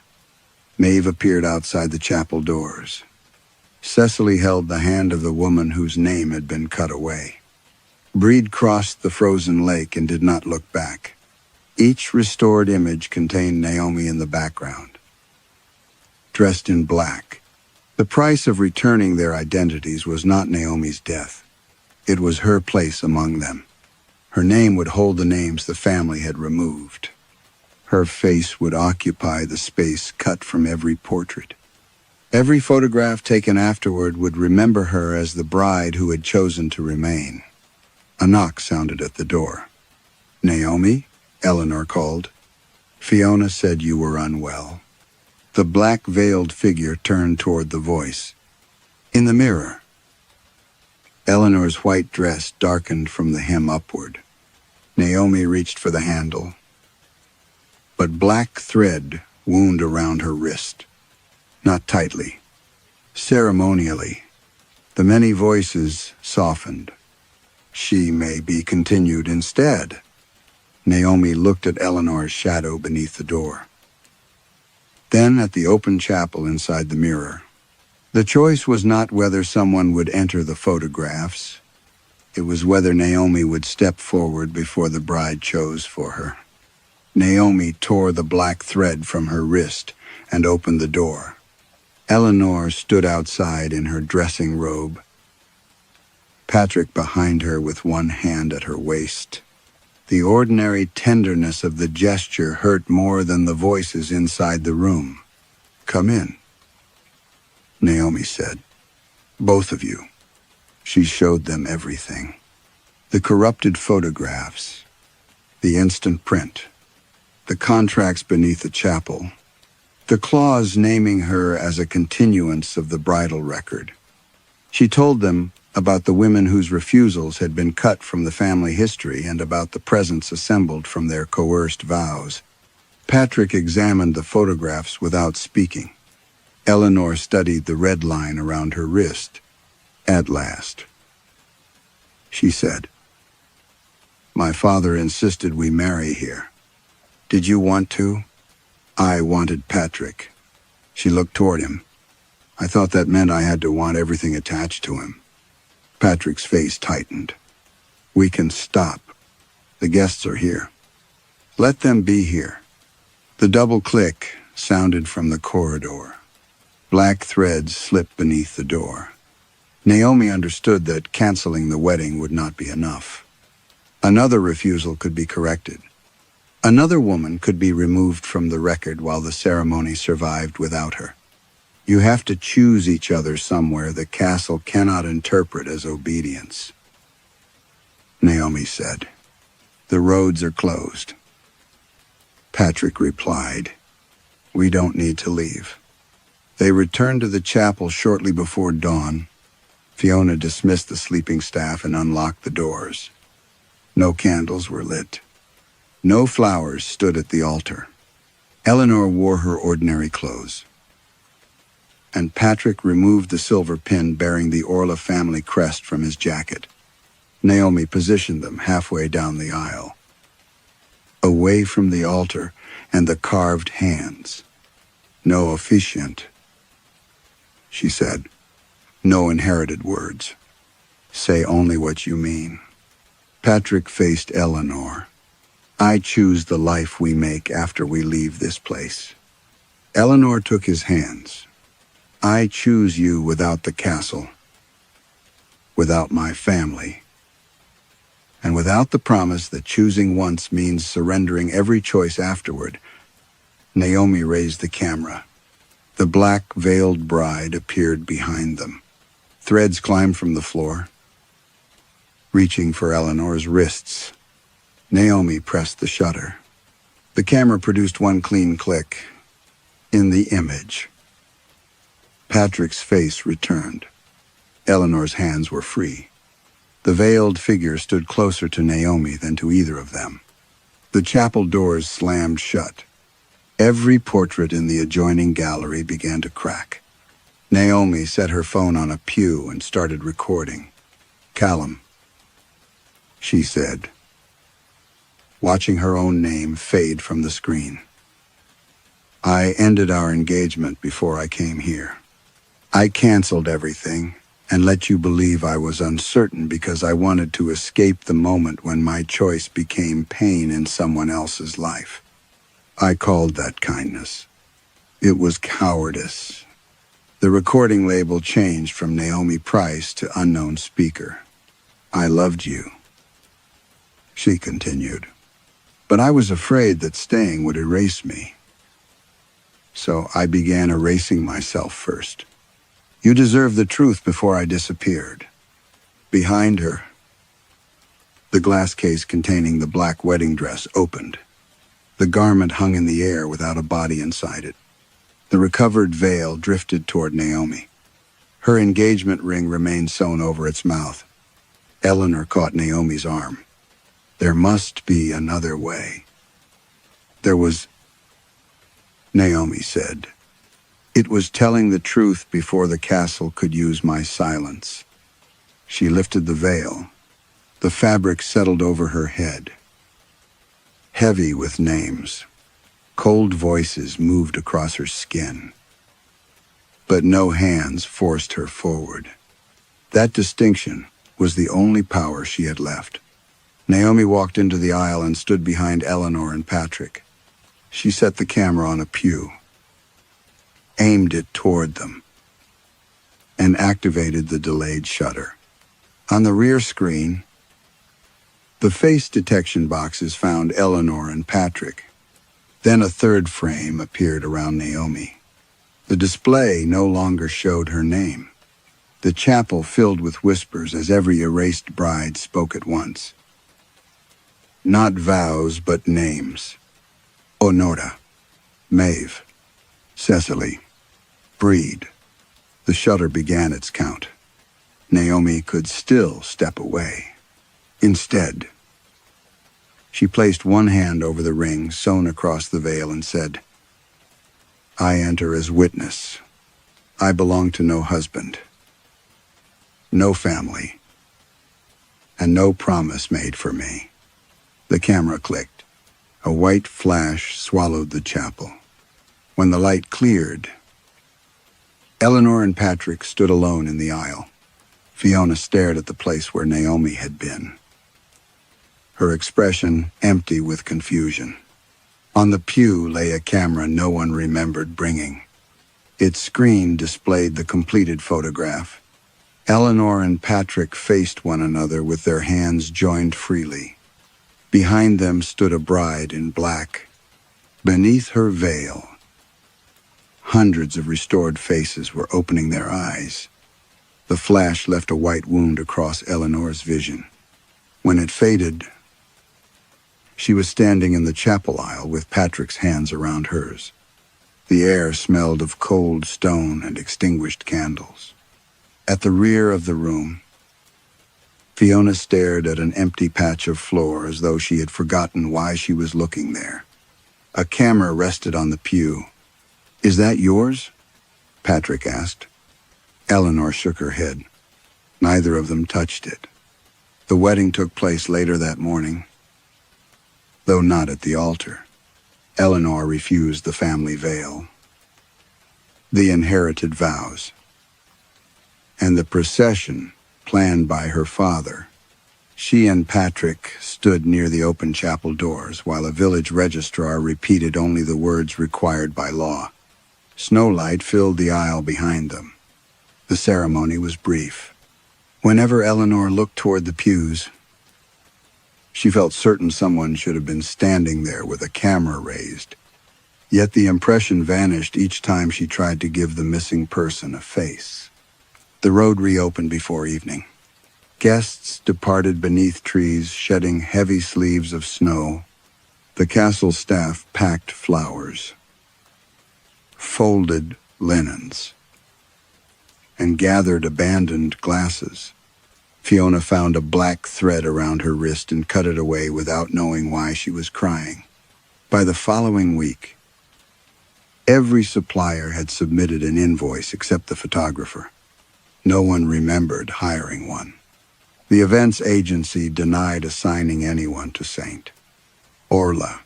Maeve appeared outside the chapel doors. Cecily held the hand of the woman whose name had been cut away. Breed crossed the frozen lake and did not look back. Each restored image contained Naomi in the background, dressed in black. The price of returning their identities was not Naomi's death. It was her place among them. Her name would hold the names the family had removed. Her face would occupy the space cut from every portrait. Every photograph taken afterward would remember her as the bride who had chosen to remain. A knock sounded at the door. "Naomi?" Eleanor called. "Fiona said you were unwell." The black-veiled figure turned toward the voice. In the mirror, Eleanor's white dress darkened from the hem upward. Naomi reached for the handle, but black thread wound around her wrist. Not tightly, ceremonially. The many voices softened. "She may be continued instead." Naomi looked at Eleanor's shadow beneath the door, then at the open chapel inside the mirror. The choice was not whether someone would enter the photographs. It was whether Naomi would step forward before the bride chose for her. Naomi tore the black thread from her wrist and opened the door. Eleanor stood outside in her dressing robe, Patrick behind her with one hand at her waist. The ordinary tenderness of the gesture hurt more than the voices inside the room. "Come in," Naomi said. "Both of you." She showed them everything. The corrupted photographs, the instant print, the contracts beneath the chapel, the clause naming her as a continuance of the bridal record. She told them about the women whose refusals had been cut from the family history and about the presents assembled from their coerced vows. Patrick examined the photographs without speaking. Eleanor studied the red line around her wrist. At last, she said, "My father insisted we marry here. Did you want to? I wanted Patrick. She looked toward him. I thought that meant I had to want everything attached to him. Patrick's face tightened. We can stop. The guests are here. Let them be here. The double click sounded from the corridor. Black threads slipped beneath the door. Naomi understood that canceling the wedding would not be enough. Another refusal could be corrected. Another woman could be removed from the record while the ceremony survived without her. You have to choose each other somewhere the castle cannot interpret as obedience. Naomi said, "The roads are closed." Patrick replied, "We don't need to leave." They returned to the chapel shortly before dawn. Fiona dismissed the sleeping staff and unlocked the doors. No candles were lit. No flowers stood at the altar. Eleanor wore her ordinary clothes. And Patrick removed the silver pin bearing the Orla family crest from his jacket. Naomi positioned them halfway down the aisle, away from the altar and the carved hands. "No officiant," she said. "No inherited words. Say only what you mean." Patrick faced Eleanor. "I choose the life we make after we leave this place." Eleanor took his hands. "I choose you without the castle, without my family, and without the promise that choosing once means surrendering every choice afterward." Naomi raised the camera. The black-veiled bride appeared behind them. Threads climbed from the floor, reaching for Eleanor's wrists. Naomi pressed the shutter. The camera produced one clean click. In the image, Patrick's face returned. Eleanor's hands were free. The veiled figure stood closer to Naomi than to either of them. The chapel doors slammed shut. Every portrait in the adjoining gallery began to crack. Naomi set her phone on a pew and started recording. "Callum," she said, watching her own name fade from the screen. "I ended our engagement before I came here. I canceled everything and let you believe I was uncertain because I wanted to escape the moment when my choice became pain in someone else's life. I called that kindness. It was cowardice." The recording label changed from Naomi Price to unknown speaker. "I loved you," she continued, "but I was afraid that staying would erase me. So I began erasing myself first. You deserved the truth before I disappeared." Behind her, the glass case containing the black wedding dress opened. The garment hung in the air without a body inside it. The recovered veil drifted toward Naomi. Her engagement ring remained sewn over its mouth. Eleanor caught Naomi's arm. "There must be another way." "There was," Naomi said. "It was telling the truth before the castle could use my silence." She lifted the veil. The fabric settled over her head, heavy with names. Cold voices moved across her skin, but no hands forced her forward. That distinction was the only power she had left. Naomi walked into the aisle and stood behind Eleanor and Patrick. She set the camera on a pew, aimed it toward them, and activated the delayed shutter. On the rear screen, the face detection boxes found Eleanor and Patrick. Then a third frame appeared around Naomi. The display no longer showed her name. The chapel filled with whispers as every erased bride spoke at once. Not vows, but names. Honora, Maeve, Cecily, Breed. The shutter began its count. Naomi could still step away. Instead, she placed one hand over the ring sewn across the veil and said, "I enter as witness. I belong to no husband, no family, and no promise made for me." The camera clicked. A white flash swallowed the chapel. When the light cleared, Eleanor and Patrick stood alone in the aisle. Fiona stared at the place where Naomi had been, her expression empty with confusion. On the pew lay a camera no one remembered bringing. Its screen displayed the completed photograph. Eleanor and Patrick faced one another with their hands joined freely. Behind them stood a bride in black. Beneath her veil, hundreds of restored faces were opening their eyes. The flash left a white wound across Eleanor's vision. When it faded, she was standing in the chapel aisle with Patrick's hands around hers. The air smelled of cold stone and extinguished candles. At the rear of the room, Fiona stared at an empty patch of floor as though she had forgotten why she was looking there. A camera rested on the pew. "Is that yours?" Patrick asked. Eleanor shook her head. Neither of them touched it. The wedding took place later that morning, though not at the altar. Eleanor refused the family veil, the inherited vows, and the procession planned by her father. She and Patrick stood near the open chapel doors while a village registrar repeated only the words required by law. Snowlight filled the aisle behind them. The ceremony was brief. Whenever Eleanor looked toward the pews, she felt certain someone should have been standing there with a camera raised. Yet the impression vanished each time she tried to give the missing person a face. The road reopened before evening. Guests departed beneath trees, shedding heavy sleeves of snow. The castle staff packed flowers, folded linens, and gathered abandoned glasses. Fiona found a black thread around her wrist and cut it away without knowing why she was crying. By the following week, every supplier had submitted an invoice except the photographer. No one remembered hiring one. The events agency denied assigning anyone to Saint. Orla.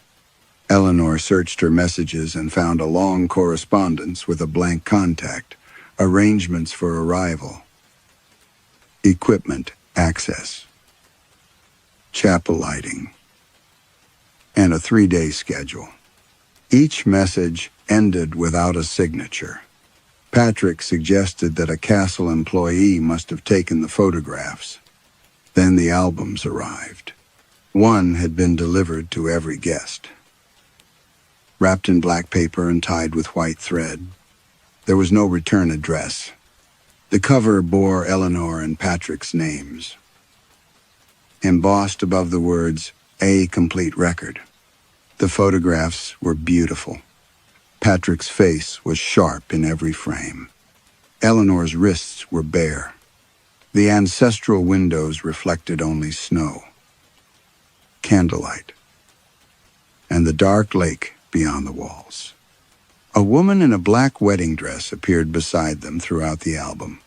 Eleanor searched her messages and found a long correspondence with a blank contact, arrangements for arrival, equipment access, chapel lighting, and a 3-day schedule. Each message ended without a signature. Patrick suggested that a castle employee must have taken the photographs. Then the albums arrived. One had been delivered to every guest, wrapped in black paper and tied with white thread. There was no return address. The cover bore Eleanor and Patrick's names, embossed above the words, "A complete record." The photographs were beautiful. Patrick's face was sharp in every frame. Eleanor's wrists were bare. The ancestral windows reflected only snow, candlelight, and the dark lake beyond the walls. A woman in a black wedding dress appeared beside them throughout the album.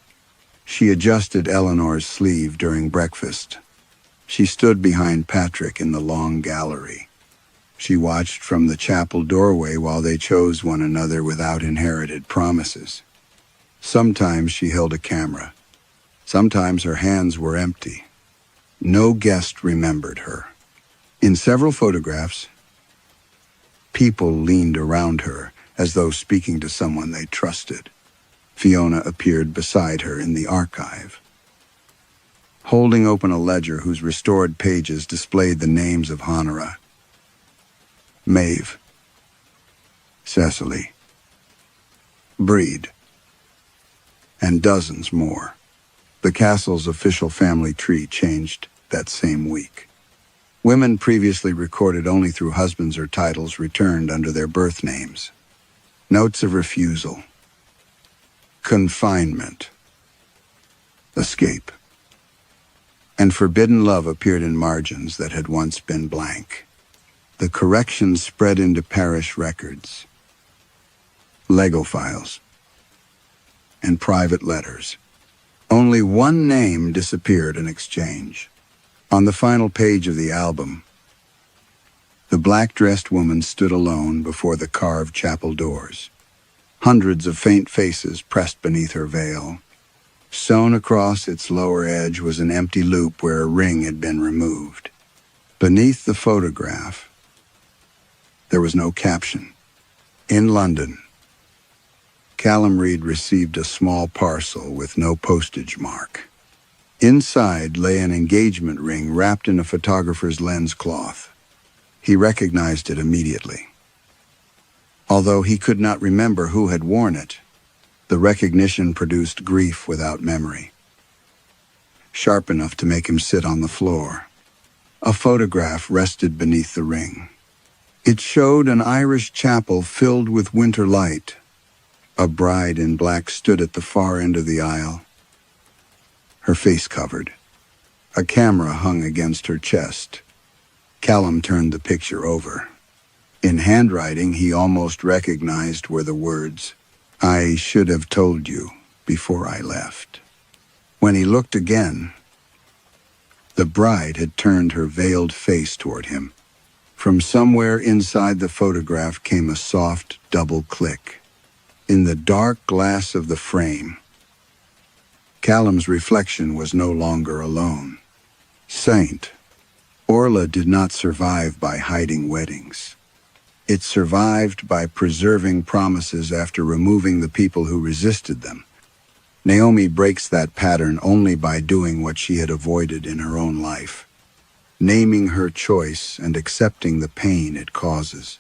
She adjusted Eleanor's sleeve during breakfast. She stood behind Patrick in the long gallery. She watched from the chapel doorway while they chose one another without inherited promises. Sometimes she held a camera. Sometimes her hands were empty. No guest remembered her. In several photographs, people leaned around her as though speaking to someone they trusted. Fiona appeared beside her in the archive, holding open a ledger whose restored pages displayed the names of Honora, Maeve, Cecily, Breed, and dozens more. The castle's official family tree changed that same week. Women previously recorded only through husbands or titles returned under their birth names. Notes of refusal, confinement, escape, and forbidden love appeared in margins that had once been blank. The corrections spread into parish records, Lego files, and private letters. Only one name disappeared in exchange. On the final page of the album, The black-dressed woman stood alone before the carved chapel doors. Hundreds of faint faces pressed beneath her veil. Sewn across its lower edge was an empty loop where a ring had been removed. Beneath the photograph, there was no caption. In London, Callum Reed received a small parcel with no postage mark. Inside lay an engagement ring wrapped in a photographer's lens cloth. He recognized it immediately. Although he could not remember who had worn it, the recognition produced grief without memory, sharp enough to make him sit on the floor. A photograph rested beneath the ring. It showed an Irish chapel filled with winter light. A bride in black stood at the far end of the aisle, her face covered. A camera hung against her chest. Callum turned the picture over. In handwriting he almost recognized were the words, "I should have told you before I left." When he looked again, the bride had turned her veiled face toward him. From somewhere inside the photograph came a soft double click. In the dark glass of the frame, Callum's reflection was no longer alone. Saint Orla did not survive by hiding weddings. It survived by preserving promises after removing the people who resisted them. Naomi breaks that pattern only by doing what she had avoided in her own life, naming her choice and accepting the pain it causes.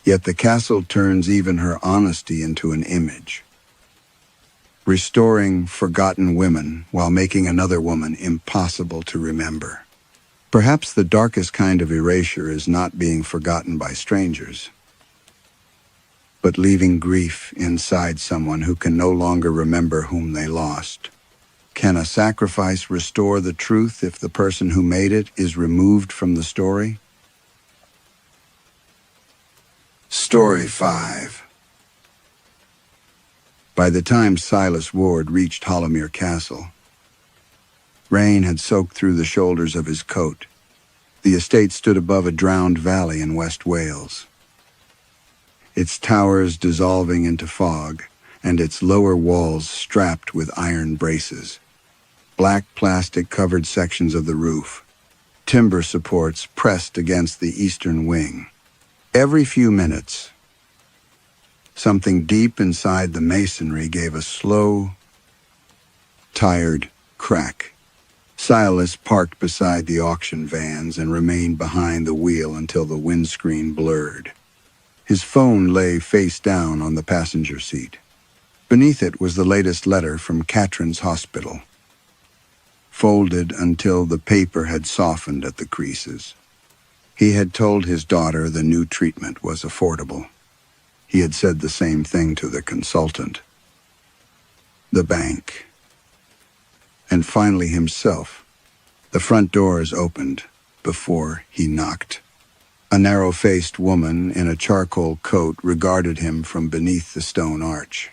Yet the castle turns even her honesty into an image, restoring forgotten women while making another woman impossible to remember. Perhaps the darkest kind of erasure is not being forgotten by strangers, but leaving grief inside someone who can no longer remember whom they lost. Can a sacrifice restore the truth if the person who made it is removed from the story? Story 5. By the time Silas Ward reached Hollowmere Castle, rain had soaked through the shoulders of his coat. The estate stood above a drowned valley in West Wales, its towers dissolving into fog and its lower walls strapped with iron braces. Black plastic-covered sections of the roof, timber supports pressed against the eastern wing. Every few minutes, something deep inside the masonry gave a slow, tired crack. Silas parked beside the auction vans and remained behind the wheel until the windscreen blurred. His phone lay face down on the passenger seat. Beneath it was the latest letter from Katrin's hospital, folded until the paper had softened at the creases. He had told his daughter the new treatment was affordable. He had said the same thing to the consultant, the bank, and finally himself. The front doors opened before he knocked. A narrow-faced woman in a charcoal coat regarded him from beneath the stone arch.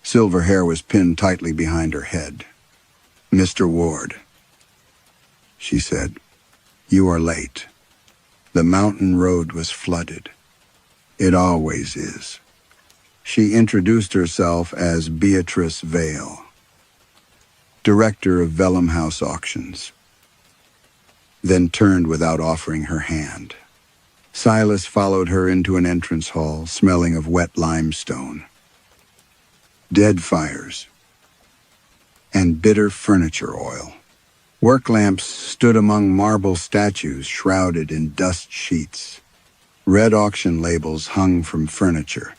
Silver hair was pinned tightly behind her head. "Mr. Ward," she said, "you are late. The mountain road was flooded. It always is." She introduced herself as Beatrice Vale, director of Vellum House Auctions, then turned without offering her hand. Silas followed her into an entrance hall smelling of wet limestone, dead fires, and bitter furniture oil. Work lamps stood among marble statues shrouded in dust sheets. Red auction labels hung from furniture,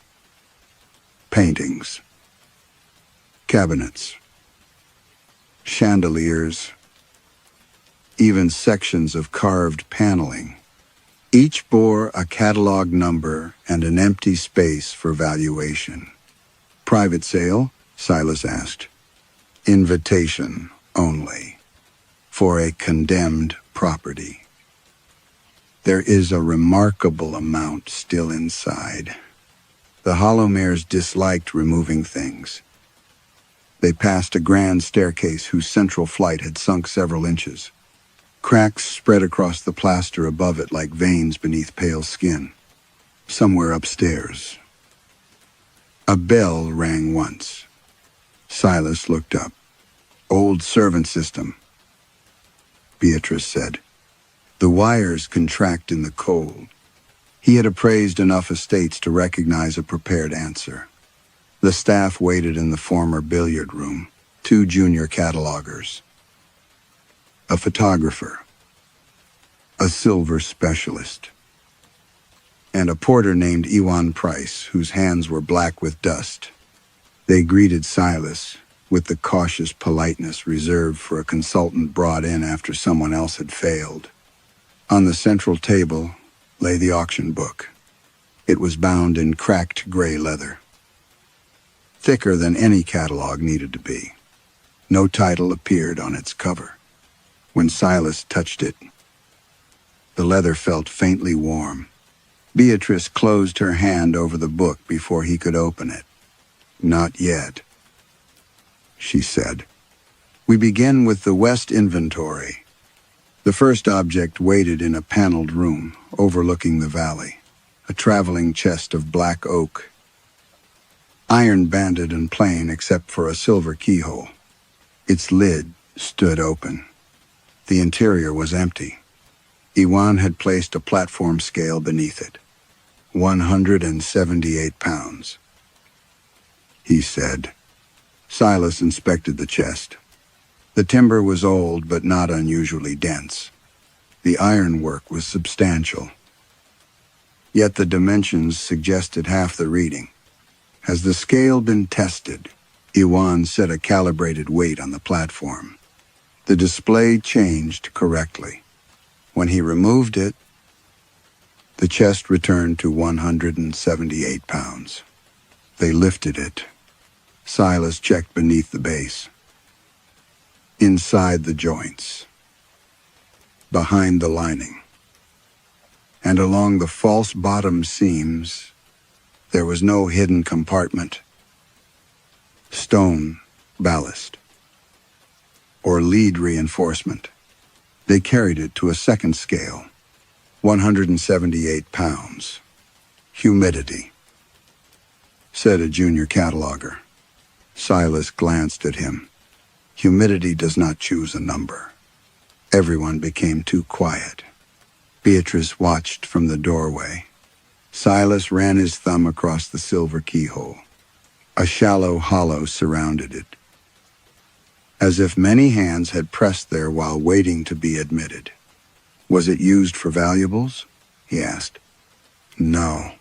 paintings, cabinets, chandeliers, even sections of carved paneling. Each bore a catalog number and an empty space for valuation. "Private sale?" Silas asked. "Invitation only. For a condemned property. There is a remarkable amount still inside." The Hollowmeres disliked removing things. They passed a grand staircase whose central flight had sunk several inches. Cracks spread across the plaster above it like veins beneath pale skin. Somewhere upstairs. A bell rang once. Silas looked up. Old servant system, Beatrice said. The wires contract in the cold. He had appraised enough estates to recognize a prepared answer. The staff waited in the former billiard room, 2 junior catalogers, a photographer, a silver specialist, and a porter named Ewan Price, whose hands were black with dust. They greeted Silas with the cautious politeness reserved for a consultant brought in after someone else had failed. On the central table lay the auction book. It was bound in cracked gray leather, thicker than any catalog needed to be. No title appeared on its cover. When Silas touched it, the leather felt faintly warm. Beatrice closed her hand over the book before he could open it. Not yet, she said. We begin with the West Inventory. The first object waited in a paneled room overlooking the valley, a traveling chest of black oak, iron-banded and plain except for a silver keyhole. Its lid stood open. The interior was empty. Ewan had placed a platform scale beneath it. 178 pounds, he said. Silas inspected the chest. The timber was old but not unusually dense. The ironwork was substantial. Yet the dimensions suggested half the reading. Has the scale been tested? Ewan set a calibrated weight on the platform. The display changed correctly. When he removed it, the chest returned to 178 pounds. They lifted it. Silas checked beneath the base. Inside the joints, behind the lining, and along the false bottom seams, there was no hidden compartment, stone, ballast, or lead reinforcement. They carried it to a second scale, 178 pounds. Humidity, said a junior cataloger. Silas glanced at him. Humidity does not choose a number. Everyone became too quiet. Beatrice watched from the doorway. Silas ran his thumb across the silver keyhole. A shallow hollow surrounded it, as if many hands had pressed there while waiting to be admitted. Was it used for valuables? He asked. No,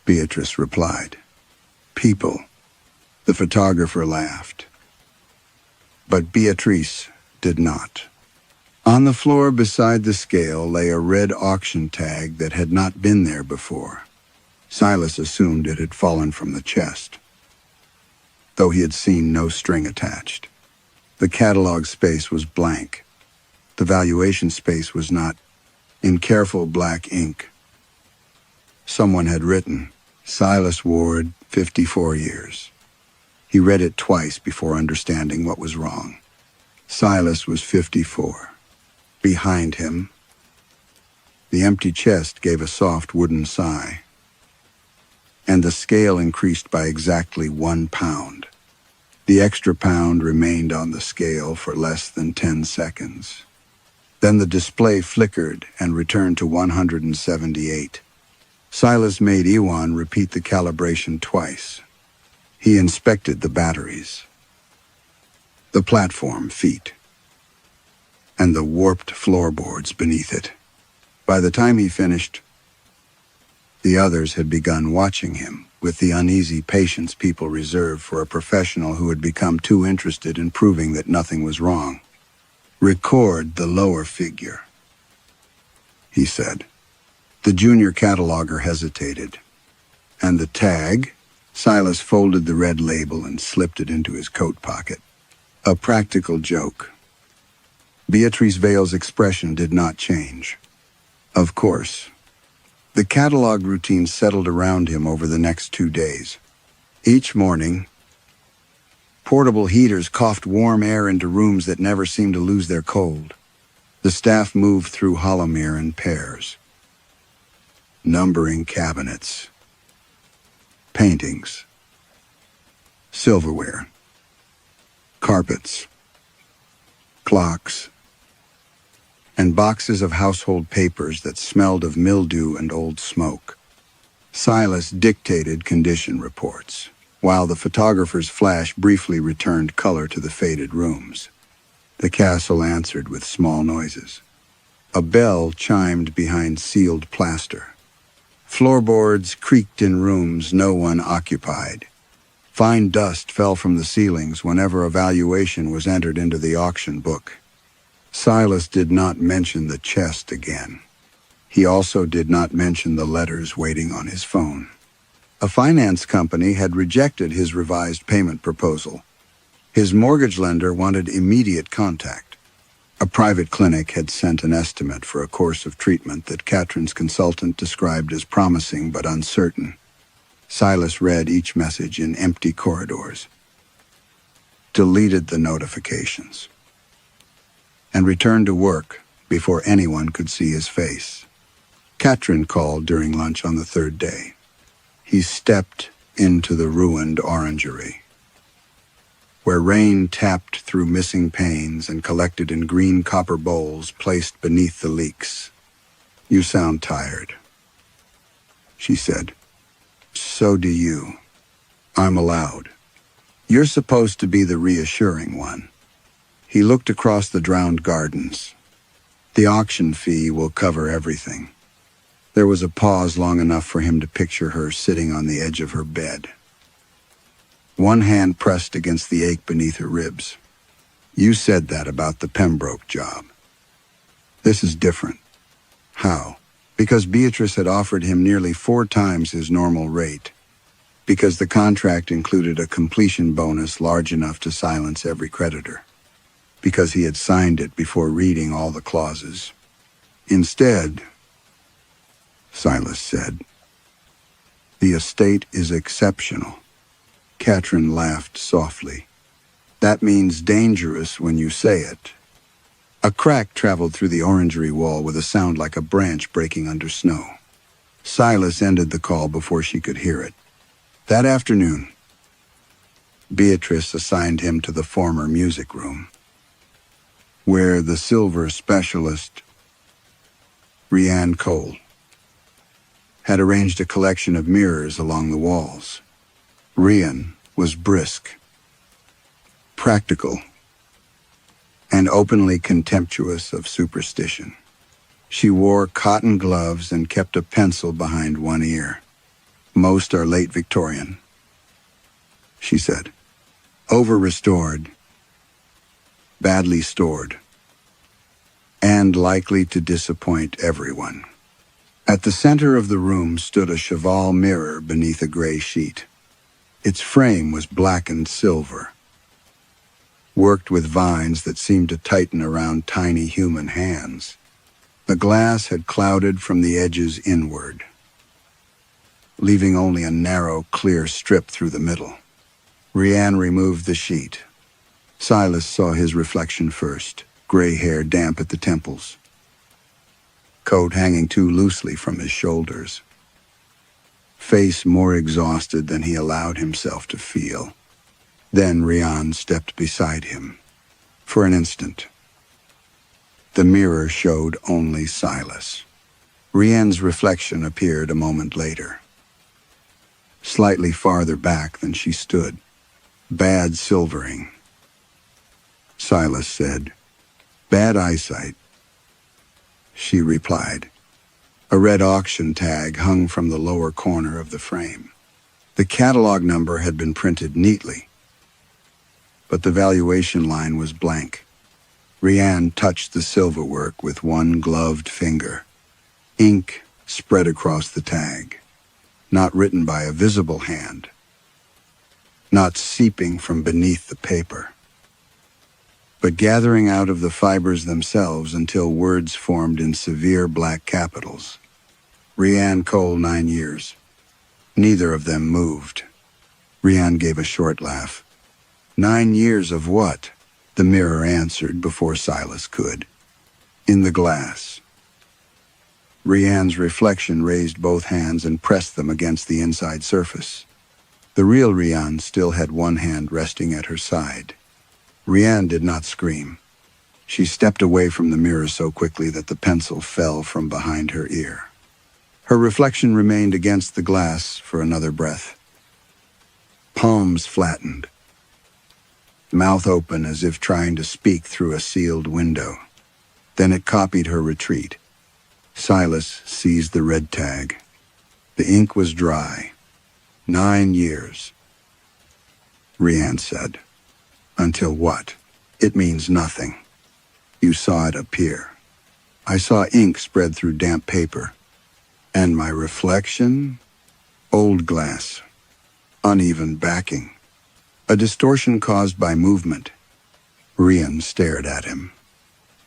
Beatrice replied. People. The photographer laughed. But Beatrice did not. On the floor beside the scale lay a red auction tag that had not been there before. Silas assumed it had fallen from the chest, though he had seen no string attached. The catalog space was blank. The valuation space was not. In careful black ink, someone had written, Silas Ward, 54 years. He read it twice before understanding what was wrong. Silas was 54. Behind him, the empty chest gave a soft wooden sigh, and the scale increased by exactly 1 pound. The extra pound remained on the scale for less than 10 seconds. Then the display flickered and returned to 178. Silas made Ewan repeat the calibration twice. He inspected the batteries, the platform feet, and the warped floorboards beneath it. By the time he finished, the others had begun watching him with the uneasy patience people reserve for a professional who had become too interested in proving that nothing was wrong. Record the lower figure, he said. The junior cataloger hesitated. And the tag? Silas folded the red label and slipped it into his coat pocket. A practical joke. Beatrice Vale's expression did not change. Of course. The catalog routine settled around him over the next 2 days. Each morning, portable heaters coughed warm air into rooms that never seemed to lose their cold. The staff moved through Hollowmere in pairs, numbering cabinets, paintings, silverware, carpets, clocks, and boxes of household papers that smelled of mildew and old smoke. Silas dictated condition reports, while the photographer's flash briefly returned color to the faded rooms. The castle answered with small noises. A bell chimed behind sealed plaster. Floorboards creaked in rooms no one occupied. Fine dust fell from the ceilings whenever a valuation was entered into the auction book. Silas did not mention the chest again. He also did not mention the letters waiting on his phone. A finance company had rejected his revised payment proposal. His mortgage lender wanted immediate contact. A private clinic had sent an estimate for a course of treatment that Katrin's consultant described as promising but uncertain. Silas read each message in empty corridors, deleted the notifications, and returned to work before anyone could see his face. Katrin called during lunch on the third day. He stepped into the ruined orangery, where rain tapped through missing panes and collected in green copper bowls placed beneath the leaks. "You sound tired," she said. "So do you. I'm allowed. You're supposed to be the reassuring one." He looked across the drowned gardens. "The auction fee will cover everything." There was a pause long enough for him to picture her sitting on the edge of her bed, one hand pressed against the ache beneath her ribs. "You said that about the Pembroke job. This is different." "How?" "Because Beatrice had offered him nearly 4 times his normal rate. Because the contract included a completion bonus large enough to silence every creditor. Because he had signed it before reading all the clauses. Instead," Silas said, "the estate is exceptional." Katrin laughed softly. "That means dangerous when you say it." A crack traveled through the orangery wall with a sound like a branch breaking under snow. Silas ended the call before she could hear it. That afternoon, Beatrice assigned him to the former music room, where the silver specialist, Reynolds, had arranged a collection of mirrors along the walls. Reynolds was brisk, practical, and openly contemptuous of superstition. She wore cotton gloves and kept a pencil behind one ear. "Most are late Victorian," she said. "Over-restored, badly stored, and likely to disappoint everyone." At the center of the room stood a cheval mirror beneath a gray sheet. Its frame was blackened silver, worked with vines that seemed to tighten around tiny human hands. The glass had clouded from the edges inward, leaving only a narrow, clear strip through the middle. Reynolds removed the sheet. Silas saw his reflection first, gray hair damp at the temples, coat hanging too loosely from his shoulders, face more exhausted than he allowed himself to feel. Then Reynolds stepped beside him. For an instant, the mirror showed only Silas. Reynolds' reflection appeared a moment later, slightly farther back than she stood. "Bad silvering," Silas said. "Bad eyesight," she replied. A red auction tag hung from the lower corner of the frame. The catalog number had been printed neatly, but the valuation line was blank. Reynolds touched the silverwork with one gloved finger. Ink spread across the tag, not written by a visible hand, not seeping from beneath the paper, but gathering out of the fibers themselves until words formed in severe black capitals. Reynolds, 9 years. Neither of them moved. Reynolds gave a short laugh. 9 years of what? The mirror answered before Silas could. In the glass. Reynolds' reflection raised both hands and pressed them against the inside surface. The real Reynolds still had one hand resting at her side. Reynolds did not scream. She stepped away from the mirror so quickly that the pencil fell from behind her ear. Her reflection remained against the glass for another breath. Palms flattened. Mouth open as if trying to speak through a sealed window. Then it copied her retreat. Silas seized the red tag. The ink was dry. 9 years. Reynolds said. Until what? It means nothing. You saw it appear. I saw ink spread through damp paper. And my reflection? Old glass. Uneven backing. A distortion caused by movement. Reynolds stared at him.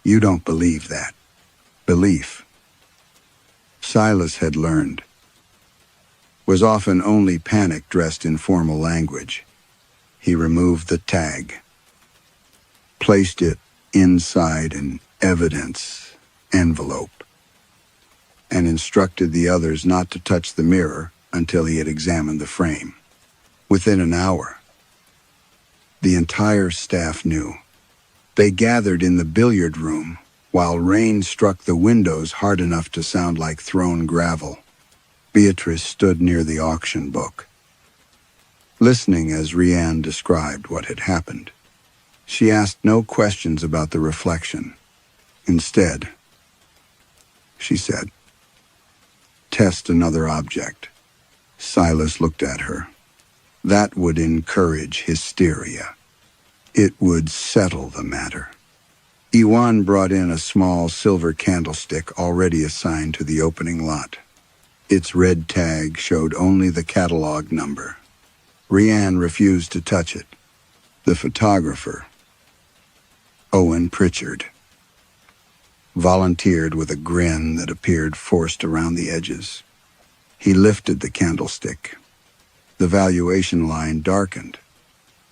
You don't believe that. Belief. Silas had learned. Was often only panic dressed in formal language. He removed the tag. Placed it inside an evidence envelope. And instructed the others not to touch the mirror until he had examined the frame. Within an hour, the entire staff knew. They gathered in the billiard room while rain struck the windows hard enough to sound like thrown gravel. Beatrice stood near the auction book, listening as Reynolds described what had happened. She asked no questions about the reflection. Instead, she said, "Test another object." Silas looked at her. That would encourage hysteria. It would settle the matter. Iwan brought in a small silver candlestick already assigned to the opening lot. Its red tag showed only the catalog number. Reynolds refused to touch it. The photographer, Owen Pritchard, volunteered with a grin that appeared forced around the edges. He lifted the candlestick. The valuation line darkened.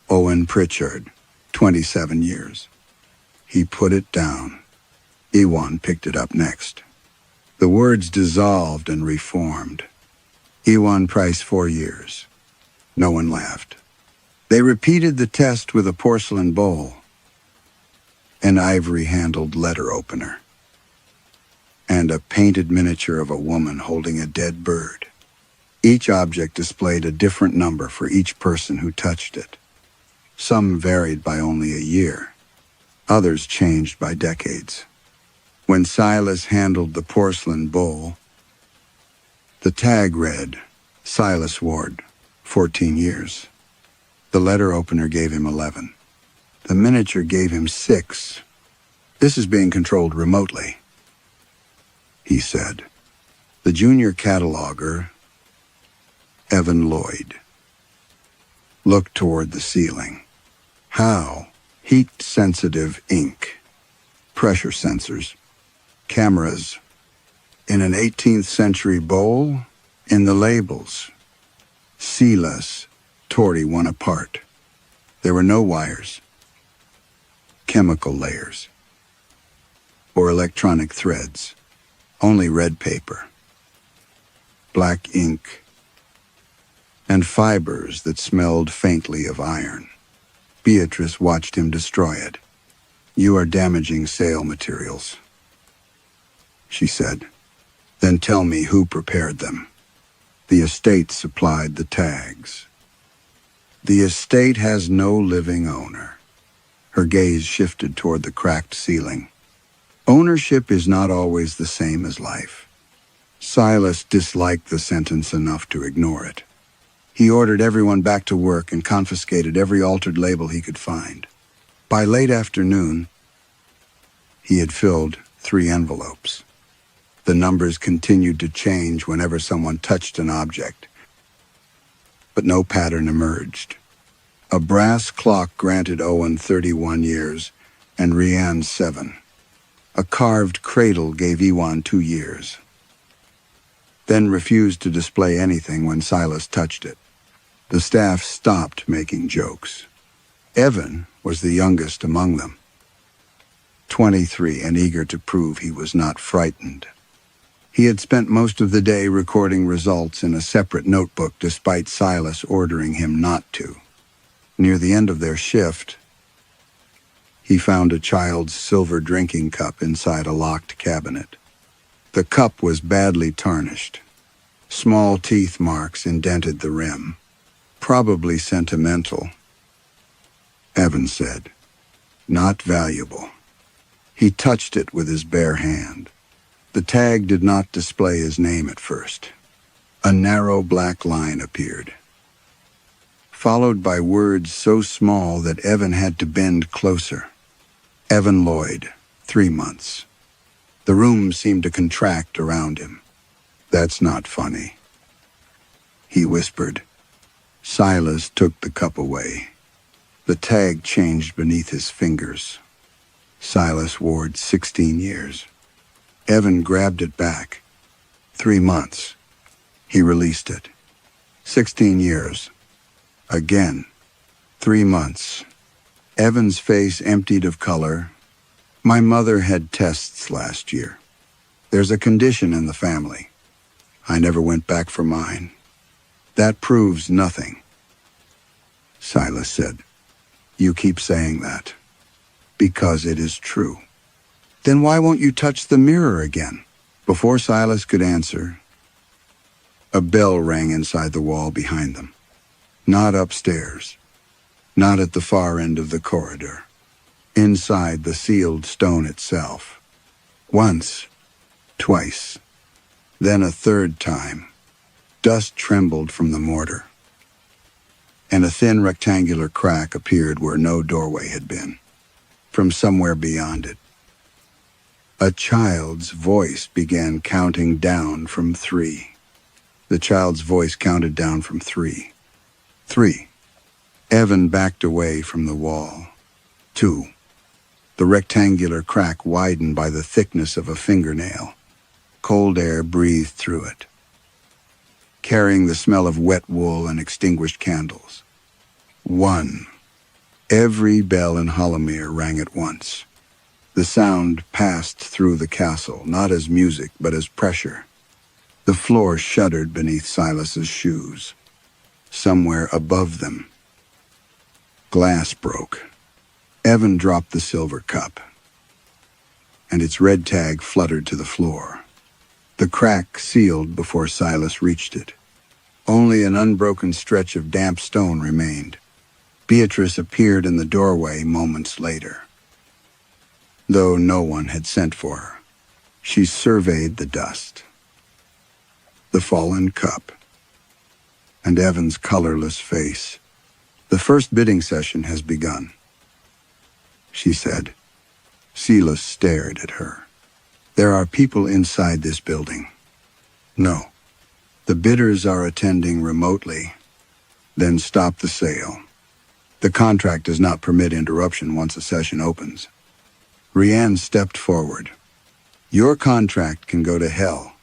Owen Pritchard, 27 years. He put it down. Iwan picked it up next. The words dissolved and reformed. Iwan Price, 4 years. No one laughed. They repeated the test with a porcelain bowl, an ivory-handled letter opener, and a painted miniature of a woman holding a dead bird. Each object displayed a different number for each person who touched it. Some varied by only a year. Others changed by decades. When Silas handled the porcelain bowl, the tag read, Silas Ward, 14 years. The letter opener gave him 11. The miniature gave him 6. This is being controlled remotely, he said. The junior cataloger, Evan Lloyd, looked toward the ceiling. How? Heat-sensitive ink, pressure sensors, cameras, in an 18th century bowl, in the labels. Silas tore one apart. There were no wires, chemical layers, or electronic threads, only red paper, black ink, and fibers that smelled faintly of iron. Beatrice watched him destroy it. You are damaging sale materials, she said. Then tell me who prepared them. The estate supplied the tags. The estate has no living owner. Her gaze shifted toward the cracked ceiling. Ownership is not always the same as life. Silas disliked the sentence enough to ignore it. He ordered everyone back to work and confiscated every altered label he could find. By late afternoon, he had filled 3 envelopes. The numbers continued to change whenever someone touched an object, but no pattern emerged. A brass clock granted Owen 31 years and Reynolds 7. A carved cradle gave Iwan 2 years. Then refused to display anything when Silas touched it. The staff stopped making jokes. Evan was the youngest among them, 23 and eager to prove he was not frightened. He had spent most of the day recording results in a separate notebook despite Silas ordering him not to. Near the end of their shift, he found a child's silver drinking cup inside a locked cabinet. The cup was badly tarnished. Small teeth marks indented the rim. Probably sentimental, Evan said. Not valuable. He touched it with his bare hand. The tag did not display his name at first. A narrow black line appeared, followed by words so small that Evan had to bend closer. Evan Lloyd, 3 months. The room seemed to contract around him. That's not funny, he whispered. Silas took the cup away. The tag changed beneath his fingers. Silas Ward, 16 years. Evan grabbed it back. 3 months. He released it. 16 years. Again. 3 months. Evan's face emptied of color. My mother had tests last year. There's a condition in the family. I never went back for mine. That proves nothing. Silas said. You keep saying that. Because it is true. Then why won't you touch the mirror again? Before Silas could answer, a bell rang inside the wall behind them. Not upstairs. Not at the far end of the corridor. Inside the sealed stone itself. Once. Twice. Then a third time. Dust trembled from the mortar, and a thin rectangular crack appeared where no doorway had been. From somewhere beyond it, a child's voice began counting down from 3. The child's voice counted down from 3. 3. Evan backed away from the wall. 2. The rectangular crack widened by the thickness of a fingernail. Cold air breathed through it, carrying the smell of wet wool and extinguished candles. 1. Every bell in Hollowmere rang at once. The sound passed through the castle, not as music, but as pressure. The floor shuddered beneath Silas's shoes. Somewhere above them, glass broke. Evan dropped the silver cup, and its red tag fluttered to the floor. The crack sealed before Silas reached it. Only an unbroken stretch of damp stone remained. Beatrice appeared in the doorway moments later. Though no one had sent for her, she surveyed the dust, the fallen cup, and Evan's colorless face. The first bidding session has begun, she said. Silas stared at her. There are people inside this building. No. The bidders are attending remotely. Then stop the sale. The contract does not permit interruption once a session opens. Leanh stepped forward. Your contract can go to hell.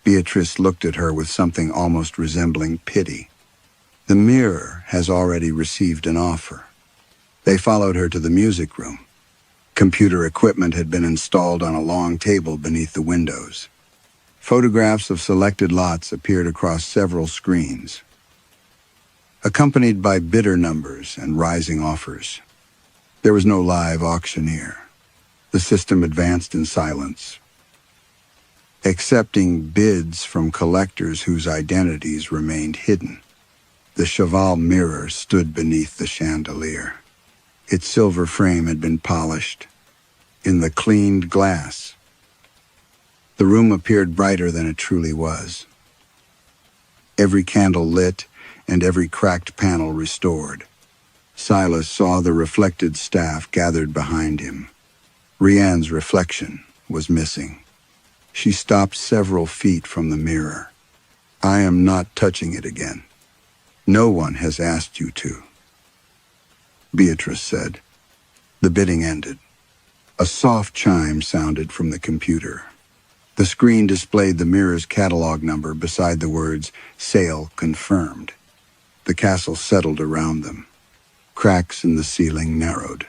Beatrice looked at her with something almost resembling pity. The mirror has already received an offer. They followed her to the music room. Computer equipment had been installed on a long table beneath the windows. Photographs of selected lots appeared across several screens, accompanied by bidder numbers and rising offers. There was no live auctioneer. The system advanced in silence, accepting bids from collectors whose identities remained hidden. The cheval mirror stood beneath the chandelier. Its silver frame had been polished. In the cleaned glass, the room appeared brighter than it truly was. Every candle lit and every cracked panel restored. Silas saw the reflected staff gathered behind him. Leanh's reflection was missing. She stopped several feet from the mirror. I am not touching it again. No one has asked you to, Beatrice said. The bidding ended. A soft chime sounded from the computer. The screen displayed the mirror's catalog number beside the words, Sale Confirmed. The castle settled around them. Cracks in the ceiling narrowed.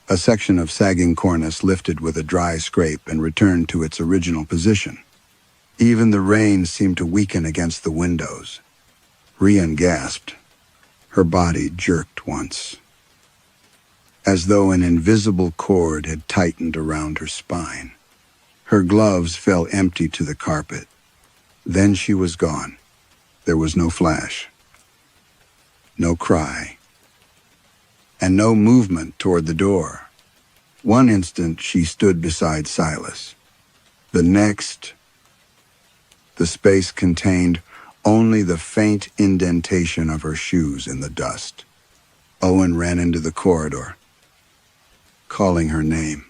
A section of sagging cornice lifted with a dry scrape and returned to its original position. Even the rain seemed to weaken against the windows. Reynolds gasped. Her body jerked once, as though an invisible cord had tightened around her spine. Her gloves fell empty to the carpet. Then she was gone. There was no flash, no cry, and no movement toward the door. One instant she stood beside Silas. The next, the space contained only the faint indentation of her shoes in the dust. Owen ran into the corridor, calling her name.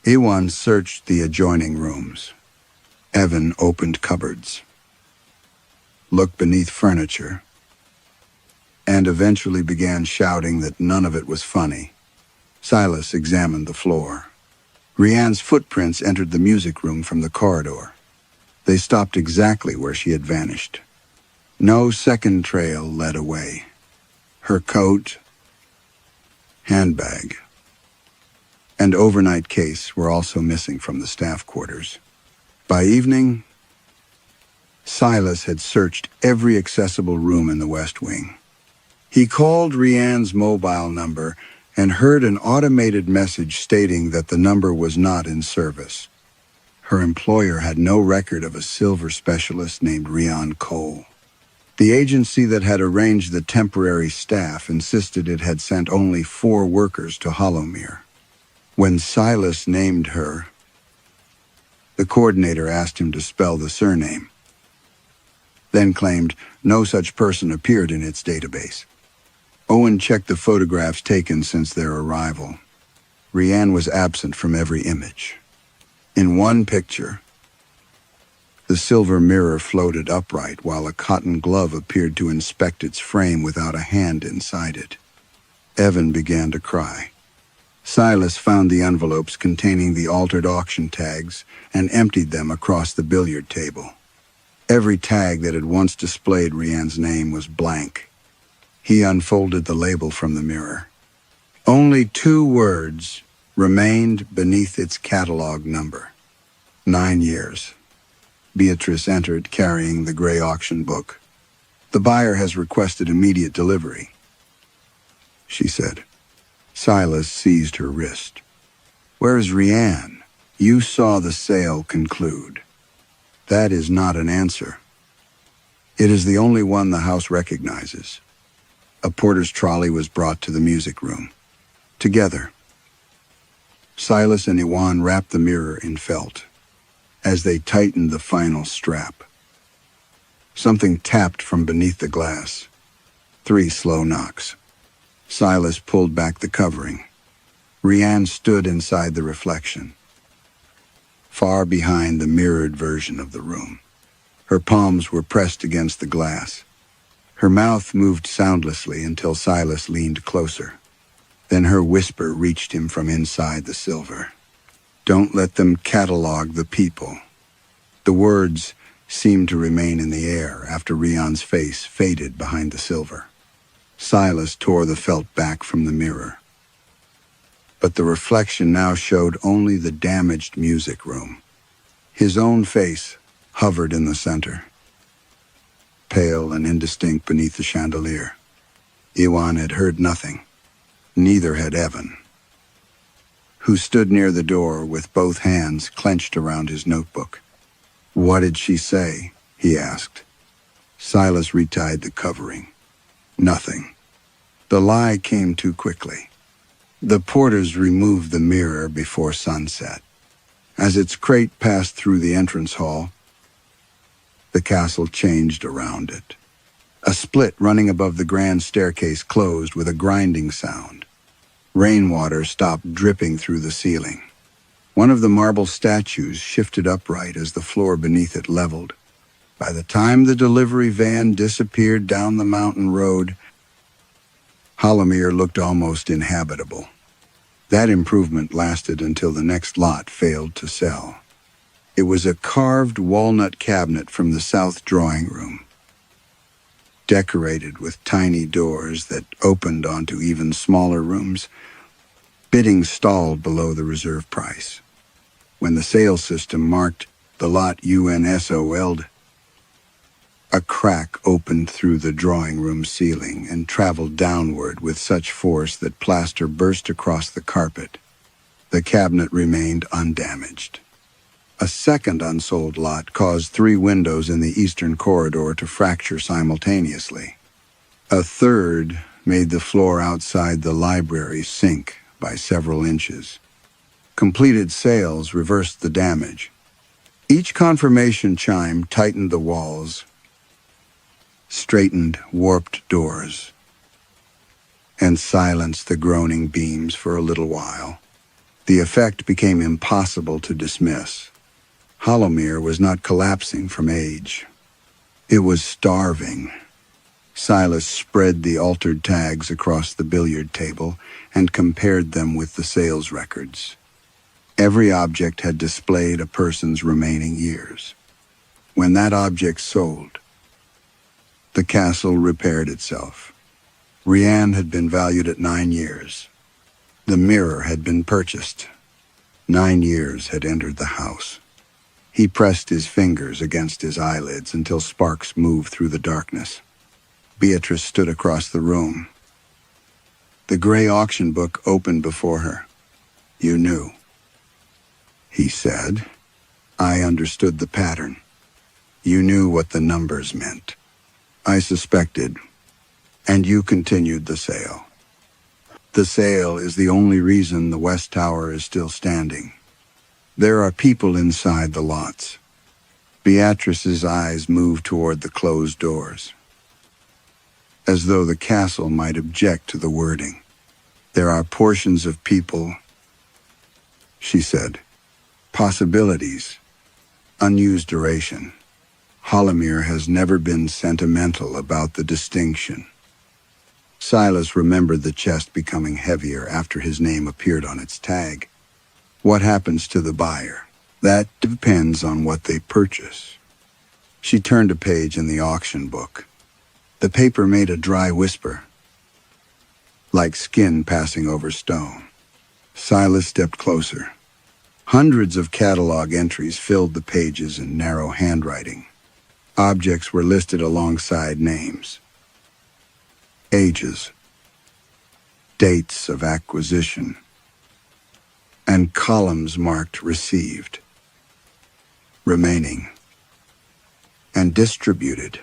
Ewan searched the adjoining rooms. Evan opened cupboards, looked beneath furniture, and eventually began shouting that none of it was funny. Silas examined the floor. Rianne's footprints entered the music room from the corridor. They stopped exactly where she had vanished. No second trail led away. Her coat, handbag, and overnight case were also missing from the staff quarters. By evening, Silas had searched every accessible room in the West Wing. He called Rianne's mobile number and heard an automated message stating that the number was not in service. Her employer had no record of a silver specialist named Rian Cole. The agency that had arranged the temporary staff insisted it had sent only 4 workers to Hollowmere. When Silas named her, the coordinator asked him to spell the surname, then claimed no such person appeared in its database. Owen checked the photographs taken since their arrival. Rianne was absent from every image. In one picture, the silver mirror floated upright while a cotton glove appeared to inspect its frame without a hand inside it. Evan began to cry. Silas found the envelopes containing the altered auction tags and emptied them across the billiard table. Every tag that had once displayed Rianne's name was blank. He unfolded the label from the mirror. Only 2 words remained beneath its catalog number. 9 years. Beatrice entered carrying the gray auction book. "The buyer has requested immediate delivery," she said. Silas seized her wrist. "Where is Rianne? You saw the sale conclude." "That is not an answer. It is the only one the house recognizes." A porter's trolley was brought to the music room. Together, Silas and Ewan wrapped the mirror in felt. As they tightened the final strap, something tapped from beneath the glass. 3 slow knocks. Silas pulled back the covering. Rianne stood inside the reflection, far behind the mirrored version of the room. Her palms were pressed against the glass. Her mouth moved soundlessly until Silas leaned closer. Then her whisper reached him from inside the silver. "Don't let them catalog the people." The words seemed to remain in the air after Rianne's face faded behind the silver. Silas tore the felt back from the mirror. But the reflection now showed only the damaged music room. His own face hovered in the center, pale and indistinct beneath the chandelier. Ewan had heard nothing. Neither had Evan, who stood near the door with both hands clenched around his notebook. "What did she say?" he asked. Silas retied the covering. "Nothing." The lie came too quickly. The porters removed the mirror before sunset. As its crate passed through the entrance hall, the castle changed around it. A split running above the grand staircase closed with a grinding sound. Rainwater stopped dripping through the ceiling. One of the marble statues shifted upright as the floor beneath it leveled. By the time the delivery van disappeared down the mountain road, Hollowmere looked almost inhabitable. That improvement lasted until the next lot failed to sell. It was a carved walnut cabinet from the south drawing room, decorated with tiny doors that opened onto even smaller rooms. Bidding stalled below the reserve price. When the sales system marked the lot UNSOL'd, a crack opened through the drawing room ceiling and traveled downward with such force that plaster burst across the carpet. The cabinet remained undamaged. A second unsold lot caused 3 windows in the eastern corridor to fracture simultaneously. A third made the floor outside the library sink by several inches. Completed sales reversed the damage. Each confirmation chime tightened the walls, straightened warped doors, and silenced the groaning beams for a little while. The effect became impossible to dismiss. Hollowmere was not collapsing from age. It was starving. Silas spread the altered tags across the billiard table and compared them with the sales records. Every object had displayed a person's remaining years. When that object sold, the castle repaired itself. Leanh had been valued at 9 years. The mirror had been purchased. 9 years had entered the house. He pressed his fingers against his eyelids until sparks moved through the darkness. Beatrice stood across the room. The gray auction book opened before her. "You knew," he said. "I understood the pattern. You knew what the numbers meant. I suspected, and you continued the sale. The sale is the only reason the West Tower is still standing. There are people inside the lots." Beatrice's eyes moved toward the closed doors, as though the castle might object to the wording. "There are portions of people," she said. "Possibilities. Unused duration. Hollowmere has never been sentimental about the distinction." Silas remembered the chest becoming heavier after his name appeared on its tag. "What happens to the buyer? That depends on what they purchase." She turned a page in the auction book. The paper made a dry whisper, like skin passing over stone. Silas stepped closer. Hundreds of catalog entries filled the pages in narrow handwriting. Objects were listed alongside names, ages, dates of acquisition, and columns marked received, remaining, and distributed.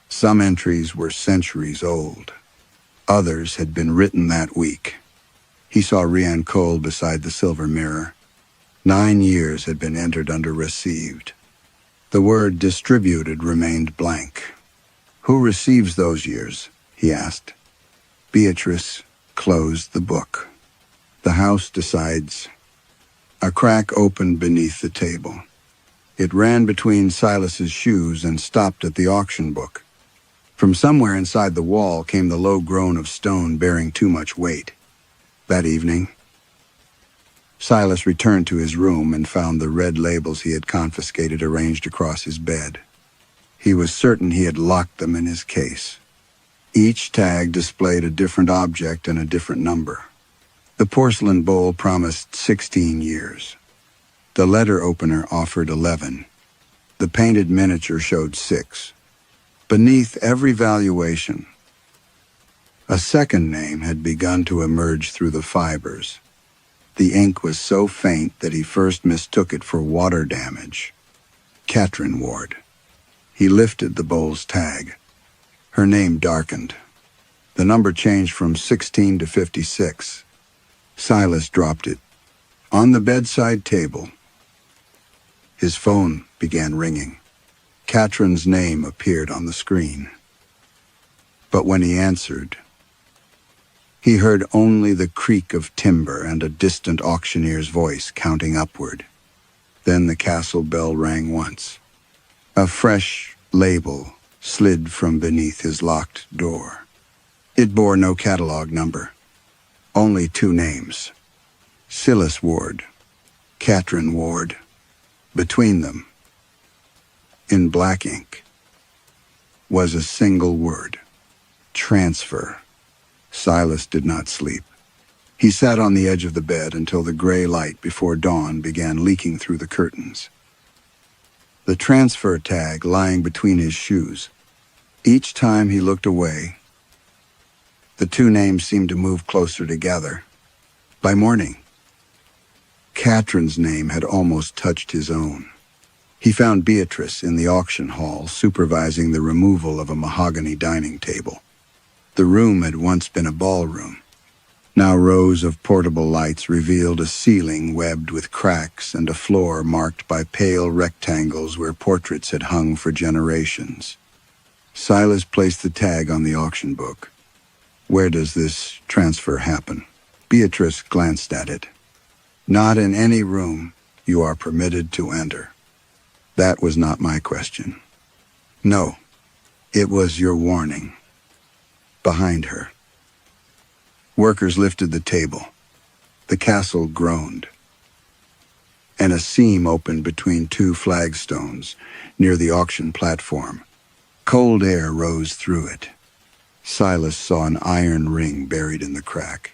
Some entries were centuries old. Others had been written that week. He saw Leanh cold beside the silver mirror. 9 years had been entered under received. The word distributed remained blank. "Who receives those years?" he asked. Beatrice closed the book. "The house decides." A crack opened beneath the table. It ran between Silas's shoes and stopped at the auction book. From somewhere inside the wall came the low groan of stone bearing too much weight. That evening, Silas returned to his room and found the red labels he had confiscated arranged across his bed. He was certain he had locked them in his case. Each tag displayed a different object and a different number. The porcelain bowl promised 16 years. The letter opener offered 11. The painted miniature showed 6. Beneath every valuation, a second name had begun to emerge through the fibers. The ink was so faint that he first mistook it for water damage. Catherine Ward. He lifted the bowl's tag. Her name darkened. The number changed from 16 to 56. Silas dropped it. On the bedside table, his phone began ringing. Catherine's name appeared on the screen. But when he answered, he heard only the creak of timber and a distant auctioneer's voice counting upward. Then the castle bell rang once. A fresh label slid from beneath his locked door. It bore no catalog number, only 2 names: Silas Ward, Catherine Ward. Between them, in black ink, was a single word: transfer. Silas did not sleep. He sat on the edge of the bed until the gray light before dawn began leaking through the curtains. The transfer tag lying between his shoes. Each time he looked away, the two names seemed to move closer together. By morning, Catherine's name had almost touched his own. He found Beatrice in the auction hall supervising the removal of a mahogany dining table. The room had once been a ballroom. Now rows of portable lights revealed a ceiling webbed with cracks and a floor marked by pale rectangles where portraits had hung for generations. Silas placed the tag on the auction book. "Where does this transfer happen?" Beatrice glanced at it. "Not in any room you are permitted to enter." That was not my question. No, it was your warning. Behind her. Workers lifted the table. The castle groaned, and a seam opened between two flagstones near the auction platform. Cold air rose through it. Silas saw an iron ring buried in the crack.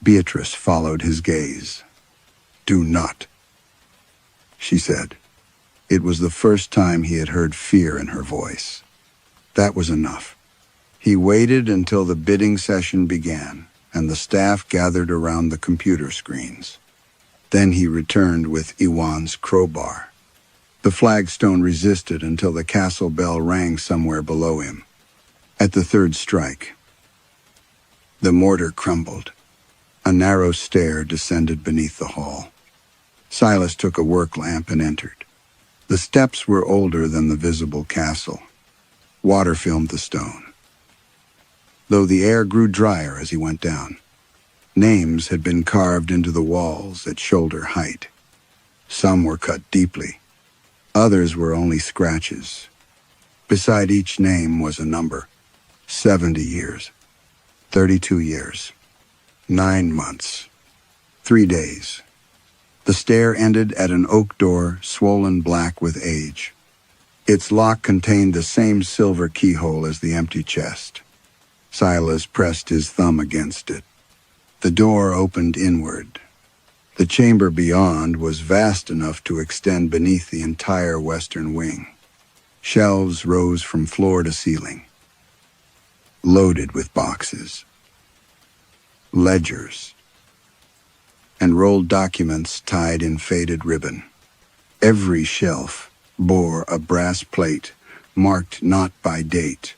Beatrice followed his gaze. "Do not," she said. It was the first time he had heard fear in her voice. That was enough. He waited until the bidding session began and the staff gathered around the computer screens. Then he returned with Iwan's crowbar. The flagstone resisted until the castle bell rang somewhere below him. At the third strike, the mortar crumbled. A narrow stair descended beneath the hall. Silas took a work lamp and entered. The steps were older than the visible castle. Water filmed the stone, though the air grew drier as he went down. Names had been carved into the walls at shoulder height. Some were cut deeply. Others were only scratches. Beside each name was a number. 70 years, 32 years, 9 months, 3 days. The stair ended at an oak door swollen black with age. Its lock contained the same silver keyhole as the empty chest. Silas pressed his thumb against it. The door opened inward. The chamber beyond was vast enough to extend beneath the entire western wing. Shelves rose from floor to ceiling, loaded with boxes, ledgers, and rolled documents tied in faded ribbon. Every shelf bore a brass plate marked not by date,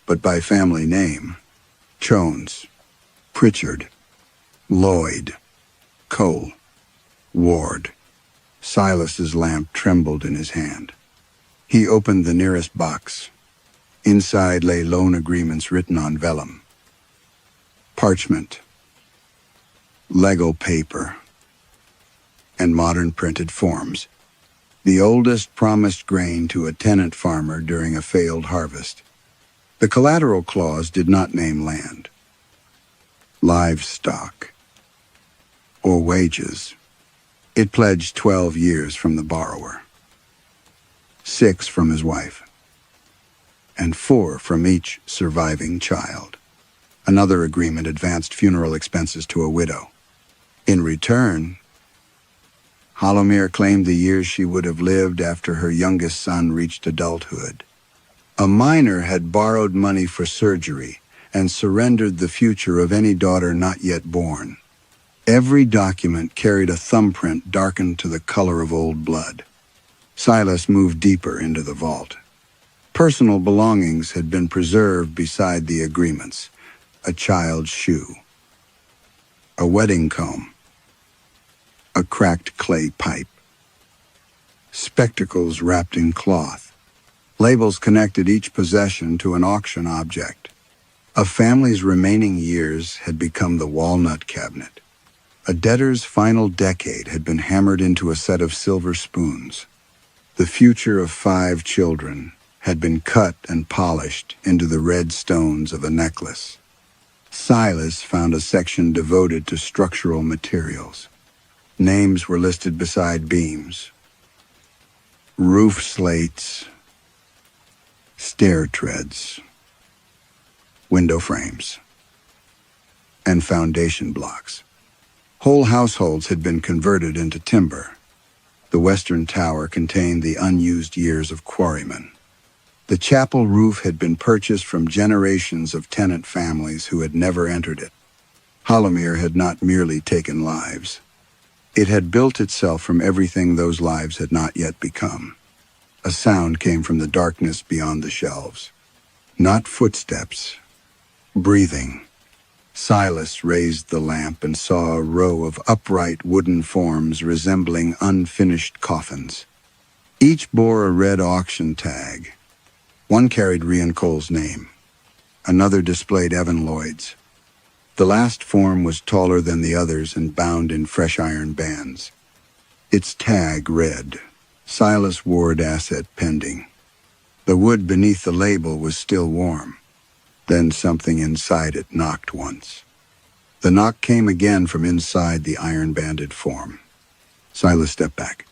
but by family name: Jones, Pritchard, Lloyd, Cole, Ward. Silas's lamp trembled in his hand. He opened the nearest box. Inside lay loan agreements written on vellum, parchment, Lego paper, and modern printed forms. The oldest promised grain to a tenant farmer during a failed harvest. The collateral clause did not name land, livestock, or wages. It pledged 12 years from the borrower, 6 from his wife, and 4 from each surviving child. Another agreement advanced funeral expenses to a widow. In return, Hollowmere claimed the years she would have lived after her youngest son reached adulthood. A minor had borrowed money for surgery and surrendered the future of any daughter not yet born. Every document carried a thumbprint darkened to the color of old blood. Silas moved deeper into the vault. Personal belongings had been preserved beside the agreements: a child's shoe, a wedding comb, a cracked clay pipe, spectacles wrapped in cloth. Labels connected each possession to an auction object. A family's remaining years had become the walnut cabinet. A debtor's final decade had been hammered into a set of silver spoons. The future of 5 children had been cut and polished into the red stones of a necklace. Silas found a section devoted to structural materials. Names were listed beside beams, roof slates, stair treads, window frames, and foundation blocks. Whole households had been converted into timber. The western tower contained the unused years of quarrymen. The chapel roof had been purchased from generations of tenant families who had never entered it. Hollowmere had not merely taken lives. It had built itself from everything those lives had not yet become. A sound came from the darkness beyond the shelves. Not footsteps. Breathing. Silas raised the lamp and saw a row of upright wooden forms resembling unfinished coffins. Each bore a red auction tag. One carried Reynolds' name. Another displayed Elevenlabs. The last form was taller than the others and bound in fresh iron bands. Its tag read, Silas Ward Asset Pending. The wood beneath the label was still warm. Then something inside it knocked once. The knock came again from inside the iron-banded form. Silas stepped back.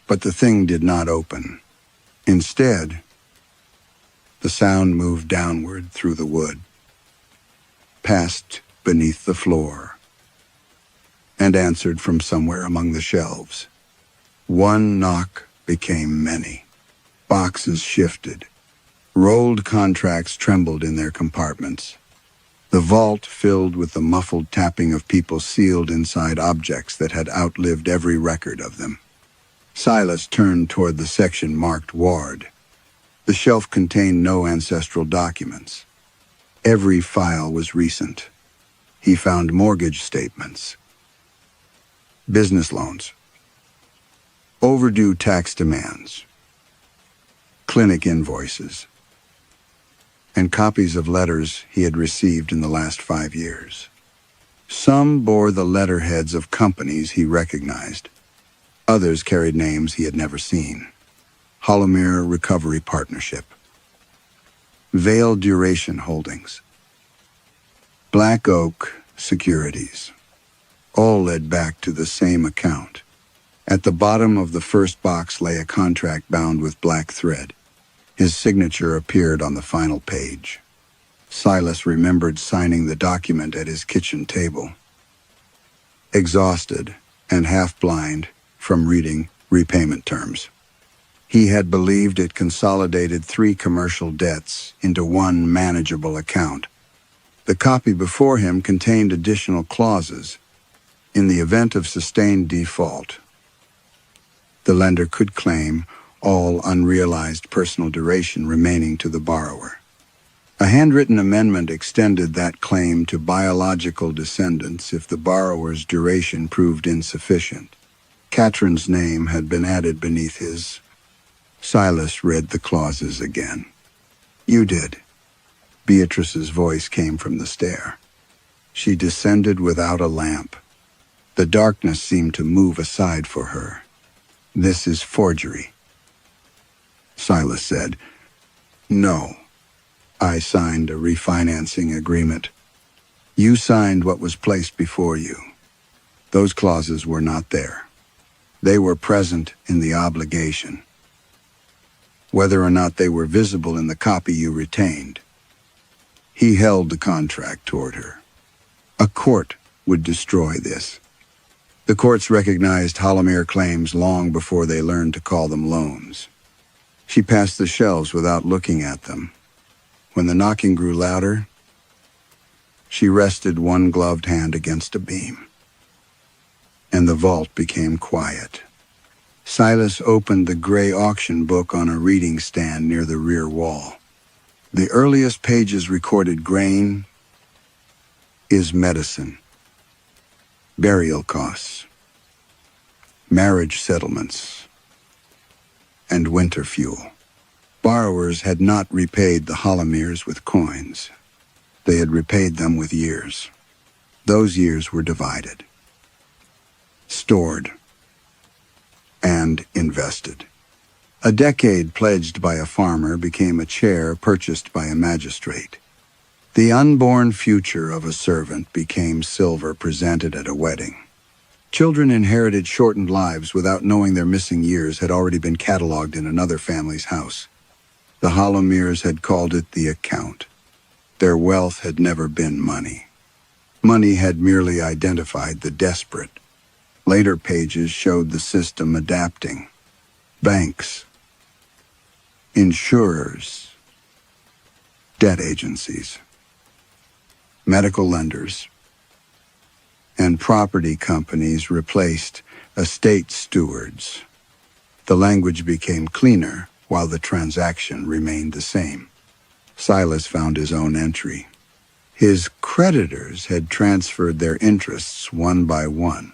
But the thing did not open. Instead, the sound moved downward through the wood, passed beneath the floor, and answered from somewhere among the shelves. One knock became many. Boxes shifted. Rolled contracts trembled in their compartments. The vault filled with the muffled tapping of people sealed inside objects that had outlived every record of them. Silas turned toward the section marked Ward. The shelf contained no ancestral documents. Every file was recent. He found mortgage statements, business loans, overdue tax demands, clinic invoices, and copies of letters he had received in the last 5 years. Some bore the letterheads of companies he recognized. Others carried names he had never seen. Hollowmere Recovery Partnership, Vale Duration Holdings, Black Oak Securities. All led back to the same account. At the bottom of the first box lay a contract bound with black thread. His signature appeared on the final page. Silas remembered signing the document at his kitchen table. Exhausted and half-blind from reading repayment terms. He had believed it consolidated 3 commercial debts into one manageable account. The copy before him contained additional clauses. In the event of sustained default, the lender could claim all unrealized personal duration remaining to the borrower. A handwritten amendment extended that claim to biological descendants if the borrower's duration proved insufficient. Catherine's name had been added beneath his. Silas read the clauses again. You did. Beatrice's voice came from the stair. She descended without a lamp. The darkness seemed to move aside for her. This is forgery. Silas said, No. I signed a refinancing agreement. You signed what was placed before you. Those clauses were not there. They were present in the obligation. Whether or not they were visible in the copy you retained. He held the contract toward her. A court would destroy this. The courts recognized Hollowmere claims long before they learned to call them loans. She passed the shelves without looking at them. When the knocking grew louder, she rested one gloved hand against a beam, and the vault became quiet. Silas opened the gray auction book on a reading stand near the rear wall. The earliest pages recorded grain is medicine, burial costs, marriage settlements, and winter fuel. Borrowers had not repaid the Hollowmeres with coins. They had repaid them with years. Those years were divided, stored, and invested. A decade pledged by a farmer became a chair purchased by a magistrate. The unborn future of a servant became silver presented at a wedding. Children inherited shortened lives without knowing their missing years had already been cataloged in another family's house. The Hollowmeres had called it the account. Their wealth had never been money. Money had merely identified the desperate. Later pages showed the system adapting. Banks, insurers, debt agencies, medical lenders, and property companies replaced estate stewards. The language became cleaner while the transaction remained the same. Silas found his own entry. His creditors had transferred their interests one by one.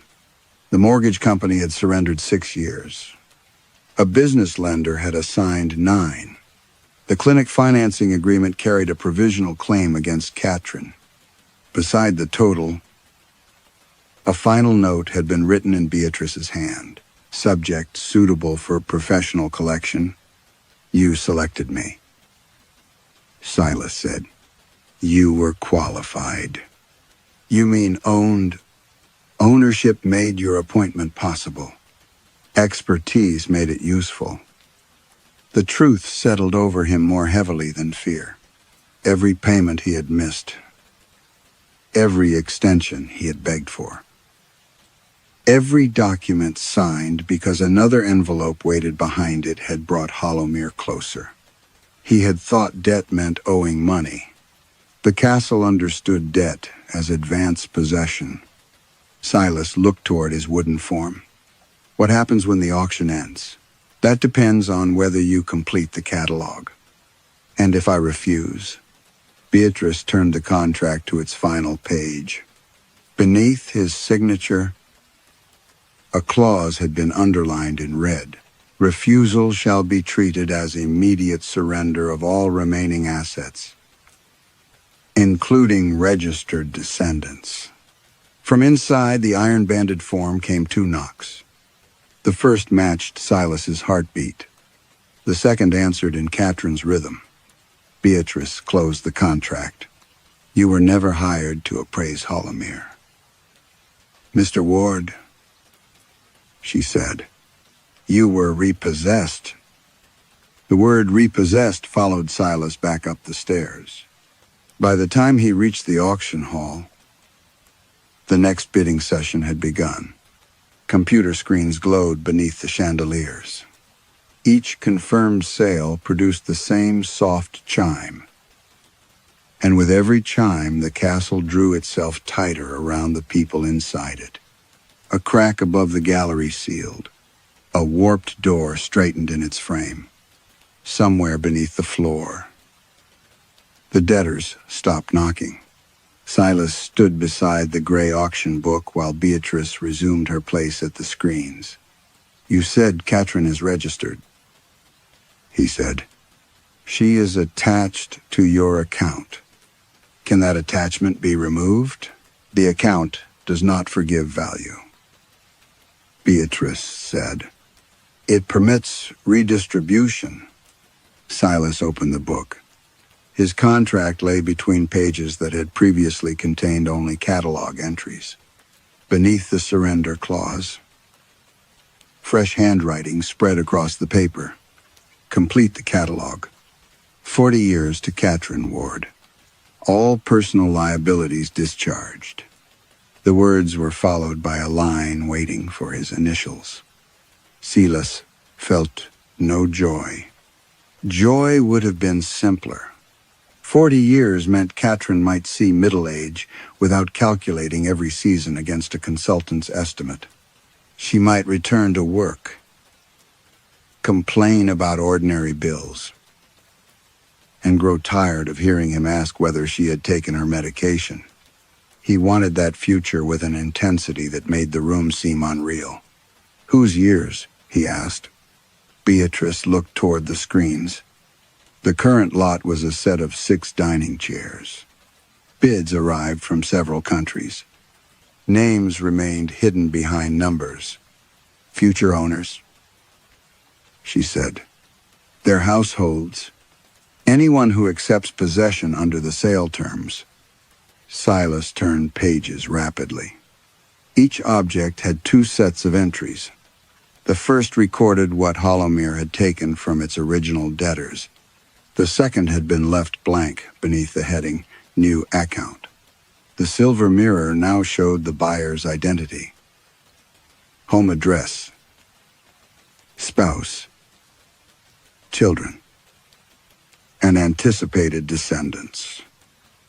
The mortgage company had surrendered 6 years. A business lender had assigned 9. The clinic financing agreement carried a provisional claim against Carrion. Beside the total, a final note had been written in Beatrice's hand. Subject suitable for professional collection. You selected me. Silas said. You were qualified. You mean owned? Ownership made your appointment possible. Expertise made it useful. The truth settled over him more heavily than fear. Every payment he had missed. Every extension he had begged for. Every document signed because another envelope waited behind it had brought Hollowmere closer. He had thought debt meant owing money. The castle understood debt as advance possession. Silas looked toward his wooden form. What happens when the auction ends? That depends on whether you complete the catalog. And if I refuse? Beatrice turned the contract to its final page. Beneath his signature, a clause had been underlined in red. Refusal shall be treated as immediate surrender of all remaining assets, including registered descendants. From inside the iron-banded form came 2 knocks. The first matched Silas's heartbeat. The second answered in Carrion's rhythm. Beatrice closed the contract. You were never hired to appraise Hollowmere. Mr. Ward, she said, you were repossessed. The word repossessed followed Silas back up the stairs. By the time he reached the auction hall, the next bidding session had begun. Computer screens glowed beneath the chandeliers. Each confirmed sale produced the same soft chime. And with every chime, the castle drew itself tighter around the people inside it. A crack above the gallery sealed. A warped door straightened in its frame. Somewhere beneath the floor, the debtors stopped knocking. Silas stood beside the gray auction book while Beatrice resumed her place at the screens. You said Carrion is registered, he said. She is attached to your account. Can that attachment be removed? The account does not forgive value. Beatrice said. It permits redistribution. Silas opened the book. His contract lay between pages that had previously contained only catalog entries. Beneath the surrender clause, fresh handwriting spread across the paper. Complete the catalog. 40 years to Carrion Ward. All personal liabilities discharged. The words were followed by a line waiting for his initials. Silas felt no joy. Joy would have been simpler. 40 years meant Carrion might see middle age without calculating every season against a consultant's estimate. She might return to work, complain about ordinary bills, and grow tired of hearing him ask whether she had taken her medication. He wanted that future with an intensity that made the room seem unreal. Whose years? He asked. Beatrice looked toward the screens. The current lot was a set of 6 dining chairs. Bids arrived from several countries. Names remained hidden behind numbers. Future owners, she said. Their households. Anyone who accepts possession under the sale terms. Silas turned pages rapidly. Each object had 2 sets of entries. The first recorded what Hollowmere had taken from its original debtors. The second had been left blank beneath the heading New Account. The silver mirror now showed the buyer's identity, home address, spouse, children, and anticipated descendants.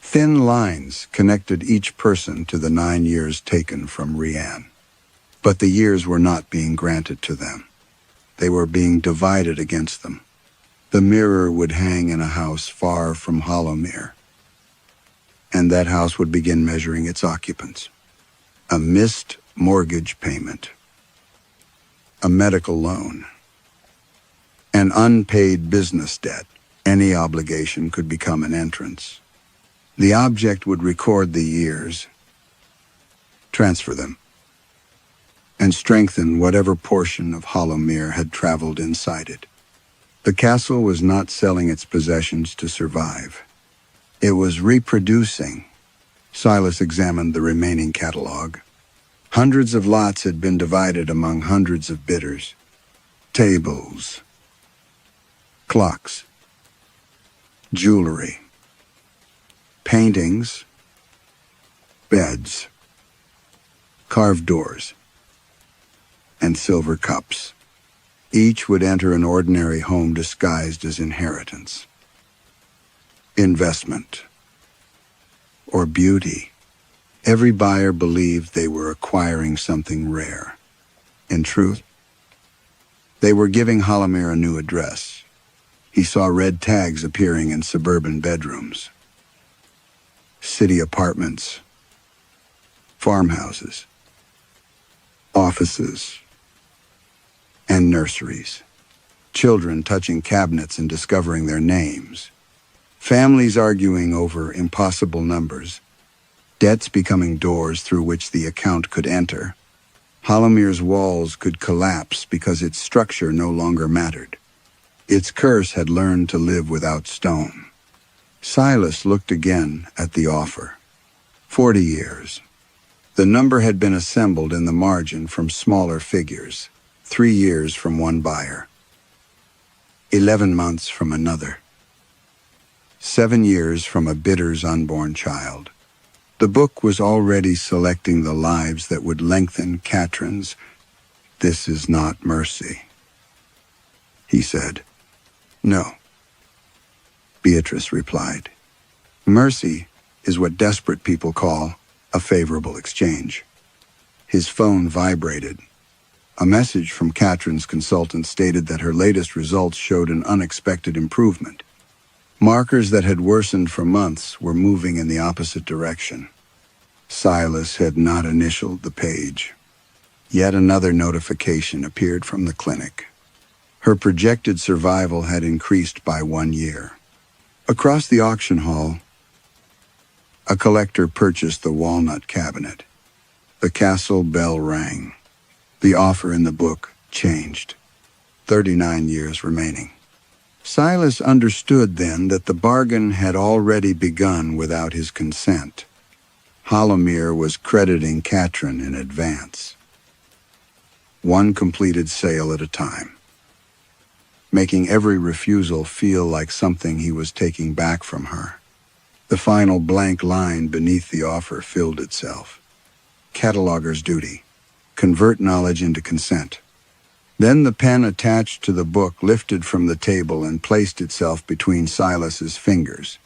Thin lines connected each person to the 9 years taken from Leanh. But the years were not being granted to them. They were being divided against them. The mirror would hang in a house far from Hollowmere, and that house would begin measuring its occupants. A missed mortgage payment, a medical loan, an unpaid business debt. Any obligation could become an entrance. The object would record the years, transfer them, and strengthen whatever portion of Hollowmere had traveled inside it. The castle was not selling its possessions to survive. It was reproducing. Silas examined the remaining catalog. Hundreds of lots had been divided among hundreds of bidders. Tables, clocks, jewelry, paintings, beds, carved doors, and silver cups. Each would enter an ordinary home disguised as inheritance, investment, or beauty. Every buyer believed they were acquiring something rare. In truth, they were giving Hollowmere a new address. He saw red tags appearing in suburban bedrooms, city apartments, farmhouses, offices, and nurseries. Children touching cabinets and discovering their names. Families arguing over impossible numbers. Debts becoming doors through which the account could enter. Hollowmere's walls could collapse because its structure no longer mattered. Its curse had learned to live without stone. Silas looked again at the offer. 40 years. The number had been assembled in the margin from smaller figures. 3 years from one buyer. 11 months from another. 7 years from a bidder's unborn child. The book was already selecting the lives that would lengthen Katrin's. "This is not mercy," he said. "No," Beatrice replied. "Mercy is what desperate people call a favorable exchange." His phone vibrated. A message from Katrin's consultant stated that her latest results showed an unexpected improvement. Markers that had worsened for months were moving in the opposite direction. Silas had not initialed the page. Yet another notification appeared from the clinic. Her projected survival had increased by 1 year. Across the auction hall, a collector purchased the walnut cabinet. The castle bell rang. The offer in the book changed. 39 years remaining. Silas understood then that the bargain had already begun without his consent. Hollowmere was crediting Katrin in advance. One completed sale at a time, making every refusal feel like something he was taking back from her. The final blank line beneath the offer filled itself. Cataloger's duty. Convert knowledge into consent. Then the pen attached to the book lifted from the table and placed itself between Silas's fingers.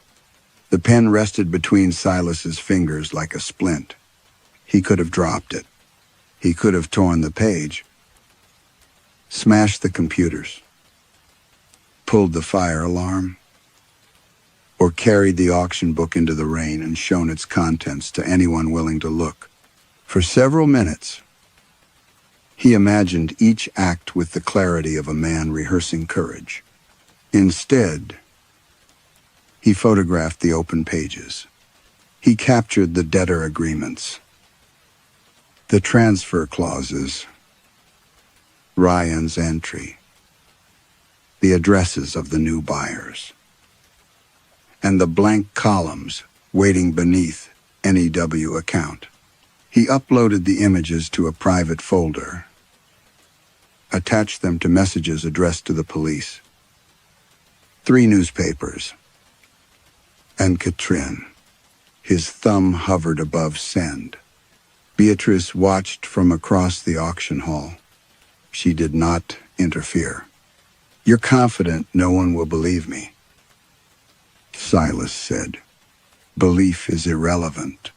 The pen rested between Silas's fingers like a splint. He could have dropped it. He could have torn the page, smashed the computers, pulled the fire alarm, or carried the auction book into the rain and shown its contents to anyone willing to look. For several minutes, he imagined each act with the clarity of a man rehearsing courage. Instead, he photographed the open pages. He captured the debtor agreements, the transfer clauses, Ryan's entry, the addresses of the new buyers, and the blank columns waiting beneath NEW account. He uploaded the images to a private folder, attached them to messages addressed to the police, 3 newspapers, and Katrin. His thumb hovered above send. Beatrice watched from across the auction hall. She did not interfere. "You're confident no one will believe me," Silas said. "Belief is irrelevant.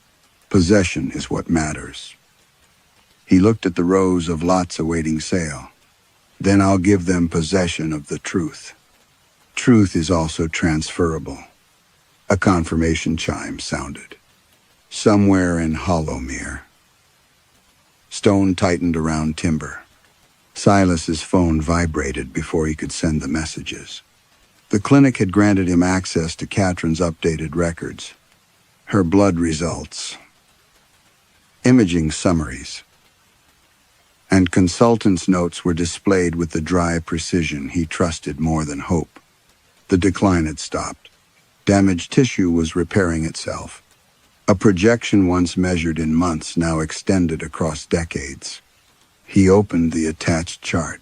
Possession is what matters." He looked at the rows of lots awaiting sale. "Then I'll give them possession of the truth. Truth is also transferable." A confirmation chime sounded. Somewhere in Hollowmere. Stone tightened around timber. Silas's phone vibrated before he could send the messages. The clinic had granted him access to Katrin's updated records. Her blood results, imaging summaries, and consultants' notes were displayed with the dry precision he trusted more than hope. The decline had stopped. Damaged tissue was repairing itself. A projection once measured in months now extended across decades. He opened the attached chart.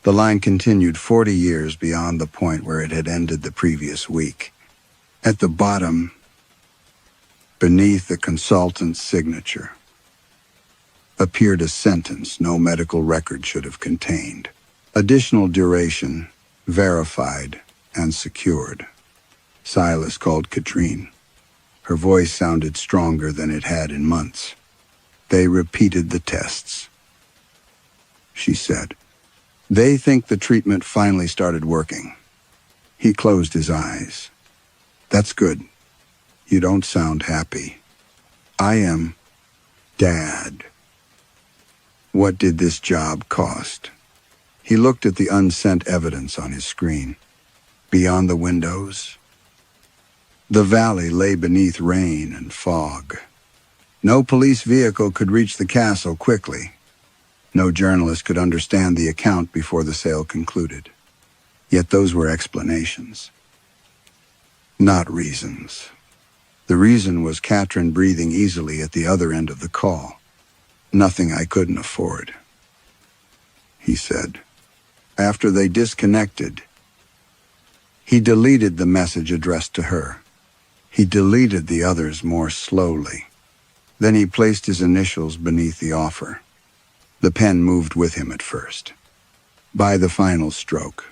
The line continued 40 years beyond the point where it had ended the previous week. At the bottom, beneath the consultant's signature, appeared a sentence no medical record should have contained. Additional duration, verified and secured. Silas called Katrine. Her voice sounded stronger than it had in months. "They repeated the tests," she said. "They think the treatment finally started working." He closed his eyes. "That's good. You don't sound happy." "I am, Dad." What did this job cost? He looked at the unsent evidence on his screen. Beyond the windows, the valley lay beneath rain and fog. No police vehicle could reach the castle quickly. No journalist could understand the account before the sale concluded. Yet those were explanations, not reasons. The reason was Katrin breathing easily at the other end of the call. "Nothing I couldn't afford," he said. After they disconnected, he deleted the message addressed to her. He deleted the others more slowly. Then he placed his initials beneath the offer. The pen moved with him at first. By the final stroke,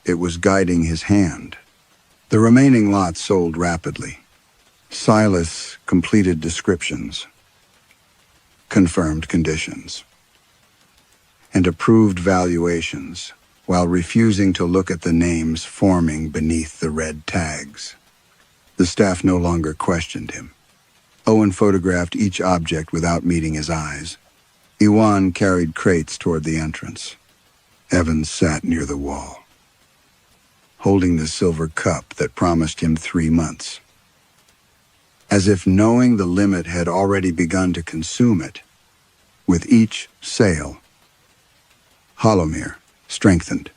it was guiding his hand. The remaining lots sold rapidly. Silas completed descriptions, confirmed conditions, and approved valuations while refusing to look at the names forming beneath the red tags. The staff no longer questioned him. Owen photographed each object without meeting his eyes. Iwan carried crates toward the entrance. Evans sat near the wall, holding the silver cup that promised him 3 months. As if knowing the limit had already begun to consume it, with each sale, Hollowmere strengthened.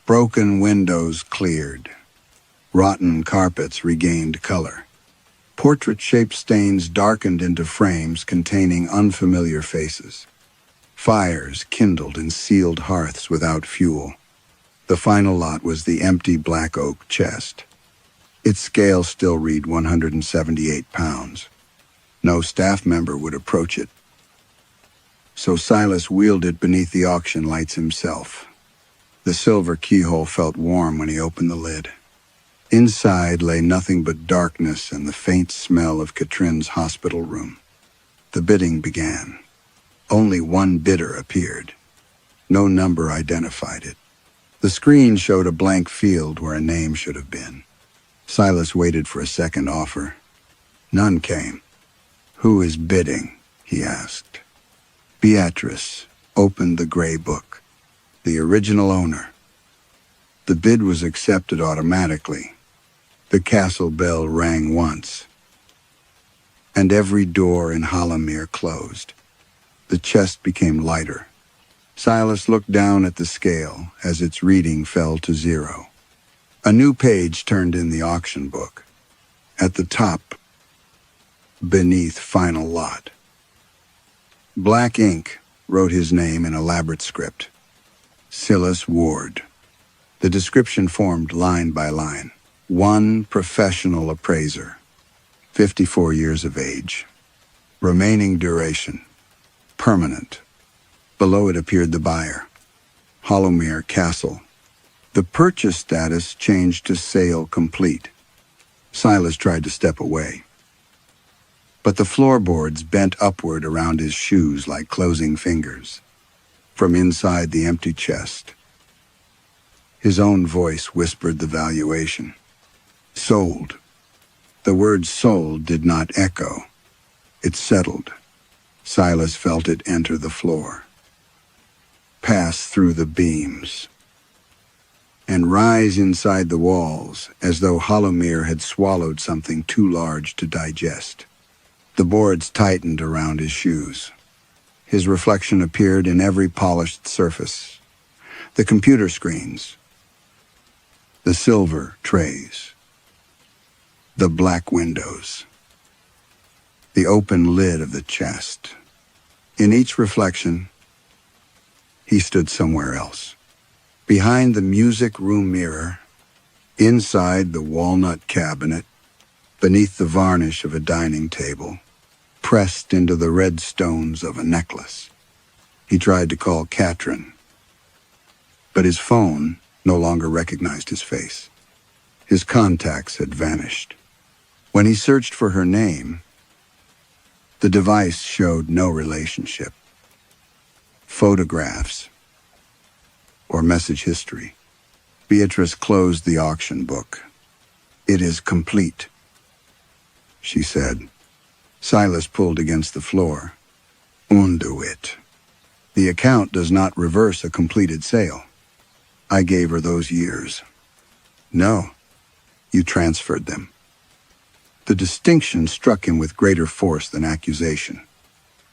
Broken windows cleared. Rotten carpets regained color. Portrait-shaped stains darkened into frames containing unfamiliar faces. Fires kindled in sealed hearths without fuel. The final lot was the empty black oak chest. Its scale still read 178 pounds. No staff member would approach it. So Silas wheeled it beneath the auction lights himself. The silver keyhole felt warm when he opened the lid. Inside lay nothing but darkness and the faint smell of Katrin's hospital room. The bidding began. Only one bidder appeared. No number identified it. The screen showed a blank field where a name should have been. Silas waited for a second offer. None came. "Who is bidding?" he asked. Beatrice opened the gray book. The original owner. The bid was accepted automatically. The castle bell rang once, and every door in Hollowmere closed. The chest became lighter. Silas looked down at the scale as its reading fell to 0. A new page turned in the auction book. At the top, beneath final lot, black ink wrote his name in elaborate script. Silas Ward. The description formed line by line. One professional appraiser. 54 years of age. Remaining duration, permanent. Below it appeared the buyer, Hollowmere Castle. The purchase status changed to sale complete. Silas tried to step away, but the floorboards bent upward around his shoes like closing fingers. From inside the empty chest, his own voice whispered the valuation. Sold. The word sold did not echo. It settled. Silas felt it enter the floor, pass through the beams, and rise inside the walls as though Hollowmere had swallowed something too large to digest. The boards tightened around his shoes. His reflection appeared in every polished surface. The computer screens, the silver trays, the black windows, the open lid of the chest. In each reflection, he stood somewhere else. Behind the music room mirror, inside the walnut cabinet, beneath the varnish of a dining table, pressed into the red stones of a necklace. He tried to call Katrin, but his phone no longer recognized his face. His contacts had vanished. When he searched for her name, the device showed no relationship. Photographs or message history. Beatrice closed the auction book. It is complete, she said. Silas pulled against the floor. Undo it. The account does not reverse a completed sale. I gave her those years. No, you transferred them. The distinction struck him with greater force than accusation.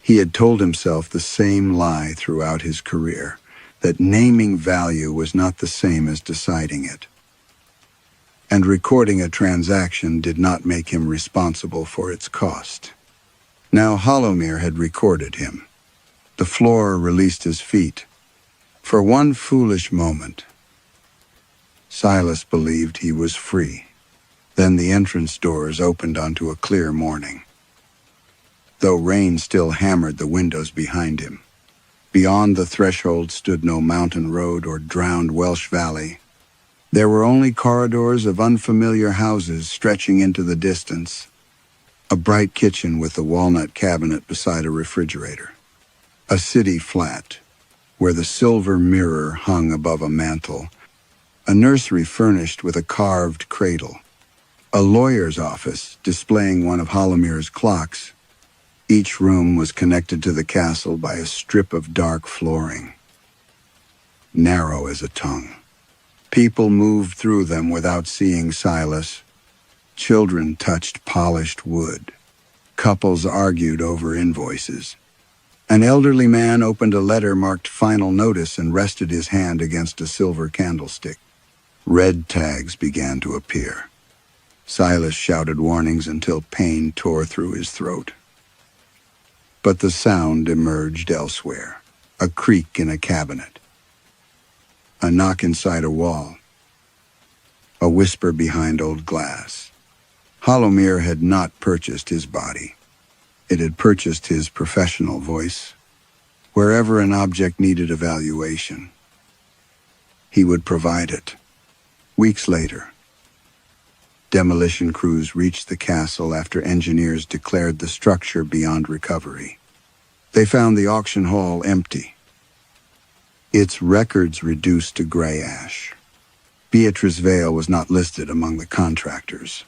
He had told himself the same lie throughout his career, that naming value was not the same as deciding it. And recording a transaction did not make him responsible for its cost. Now Hollowmere had recorded him. The floor released his feet. For one foolish moment, Silas believed he was free. Then the entrance doors opened onto a clear morning, though rain still hammered the windows behind him. Beyond the threshold stood no mountain road or drowned Welsh valley. There were only corridors of unfamiliar houses stretching into the distance, a bright kitchen with a walnut cabinet beside a refrigerator, a city flat where the silver mirror hung above a mantel, a nursery furnished with a carved cradle, a lawyer's office displaying one of Hollowmere's clocks. Each room was connected to the castle by a strip of dark flooring, narrow as a tongue. People moved through them without seeing Silas. Children touched polished wood. Couples argued over invoices. An elderly man opened a letter marked Final Notice and rested his hand against a silver candlestick. Red tags began to appear. Silas shouted warnings until pain tore through his throat. But the sound emerged elsewhere. A creak in a cabinet, a knock inside a wall, a whisper behind old glass. Hollowmere had not purchased his body. It had purchased his professional voice. Wherever an object needed evaluation, he would provide it. Weeks later, demolition crews reached the castle after engineers declared the structure beyond recovery. They found the auction hall empty, its records reduced to gray ash. Beatrice Vale was not listed among the contractors,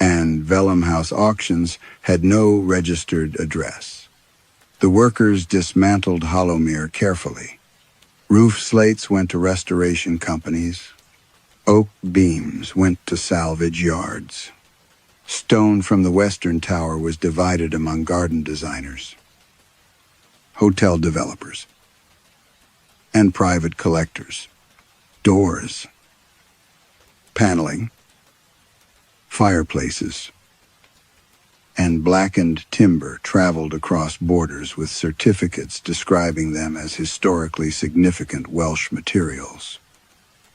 and Vellum House Auctions had no registered address. The workers dismantled Hollowmere carefully. Roof slates went to restoration companies. Oak beams went to salvage yards. Stone from the western tower was divided among garden designers, hotel developers, and private collectors. Doors, paneling, fireplaces, and blackened timber traveled across borders with certificates describing them as historically significant Welsh materials.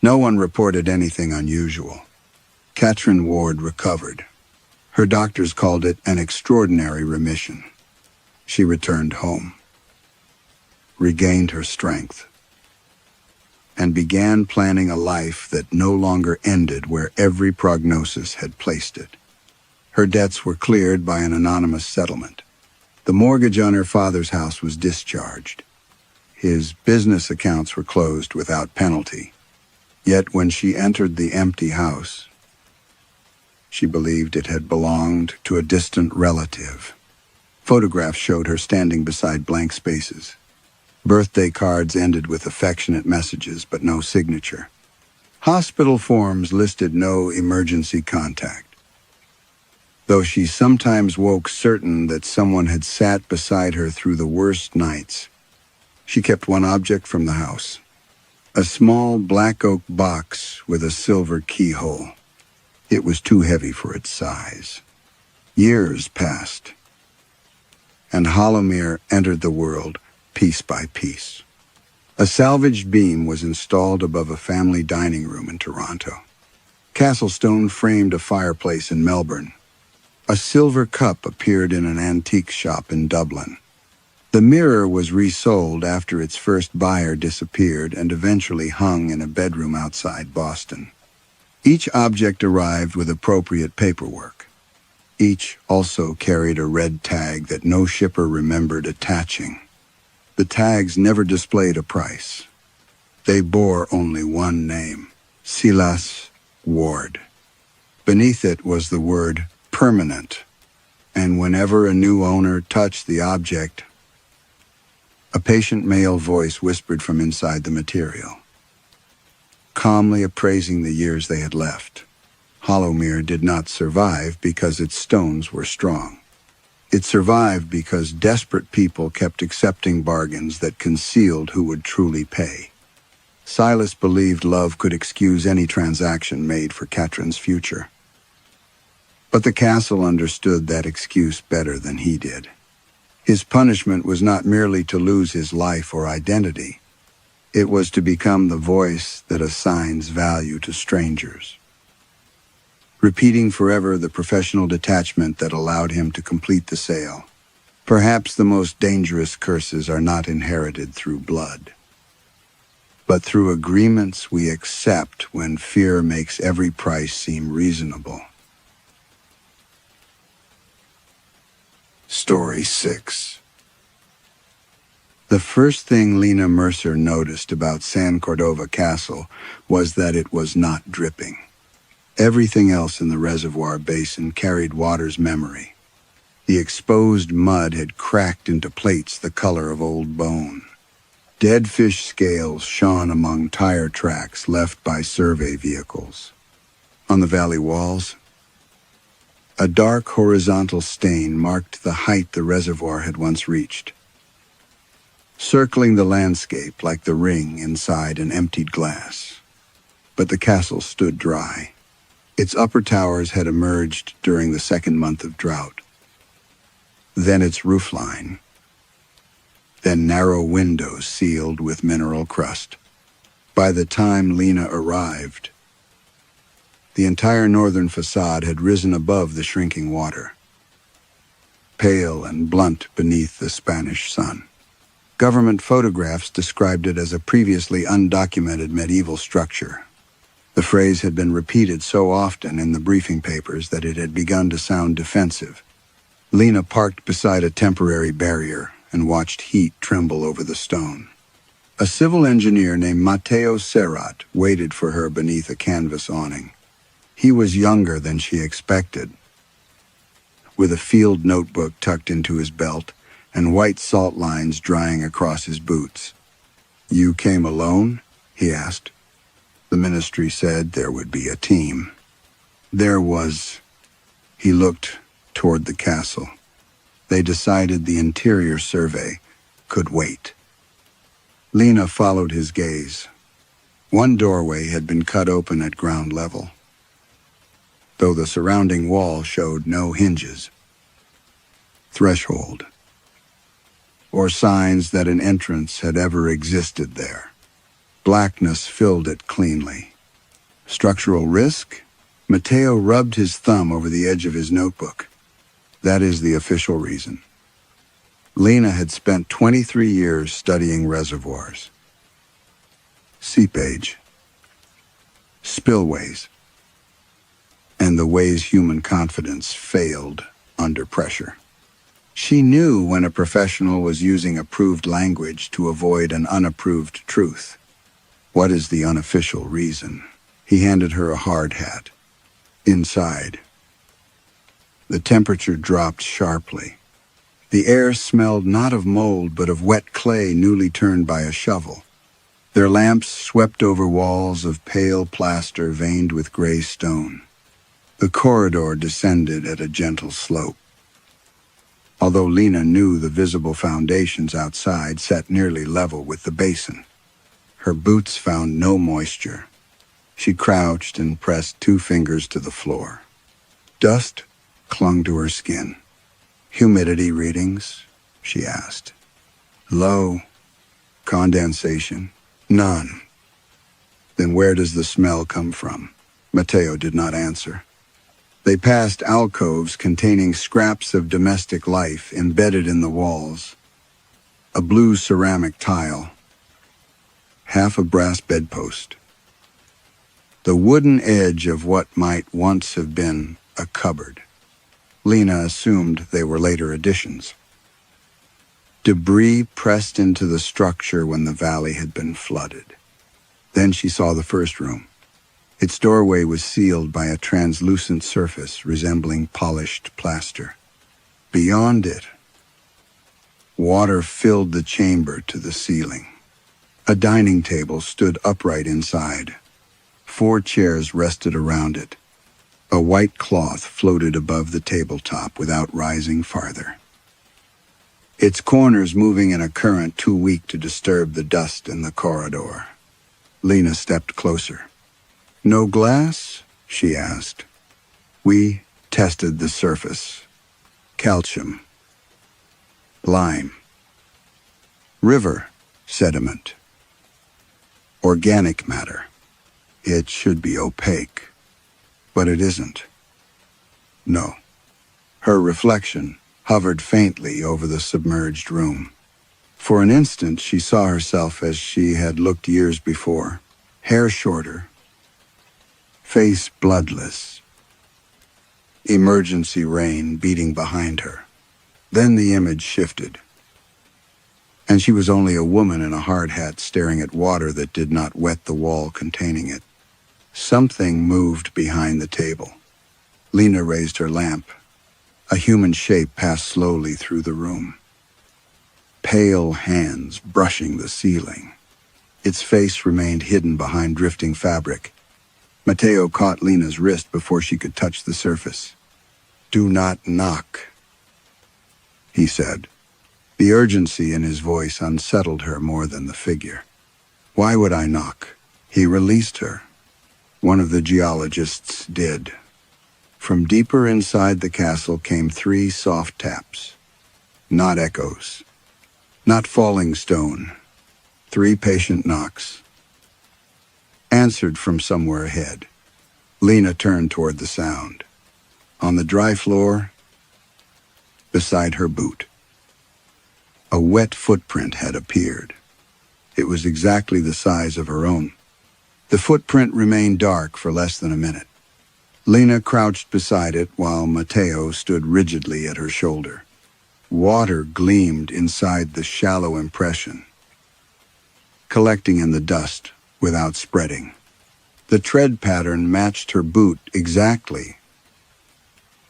No one reported anything unusual. Katrin Ward recovered, Her doctors called it an extraordinary remission. She returned home, regained her strength, and began planning a life that no longer ended where every prognosis had placed it. Her debts were cleared by an anonymous settlement. The mortgage on her father's house was discharged. His business accounts were closed without penalty. Yet when she entered the empty house, she believed it had belonged to a distant relative. Photographs showed her standing beside blank spaces. Birthday cards ended with affectionate messages, but no signature. Hospital forms listed no emergency contact. Though she sometimes woke certain that someone had sat beside her through the worst nights, she kept one object from the house: a small black oak box with a silver keyhole. It was too heavy for its size. Years passed, and Hollowmere entered the world piece by piece. A salvaged beam was installed above a family dining room in Toronto. Castle stone framed a fireplace in Melbourne. A silver cup appeared in an antique shop in Dublin. The mirror was resold after its first buyer disappeared and eventually hung in a bedroom outside Boston. Each object arrived with appropriate paperwork. Each also carried a red tag that no shipper remembered attaching. The tags never displayed a price. They bore only one name: Silas Ward. Beneath it was the word permanent, and whenever a new owner touched the object, a patient male voice whispered from inside the material, calmly appraising the years they had left. Hollowmere did not survive because its stones were strong. It survived because desperate people kept accepting bargains that concealed who would truly pay. Silas believed love could excuse any transaction made for Katrin's future. But the castle understood that excuse better than he did. His punishment was not merely to lose his life or identity. It was to become the voice that assigns value to strangers, repeating forever the professional detachment that allowed him to complete the sale. Perhaps the most dangerous curses are not inherited through blood, but through agreements we accept when fear makes every price seem reasonable. Story 6. The first thing Leanh Mercer noticed about San Cordova Castle was that it was not dripping. Everything else in the reservoir basin carried water's memory. The exposed mud had cracked into plates the color of old bone. Dead fish scales shone among tire tracks left by survey vehicles. On the valley walls, a dark horizontal stain marked the height the reservoir had once reached, circling the landscape like the ring inside an emptied glass. But the castle stood dry. Its upper towers had emerged during the second month of drought. Then its roofline. Then narrow windows sealed with mineral crust. By the time Leanh arrived, the entire northern facade had risen above the shrinking water, pale and blunt beneath the Spanish sun. Government photographs described it as a previously undocumented medieval structure. The phrase had been repeated so often in the briefing papers that it had begun to sound defensive. Leanh parked beside a temporary barrier and watched heat tremble over the stone. A civil engineer named Mateo Serrat waited for her beneath a canvas awning. He was younger than she expected, with a field notebook tucked into his belt and white salt lines drying across his boots. "You came alone?" he asked. The ministry said there would be a team. There was. He looked toward the castle. They decided the interior survey could wait. Leanh followed his gaze. One doorway had been cut open at ground level, though the surrounding wall showed no hinges, threshold, or signs that an entrance had ever existed there. Blackness filled it cleanly. Structural risk? Matteo rubbed his thumb over the edge of his notebook. That is the official reason. Leanh had spent 23 years studying reservoirs, seepage, spillways, and the ways human confidence failed under pressure. She knew when a professional was using approved language to avoid an unapproved truth. What is the unofficial reason? He handed her a hard hat. Inside, the temperature dropped sharply. The air smelled not of mold, but of wet clay newly turned by a shovel. Their lamps swept over walls of pale plaster veined with gray stone. The corridor descended at a gentle slope. Although Leanh knew the visible foundations outside sat nearly level with the basin, her boots found no moisture. She crouched and pressed 2 fingers to the floor. Dust clung to her skin. Humidity readings? She asked. Low. Condensation? None. Then where does the smell come from? Matteo did not answer. They passed alcoves containing scraps of domestic life embedded in the walls. A blue ceramic tile. Half a brass bedpost. The wooden edge of what might once have been a cupboard. Leanh assumed they were later additions. Debris pressed into the structure when the valley had been flooded. Then she saw the first room. Its doorway was sealed by a translucent surface resembling polished plaster. Beyond it, water filled the chamber to the ceiling. A dining table stood upright inside. 4 chairs rested around it. A white cloth floated above the tabletop without rising farther, its corners moving in a current too weak to disturb the dust in the corridor. Leanh stepped closer. No glass? She asked. We tested the surface. Calcium. Lime. River sediment. Organic matter. It should be opaque, but it isn't. No. Her reflection hovered faintly over the submerged room. For an instant, she saw herself as she had looked years before. Hair shorter. Face bloodless. Emergency rain beating behind her. Then the image shifted, and she was only a woman in a hard hat staring at water that did not wet the wall containing it. Something moved behind the table. Leanh raised her lamp. A human shape passed slowly through the room. Pale hands brushing the ceiling. Its face remained hidden behind drifting fabric. Matteo caught Lena's wrist before she could touch the surface. Do not knock, he said. The urgency in his voice unsettled her more than the figure. Why would I knock? He released her. One of the geologists did. From deeper inside the castle came 3 soft taps. Not echoes. Not falling stone. 3 patient knocks. Answered from somewhere ahead. Leanh turned toward the sound. On the dry floor, beside her boot, a wet footprint had appeared. It was exactly the size of her own. The footprint remained dark for less than a minute. Leanh crouched beside it while Matteo stood rigidly at her shoulder. Water gleamed inside the shallow impression, collecting in the dust without spreading. The tread pattern matched her boot exactly,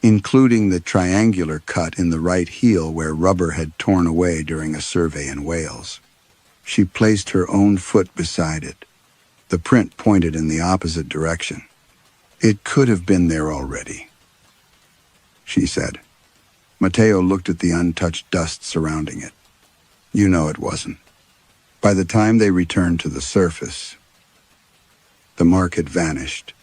including the triangular cut in the right heel where rubber had torn away during a survey in Wales. She placed her own foot beside it. The print pointed in the opposite direction. It could have been there already, she said. Matteo looked at the untouched dust surrounding it. You know it wasn't. By the time they returned to the surface, the mark had vanished.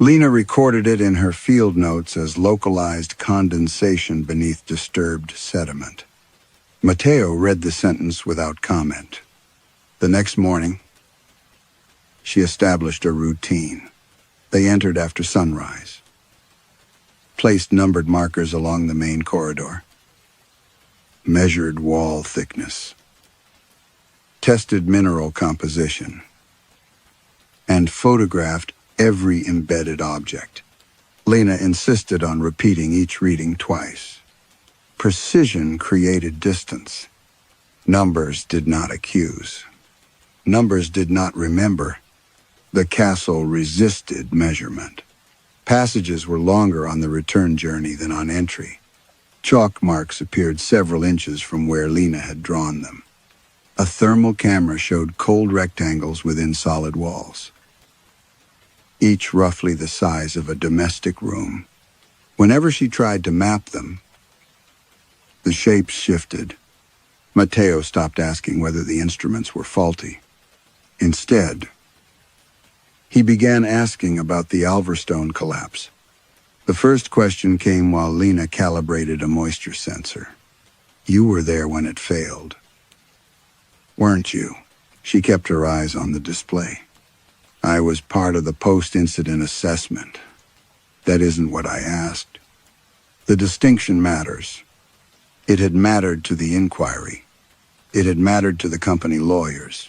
Leanh recorded it in her field notes as localized condensation beneath disturbed sediment. Matteo read the sentence without comment. The next morning, she established a routine. They entered after sunrise, placed numbered markers along the main corridor, measured wall thickness, tested mineral composition, and photographed every embedded object. Leanh insisted on repeating each reading twice. Precision created distance. Numbers did not accuse. Numbers did not remember. The castle resisted measurement. Passages were longer on the return journey than on entry. Chalk marks appeared several inches from where Leanh had drawn them. A thermal camera showed cold rectangles within solid walls, each roughly the size of a domestic room. Whenever she tried to map them, the shapes shifted. Matteo stopped asking whether the instruments were faulty. Instead, he began asking about the Alverstone collapse. The first question came while Leanh calibrated a moisture sensor. You were there when it failed, weren't you? She kept her eyes on the display. I was part of the post-incident assessment. That isn't what I asked. The distinction matters. It had mattered to the inquiry. It had mattered to the company lawyers.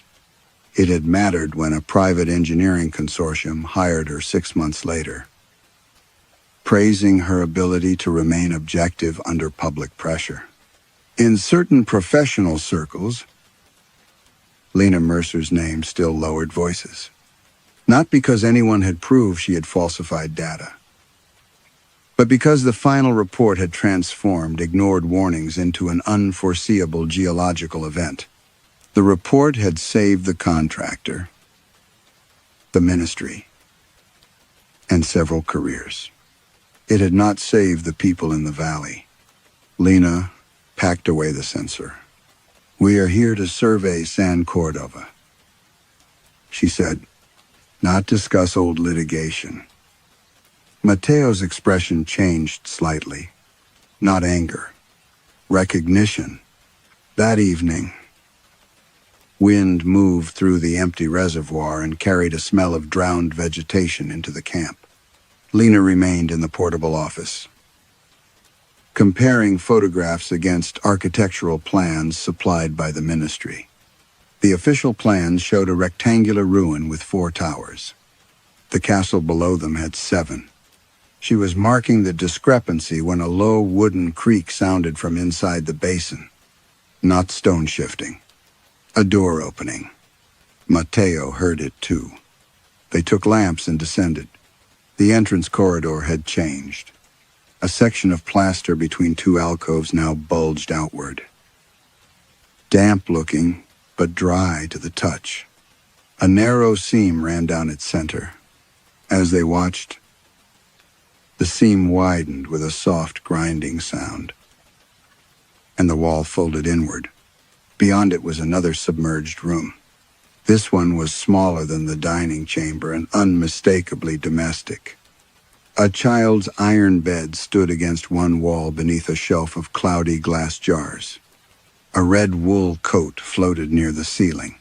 It had mattered when a private engineering consortium hired her 6 months later, praising her ability to remain objective under public pressure. In certain professional circles, Leanh Mercer's name still lowered voices. Not because anyone had proved she had falsified data, but because the final report had transformed ignored warnings into an unforeseeable geological event. The report had saved the contractor, the ministry, and several careers. It had not saved the people in the valley. Leanh packed away the sensor. We are here to survey San Cordova, she said, not discuss old litigation. Matteo's expression changed slightly. Not anger, recognition. That evening, wind moved through the empty reservoir and carried a smell of drowned vegetation into the camp. Leanh remained in the portable office, comparing photographs against architectural plans supplied by the ministry. The official plans showed a rectangular ruin with 4 towers. The castle below them had 7. She was marking the discrepancy when a low wooden creak sounded from inside the basin. Not stone shifting. A door opening. Matteo heard it too. They took lamps and descended. The entrance corridor had changed. A section of plaster between 2 alcoves now bulged outward. Damp-looking, but dry to the touch. A narrow seam ran down its center. As they watched, the seam widened with a soft grinding sound, and the wall folded inward. Beyond it was another submerged room. This one was smaller than the dining chamber and unmistakably domestic. A child's iron bed stood against one wall beneath a shelf of cloudy glass jars. A red wool coat floated near the ceiling.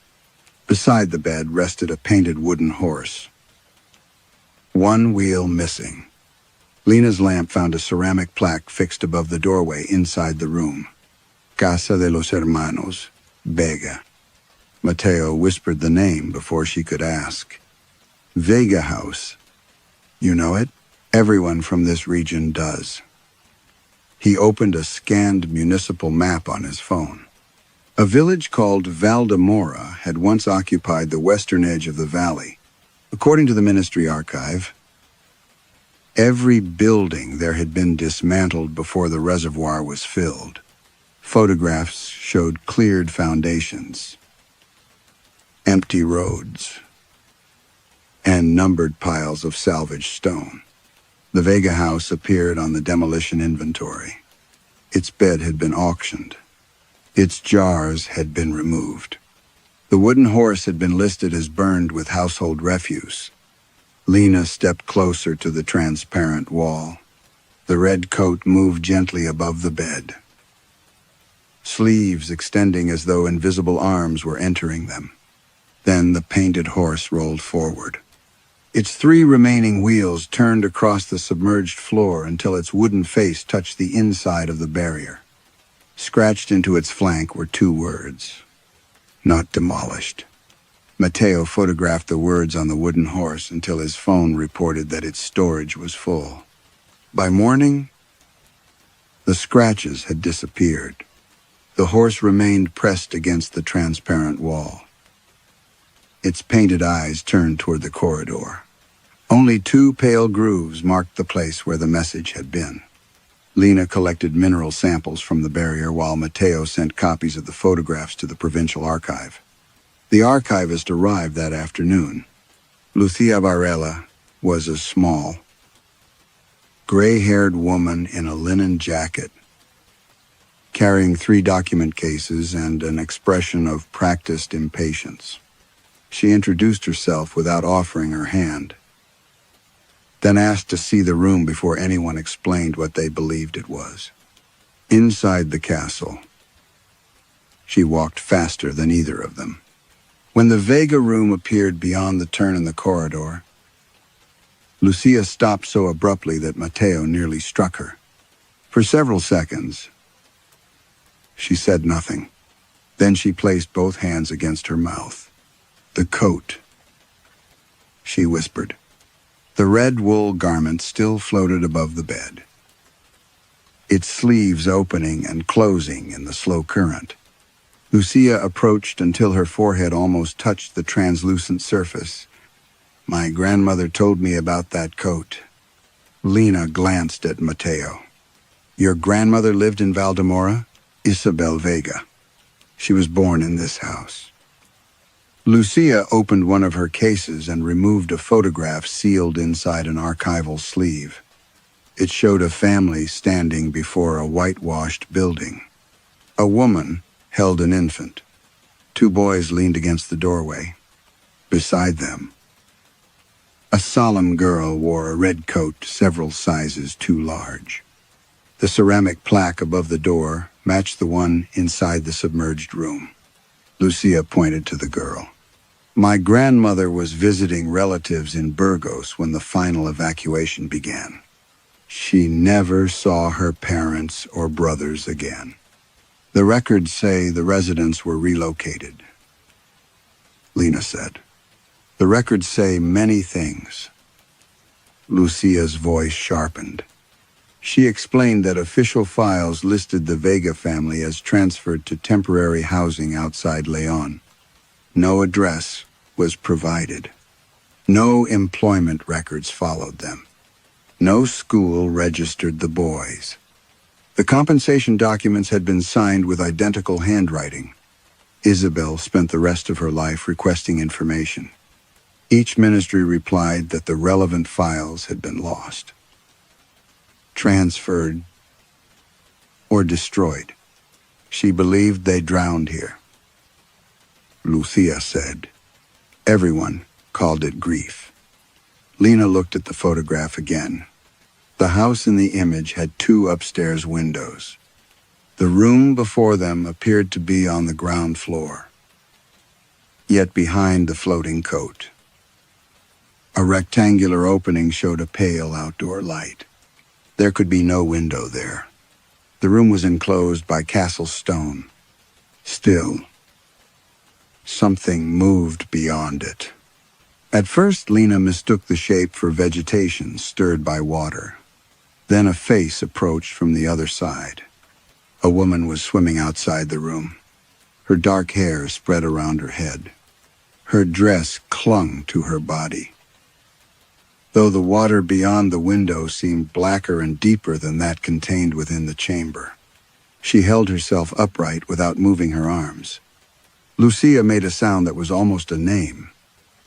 Beside the bed rested a painted wooden horse, one wheel missing. Lena's lamp found a ceramic plaque fixed above the doorway inside the room. Casa de los Hermanos, Vega. Matteo whispered the name before she could ask. Vega House. You know it? Everyone from this region does. He opened a scanned municipal map on his phone. A village called Valdemora had once occupied the western edge of the valley. According to the ministry archive, every building there had been dismantled before the reservoir was filled. Photographs showed cleared foundations, empty roads, and numbered piles of salvaged stone. The Vega house appeared on the demolition inventory. Its bed had been auctioned. Its jars had been removed. The wooden horse had been listed as burned with household refuse. Leanh stepped closer to the transparent wall. The red coat moved gently above the bed, sleeves extending as though invisible arms were entering them. Then the painted horse rolled forward. Its three remaining wheels turned across the submerged floor until its wooden face touched the inside of the barrier. Scratched into its flank were two words: "Not demolished." Matteo photographed the words on the wooden horse until his phone reported that its storage was full. By morning, the scratches had disappeared. The horse remained pressed against the transparent wall. Its painted eyes turned toward the corridor. Only two pale grooves marked the place where the message had been. Leanh collected mineral samples from the barrier while Matteo sent copies of the photographs to the provincial archive. The archivist arrived that afternoon. Lucia Varela was a small, gray-haired woman in a linen jacket, carrying 3 document cases and an expression of practiced impatience. She introduced herself without offering her hand, then asked to see the room before anyone explained what they believed it was. Inside the castle, she walked faster than either of them. When the Vega room appeared beyond the turn in the corridor, Lucia stopped so abruptly that Matteo nearly struck her. For several seconds, she said nothing. Then she placed both hands against her mouth. "The coat," she whispered. The red wool garment still floated above the bed, its sleeves opening and closing in the slow current. Lucia approached until her forehead almost touched the translucent surface. "My grandmother told me about that coat." Leanh glanced at Matteo. "Your grandmother lived in Valdemora?" "Isabel Vega. She was born in this house." Lucia opened one of her cases and removed a photograph sealed inside an archival sleeve. It showed a family standing before a whitewashed building. A woman held an infant. 2 boys leaned against the doorway. Beside them, a solemn girl wore a red coat several sizes too large. The ceramic plaque above the door matched the one inside the submerged room. Lucia pointed to the girl. "My grandmother was visiting relatives in Burgos when the final evacuation began. She never saw her parents or brothers again. The records say the residents were relocated," Leanh said. "The records say many things." Lucia's voice sharpened. She explained that official files listed the Vega family as transferred to temporary housing outside León. No address was provided. No employment records followed them. No school registered the boys. The compensation documents had been signed with identical handwriting. Isabel spent the rest of her life requesting information. Each ministry replied that the relevant files had been lost, transferred, or destroyed. She believed they drowned here. Lucia said. Everyone called it grief. Leanh looked at the photograph again. The house in the image had 2 upstairs windows. The room before them appeared to be on the ground floor, yet behind the floating coat. A rectangular opening showed a pale outdoor light. There could be no window there. The room was enclosed by castle stone. Still, something moved beyond it. At first, Leanh mistook the shape for vegetation stirred by water. Then a face approached from the other side. A woman was swimming outside the room. Her dark hair spread around her head. Her dress clung to her body. Though the water beyond the window seemed blacker and deeper than that contained within the chamber. She held herself upright without moving her arms. Lucia made a sound that was almost a name.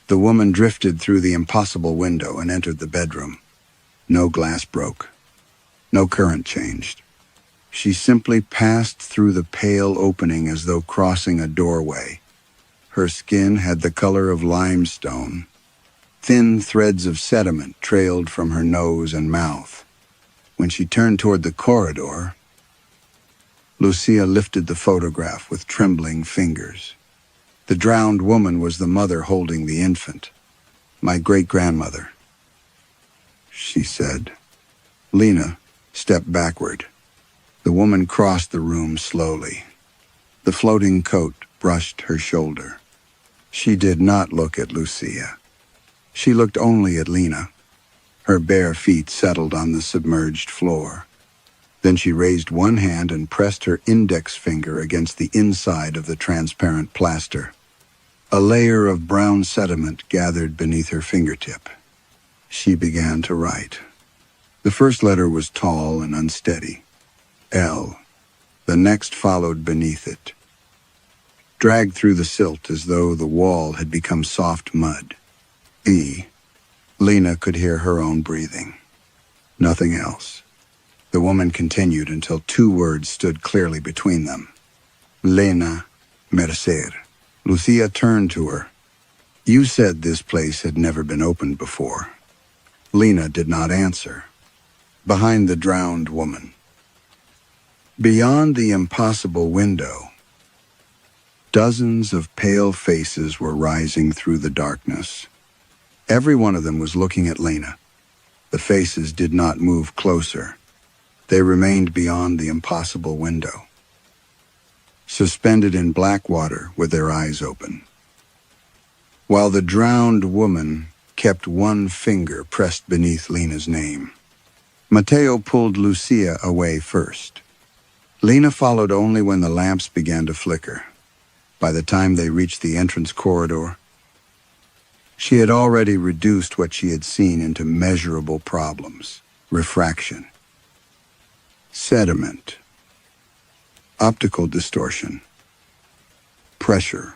The woman drifted through the impossible window and entered the bedroom. No glass broke. No current changed. She simply passed through the pale opening as though crossing a doorway. Her skin had the color of limestone. Thin threads of sediment trailed from her nose and mouth. When she turned toward the corridor, Lucia lifted the photograph with trembling fingers. The drowned woman was the mother holding the infant. My great-grandmother, she said. Leanh stepped backward. The woman crossed the room slowly. The floating coat brushed her shoulder. She did not look at Lucia. She looked only at Leanh. Her bare feet settled on the submerged floor. Then she raised one hand and pressed her index finger against the inside of the transparent plaster. A layer of brown sediment gathered beneath her fingertip. She began to write. The first letter was tall and unsteady. L. The next followed beneath it, dragged through the silt as though the wall had become soft mud. E. Leanh could hear her own breathing. Nothing else. The woman continued until two words stood clearly between them. Leanh Mercer. Lucia turned to her. You said this place had never been opened before. Leanh did not answer. Behind the drowned woman, beyond the impossible window, dozens of pale faces were rising through the darkness. Every one of them was looking at Leanh. The faces did not move closer. They remained beyond the impossible window, suspended in black water with their eyes open. While the drowned woman kept one finger pressed beneath Leanh's name. Matteo pulled Lucia away first. Leanh followed only when the lamps began to flicker. By the time they reached the entrance corridor, she had already reduced what she had seen into measurable problems: refraction, sediment, optical distortion, pressure.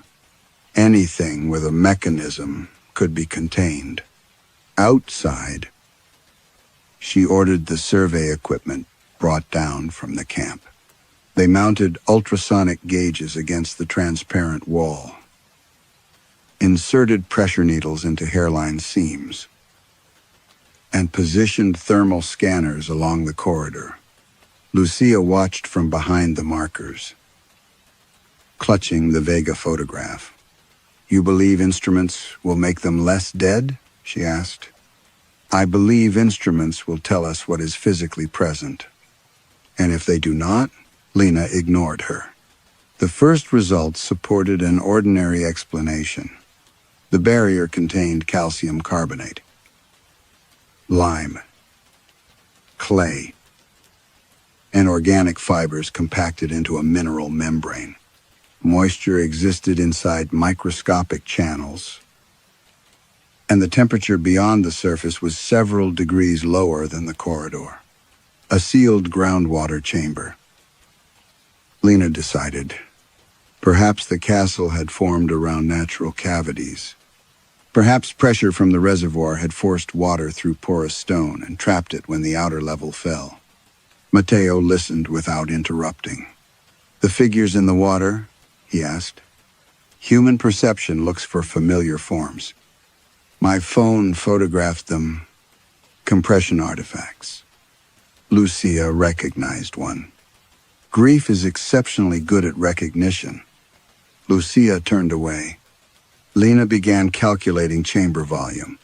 Anything with a mechanism could be contained. Outside, she ordered the survey equipment brought down from the camp. They mounted ultrasonic gauges against the transparent wall, inserted pressure needles into hairline seams, and positioned thermal scanners along the corridor. Lucia watched from behind the markers, clutching the Vega photograph. You believe instruments will make them less dead? She asked. I believe instruments will tell us what is physically present. And if they do not? Leanh ignored her. The first results supported an ordinary explanation. The barrier contained calcium carbonate, lime, clay, and organic fibers compacted into a mineral membrane. Moisture existed inside microscopic channels, and the temperature beyond the surface was several degrees lower than the corridor. A sealed groundwater chamber. Leanh decided. Perhaps the castle had formed around natural cavities. Perhaps pressure from the reservoir had forced water through porous stone and trapped it when the outer level fell. Matteo listened without interrupting. The figures in the water? He asked. Human perception looks for familiar forms. My phone photographed them. Compression artifacts. Lucia recognized one. Grief is exceptionally good at recognition. Lucia turned away. Leanh began calculating chamber volume.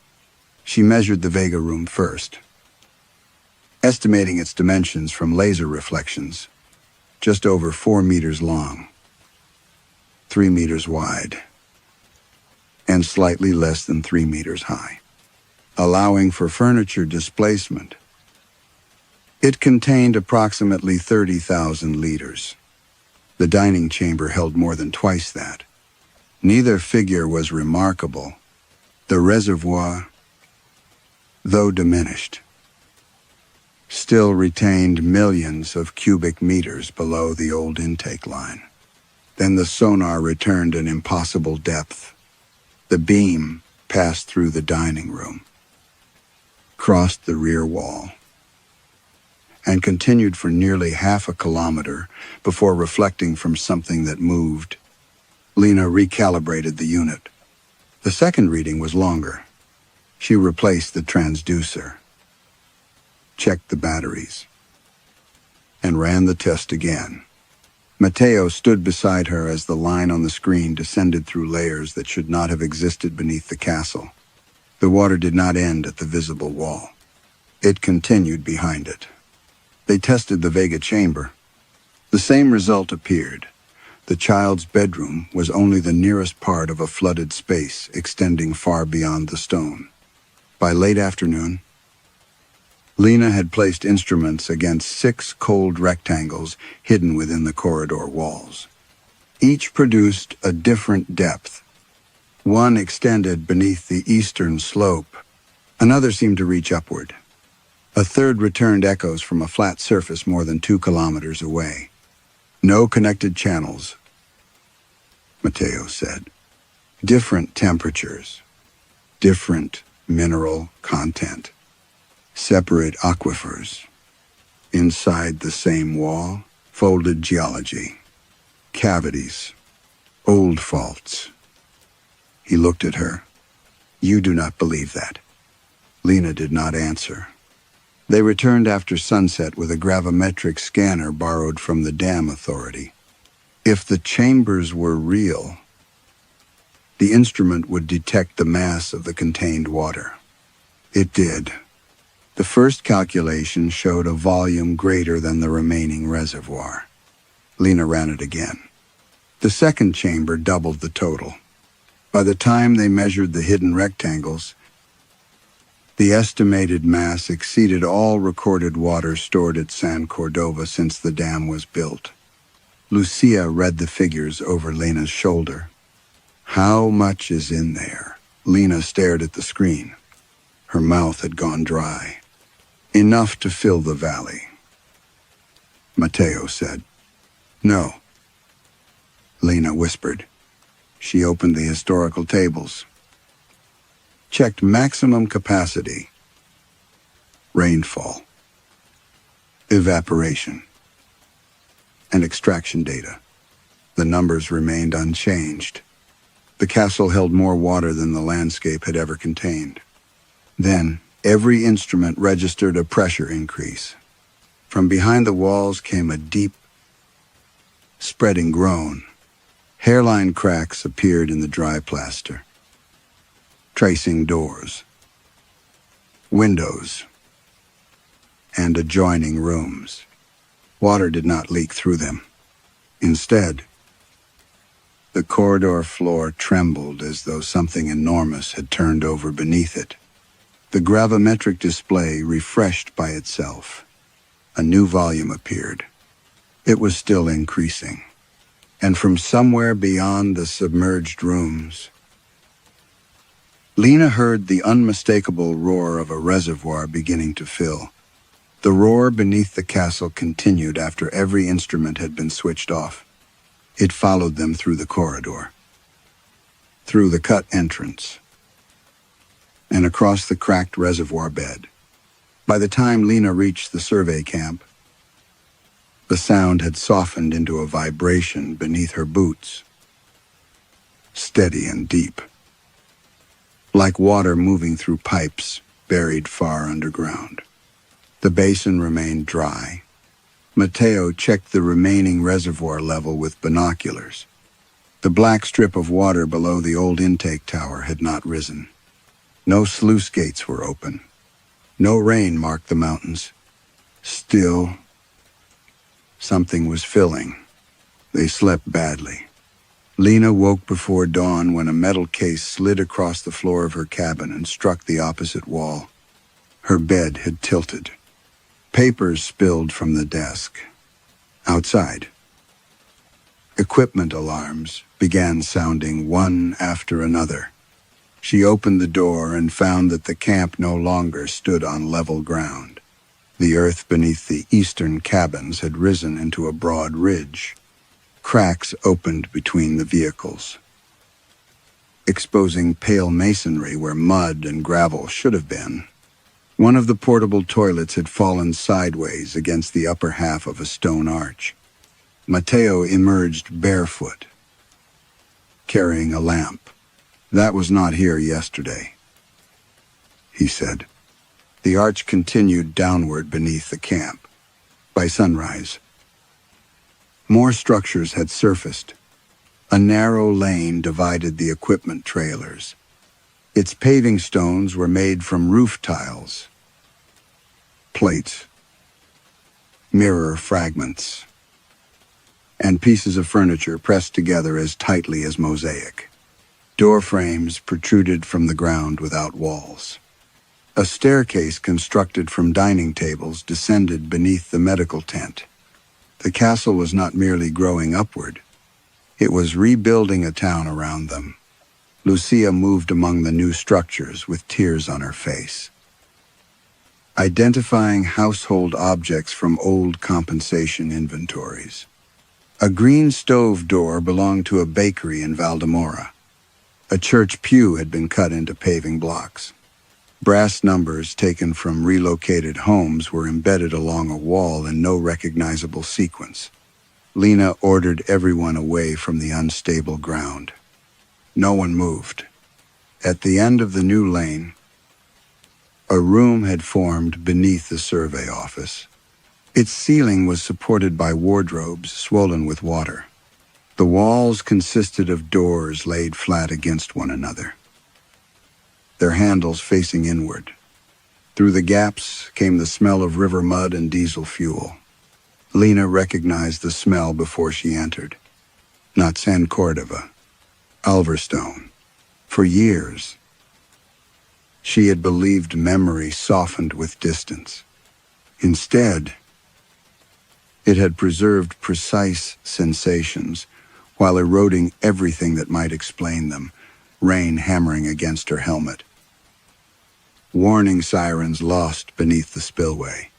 She measured the Vega room first, estimating its dimensions from laser reflections. Just over 4 meters long, 3 meters wide, and slightly less than 3 meters high, allowing for furniture displacement. It contained approximately 30,000 liters. The dining chamber held more than twice that. Neither figure was remarkable. The reservoir, though diminished, still retained millions of cubic meters below the old intake line. Then the sonar returned an impossible depth. The beam passed through the dining room, crossed the rear wall, and continued for nearly half a kilometer before reflecting from something that moved. Leanh recalibrated the unit. The second reading was longer. She replaced the transducer, checked the batteries, and ran the test again. Matteo stood beside her as the line on the screen descended through layers that should not have existed beneath the castle. The water did not end at the visible wall. It continued behind it. They tested the Vega chamber. The same result appeared. The child's bedroom was only the nearest part of a flooded space extending far beyond the stone. By late afternoon, Leanh had placed instruments against 6 cold rectangles hidden within the corridor walls. Each produced a different depth. One extended beneath the eastern slope. Another seemed to reach upward. A third returned echoes from a flat surface more than 2 kilometers away. No connected channels, Matteo said. Different temperatures, different mineral content, separate aquifers. Inside the same wall, folded geology, cavities, old faults. He looked at her. You do not believe that. Leanh did not answer. They returned after sunset with a gravimetric scanner borrowed from the dam authority. If the chambers were real, the instrument would detect the mass of the contained water. It did. The first calculation showed a volume greater than the remaining reservoir. Leanh ran it again. The second chamber doubled the total. By the time they measured the hidden rectangles, the estimated mass exceeded all recorded water stored at San Cordova since the dam was built. Lucia read the figures over Lena's shoulder. How much is in there? Leanh stared at the screen. Her mouth had gone dry. Enough to fill the valley. Matteo said. No. Leanh whispered. She opened the historical tables. Checked maximum capacity, rainfall, evaporation, and extraction data. The numbers remained unchanged. The castle held more water than the landscape had ever contained. Then, every instrument registered a pressure increase. From behind the walls came a deep, spreading groan. Hairline cracks appeared in the dry plaster. Tracing doors, windows, and adjoining rooms. Water did not leak through them. Instead, the corridor floor trembled as though something enormous had turned over beneath it. The gravimetric display refreshed by itself. A new volume appeared. It was still increasing. And from somewhere beyond the submerged rooms, Leanh heard the unmistakable roar of a reservoir beginning to fill. The roar beneath the castle continued after every instrument had been switched off. It followed them through the corridor, through the cut entrance, and across the cracked reservoir bed. By the time Leanh reached the survey camp, the sound had softened into a vibration beneath her boots, steady and deep, like water moving through pipes buried far underground. The basin remained dry. Matteo checked the remaining reservoir level with binoculars. The black strip of water below the old intake tower had not risen. No sluice gates were open. No rain marked the mountains. Still, something was filling. They slept badly. Leanh woke before dawn when a metal case slid across the floor of her cabin and struck the opposite wall. Her bed had tilted. Papers spilled from the desk. Outside, equipment alarms began sounding one after another. She opened the door and found that the camp no longer stood on level ground. The earth beneath the eastern cabins had risen into a broad ridge. Cracks opened between the vehicles, exposing pale masonry where mud and gravel should have been. One of the portable toilets had fallen sideways against the upper half of a stone arch. Matteo emerged barefoot, carrying a lamp. That was not here yesterday, he said. The arch continued downward beneath the camp. By sunrise, more structures had surfaced. A narrow lane divided the equipment trailers. Its paving stones were made from roof tiles, plates, mirror fragments, and pieces of furniture pressed together as tightly as mosaic. Door frames protruded from the ground without walls. A staircase constructed from dining tables descended beneath the medical tent. The castle was not merely growing upward, it was rebuilding a town around them. Lucia moved among the new structures with tears on her face, identifying household objects from old compensation inventories. A green stove door belonged to a bakery in Valdemora. A church pew had been cut into paving blocks. Brass numbers taken from relocated homes were embedded along a wall in no recognizable sequence. Leanh ordered everyone away from the unstable ground. No one moved. At the end of the new lane, a room had formed beneath the survey office. Its ceiling was supported by wardrobes swollen with water. The walls consisted of doors laid flat against one another, their handles facing inward. Through the gaps came the smell of river mud and diesel fuel. Leanh recognized the smell before she entered. Not San Cordova, Alverstone. For years, she had believed memory softened with distance. Instead, it had preserved precise sensations while eroding everything that might explain them, rain hammering against her helmet. Warning sirens lost beneath the spillway.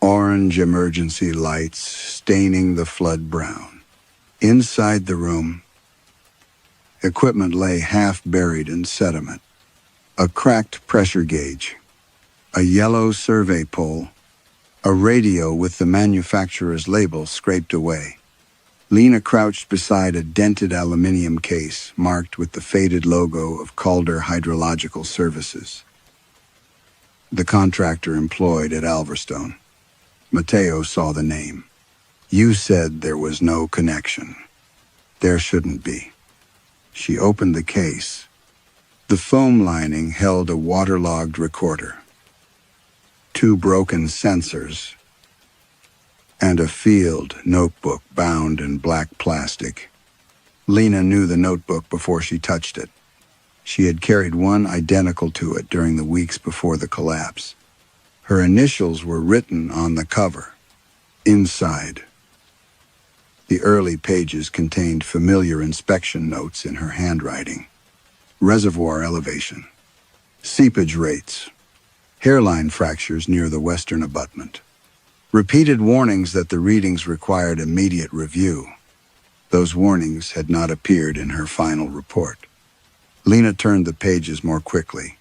Orange emergency lights staining the flood brown. Inside the room, equipment lay half buried in sediment. A cracked pressure gauge, a yellow survey pole, a radio with the manufacturer's label scraped away. Leanh crouched beside a dented aluminium case marked with the faded logo of Calder Hydrological Services, the contractor employed at Alverstone. Matteo saw the name. You said there was no connection. There shouldn't be. She opened the case. The foam lining held a waterlogged recorder, 2 broken sensors, and a field notebook bound in black plastic. Leanh knew the notebook before she touched it. She had carried one identical to it during the weeks before the collapse. Her initials were written on the cover. Inside, the early pages contained familiar inspection notes in her handwriting. Reservoir elevation, seepage rates, hairline fractures near the western abutment. Repeated warnings that the readings required immediate review. Those warnings had not appeared in her final report. Leanh turned the pages more quickly.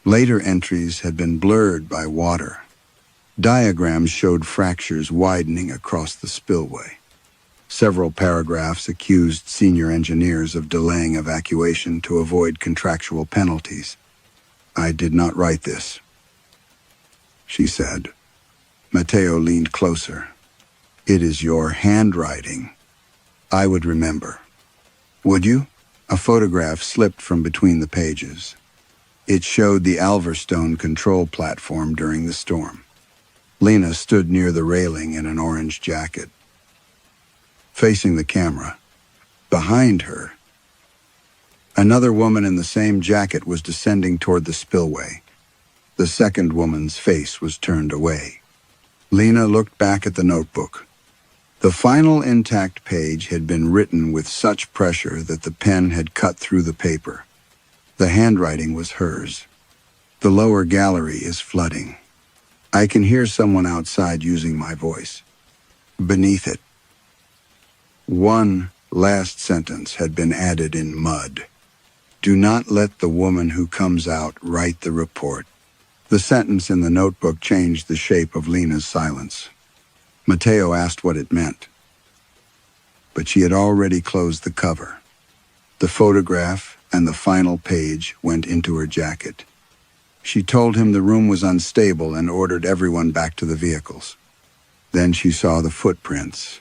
Later entries had been blurred by water. Diagrams showed fractures widening across the spillway. Several paragraphs accused senior engineers of delaying evacuation to avoid contractual penalties. I did not write this, she said. Matteo leaned closer. It is your handwriting. I would remember. Would you? A photograph slipped from between the pages. It showed the Alverstone control platform during the storm. Leanh stood near the railing in an orange jacket, facing the camera. Behind her, another woman in the same jacket was descending toward the spillway. The second woman's face was turned away. Leanh looked back at the notebook. The final intact page had been written with such pressure that the pen had cut through the paper. The handwriting was hers. The lower gallery is flooding. I can hear someone outside using my voice. Beneath it, one last sentence had been added in mud. Do not let the woman who comes out write the report. The sentence in the notebook changed the shape of Lena's silence. Matteo asked what it meant, but she had already closed the cover. The photograph and the final page went into her jacket. She told him the room was unstable and ordered everyone back to the vehicles. Then she saw the footprints.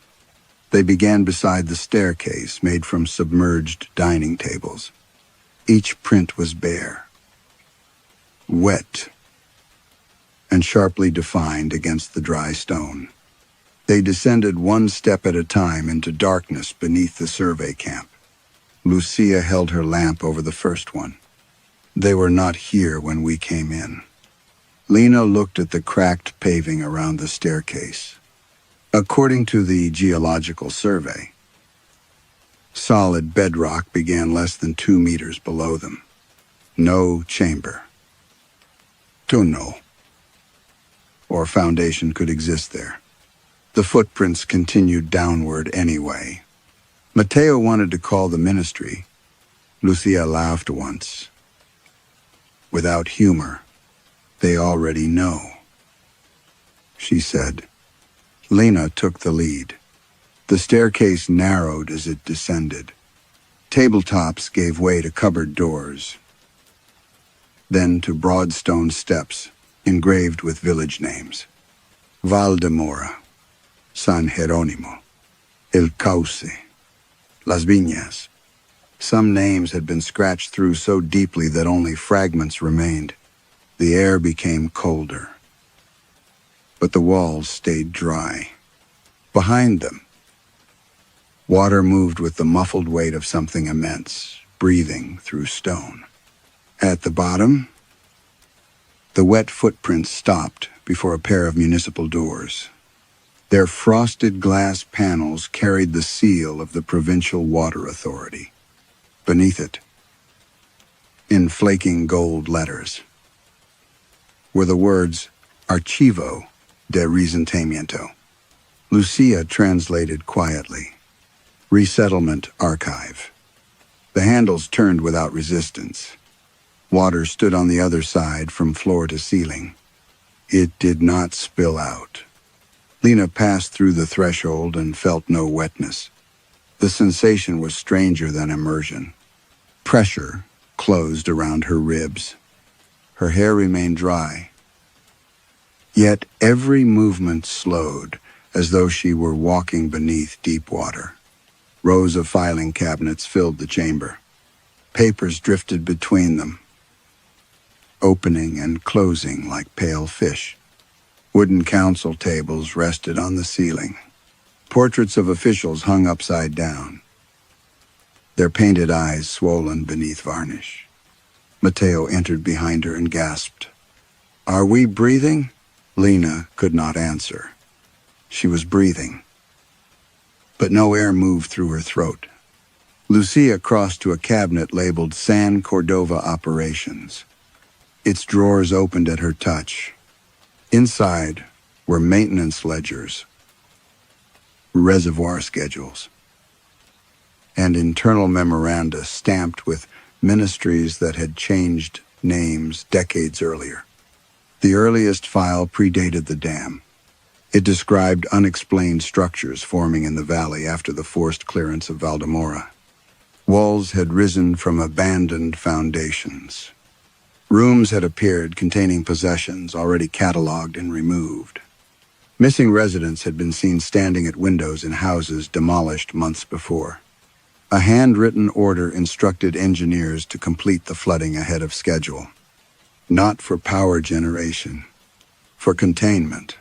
They began beside the staircase made from submerged dining tables. Each print was bare, wet, and sharply defined against the dry stone. They descended one step at a time into darkness beneath the survey camp. Lucia held her lamp over the first one. They were not here when we came in. Leanh looked at the cracked paving around the staircase. According to the geological survey, solid bedrock began less than 2 meters below them. No chamber, tunnel, or foundation could exist there. The footprints continued downward anyway. Matteo wanted to call the ministry. Lucia laughed once. Without humor, they already know, she said. Leanh took the lead. The staircase narrowed as it descended. Tabletops gave way to cupboard doors, then to broad stone steps engraved with village names. Valdemora, San Jerónimo, El Cauce, Las Viñas. Some names had been scratched through so deeply that only fragments remained. The air became colder, but the walls stayed dry. Behind them, water moved with the muffled weight of something immense, breathing through stone. At the bottom, the wet footprints stopped before a pair of municipal doors. Their frosted glass panels carried the seal of the Provincial Water Authority. Beneath it, in flaking gold letters, were the words Archivo de Resentamiento. Lucia translated quietly. Resettlement Archive. The handles turned without resistance. Water stood on the other side from floor to ceiling. It did not spill out. Leanh passed through the threshold and felt no wetness. The sensation was stranger than immersion. Pressure closed around her ribs. Her hair remained dry. Yet every movement slowed, as though she were walking beneath deep water. Rows of filing cabinets filled the chamber. Papers drifted between them, opening and closing like pale fish. Wooden council tables rested on the ceiling. Portraits of officials hung upside down, their painted eyes swollen beneath varnish. Matteo entered behind her and gasped, "Are we breathing?" Leanh could not answer. She was breathing, but no air moved through her throat. Lucia crossed to a cabinet labeled San Cordova Operations. Its drawers opened at her touch. Inside were maintenance ledgers, reservoir schedules, and internal memoranda stamped with ministries that had changed names decades earlier. The earliest file predated the dam. It described unexplained structures forming in the valley after the forced clearance of Valdemora. Walls had risen from abandoned foundations. Rooms had appeared containing possessions already cataloged and removed. Missing residents had been seen standing at windows in houses demolished months before. A handwritten order instructed engineers to complete the flooding ahead of schedule. Not for power generation, for containment.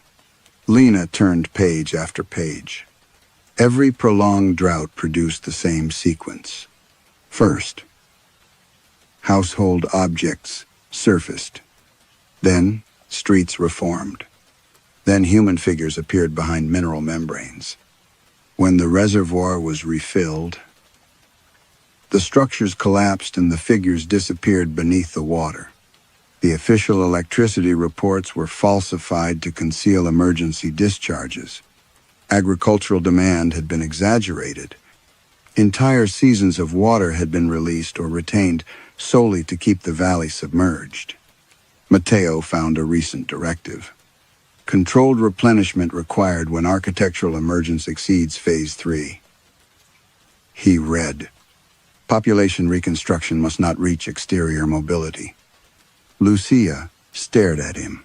Leanh turned page after page. Every prolonged drought produced the same sequence. First, household objects surfaced. Then, streets reformed. Then human figures appeared behind mineral membranes. When the reservoir was refilled, the structures collapsed and the figures disappeared beneath the water. The official electricity reports were falsified to conceal emergency discharges. Agricultural demand had been exaggerated. Entire seasons of water had been released or retained solely to keep the valley submerged. Matteo found a recent directive. Controlled replenishment required when architectural emergence exceeds Phase 3. He read, population reconstruction must not reach exterior mobility. Lucia stared at him.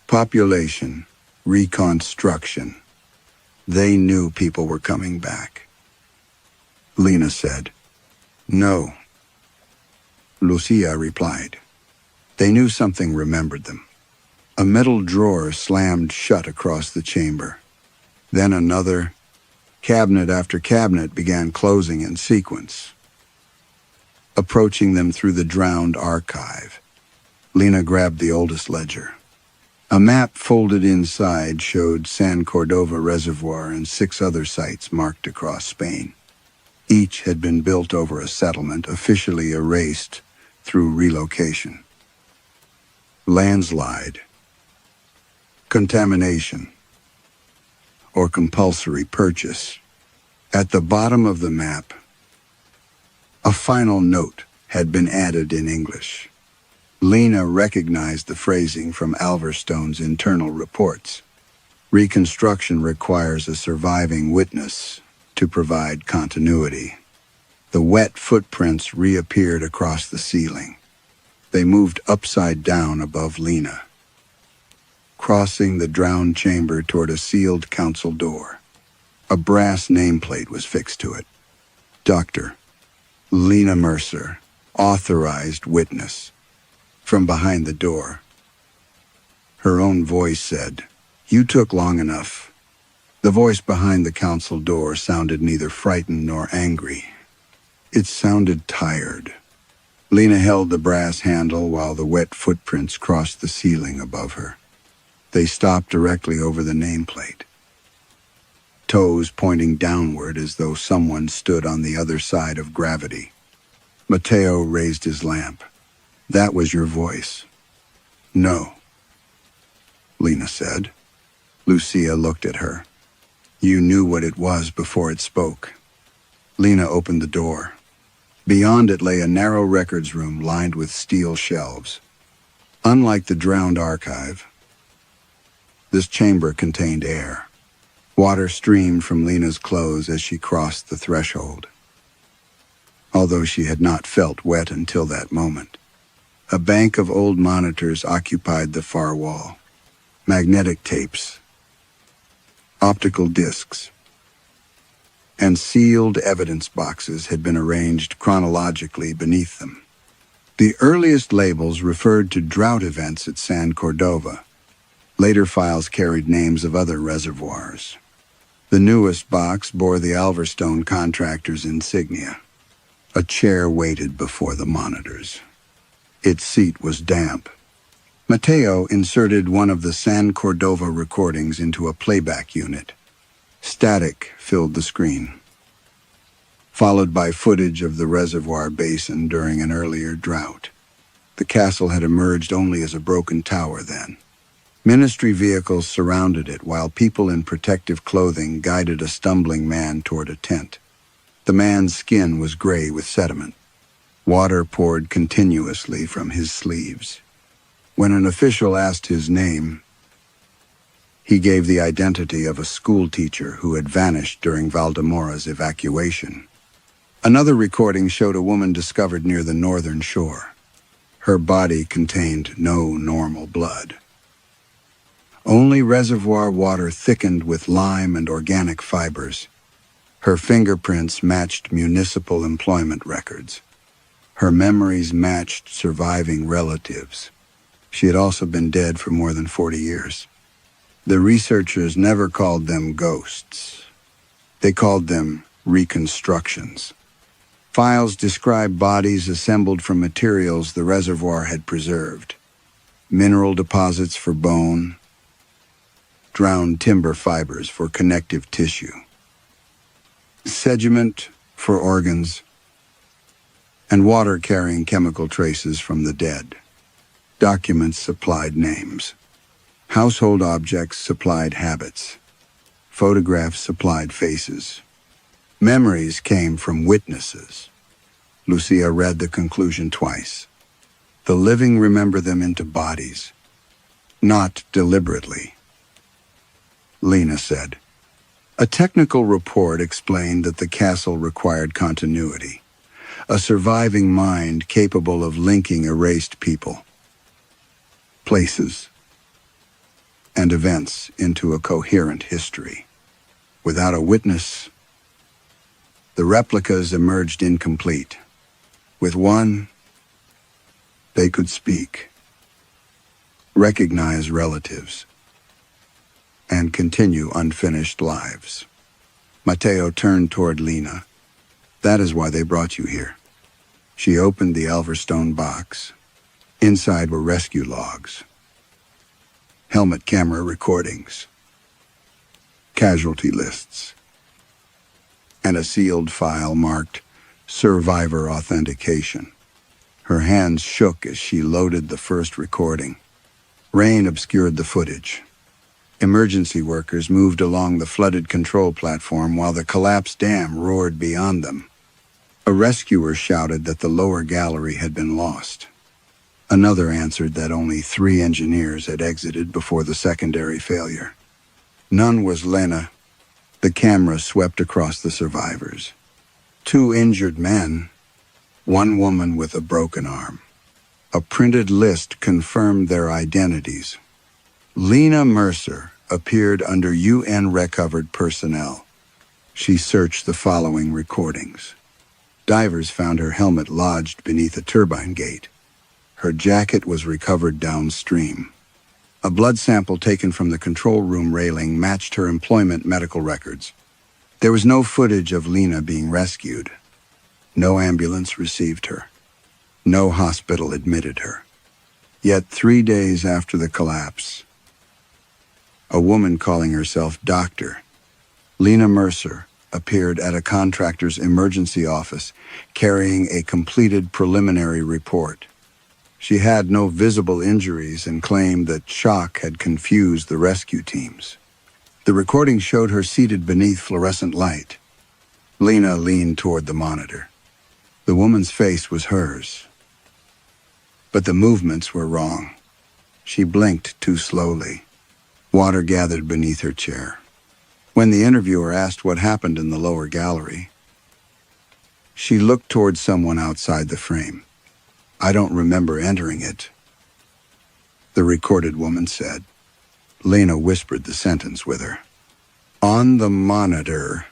Population reconstruction. They knew people were coming back. Leanh said, "No. Lucia replied. They knew something remembered them. A metal drawer slammed shut across the chamber. Then another. Cabinet after cabinet began closing in sequence, approaching them through the drowned archive. Lena grabbed the oldest ledger. A map folded inside showed San Cordova Reservoir and 6 other sites marked across Spain. Each had been built over a settlement officially erased through relocation. Landslide, contamination, or compulsory purchase. At the bottom of the map, a final note had been added in English. Lena recognized the phrasing from Alverstone's internal reports. Reconstruction requires a surviving witness to provide continuity. The wet footprints reappeared across the ceiling. They moved upside down above Lena, crossing the drowned chamber toward a sealed council door. A brass nameplate was fixed to it. Dr. Lena Mercer, authorized witness. From behind the door, her own voice said, "You took long enough." The voice behind the council door sounded neither frightened nor angry. It sounded tired. Lena held the brass handle while the wet footprints crossed the ceiling above her. They stopped directly over the nameplate, toes pointing downward as though someone stood on the other side of gravity. Mateo raised his lamp. "That was your voice." "No," Lena said. Lucia looked at her. "You knew what it was before it spoke." Lena opened the door. Beyond it lay a narrow records room lined with steel shelves. Unlike the drowned archive, this chamber contained air. Water streamed from Lena's clothes as she crossed the threshold, although she had not felt wet until that moment. A bank of old monitors occupied the far wall. Magnetic tapes, optical discs, and sealed evidence boxes had been arranged chronologically beneath them. The earliest labels referred to drought events at San Cordova. Later files carried names of other reservoirs. The newest box bore the Alverstone contractor's insignia. A chair waited before the monitors. Its seat was damp. Mateo inserted one of the San Cordova recordings into a playback unit. Static filled the screen, followed by footage of the reservoir basin during an earlier drought. The castle had emerged only as a broken tower then. Ministry vehicles surrounded it while people in protective clothing guided a stumbling man toward a tent. The man's skin was gray with sediment. Water poured continuously from his sleeves. When an official asked his name, he gave the identity of a school teacher who had vanished during Valdemora's evacuation. Another recording showed a woman discovered near the northern shore. Her body contained no normal blood. Only reservoir water thickened with lime and organic fibers. Her fingerprints matched municipal employment records. Her memories matched surviving relatives. She had also been dead for more than 40 years. The researchers never called them ghosts. They called them reconstructions. Files described bodies assembled from materials the reservoir had preserved. Mineral deposits for bone, drowned timber fibers for connective tissue, sediment for organs, and water-carrying chemical traces from the dead. Documents supplied names. Household objects supplied habits. Photographs supplied faces. Memories came from witnesses. Lucia read the conclusion twice. The living remember them into bodies, not deliberately. Lena said. A technical report explained that the castle required continuity, a surviving mind capable of linking erased people, places, and events into a coherent history. Without a witness, the replicas emerged incomplete. With one, They could speak, recognize relatives, and continue unfinished lives. Matteo turned toward Leanh. That is why they brought you here. She opened the Alverstone box. Inside were rescue logs, helmet camera recordings, casualty lists, and a sealed file marked Survivor Authentication. Her hands shook as she loaded the first recording. Rain obscured the footage. Emergency workers moved along the flooded control platform while the collapsed dam roared beyond them. A rescuer shouted that the lower gallery had been lost. Another answered that only 3 engineers had exited before the secondary failure. None was Leanh. The camera swept across the survivors. 2 injured men, 1 woman with a broken arm. A printed list confirmed their identities. Leanh Mercer appeared under UN-recovered personnel. She searched the following recordings. Divers found her helmet lodged beneath a turbine gate. Her jacket was recovered downstream. A blood sample taken from the control room railing matched her employment medical records. There was no footage of Leanh being rescued. No ambulance received her. No hospital admitted her. Yet 3 days after the collapse, a woman calling herself Dr. Leanh Mercer appeared at a contractor's emergency office carrying a completed preliminary report. She had no visible injuries and claimed that shock had confused the rescue teams. The recording showed her seated beneath fluorescent light. Leanh leaned toward the monitor. The woman's face was hers, but the movements were wrong. She blinked too slowly. Water gathered beneath her chair. When the interviewer asked what happened in the lower gallery, she looked toward someone outside the frame. "I don't remember entering it," the recorded woman said. Leanh whispered the sentence with her. "On the monitor."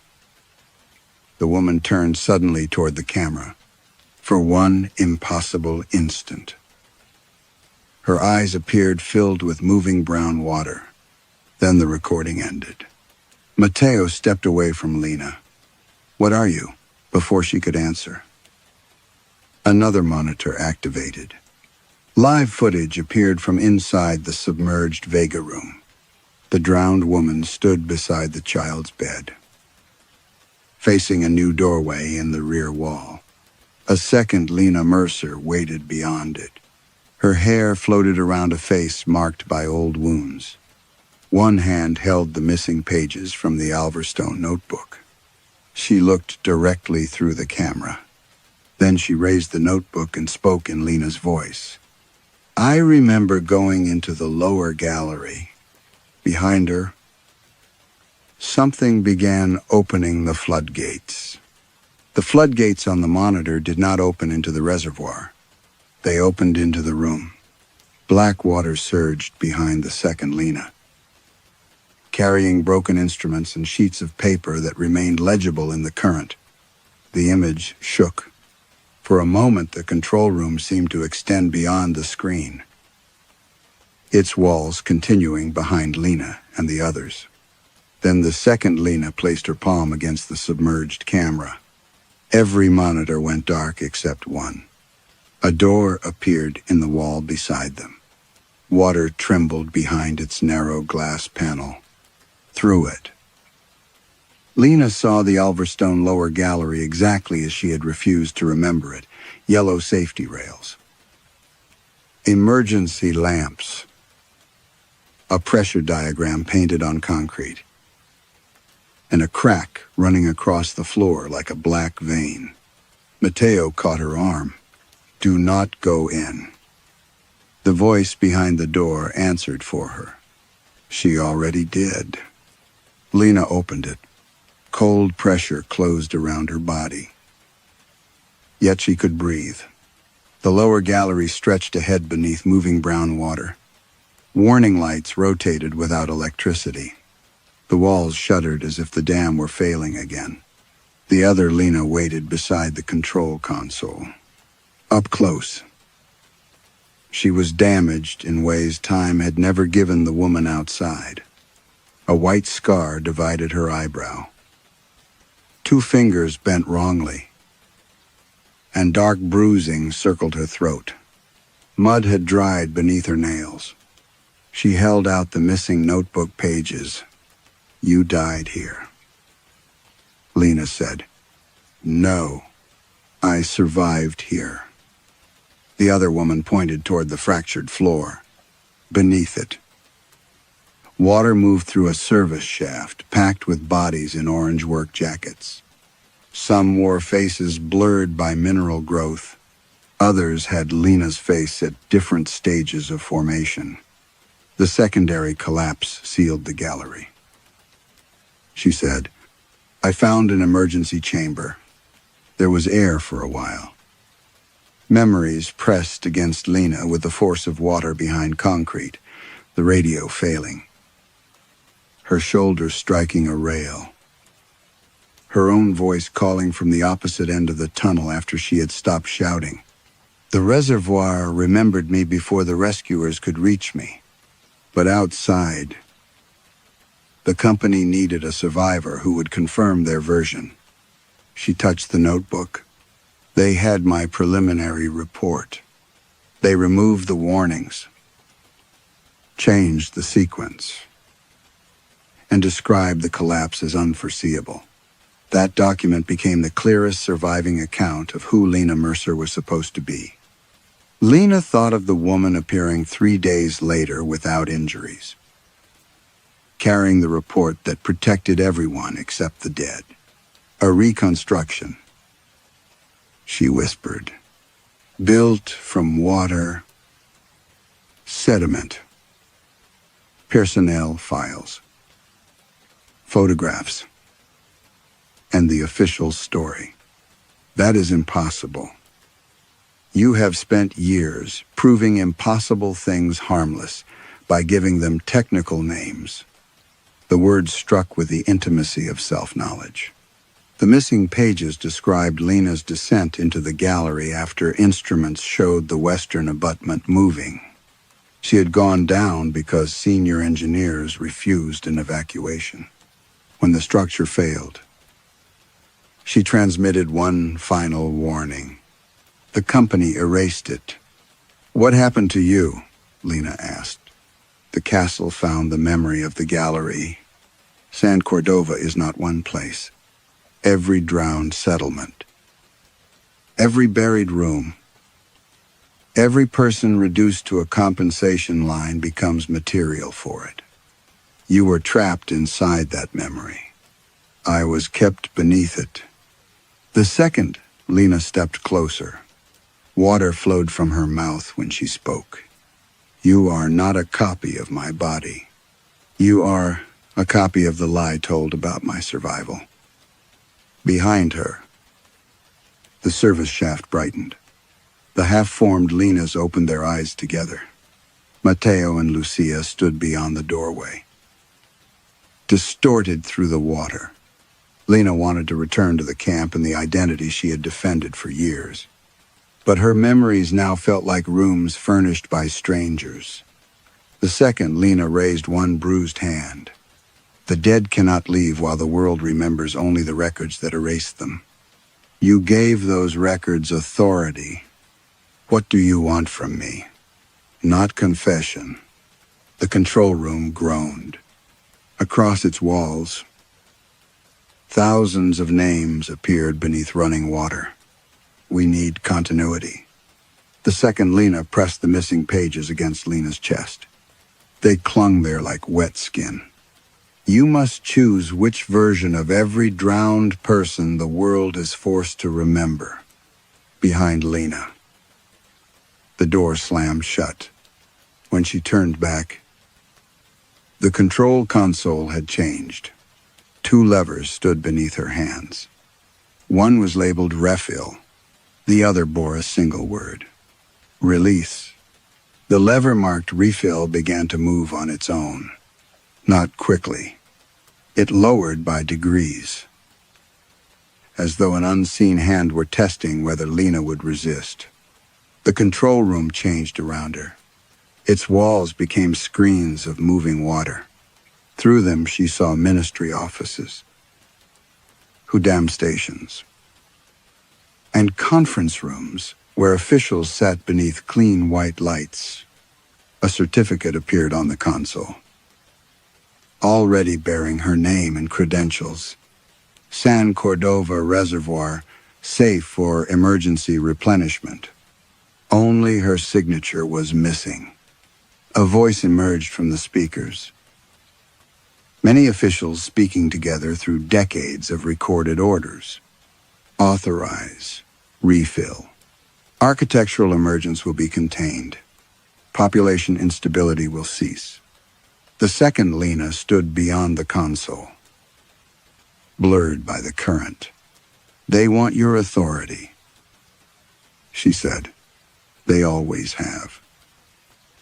The woman turned suddenly toward the camera. For one impossible instant, her eyes appeared filled with moving brown water. Then the recording ended. Matteo stepped away from Leanh. "What are you?" before she could answer. Another monitor activated. Live footage appeared from inside the submerged Vega room. The drowned woman stood beside the child's bed, facing a new doorway in the rear wall. A second Leanh Mercer waited beyond it. Her hair floated around a face marked by old wounds. One hand held the missing pages from the Alverstone notebook. She looked directly through the camera. Then she raised the notebook and spoke in Lena's voice. "I remember going into the lower gallery. Behind her, something began opening the floodgates. The floodgates on the monitor did not open into the reservoir. They opened into the room. Black water surged behind the second Leanh, carrying broken instruments and sheets of paper that remained legible in the current. The image shook. For a moment, the control room seemed to extend beyond the screen, its walls continuing behind Leanh and the others. Then the second Leanh placed her palm against the submerged camera. Every monitor went dark except one. A door appeared in the wall beside them. Water trembled behind its narrow glass panel. Through it, Leanh saw the Alverstone lower gallery exactly as she had refused to remember it. Yellow safety rails, emergency lamps, a pressure diagram painted on concrete, and a crack running across the floor like a black vein. Matteo caught her arm. "Do not go in." The voice behind the door answered for her. She already did. Leanh opened it. Cold pressure closed around her body. Yet she could breathe. The lower gallery stretched ahead beneath moving brown water. Warning lights rotated without electricity. The walls shuddered as if the dam were failing again. The other Leanh waited beside the control console. Up close, She was damaged in ways time had never given the woman outside. A white scar divided her eyebrow. 2 fingers bent wrongly, and dark bruising circled her throat. Mud had dried beneath her nails. She held out the missing notebook pages. "You died here," Leanh said. "No, I survived here." The other woman pointed toward the fractured floor. Beneath it, water moved through a service shaft packed with bodies in orange work jackets. Some wore faces blurred by mineral growth. Others had Lena's face at different stages of formation. The secondary collapse sealed the gallery. She said, "I found an emergency chamber. There was air for a while." Memories pressed against Leanh with the force of water behind concrete, the radio failing. Her shoulders striking a rail. Her own voice calling from the opposite end of the tunnel after she had stopped shouting. "The reservoir remembered me before the rescuers could reach me. But outside, the company needed a survivor who would confirm their version." She touched the notebook. "They had my preliminary report. They removed the warnings, changed the sequence, and described the collapse as unforeseeable. That document became the clearest surviving account of who Leanh Mercer was supposed to be." Leanh thought of the woman appearing 3 days later without injuries, carrying the report that protected everyone except the dead. "A reconstruction," she whispered, "built from water, sediment, personnel files, photographs, and the official story. That is impossible. You have spent years proving impossible things harmless by giving them technical names." The words struck with the intimacy of self-knowledge. The missing pages described Lena's descent into the gallery after instruments showed the western abutment moving. She had gone down because senior engineers refused an evacuation. When the structure failed, she transmitted one final warning. The company erased it. "What happened to you?" Leanh asked. "The castle found the memory of the gallery. San Cordova is not one place. Every drowned settlement, every buried room, every person reduced to a compensation line becomes material for it. You were trapped inside that memory. I was kept beneath it." The second Leanh stepped closer. Water flowed from her mouth when she spoke. "You are not a copy of my body. You are a copy of the lie told about my survival." Behind her, the service shaft brightened. The half-formed Leanas opened their eyes together. Mateo and Lucia stood beyond the doorway, distorted through the water. Leanh wanted to return to the camp and the identity she had defended for years. But her memories now felt like rooms furnished by strangers. The second, Leanh raised one bruised hand. "The dead cannot leave while the world remembers only the records that erased them. You gave those records authority. What do you want from me?" "Not confession." The control room groaned. Across its walls, thousands of names appeared beneath running water. "We need continuity." The second Leanh pressed the missing pages against Lena's chest. They clung there like wet skin. "You must choose which version of every drowned person the world is forced to remember." Behind Leanh, the door slammed shut. When she turned back, the control console had changed. 2 levers stood beneath her hands. One was labeled refill. The other bore a single word: release. The lever marked refill began to move on its own. Not quickly. It lowered by degrees, as though an unseen hand were testing whether Leanh would resist. The control room changed around her. Its walls became screens of moving water. Through them, she saw ministry offices, Hudam stations, and conference rooms where officials sat beneath clean white lights. A certificate appeared on the console, already bearing her name and credentials. San Cordova Reservoir, safe for emergency replenishment. Only her signature was missing. A voice emerged from the speakers. Many officials speaking together through decades of recorded orders. Authorize. Refill. Architectural emergence will be contained. Population instability will cease. The second Leanh stood beyond the console, blurred by the current. They want your authority, she said. They always have.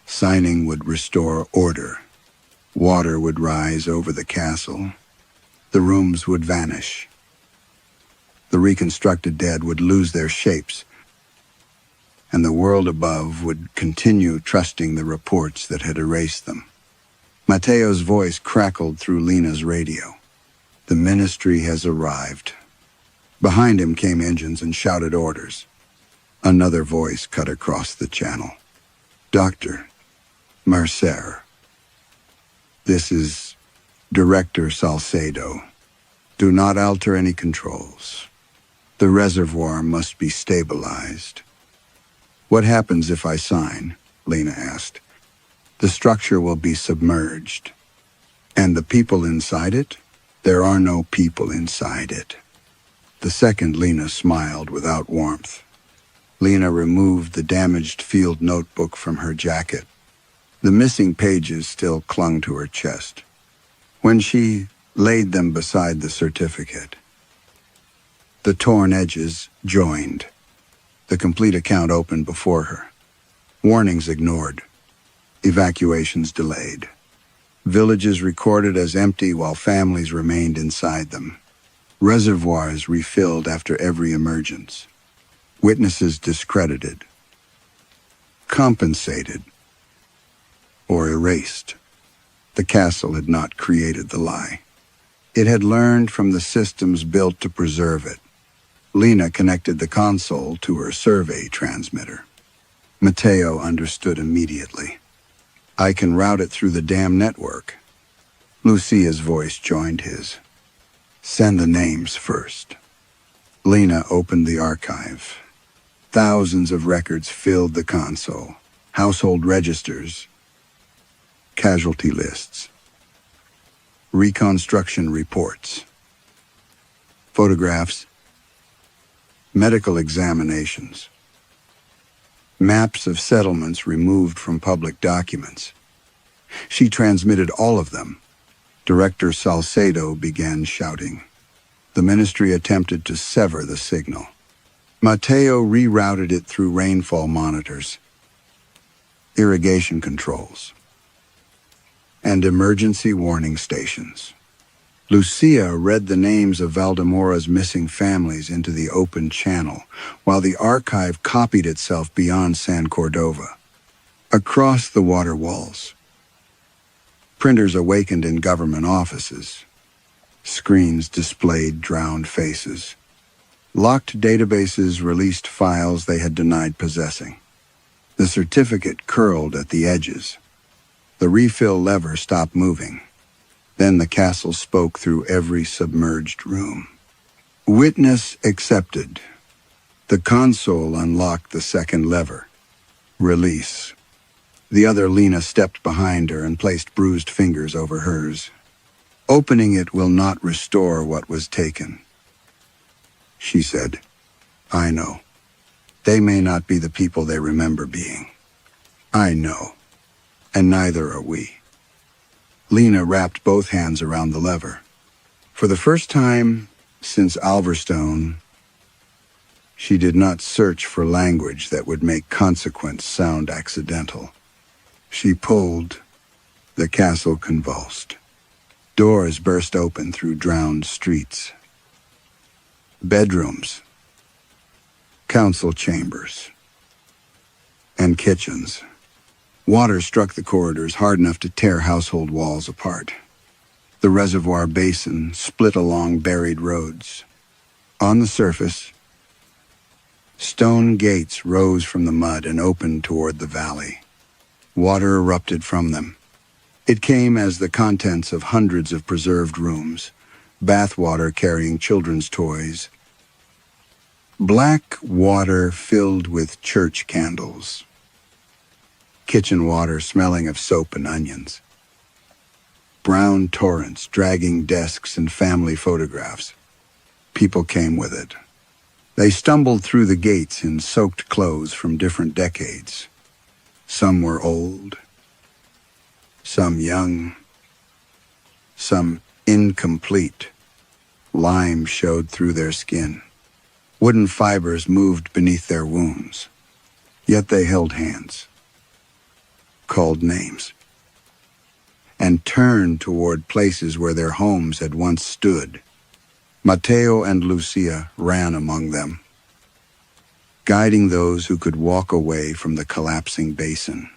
Signing would restore order. Water would rise over the castle. The rooms would vanish. The reconstructed dead would lose their shapes, and the world above would continue trusting the reports that had erased them. Mateo's voice crackled through Lena's radio. The ministry has arrived. Behind him came engines and shouted orders. Another voice cut across the channel. Dr. Mercer. This is Director Salcedo. Do not alter any controls. The reservoir must be stabilized. What happens if I sign? Leanh asked. The structure will be submerged. And the people inside it? There are no people inside it. The second Leanh smiled without warmth. Leanh removed the damaged field notebook from her jacket. The missing pages still clung to her chest. When she laid them beside the certificate, the torn edges joined. The complete account opened before her. Warnings ignored. Evacuations delayed. Villages recorded as empty while families remained inside them. Reservoirs refilled after every emergence. Witnesses discredited, compensated, or erased. The castle had not created the lie. It had learned from the systems built to preserve it. Leanh connected the console to her survey transmitter. Mateo understood immediately. I can route it through the dam network. Lucia's voice joined his. Send the names first. Leanh opened the archive. Thousands of records filled the console. Household registers, casualty lists, reconstruction reports, photographs, medical examinations, maps of settlements removed from public documents. She transmitted all of them. Director Salcedo began shouting. The ministry attempted to sever the signal. Mateo rerouted it through rainfall monitors, irrigation controls, and emergency warning stations. Lucia read the names of Valdemora's missing families into the open channel, while the archive copied itself beyond San Cordova. Across the water walls, printers awakened in government offices. Screens displayed drowned faces. Locked databases released files they had denied possessing. The certificate curled at the edges. The refill lever stopped moving. Then the castle spoke through every submerged room. Witness accepted. The console unlocked the second lever. Release. The other Leanh stepped behind her and placed bruised fingers over hers. Opening it will not restore what was taken, she said. I know. They may not be the people they remember being. I know. And neither are we. Leanh wrapped both hands around the lever. For the first time since Alverstone, she did not search for language that would make consequence sound accidental. She pulled. The castle convulsed. Doors burst open through drowned streets. Bedrooms. Council chambers. and kitchens. Water struck the corridors hard enough to tear household walls apart. The reservoir basin split along buried roads. On the surface, stone gates rose from the mud and opened toward the valley. Water erupted from them. It came as the contents of hundreds of preserved rooms, bathwater carrying children's toys, black water filled with church candles, kitchen water smelling of soap and onions, brown torrents dragging desks and family photographs. People came with it. They stumbled through the gates in soaked clothes from different decades. Some were old, some young, some incomplete. Lime showed through their skin. Wooden fibers moved beneath their wounds. Yet they held hands, called names, and turned toward places where their homes had once stood. Mateo and Lucia ran among them, guiding those who could walk away from the collapsing basin.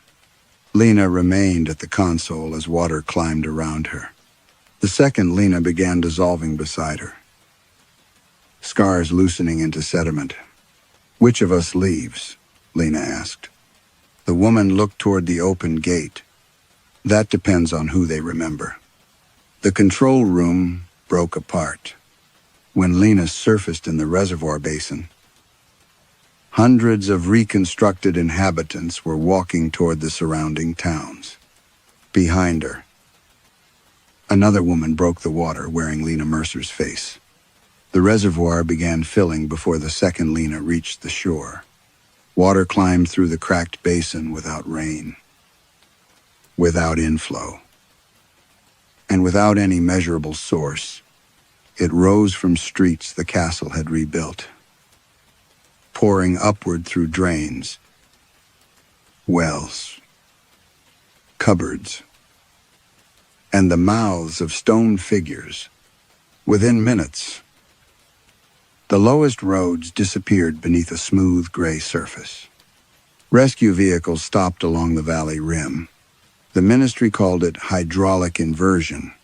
Leanh remained at the console as water climbed around her. The second Leanh began dissolving beside her, scars loosening into sediment. "Which of us leaves?" Leanh asked. The woman looked toward the open gate. "That depends on who they remember." The control room broke apart. When Leanh surfaced in the reservoir basin, hundreds of reconstructed inhabitants were walking toward the surrounding towns. Behind her, another woman broke the water wearing Leanh Mercer's face. The reservoir began filling before the second Leanh reached the shore. Water climbed through the cracked basin without rain, without inflow, and without any measurable source. It rose from streets the castle had rebuilt, pouring upward through drains, wells, cupboards, and the mouths of stone figures. Within minutes, the lowest roads disappeared beneath a smooth gray surface. Rescue vehicles stopped along the valley rim. The ministry called it hydraulic inversion.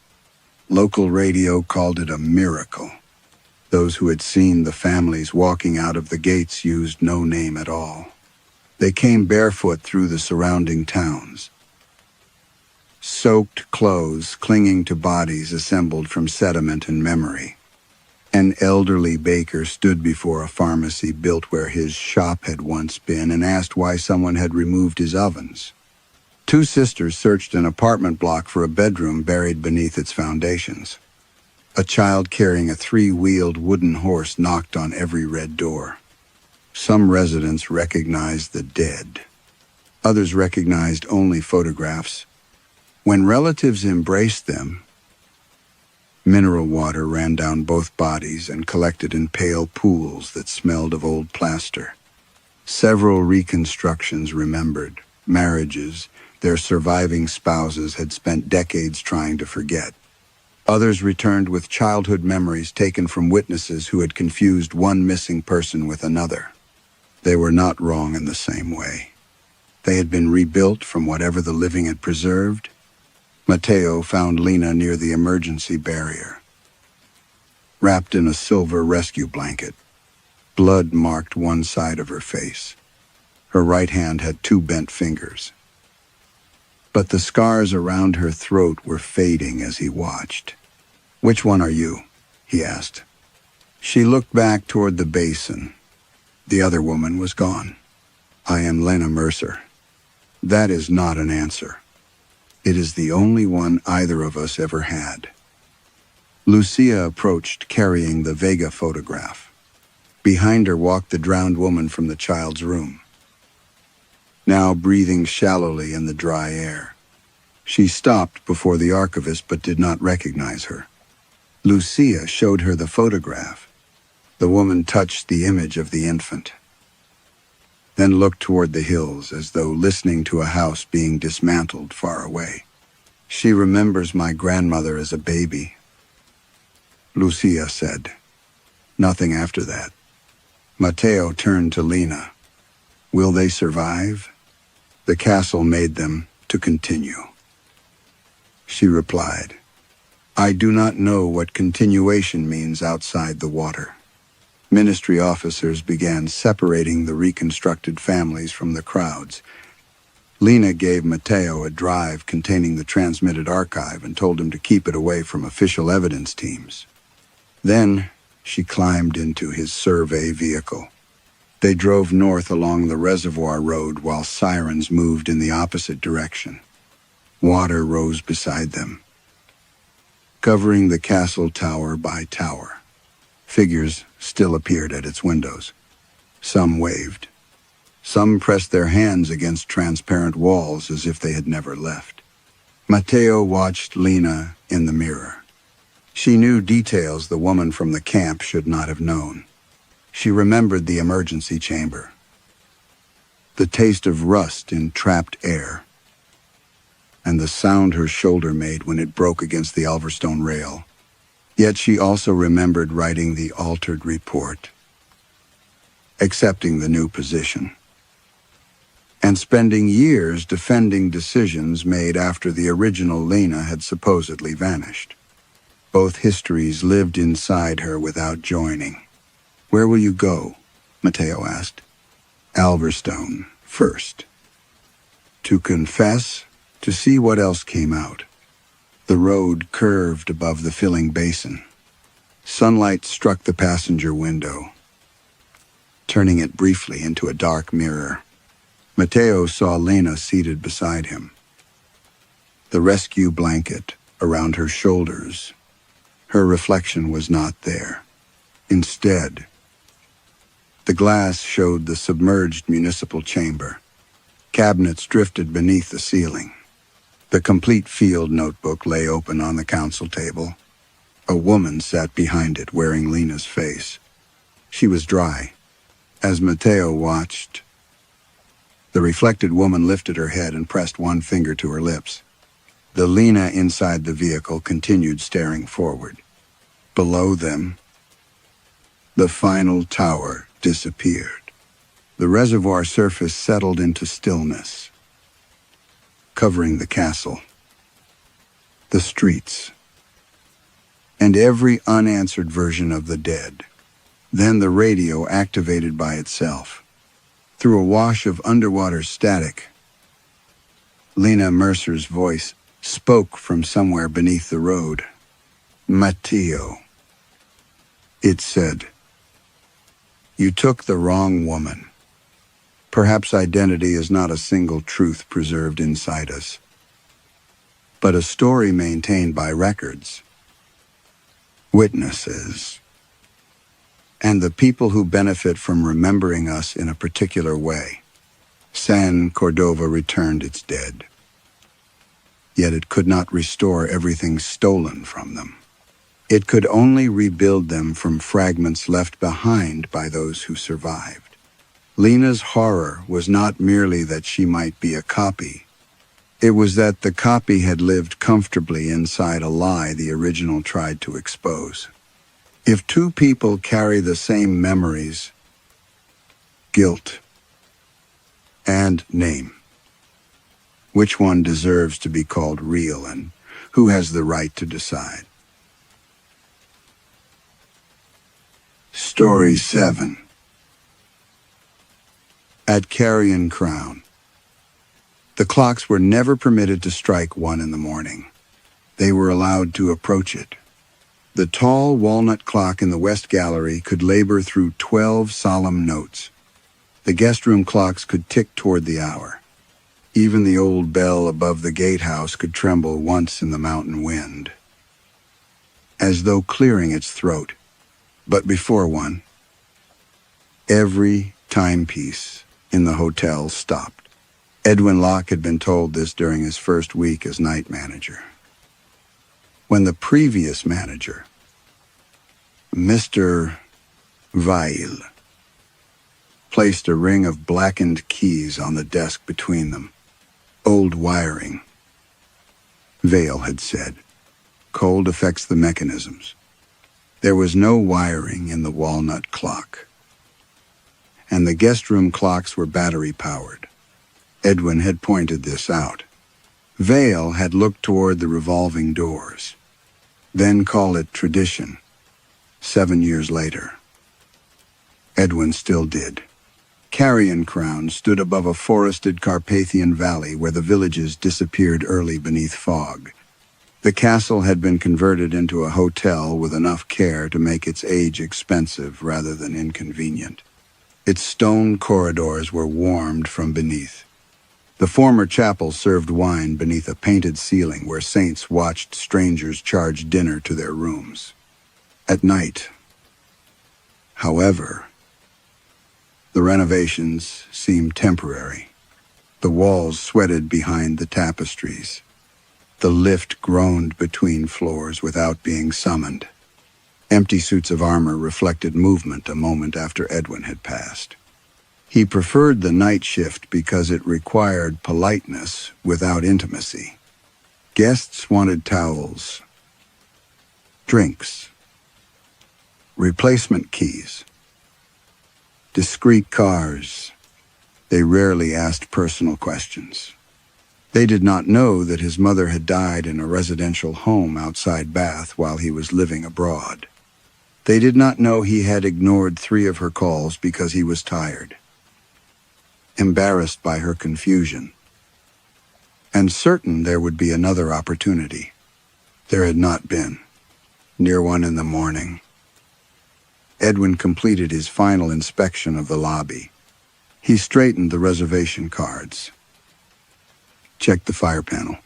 Local radio called it a miracle. Those who had seen the families walking out of the gates used no name at all. They came barefoot through the surrounding towns, soaked clothes clinging to bodies assembled from sediment and memory. An elderly baker stood before a pharmacy built where his shop had once been and asked why someone had removed his ovens. Two sisters searched an apartment block for a bedroom buried beneath its foundations. A child carrying a three-wheeled wooden horse knocked on every red door. Some residents recognized the dead. Others recognized only photographs. When relatives embraced them, mineral water ran down both bodies and collected in pale pools that smelled of old plaster. Several reconstructions remembered marriages their surviving spouses had spent decades trying to forget. Others returned with childhood memories taken from witnesses who had confused one missing person with another. They were not wrong in the same way. They had been rebuilt from whatever the living had preserved. Mateo found Leanh near the emergency barrier, wrapped in a silver rescue blanket. Blood marked one side of her face. Her right hand had two bent fingers. But the scars around her throat were fading as he watched. "Which one are you?" he asked. She looked back toward the basin. The other woman was gone. "I am Leanh Mercer." That is not an answer. It is the only one either of us ever had. Lucia approached, carrying the Vega photograph. Behind her walked the drowned woman from the child's room, now breathing shallowly in the dry air. She stopped before the archivist but did not recognize her. Lucia showed her the photograph. The woman touched the image of the infant, then looked toward the hills as though listening to a house being dismantled far away. "She remembers my grandmother as a baby," Lucia said. Nothing after that. Mateo turned to Leanh. "Will they survive?" The castle made them to continue. She replied, I do not know what continuation means outside the water. Ministry officers began separating the reconstructed families from the crowds. Leanh gave Matteo a drive containing the transmitted archive and told him to keep it away from official evidence teams. Then she climbed into his survey vehicle. They drove north along the Reservoir road while sirens moved in the opposite direction. Water rose beside them, covering the castle tower by tower. Figures still appeared at its windows. Some waved. Some pressed their hands against transparent walls as if they had never left. Matteo watched Leanh in the mirror. She knew details the woman from the camp should not have known. She remembered the emergency chamber, the taste of rust in trapped air, and the sound her shoulder made when it broke against the Alverstone rail. Yet she also remembered writing the altered report, accepting the new position, and spending years defending decisions made after the original Leanh had supposedly vanished. Both histories lived inside her without joining. Where will you go? Matteo asked. Alverstone, first. To confess, to see what else came out. The road curved above the filling basin. Sunlight struck the passenger window, turning it briefly into a dark mirror. Matteo saw Leanh seated beside him, the rescue blanket around her shoulders. Her reflection was not there. Instead, the glass showed the submerged municipal chamber. Cabinets drifted beneath the ceiling. The complete field notebook lay open on the council table. A woman sat behind it, wearing Lena's face. She was dry. As Matteo watched, the reflected woman lifted her head and pressed one finger to her lips. The Leanh inside the vehicle continued staring forward. Below them, the final tower disappeared. The reservoir surface settled into stillness, covering the castle, the streets, and every unanswered version of the dead. Then the radio activated by itself. Through a wash of underwater static, Leanh Mercer's voice spoke from somewhere beneath the road. Matteo, it said, you took the wrong woman. Perhaps identity is not a single truth preserved inside us, but a story maintained by records, witnesses, and the people who benefit from remembering us in a particular way. San Cordova returned its dead, yet it could not restore everything stolen from them. It could only rebuild them from fragments left behind by those who survived. Lena's horror was not merely that she might be a copy. It was that the copy had lived comfortably inside a lie the original tried to expose. If two people carry the same memories, guilt, and name, which one deserves to be called real, and who has the right to decide? Story 7. At Carrion Crown. The clocks were never permitted to strike 1 in the morning. They were allowed to approach it. The tall walnut clock in the West Gallery could labor through 12 solemn notes. The guest room clocks could tick toward the hour. Even the old bell above the gatehouse could tremble once in the mountain wind, as though clearing its throat. But before 1, every timepiece in the hotel stopped. Edwin Locke had been told this during his first week as night manager. When the previous manager, Mr. Weil, placed a ring of blackened keys on the desk between them. Old wiring, Weil had said. Cold affects the mechanisms. There was no wiring in the walnut clock, and the guest room clocks were battery-powered. Edwin had pointed this out. Vale had looked toward the revolving doors. Then call it tradition. 7 years later. Edwin still did. Carrion Crown stood above a forested Carpathian valley where the villages disappeared early beneath fog. The castle had been converted into a hotel with enough care to make its age expensive rather than inconvenient. Its stone corridors were warmed from beneath. The former chapel served wine beneath a painted ceiling where saints watched strangers charge dinner to their rooms. At night, however, the renovations seemed temporary. The walls sweated behind the tapestries. The lift groaned between floors without being summoned. Empty suits of armor reflected movement a moment after Edwin had passed. He preferred the night shift because it required politeness without intimacy. Guests wanted towels, drinks, replacement keys, discreet cars. They rarely asked personal questions. They did not know that his mother had died in a residential home outside Bath while he was living abroad. They did not know he had ignored 3 of her calls because he was tired, embarrassed by her confusion, and certain there would be another opportunity. There had not been. Near 1 in the morning, Edwin completed his final inspection of the lobby. He straightened the reservation cards, checked the fire panel,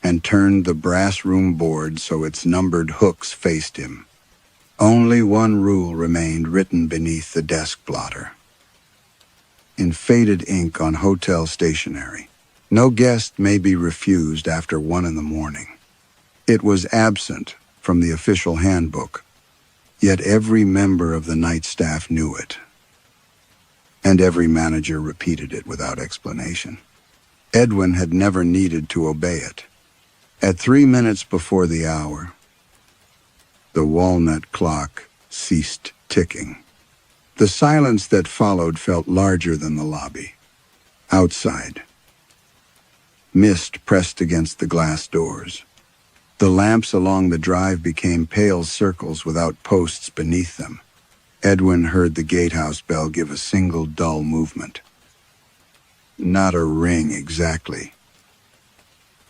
and turned the brass room board so its numbered hooks faced him. Only one rule remained written beneath the desk blotter. In faded ink on hotel stationery, no guest may be refused after 1 in the morning. It was absent from the official handbook, yet every member of the night staff knew it, and every manager repeated it without explanation. Edwin had never needed to obey it. At 3 minutes before the hour, the walnut clock ceased ticking. The silence that followed felt larger than the lobby. Outside, mist pressed against the glass doors. The lamps along the drive became pale circles without posts beneath them. Edwin heard the gatehouse bell give a single dull movement. Not a ring exactly,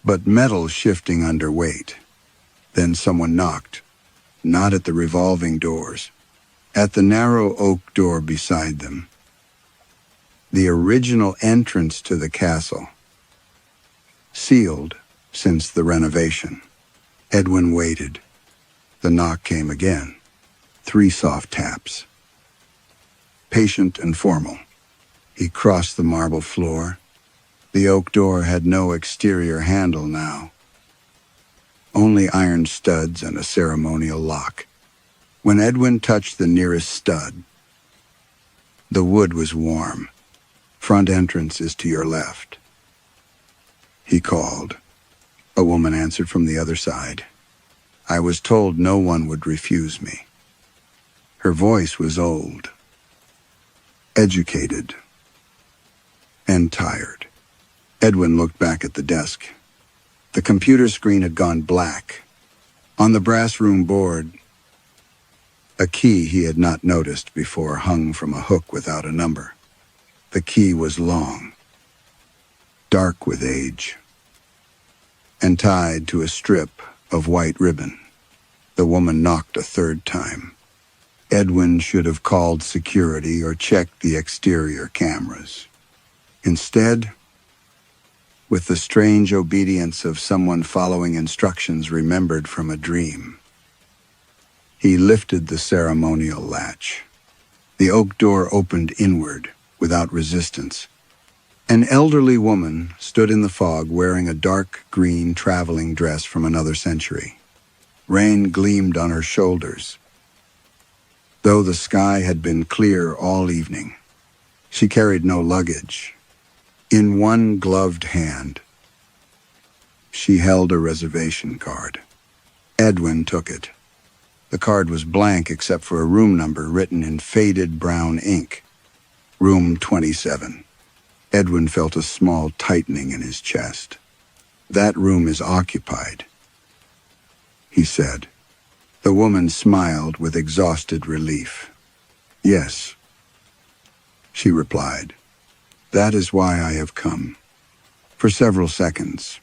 but metal shifting under weight. Then someone knocked, not at the revolving doors, at the narrow oak door beside them. The original entrance to the castle, sealed since the renovation. Edwin waited. The knock came again. 3 soft taps. Patient and formal. He crossed the marble floor. The oak door had no exterior handle now. Only iron studs and a ceremonial lock. When Edwin touched the nearest stud, the wood was warm. Front entrance is to your left. He called. A woman answered from the other side. I was told no one would refuse me. Her voice was old, educated, and tired. Edwin looked back at the desk. The computer screen had gone black. On the brass room board, a key he had not noticed before hung from a hook without a number. The key was long, dark with age, and tied to a strip of white ribbon. The woman knocked a 3rd time. Edwin should have called security or checked the exterior cameras. Instead, with the strange obedience of someone following instructions remembered from a dream, he lifted the ceremonial latch. The oak door opened inward without resistance. An elderly woman stood in the fog wearing a dark green traveling dress from another century. Rain gleamed on her shoulders, though the sky had been clear all evening. She carried no luggage. In one gloved hand, she held a reservation card. Edwin took it. The card was blank except for a room number written in faded brown ink. Room 27. Edwin felt a small tightening in his chest. "That room is occupied," he said. The woman smiled with exhausted relief. "Yes," she replied. "That is why I have come." For several seconds,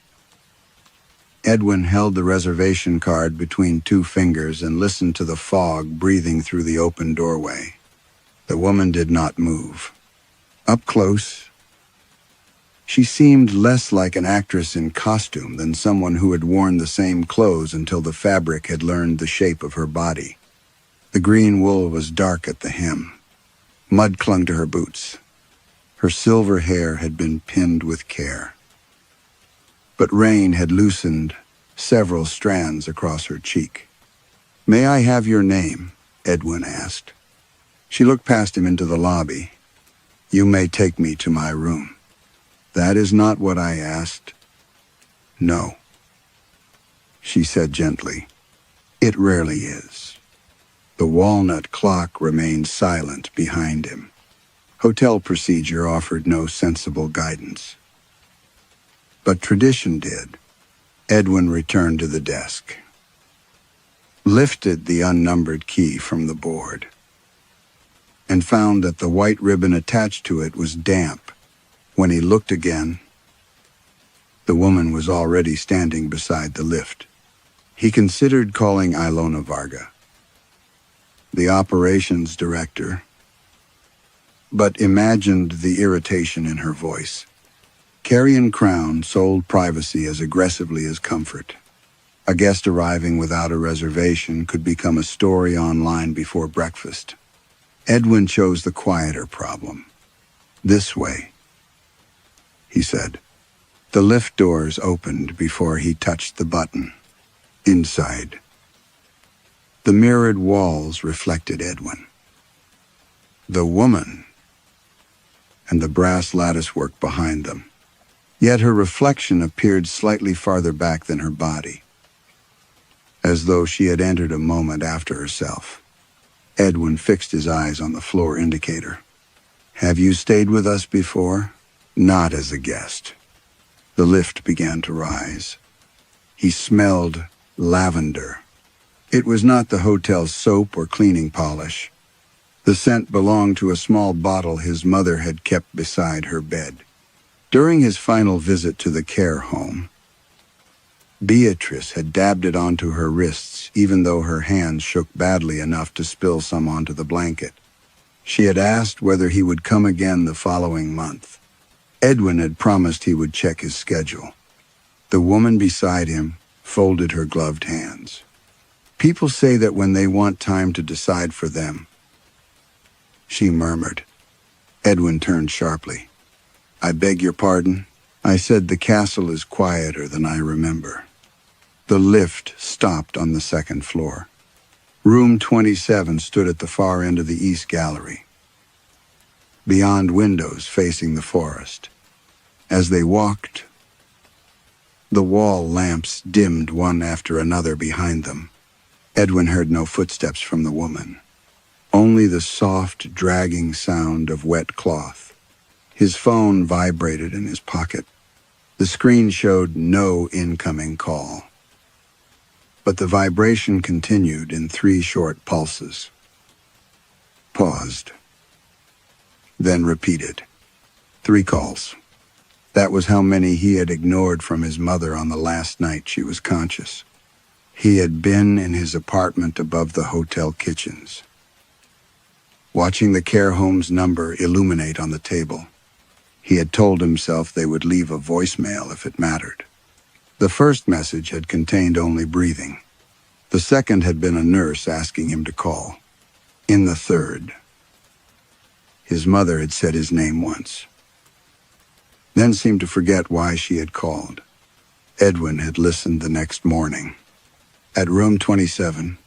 Edwin held the reservation card between two fingers and listened to the fog breathing through the open doorway. The woman did not move. Up close, she seemed less like an actress in costume than someone who had worn the same clothes until the fabric had learned the shape of her body. The green wool was dark at the hem. Mud clung to her boots. Her silver hair had been pinned with care. But rain had loosened several strands across her cheek. "May I have your name?" Edwin asked. She looked past him into the lobby. "You may take me to my room." "That is not what I asked." "No," she said gently. "It rarely is." The walnut clock remained silent behind him. Hotel procedure offered no sensible guidance. But tradition did. Edwin returned to the desk, lifted the unnumbered key from the board, and found that the white ribbon attached to it was damp. When he looked again, the woman was already standing beside the lift. He considered calling Ilona Varga, the operations director, but imagined the irritation in her voice. Carrion Crown sold privacy as aggressively as comfort. A guest arriving without a reservation could become a story online before breakfast. Edwin chose the quieter problem. "This way," he said. The lift doors opened before he touched the button. Inside, the mirrored walls reflected Edwin, the woman, and the brass latticework behind them. Yet her reflection appeared slightly farther back than her body, as though she had entered a moment after herself. Edwin fixed his eyes on the floor indicator. "Have you stayed with us before?" "Not as a guest." The lift began to rise. He smelled lavender. It was not the hotel's soap or cleaning polish. The scent belonged to a small bottle his mother had kept beside her bed. During his final visit to the care home, Beatrice had dabbed it onto her wrists, even though her hands shook badly enough to spill some onto the blanket. She had asked whether he would come again the following month. Edwin had promised he would check his schedule. The woman beside him folded her gloved hands. "People say that when they want time to decide for them," she murmured. Edwin turned sharply. "I beg your pardon?" "I said the castle is quieter than I remember." The lift stopped on the second floor. Room 27 stood at the far end of the east gallery, beyond windows facing the forest. As they walked, the wall lamps dimmed one after another behind them. Edwin heard no footsteps from the woman, only the soft, dragging sound of wet cloth. His phone vibrated in his pocket. The screen showed no incoming call, but the vibration continued in 3 short pulses. Paused, then repeated. 3 calls. That was how many he had ignored from his mother on the last night she was conscious. He had been in his apartment above the hotel kitchens, watching the care home's number illuminate on the table. He had told himself they would leave a voicemail if it mattered. The first message had contained only breathing. The second had been a nurse asking him to call. In the third, his mother had said his name once, then seemed to forget why she had called. Edwin had listened the next morning. At room 27,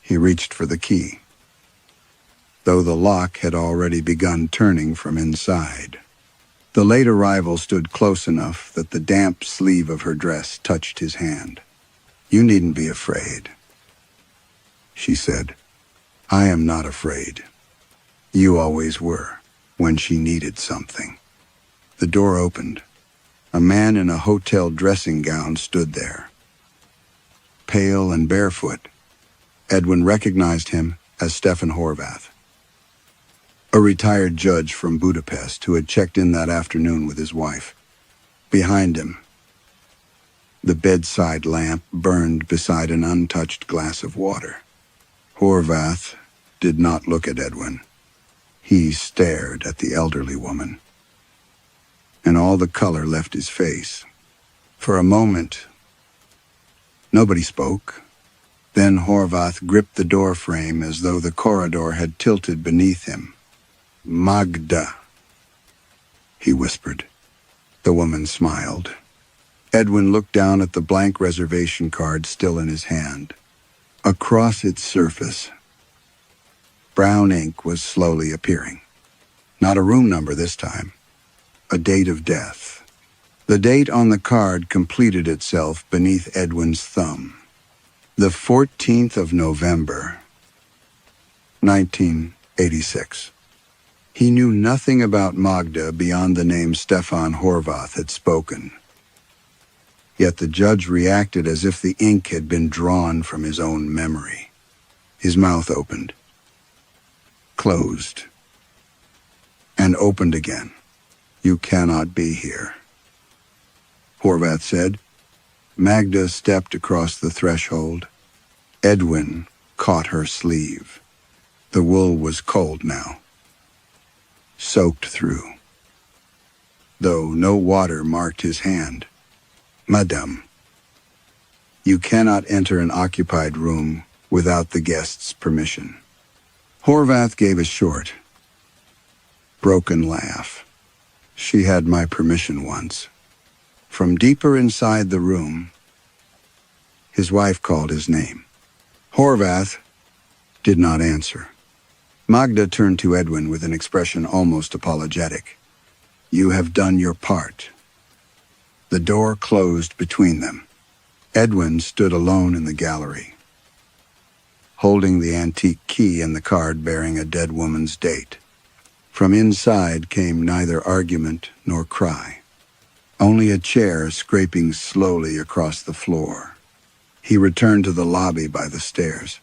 he reached for the key, though the lock had already begun turning from inside. The late arrival stood close enough that the damp sleeve of her dress touched his hand. "You needn't be afraid," she said. "I am not afraid. You always were," when she needed something. The door opened. A man in a hotel dressing gown stood there. Pale and barefoot, Edwin recognized him as Stefan Horvath, a retired judge from Budapest who had checked in that afternoon with his wife. Behind him, the bedside lamp burned beside an untouched glass of water. Horvath did not look at Edwin. He stared at the elderly woman, and all the color left his face. For a moment, nobody spoke. Then Horvath gripped the door frame as though the corridor had tilted beneath him. "Magda," he whispered. The woman smiled. Edwin looked down at the blank reservation card still in his hand. Across its surface, brown ink was slowly appearing. Not a room number this time. A date of death. The date on the card completed itself beneath Edwin's thumb. The 14th of November, 1986. He knew nothing about Magda beyond the name Stefan Horvath had spoken. Yet the judge reacted as if the ink had been drawn from his own memory. His mouth opened, closed, and opened again. "You cannot be here," Horvath said. Magda stepped across the threshold. Edwin caught her sleeve. The wool was cold now, soaked through, though no water marked his hand. "Madame, you cannot enter an occupied room without the guest's permission." Horvath gave a short, broken laugh. "She had my permission once." From deeper inside the room, his wife called his name. Horvath did not answer. Magda turned to Edwin with an expression almost apologetic. "You have done your part." The door closed between them. Edwin stood alone in the gallery, holding the antique key and the card bearing a dead woman's date. From inside came neither argument nor cry, only a chair scraping slowly across the floor. He returned to the lobby by the stairs.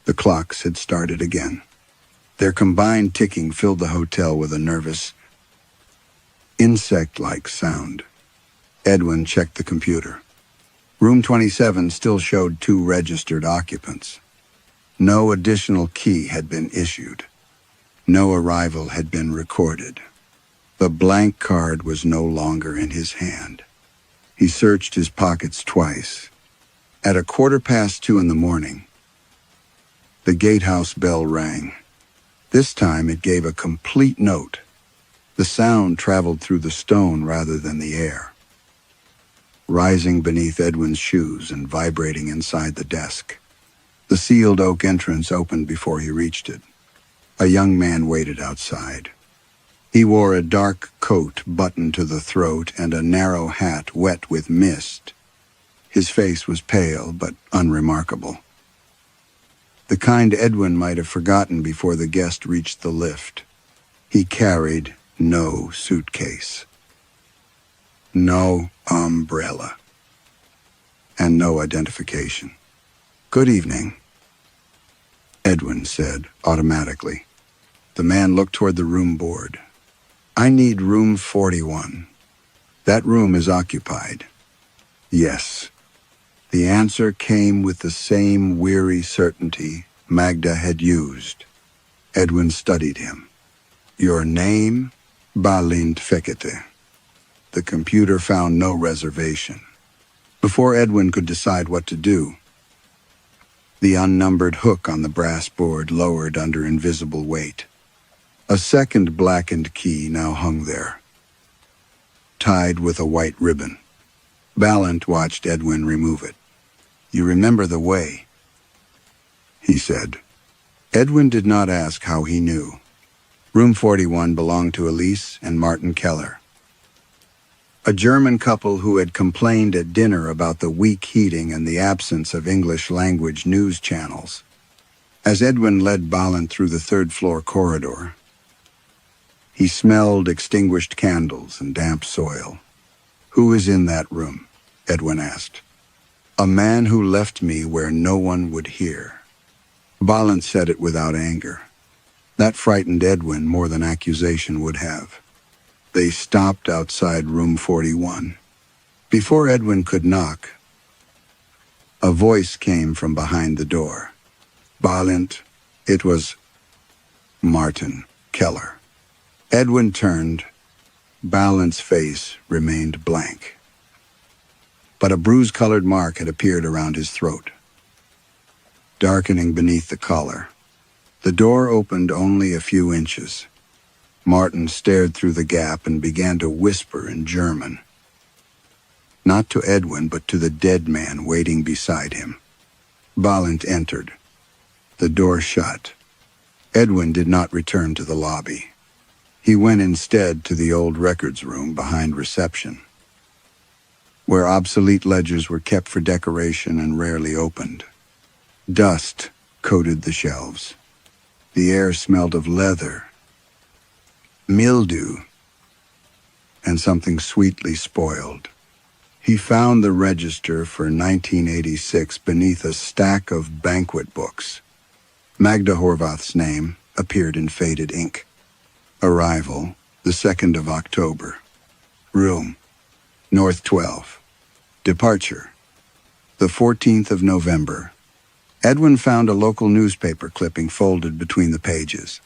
The clocks had started again. Their combined ticking filled the hotel with a nervous, insect-like sound. Edwin checked the computer. Room 27 still showed 2 registered occupants. No additional key had been issued. No arrival had been recorded. The blank card was no longer in his hand. He searched his pockets twice. At 2:15 in the morning, the gatehouse bell rang. This time it gave a complete note. The sound traveled through the stone rather than the air, rising beneath Edwin's shoes and vibrating inside the desk. The sealed oak entrance opened before he reached it. A young man waited outside. He wore a dark coat buttoned to the throat and a narrow hat wet with mist. His face was pale but unremarkable, the kind Edwin might have forgotten before the guest reached the lift. He carried no suitcase, no umbrella, and no identification. "Good evening," Edwin said automatically. The man looked toward the room board. "I need room 41. That room is occupied." "Yes." The answer came with the same weary certainty Magda had used. Edwin studied him. "Your name?" "Balint Fekete." The computer found no reservation. Before Edwin could decide what to do, the unnumbered hook on the brass board lowered under invisible weight. A second blackened key now hung there, tied with a white ribbon. Balint watched Edwin remove it. "You remember the way," he said. Edwin did not ask how he knew. Room 41 belonged to Elise and Martin Keller, a German couple who had complained at dinner about the weak heating and the absence of English-language news channels. As Edwin led Balint through the third-floor corridor, He smelled extinguished candles and damp soil. "Who is in that room?" Edwin asked. "A man who left me where no one would hear." Balint said it without anger. That frightened Edwin more than accusation would have. They stopped outside room 41. Before Edwin could knock, a voice came from behind the door. "Balint." It was Martin Keller. Edwin turned. Balint's face remained blank, but a bruise-colored mark had appeared around his throat, darkening beneath the collar. The door opened only a few inches. Martin stared through the gap and began to whisper in German. Not to Edwin, but to the dead man waiting beside him. Balint entered. The door shut. Edwin did not return to the lobby. He went instead to the old records room behind reception, where obsolete ledgers were kept for decoration and rarely opened. Dust coated the shelves. The air smelled of leather, mildew, and something sweetly spoiled. He found the register for 1986 beneath a stack of banquet books. Magda Horvath's name appeared in faded ink. Arrival, the 2nd of October. Room, North 12. Departure, the 14th of November. Edwin found a local newspaper clipping folded between the pages.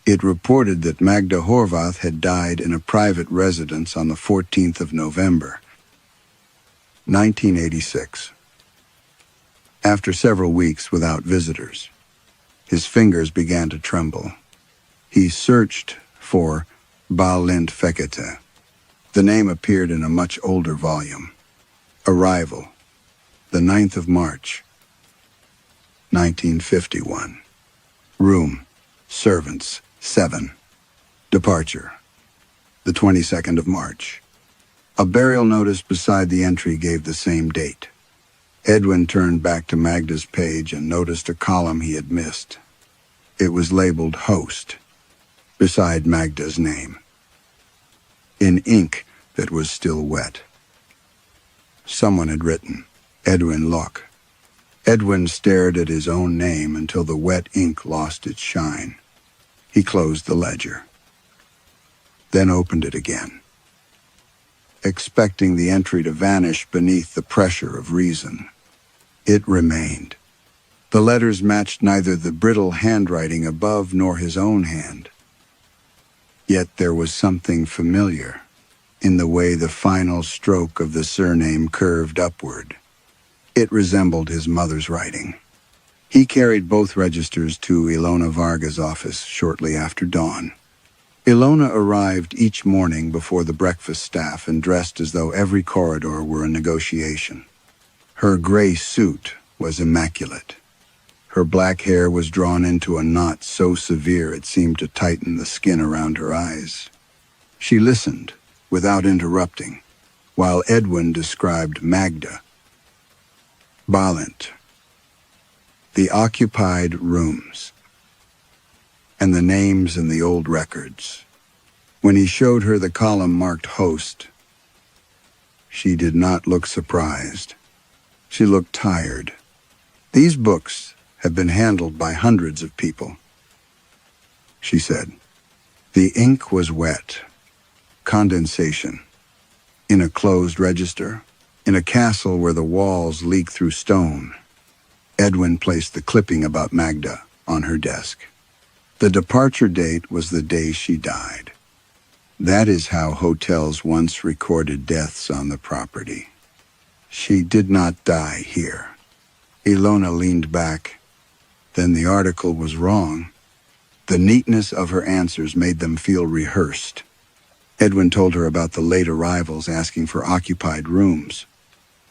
It reported that Magda Horvath had died in a private residence on the 14th of November, 1986. After several weeks without visitors, his fingers began to tremble. He searched for Balint Fekete. The name appeared in a much older volume. Arrival, the 9th of March, 1951. Room, servants, 7. Departure, the 22nd of March. A burial notice beside the entry gave the same date. Edwin turned back to Magda's page and noticed a column he had missed. It was labeled Host, beside Magda's name, in ink that was still wet. Someone had written, "Edwin Locke." Edwin stared at his own name until the wet ink lost its shine. He closed the ledger, then opened it again, expecting the entry to vanish beneath the pressure of reason. It remained. The letters matched neither the brittle handwriting above nor his own hand. Yet there was something familiar in the way the final stroke of the surname curved upward. It resembled his mother's writing. He carried both registers to Ilona Varga's office shortly after dawn. Ilona arrived each morning before the breakfast staff and dressed as though every corridor were a negotiation. Her gray suit was immaculate. Her black hair was drawn into a knot so severe it seemed to tighten the skin around her eyes. She listened, without interrupting, while Edwin described Magda. Balint, the occupied rooms, and the names in the old records. When he showed her the column marked Host, she did not look surprised. She looked tired. "These books have been handled by hundreds of people," she said. The ink was wet. Condensation. In a closed register, in a castle where the walls leak through stone. Edwin placed the clipping about Magda on her desk. The departure date was the day she died. That is how hotels once recorded deaths on the property. She did not die here. Ilona leaned back. Then the article was wrong. The neatness of her answers made them feel rehearsed. Edwin told her about the late arrivals asking for occupied rooms.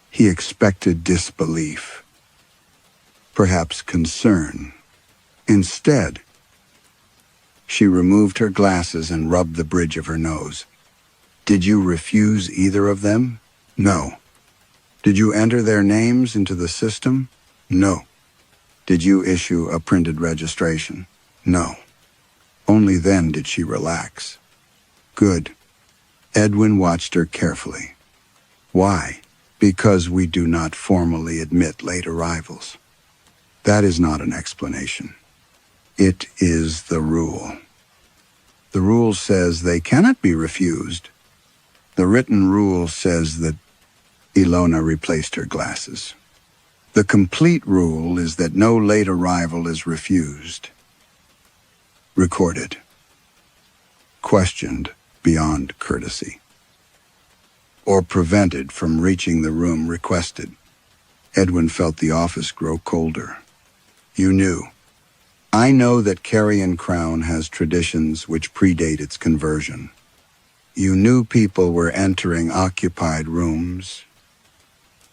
He expected disbelief, perhaps concern. Instead, she removed her glasses and rubbed the bridge of her nose. "Did you refuse either of them?" "No." "Did you enter their names into the system?" "No." "Did you issue a printed registration?" "No." Only then did she relax. Good. Edwin watched her carefully. Why? Because we do not formally admit late arrivals. That is not an explanation. It is the rule. The rule says they cannot be refused. The written rule says that Ilona replaced her glasses. The complete rule is that no late arrival is refused. Recorded. Questioned beyond courtesy. Or prevented from reaching the room requested. Edwin felt the office grow colder. You knew. I know that Carrion Crown has traditions which predate its conversion. You knew people were entering occupied rooms.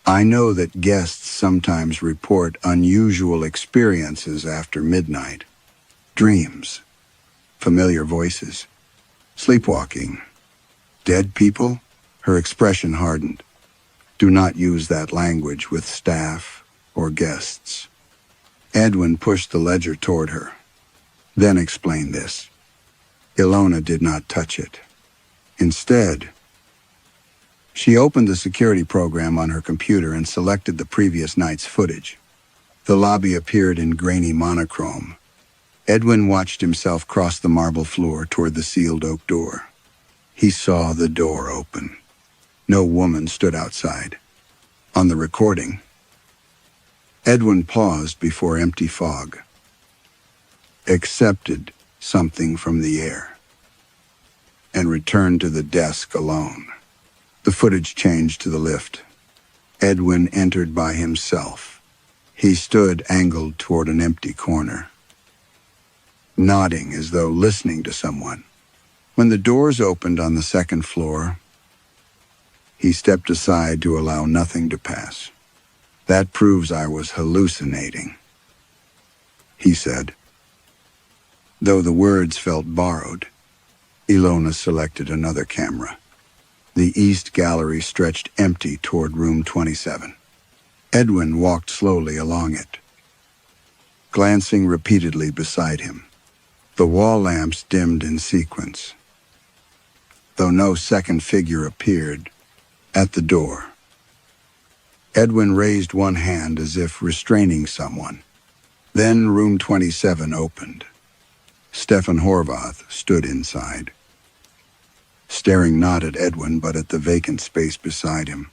I know that guests sometimes report unusual experiences after midnight. Dreams, familiar voices, sleepwalking, dead people. Her expression hardened. Do not use that language with staff or guests. Edwin pushed the ledger toward her, then explained this. Ilona did not touch it. Instead, she opened the security program on her computer and selected the previous night's footage. The lobby appeared in grainy monochrome. Edwin watched himself cross the marble floor toward the sealed oak door. He saw the door open. No woman stood outside. On the recording, Edwin paused before empty fog. Accepted something from the air. And returned to the desk alone. The footage changed to the lift. Edwin entered by himself. He stood angled toward an empty corner, nodding as though listening to someone. When the doors opened on the second floor, he stepped aside to allow nothing to pass. That proves I was hallucinating, he said. Though the words felt borrowed, Ilona selected another camera. The east gallery stretched empty toward room 27. Edwin walked slowly along it, glancing repeatedly beside him. The wall lamps dimmed in sequence, though no second figure appeared. At the door, Edwin raised one hand as if restraining someone. Then room 27 opened. Stefan Horvath stood inside, staring not at Edwin but at the vacant space beside him.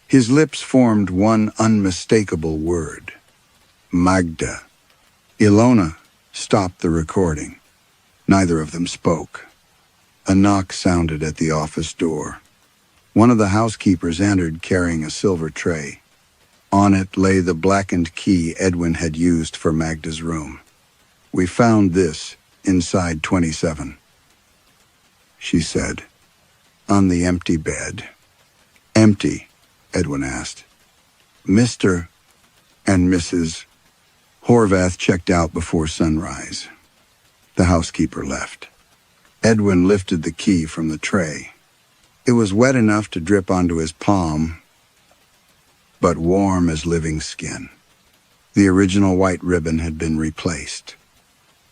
His lips formed one unmistakable word. Magda. Ilona stopped the recording. Neither of them spoke. A knock sounded at the office door. One of the housekeepers entered carrying a silver tray. On it lay the blackened key Edwin had used for Magda's room. We found this inside 27, she said, on the empty bed. Empty, Edwin asked. Mr. and Mrs. Horvath checked out before sunrise. The housekeeper left. Edwin lifted the key from the tray. It was wet enough to drip onto his palm, but warm as living skin. The original white ribbon had been replaced.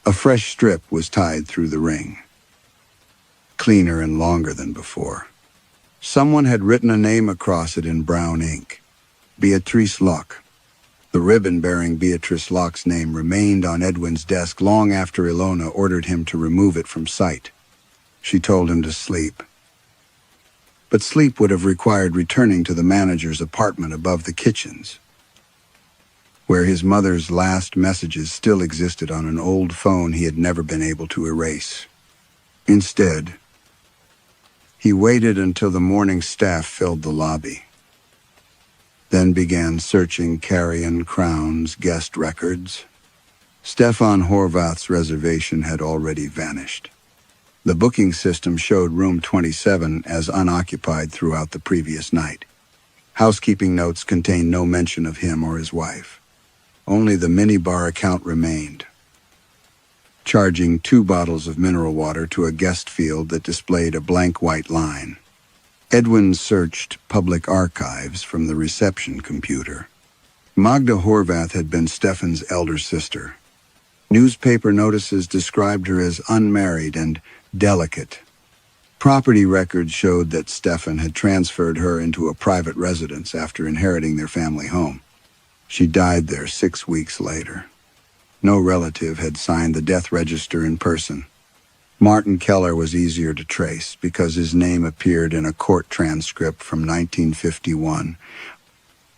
A fresh strip was tied through the ring, cleaner and longer than before. Someone had written a name across it in brown ink. Beatrice Locke. The ribbon bearing Beatrice Locke's name remained on Edwin's desk long after Ilona ordered him to remove it from sight. She told him to sleep. But sleep would have required returning to the manager's apartment above the kitchens, where his mother's last messages still existed on an old phone he had never been able to erase. Instead, he waited until the morning staff filled the lobby, then began searching Carrion Crown's guest records. Stefan Horvath's reservation had already vanished. The booking system showed room 27 as unoccupied throughout the previous night. Housekeeping notes contained no mention of him or his wife. Only the minibar account remained, charging 2 bottles of mineral water to a guest field that displayed a blank white line. Edwin searched public archives from the reception computer. Magda Horvath had been Stefan's elder sister. Newspaper notices described her as unmarried and delicate. Property records showed that Stefan had transferred her into a private residence after inheriting their family home. She died there 6 weeks later. No relative had signed the death register in person. Martin Keller was easier to trace because his name appeared in a court transcript from 1951.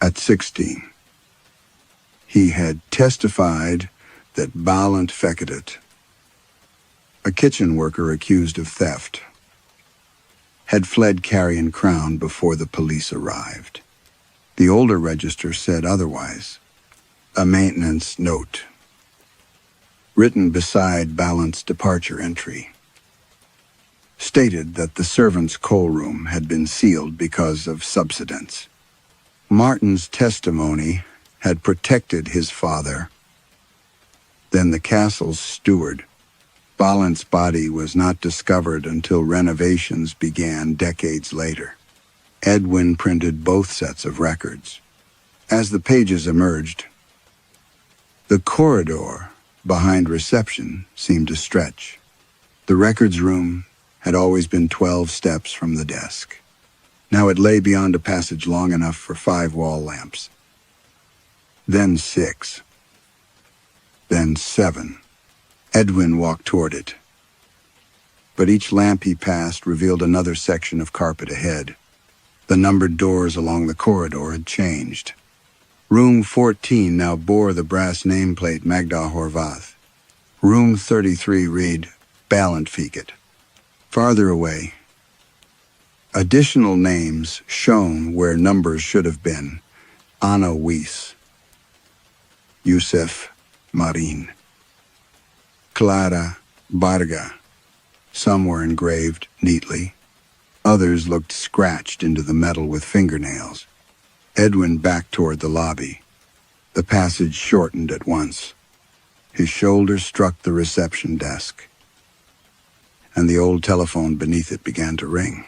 At 16, he had testified that Balint Fekadet, a kitchen worker accused of theft, had fled Carrion Crown before the police arrived. The older register said otherwise. A maintenance note, written beside Balint's departure entry, stated that the servants' coal room had been sealed because of subsidence. Martin's testimony had protected his father. Then the castle's steward. Balint's body was not discovered until renovations began decades later. Edwin printed both sets of records. As the pages emerged, the corridor behind reception seemed to stretch. The records room had always been 12 steps from the desk. Now it lay beyond a passage long enough for 5 wall lamps. Then 6. Then 7. Edwin walked toward it. But each lamp he passed revealed another section of carpet ahead. The numbered doors along the corridor had changed. Room 14 now bore the brass nameplate Magda Horvath. Room 33 read Balint Fekadet. Farther away, additional names shone where numbers should have been. Anna Weiss, Yusef Marin, Clara Barga. Some were engraved neatly. Others looked scratched into the metal with fingernails. Edwin backed toward the lobby. The passage shortened at once. His shoulder struck the reception desk, and the old telephone beneath it began to ring.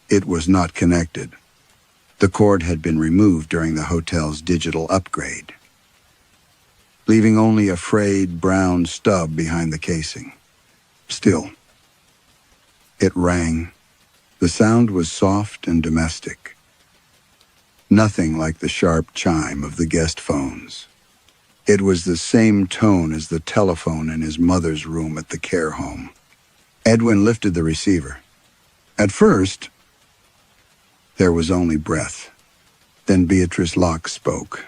It was not connected. The cord had been removed during the hotel's digital upgrade, leaving only a frayed brown stub behind the casing. Still, it rang. The sound was soft and domestic. Nothing like the sharp chime of the guest phones. It was the same tone as the telephone in his mother's room at the care home. Edwin lifted the receiver. At first, there was only breath. Then Beatrice Locke spoke.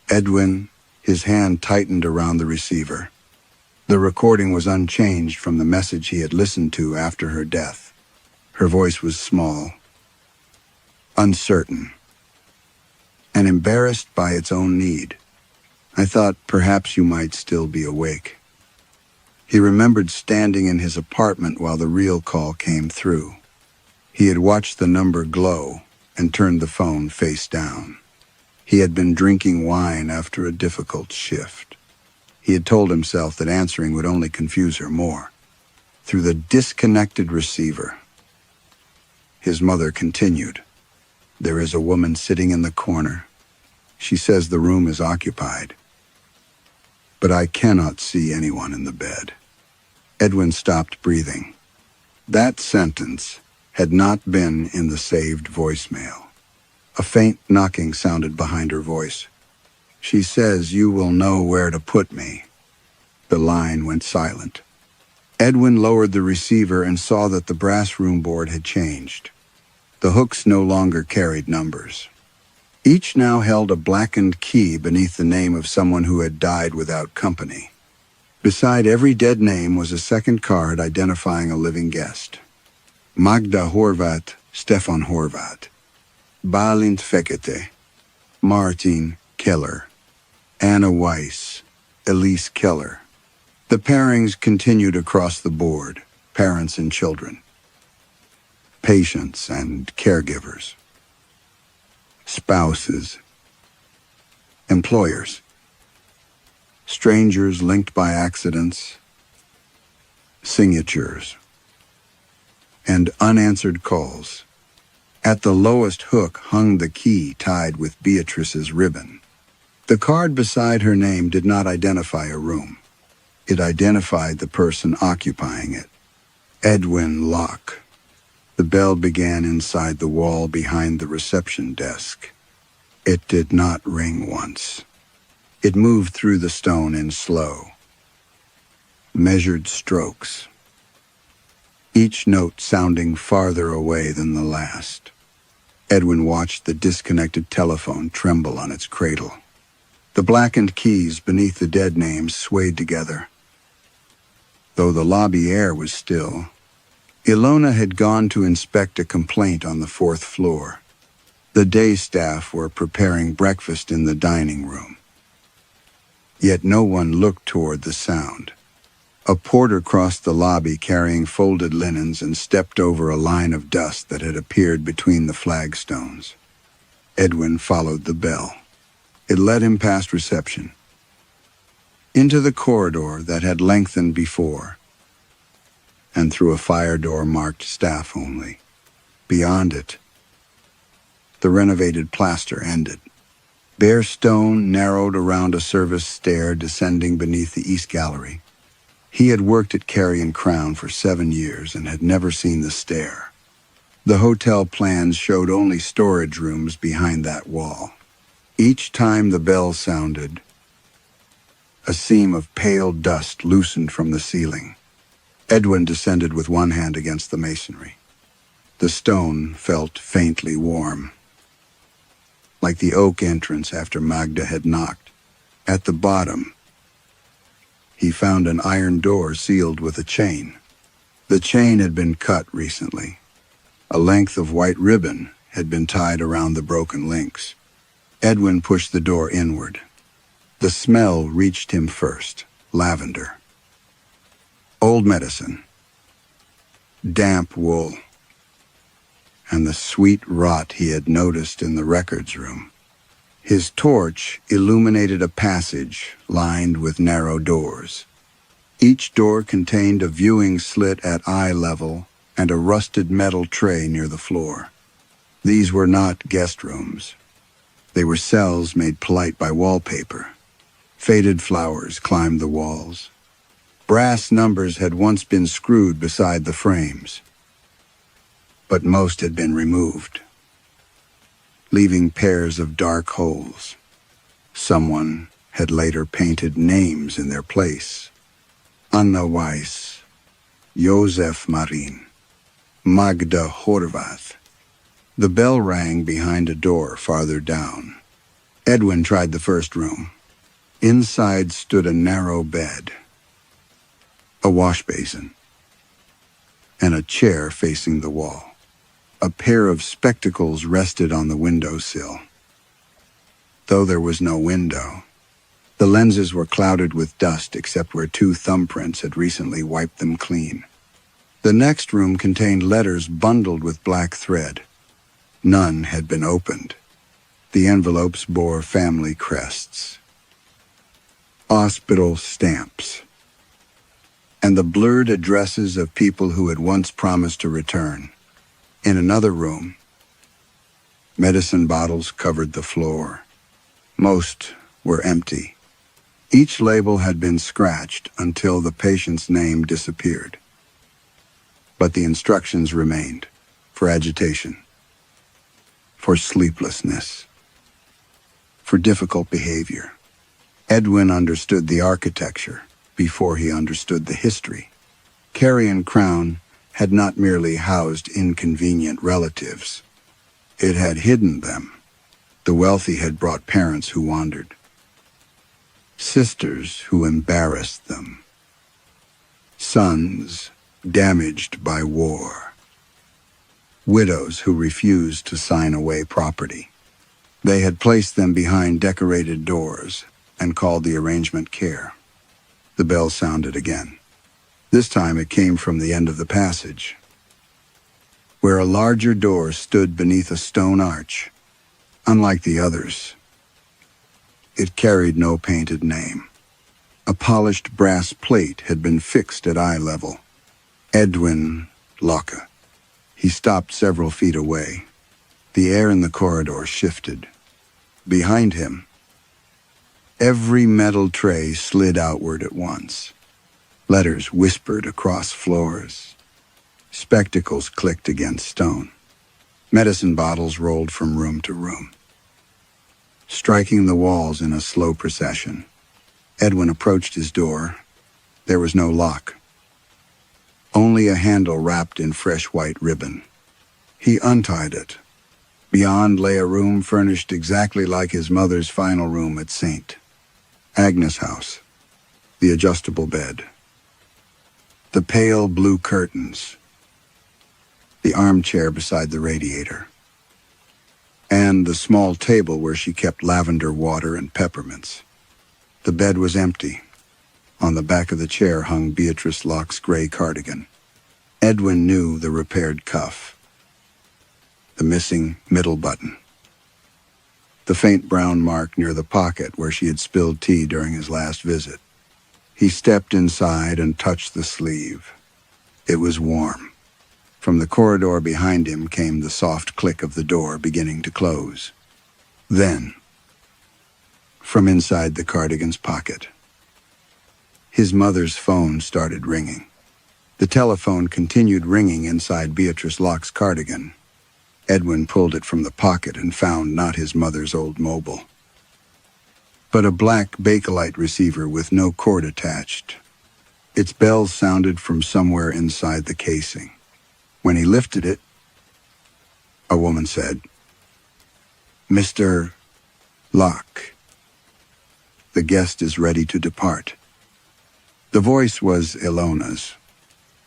Edwin, his hand tightened around the receiver. The recording was unchanged from the message he had listened to after her death. Her voice was small, uncertain, and embarrassed by its own need. I thought perhaps you might still be awake. He remembered standing in his apartment while the real call came through. He had watched the number glow and turned the phone face down. He had been drinking wine after a difficult shift. He had told himself that answering would only confuse her more. Through the disconnected receiver, his mother continued. There is a woman sitting in the corner. She says the room is occupied, but I cannot see anyone in the bed. Edwin stopped breathing. That sentence had not been in the saved voicemail. A faint knocking sounded behind her voice. She says you will know where to put me. The line went silent. Edwin lowered the receiver and saw that the brass room board had changed. The hooks no longer carried numbers. Each now held a blackened key beneath the name of someone who had died without company. Beside every dead name was a second card identifying a living guest. Magda Horvath, Stefan Horvath, Balint Fekadet, Martin Keller, Anna Weiss, Elise Keller. The pairings continued across the board, parents and children, patients and caregivers, spouses, employers, strangers linked by accidents, signatures, and unanswered calls. At the lowest hook hung the key tied with Beatrice's ribbon. The card beside her name did not identify a room. It identified the person occupying it. Edwin Locke. The bell began inside the wall behind the reception desk. It did not ring once. It moved through the stone in slow, measured strokes, each note sounding farther away than the last. Edwin watched the disconnected telephone tremble on its cradle. The blackened keys beneath the dead names swayed together. Though the lobby air was still, Ilona had gone to inspect a complaint on the 4th floor. The day staff were preparing breakfast in the dining room. Yet no one looked toward the sound. A porter crossed the lobby carrying folded linens and stepped over a line of dust that had appeared between the flagstones. Edwin followed the bell. It led him past reception, into the corridor that had lengthened before, and through a fire door marked staff only. Beyond it, the renovated plaster ended. Bare stone narrowed around a service stair descending beneath the east gallery. He had worked at Carrion Crown for 7 years and had never seen the stair. The hotel plans showed only storage rooms behind that wall. Each time the bell sounded, a seam of pale dust loosened from the ceiling. Edwin descended with one hand against the masonry. The stone felt faintly warm, like the oak entrance after Magda had knocked. At the bottom, he found an iron door sealed with a chain. The chain had been cut recently. A length of white ribbon had been tied around the broken links. Edwin pushed the door inward. The smell reached him first, lavender. Old medicine, damp wool, and the sweet rot he had noticed in the records room. His torch illuminated a passage lined with narrow doors. Each door contained a viewing slit at eye level and a rusted metal tray near the floor. These were not guest rooms. They were cells made polite by wallpaper. Faded flowers climbed the walls. Brass numbers had once been screwed beside the frames, but most had been removed, leaving pairs of dark holes. Someone had later painted names in their place. Anna Weiss, Josef Marin, Magda Horvath. The bell rang behind a door farther down. Edwin tried the first room. Inside stood a narrow bed, a wash basin, and a chair facing the wall. A pair of spectacles rested on the windowsill. Though there was no window, the lenses were clouded with dust except where 2 thumbprints had recently wiped them clean. The next room contained letters bundled with black thread. None had been opened. The envelopes bore family crests, hospital stamps, and the blurred addresses of people who had once promised to return. In another room, medicine bottles covered the floor. Most were empty. Each label had been scratched until the patient's name disappeared. But the instructions remained: for agitation, for sleeplessness, for difficult behavior. Edwin understood the architecture before he understood the history. Carrion Crown had not merely housed inconvenient relatives. It had hidden them. The wealthy had brought parents who wandered, sisters who embarrassed them, sons damaged by war, widows who refused to sign away property. They had placed them behind decorated doors and called the arrangement care. The bell sounded again. This time it came from the end of the passage, where a larger door stood beneath a stone arch. Unlike the others, it carried no painted name. A polished brass plate had been fixed at eye level. Edwin Locke. He stopped several feet away. The air in the corridor shifted. Behind him, every metal tray slid outward at once. Letters whispered across floors. Spectacles clicked against stone. Medicine bottles rolled from room to room, striking the walls in a slow procession. Edwin approached his door. There was no lock, only a handle wrapped in fresh white ribbon. He untied it. Beyond lay a room furnished exactly like his mother's final room at St. Agnes' house. The adjustable bed, the pale blue curtains, the armchair beside the radiator, and the small table where she kept lavender water and peppermints. The bed was empty. On the back of the chair hung Beatrice Locke's gray cardigan. Edwin knew the repaired cuff, the missing middle button, the faint brown mark near the pocket where she had spilled tea during his last visit. He stepped inside and touched the sleeve. It was warm. From the corridor behind him came the soft click of the door beginning to close. Then, from inside the cardigan's pocket, his mother's phone started ringing. The telephone continued ringing inside Beatrice Locke's cardigan. Edwin pulled it from the pocket and found not his mother's old mobile, but a black Bakelite receiver with no cord attached. Its bells sounded from somewhere inside the casing. When he lifted it, a woman said, "Mr. Locke, the guest is ready to depart." The voice was Ilona's.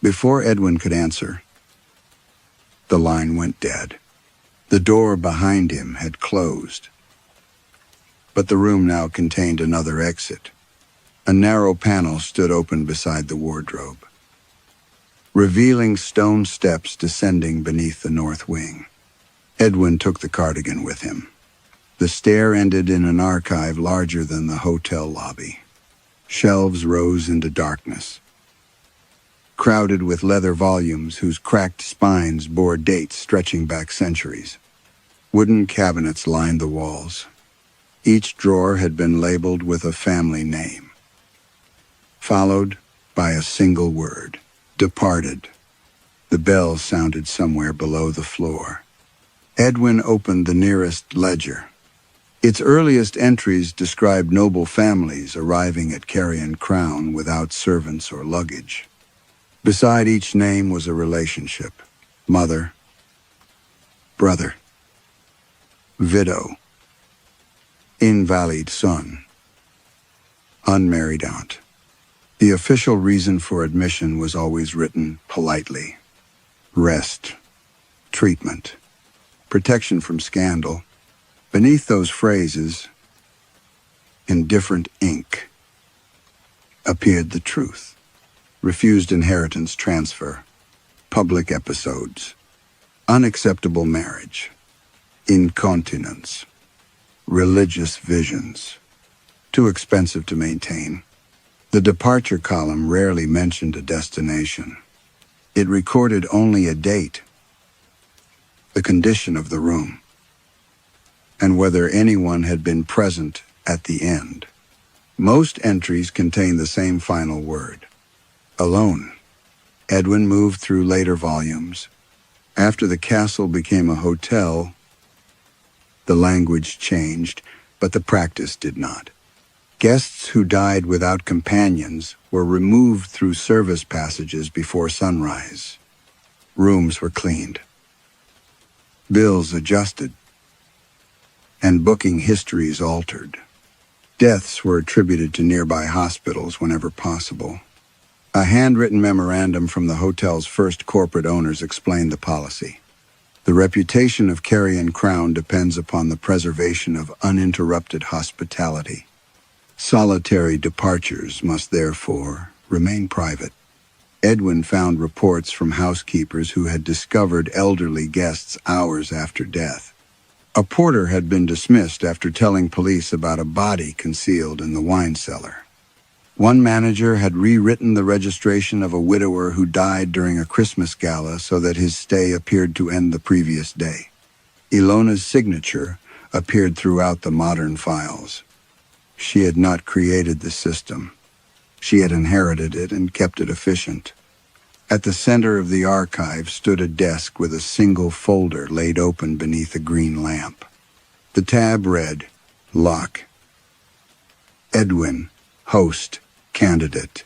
Before Edwin could answer, the line went dead. The door behind him had closed, but the room now contained another exit. A narrow panel stood open beside the wardrobe, revealing stone steps descending beneath the north wing. Edwin took the cardigan with him. The stair ended in an archive larger than the hotel lobby. Shelves rose into darkness, crowded with leather volumes whose cracked spines bore dates stretching back centuries. Wooden cabinets lined the walls. Each drawer had been labeled with a family name, followed by a single word: departed. The bell sounded somewhere below the floor. Edwin opened the nearest ledger. Its earliest entries described noble families arriving at Carrion Crown without servants or luggage. Beside each name was a relationship: mother, brother, widow, invalid son, unmarried aunt. The official reason for admission was always written politely: rest, treatment, protection from scandal. Beneath those phrases, in different ink, appeared the truth: refused inheritance transfer, public episodes, unacceptable marriage, incontinence, religious visions, too expensive to maintain. The departure column rarely mentioned a destination. It recorded only a date, the condition of the room, and whether anyone had been present at the end. Most entries contained the same final word: alone. Edwin moved through later volumes. After the castle became a hotel, the language changed, but the practice did not. Guests who died without companions were removed through service passages before sunrise. Rooms were cleaned, bills adjusted, and booking histories altered. Deaths were attributed to nearby hospitals whenever possible. A handwritten memorandum from the hotel's first corporate owners explained the policy. The reputation of Carrion Crown depends upon the preservation of uninterrupted hospitality. Solitary departures must therefore remain private. Edwin found reports from housekeepers who had discovered elderly guests hours after death. A porter had been dismissed after telling police about a body concealed in the wine cellar. One manager had rewritten the registration of a widower who died during a Christmas gala so that his stay appeared to end the previous day. Ilona's signature appeared throughout the modern files. She had not created the system. She had inherited it and kept it efficient. At the center of the archive stood a desk with a single folder laid open beneath a green lamp. The tab read, Lock. Edwin, host, candidate.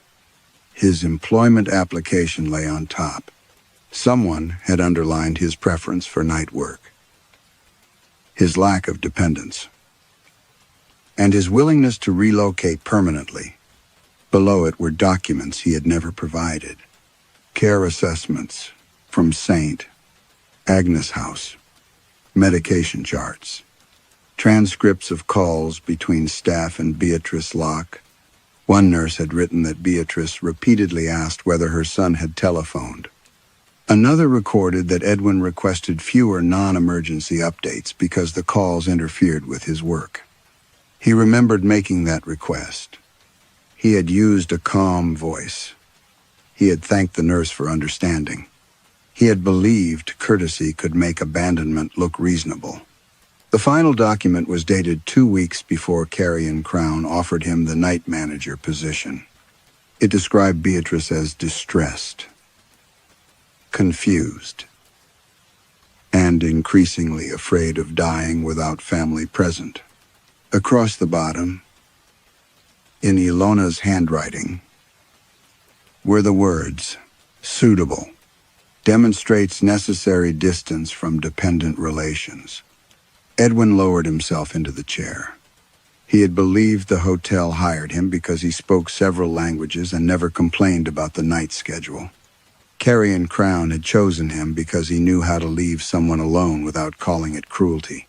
His employment application lay on top. Someone had underlined his preference for night work, his lack of dependence, and his willingness to relocate permanently. Below it were documents he had never provided. Care assessments from St. Agnes House, medication charts, transcripts of calls between staff and Beatrice Locke. One nurse had written that Beatrice repeatedly asked whether her son had telephoned. Another recorded that Edwin requested fewer non-emergency updates because the calls interfered with his work. He remembered making that request. He had used a calm voice. He had thanked the nurse for understanding. He had believed courtesy could make abandonment look reasonable. The final document was dated 2 weeks before Carrion Crown offered him the night manager position. It described Beatrice as distressed, confused, and increasingly afraid of dying without family present. Across the bottom, in Ilona's handwriting, were the words, suitable, demonstrates necessary distance from dependent relations. Edwin lowered himself into the chair. He had believed the hotel hired him because he spoke several languages and never complained about the night schedule. Carrion Crown had chosen him because he knew how to leave someone alone without calling it cruelty.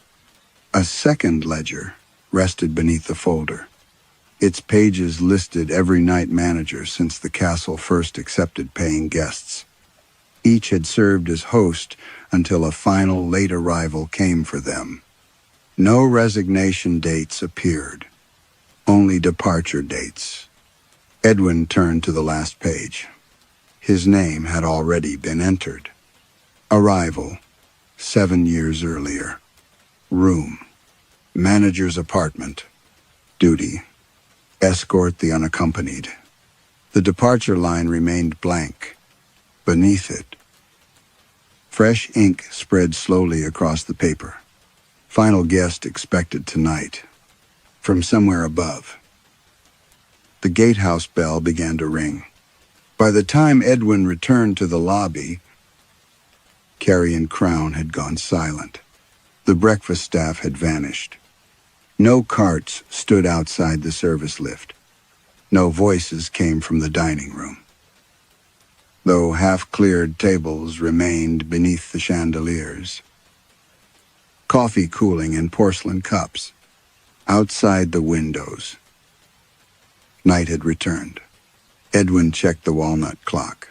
A second ledger rested beneath the folder. Its pages listed every night manager since the castle first accepted paying guests. Each had served as host until a final late arrival came for them. No resignation dates appeared, only departure dates. Edwin turned to the last page. His name had already been entered. Arrival, 7 years earlier. Room, manager's apartment. Duty, escort the unaccompanied. The departure line remained blank. Beneath it, fresh ink spread slowly across the paper. Final guest expected tonight. From somewhere above, the gatehouse bell began to ring. By the time Edwin returned to the lobby, Carrion Crown had gone silent. The breakfast staff had vanished. No carts stood outside the service lift. No voices came from the dining room, though half-cleared tables remained beneath the chandeliers. Coffee cooling in porcelain cups. Outside the windows, night had returned. Edwin checked the walnut clock.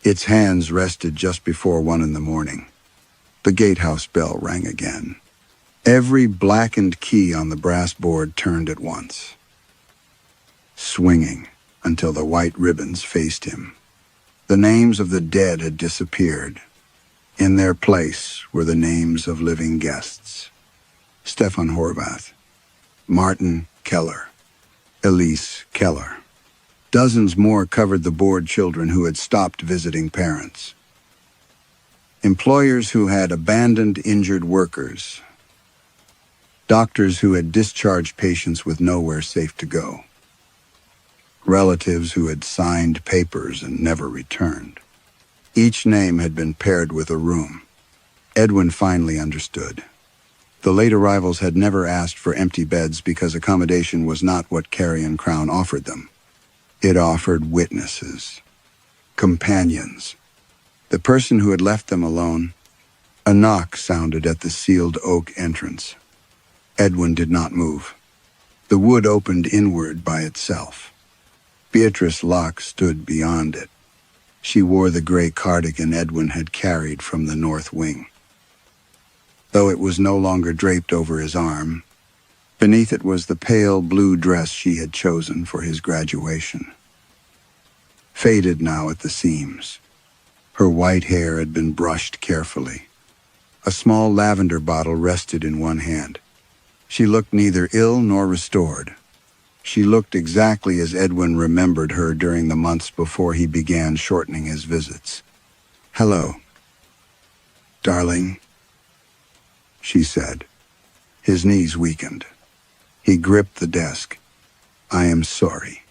Its hands rested just before 1 in the morning. The gatehouse bell rang again. Every blackened key on the brass board turned at once, swinging until the white ribbons faced him. The names of the dead had disappeared. In their place were the names of living guests. Stefan Horvath, Martin Keller, Elise Keller. Dozens more covered the bored children who had stopped visiting parents. Employers who had abandoned injured workers. Doctors who had discharged patients with nowhere safe to go. Relatives who had signed papers and never returned. Each name had been paired with a room. Edwin finally understood. The late arrivals had never asked for empty beds because accommodation was not what Carrion Crown offered them. It offered witnesses, companions, the person who had left them alone. A knock sounded at the sealed oak entrance. Edwin did not move. The wood opened inward by itself. Beatrice Locke stood beyond it. She wore the gray cardigan Edwin had carried from the north wing. Though it was no longer draped over his arm, beneath it was the pale blue dress she had chosen for his graduation. Faded now at the seams, her white hair had been brushed carefully. A small lavender bottle rested in one hand. She looked neither ill nor restored. She looked exactly as Edwin remembered her during the months before he began shortening his visits. "Hello, darling," she said. His knees weakened. He gripped the desk. "I am sorry."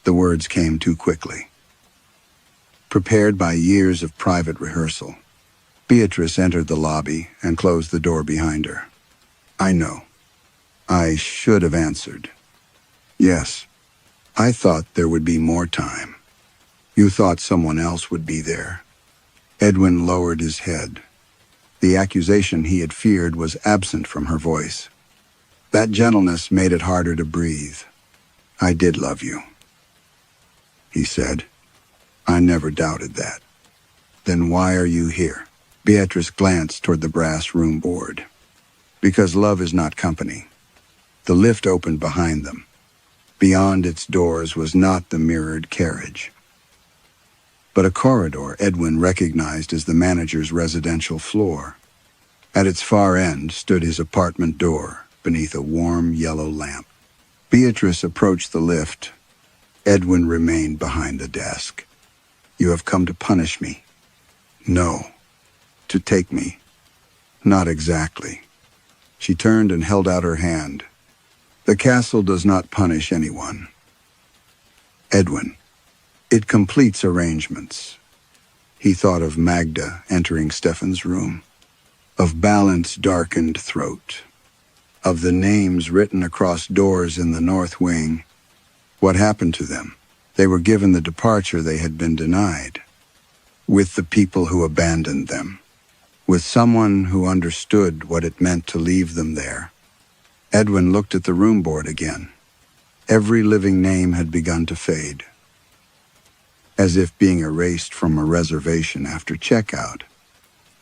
The words came too quickly. Prepared by years of private rehearsal, Beatrice entered the lobby and closed the door behind her. "I know. I should have answered. Yes, I thought there would be more time. You thought someone else would be there." Edwin lowered his head. The accusation he had feared was absent from her voice. That gentleness made it harder to breathe. "I did love you," he said. "I never doubted that." "Then why are you here?" Beatrice glanced toward the brass room board. "Because love is not company." The lift opened behind them. Beyond its doors was not the mirrored carriage, but a corridor Edwin recognized as the manager's residential floor. At its far end stood his apartment door, beneath a warm yellow lamp. Beatrice approached the lift. Edwin remained behind the desk. "You have come to punish me." "No. To take me." "Not exactly." She turned and held out her hand. "The castle does not punish anyone, Edwin. It completes arrangements." He thought of Magda entering Stefan's room, of Balant's darkened throat, of the names written across doors in the north wing. What happened to them? They were given the departure they had been denied, with the people who abandoned them, with someone who understood what it meant to leave them there. Edwin looked at the room board again. Every living name had begun to fade, as if being erased from a reservation after checkout.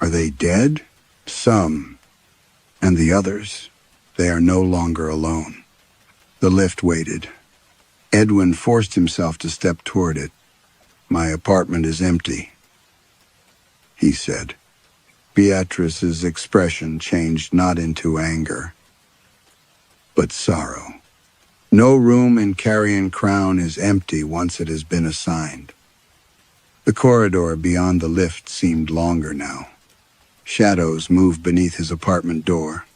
Are they dead? Some. And the others? They are no longer alone. The lift waited. Edwin forced himself to step toward it. "My apartment is empty," he said. Beatrice's expression changed not into anger, but sorrow. No room in Carrion Crown is empty once it has been assigned. The corridor beyond the lift seemed longer now. Shadows moved beneath his apartment door.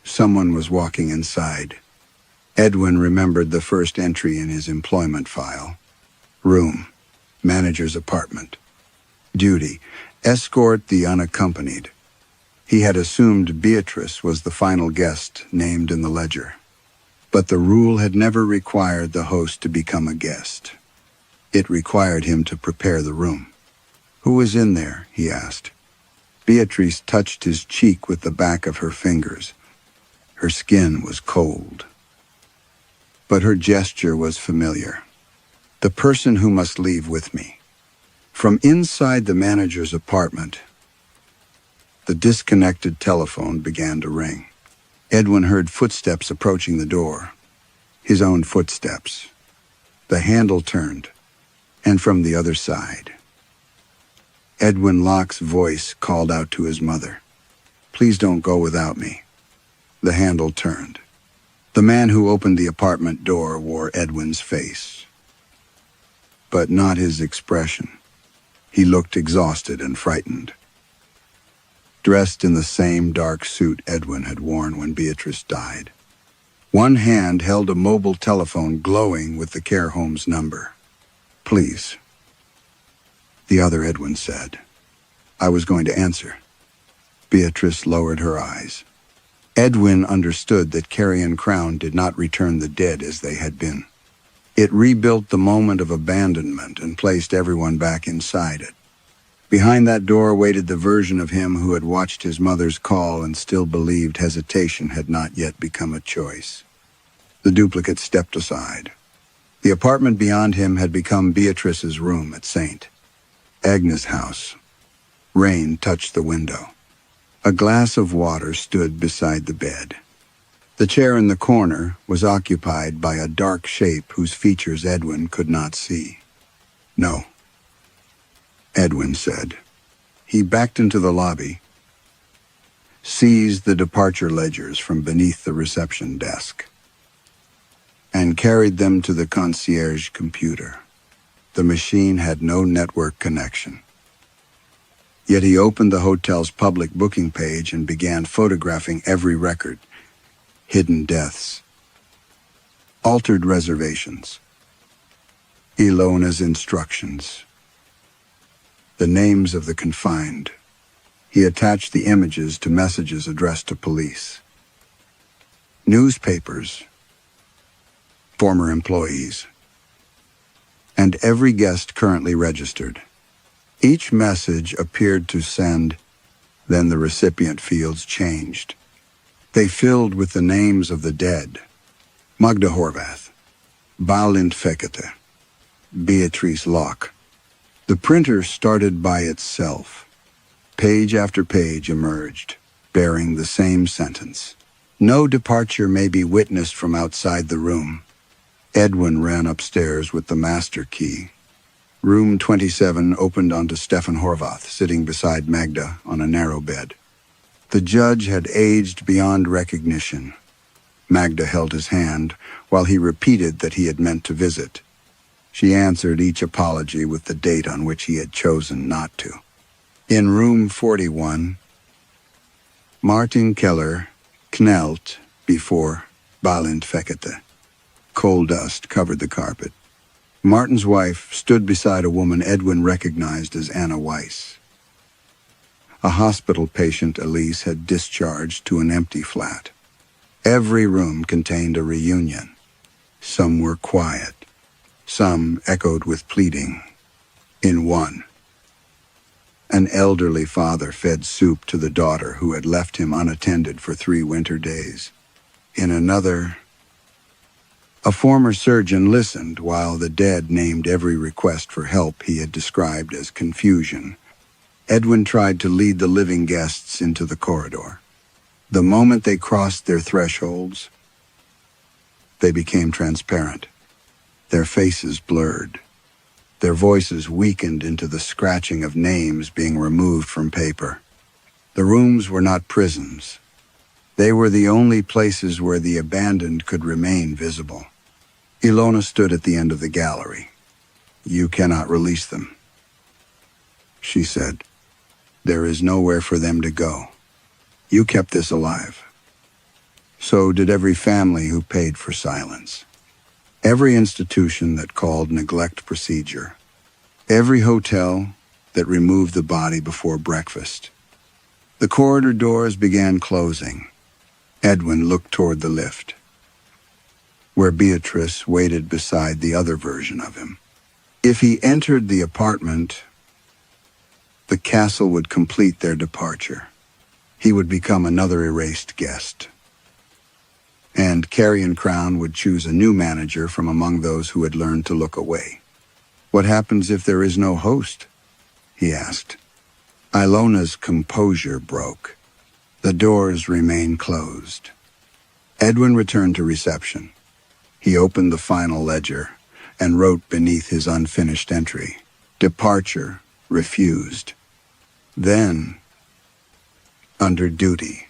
Someone was walking inside. Edwin remembered the first entry in his employment file. Room, manager's apartment. Duty, escort the unaccompanied. He had assumed Beatrice was the final guest named in the ledger. But the rule had never required the host to become a guest. It required him to prepare the room. "Who is in there?" he asked. Beatrice touched his cheek with the back of her fingers. Her skin was cold, but her gesture was familiar. "The person who must leave with me." From inside the manager's apartment, the disconnected telephone began to ring. Edwin heard footsteps approaching the door. His own footsteps. The handle turned, and from the other side, Edwin Locke's voice called out to his mother. "Please don't go without me." The handle turned. The man who opened the apartment door wore Edwin's face, but not his expression. He looked exhausted and frightened. Dressed in the same dark suit Edwin had worn when Beatrice died. One hand held a mobile telephone glowing with the care home's number. "Please," the other Edwin said. "I was going to answer." Beatrice lowered her eyes. Edwin understood that Carrion Crown did not return the dead as they had been. It rebuilt the moment of abandonment and placed everyone back inside it. Behind that door waited the version of him who had watched his mother's call and still believed hesitation had not yet become a choice. The duplicate stepped aside. The apartment beyond him had become Beatrice's room at St. Agnes' house. Rain touched the window. A glass of water stood beside the bed. The chair in the corner was occupied by a dark shape whose features Edwin could not see. "No," Edwin said. He backed into the lobby, seized the departure ledgers from beneath the reception desk. and carried them to the concierge computer. The machine had no network connection. Yet he opened the hotel's public booking page and began photographing every record: hidden deaths, altered reservations, Ilona's instructions, the names of the confined. He attached the images to messages addressed to police, newspapers, former employees, and every guest currently registered. Each message appeared to send, then the recipient fields changed. They filled with the names of the dead: Magda Horvath, Balint Fekete, Beatrice Locke. The printer started by itself. Page after page emerged, bearing the same sentence: no departure may be witnessed from outside the room. Edwin ran upstairs with the master key. Room 27 opened onto Stefan Horvath, sitting beside Magda on a narrow bed. The judge had aged beyond recognition. Magda held his hand while he repeated that he had meant to visit. She answered each apology with the date on which he had chosen not to. In room 41, Martin Keller knelt before Balint Fekete. Coal dust covered the carpet. Martin's wife stood beside a woman Edwin recognized as Anna Weiss. A hospital patient Elise had discharged to an empty flat. Every room contained a reunion. Some were quiet. Some echoed with pleading. In one, an elderly father fed soup to the daughter who had left him unattended for 3 winter days. In another, a former surgeon listened while the dead named every request for help he had described as confusion. Edwin tried to lead the living guests into the corridor. The moment they crossed their thresholds, they became transparent. Their faces blurred. Their voices weakened into the scratching of names being removed from paper. The rooms were not prisons. They were the only places where the abandoned could remain visible. Ilona stood at the end of the gallery. "You cannot release them," she said. "There is nowhere for them to go. You kept this alive. So did every family who paid for silence. Every institution that called neglect procedure. Every hotel that removed the body before breakfast." The corridor doors began closing. Edwin looked toward the lift, where Beatrice waited beside the other version of him. If he entered the apartment, the castle would complete their departure. He would become another erased guest. And Carrion Crown would choose a new manager from among those who had learned to look away. "What happens if there is no host?" he asked. Ilona's composure broke. The doors remained closed. Edwin returned to reception. He opened the final ledger and wrote beneath his unfinished entry, "Departure refused." Then, under duty,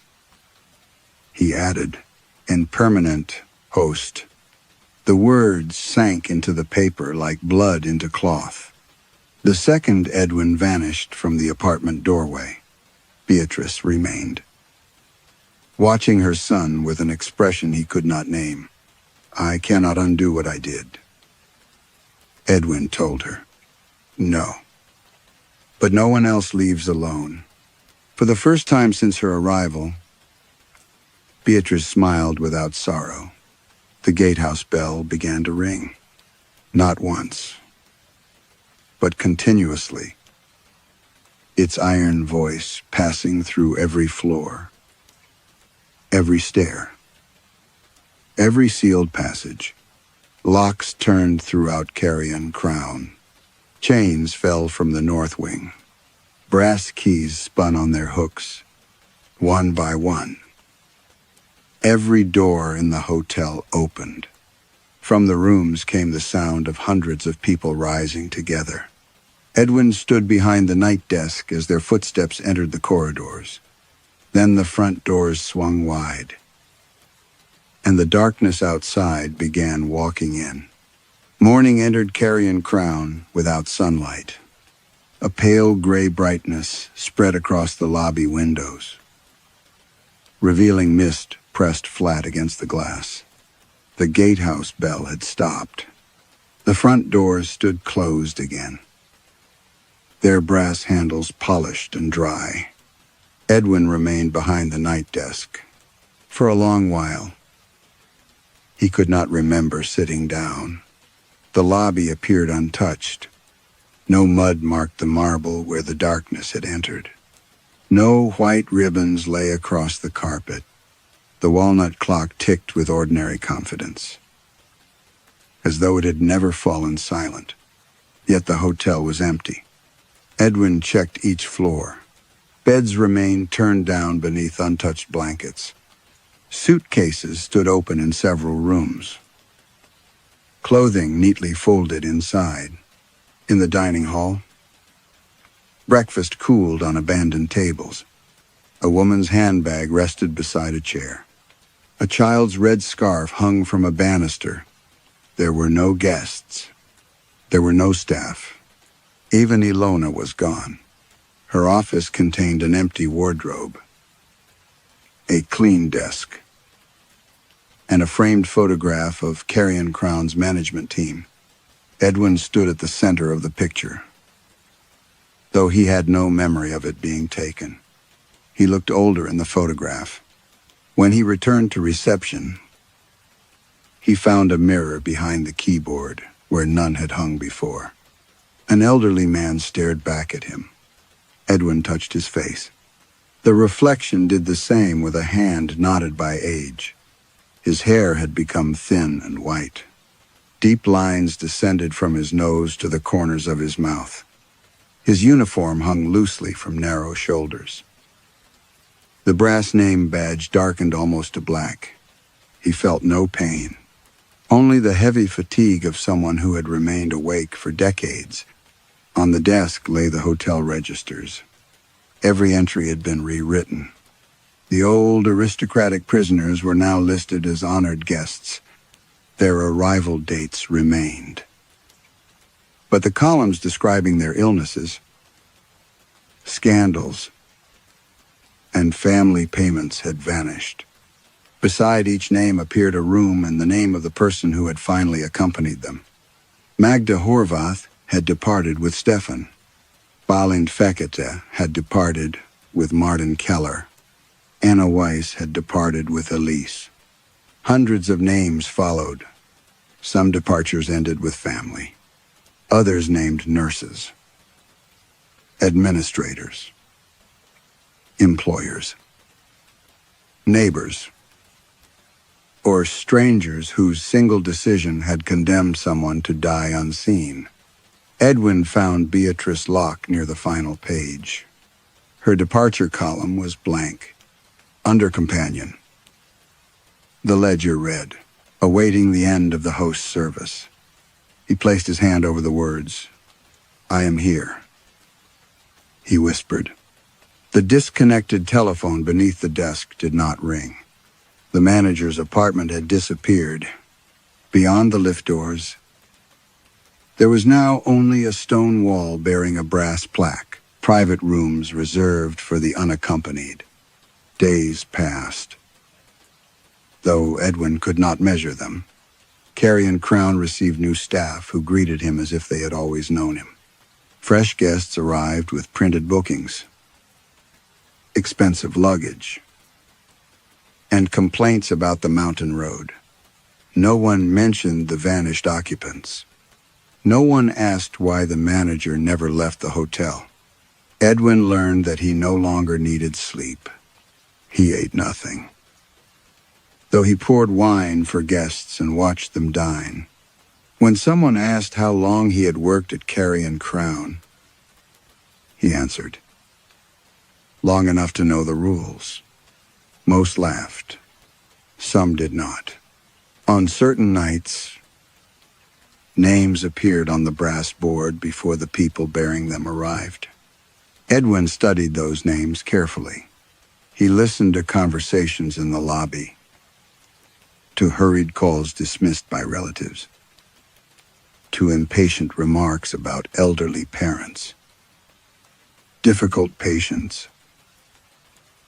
he added, "and permanent host." The words sank into the paper like blood into cloth. The second Edwin vanished from the apartment doorway, Beatrice remained, watching her son with an expression he could not name. "I cannot undo what I did," Edwin told her. "No. But no one else leaves alone." For the first time since her arrival, Beatrice smiled without sorrow. The gatehouse bell began to ring. Not once, but continuously. Its iron voice passing through every floor, every stair, every sealed passage. Locks turned throughout Carrion Crown. Chains fell from the north wing. Brass keys spun on their hooks, one by one. Every door in the hotel opened. From the rooms came the sound of hundreds of people rising together. Edwin stood behind the night desk as their footsteps entered the corridors. Then the front doors swung wide. and the darkness outside began walking in. Morning entered Carrion Crown without sunlight. A pale gray brightness spread across the lobby windows. Revealing mist pressed flat against the glass. The gatehouse bell had stopped. The front doors stood closed again, their brass handles polished and dry. Edwin remained behind the night desk. For a long while, he could not remember sitting down. The lobby appeared untouched. No mud marked the marble where the darkness had entered. No white ribbons lay across the carpet. The walnut clock ticked with ordinary confidence, as though it had never fallen silent. Yet the hotel was empty. Edwin checked each floor. Beds remained turned down beneath untouched blankets. Suitcases stood open in several rooms. Clothing neatly folded inside. In the dining hall, breakfast cooled on abandoned tables. A woman's handbag rested beside a chair. A child's red scarf hung from a banister. There were no guests. There were no staff. Even Ilona was gone. Her office contained an empty wardrobe, a clean desk, and a framed photograph of Carrion Crown's management team. Edwin stood at the center of the picture, though he had no memory of it being taken. He looked older in the photograph. When he returned to reception, he found a mirror behind the keyboard where none had hung before. An elderly man stared back at him. Edwin touched his face. The reflection did the same with a hand knotted by age. His hair had become thin and white. Deep lines descended from his nose to the corners of his mouth. His uniform hung loosely from narrow shoulders. The brass name badge darkened almost to black. He felt no pain, only the heavy fatigue of someone who had remained awake for decades. On the desk lay the hotel registers. Every entry had been rewritten. The old aristocratic prisoners were now listed as honored guests. Their arrival dates remained. But the columns describing their illnesses, scandals, and family payments had vanished. Beside each name appeared a room and the name of the person who had finally accompanied them. Magda Horvath had departed with Stefan. Balint Fekete had departed with Martin Keller. Anna Weiss had departed with Elise. Hundreds of names followed. Some departures ended with family. Others named nurses, administrators, employers, neighbors, or strangers whose single decision had condemned someone to die unseen. Edwin found Beatrice Locke near the final page. Her departure column was blank. Under companion, the ledger read, awaiting the end of the host's service. He placed his hand over the words, "I am here," he whispered. The disconnected telephone beneath the desk did not ring. The manager's apartment had disappeared. Beyond the lift doors, there was now only a stone wall bearing a brass plaque, private rooms reserved for the unaccompanied. Days passed. Though Edwin could not measure them, Carrion Crown received new staff who greeted him as if they had always known him. Fresh guests arrived with printed bookings, expensive luggage, and complaints about the mountain road. No one mentioned the vanished occupants. No one asked why the manager never left the hotel. Edwin learned that he no longer needed sleep. He ate nothing, though he poured wine for guests and watched them dine. When someone asked how long he had worked at Carrion Crown, he answered, "Long enough to know the rules." Most laughed. Some did not. On certain nights, names appeared on the brass board before the people bearing them arrived. Edwin studied those names carefully. He listened to conversations in the lobby, to hurried calls dismissed by relatives, to impatient remarks about elderly parents, difficult patients,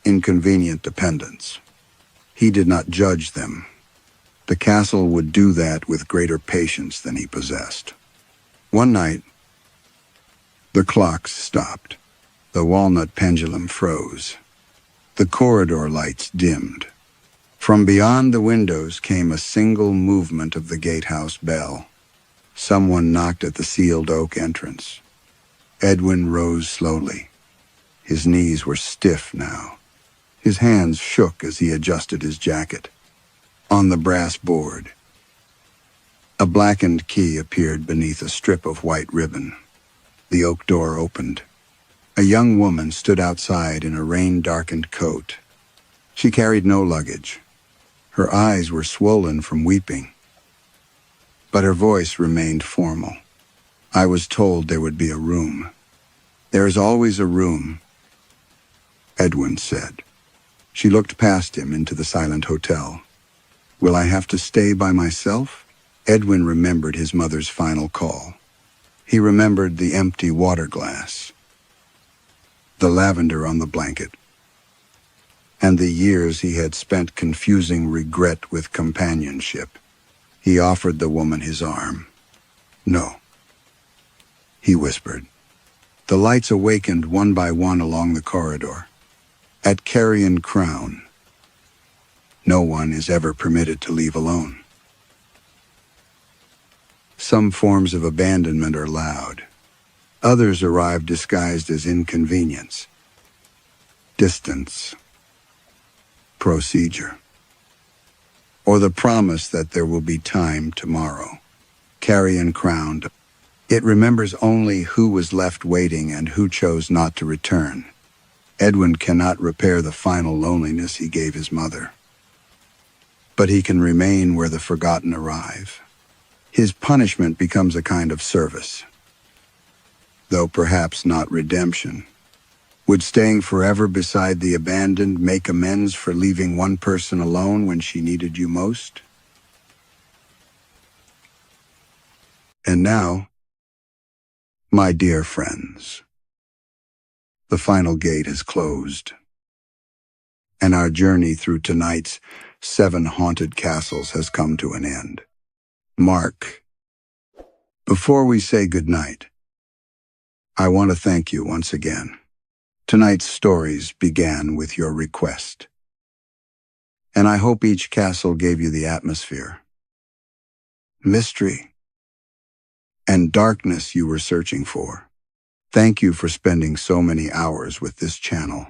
inconvenient dependents. He did not judge them. The castle would do that with greater patience than he possessed. One night, the clocks stopped. The walnut pendulum froze. The corridor lights dimmed. From beyond the windows came a single movement of the gatehouse bell. Someone knocked at the sealed oak entrance. Edwin rose slowly. His knees were stiff now. His hands shook as he adjusted his jacket. On the brass board, a blackened key appeared beneath a strip of white ribbon. The oak door opened. A young woman stood outside in a rain-darkened coat. She carried no luggage. Her eyes were swollen from weeping, but her voice remained formal. "I was told there would be a room." "There is always a room," Edwin said. She looked past him into the silent hotel. "Will I have to stay by myself?" Edwin remembered his mother's final call. He remembered the empty water glass, the lavender on the blanket, and the years he had spent confusing regret with companionship. He offered the woman his arm. "No," he whispered. The lights awakened one by one along the corridor. At Carrion Crown, no one is ever permitted to leave alone. Some forms of abandonment are loud. Others arrive disguised as inconvenience, distance, procedure, or the promise that there will be time tomorrow. Carrion Crown, it remembers only who was left waiting and who chose not to return. Edwin cannot repair the final loneliness he gave his mother, but he can remain where the forgotten arrive. His punishment becomes a kind of service, though perhaps not redemption. Would staying forever beside the abandoned make amends for leaving one person alone when she needed you most? And now, my dear friends, the final gate has closed, and our journey through tonight's 7 haunted castles has come to an end. Mark, before we say goodnight, I want to thank you once again. Tonight's stories began with your request, and I hope each castle gave you the atmosphere, mystery, and darkness you were searching for. Thank you for spending so many hours with this channel,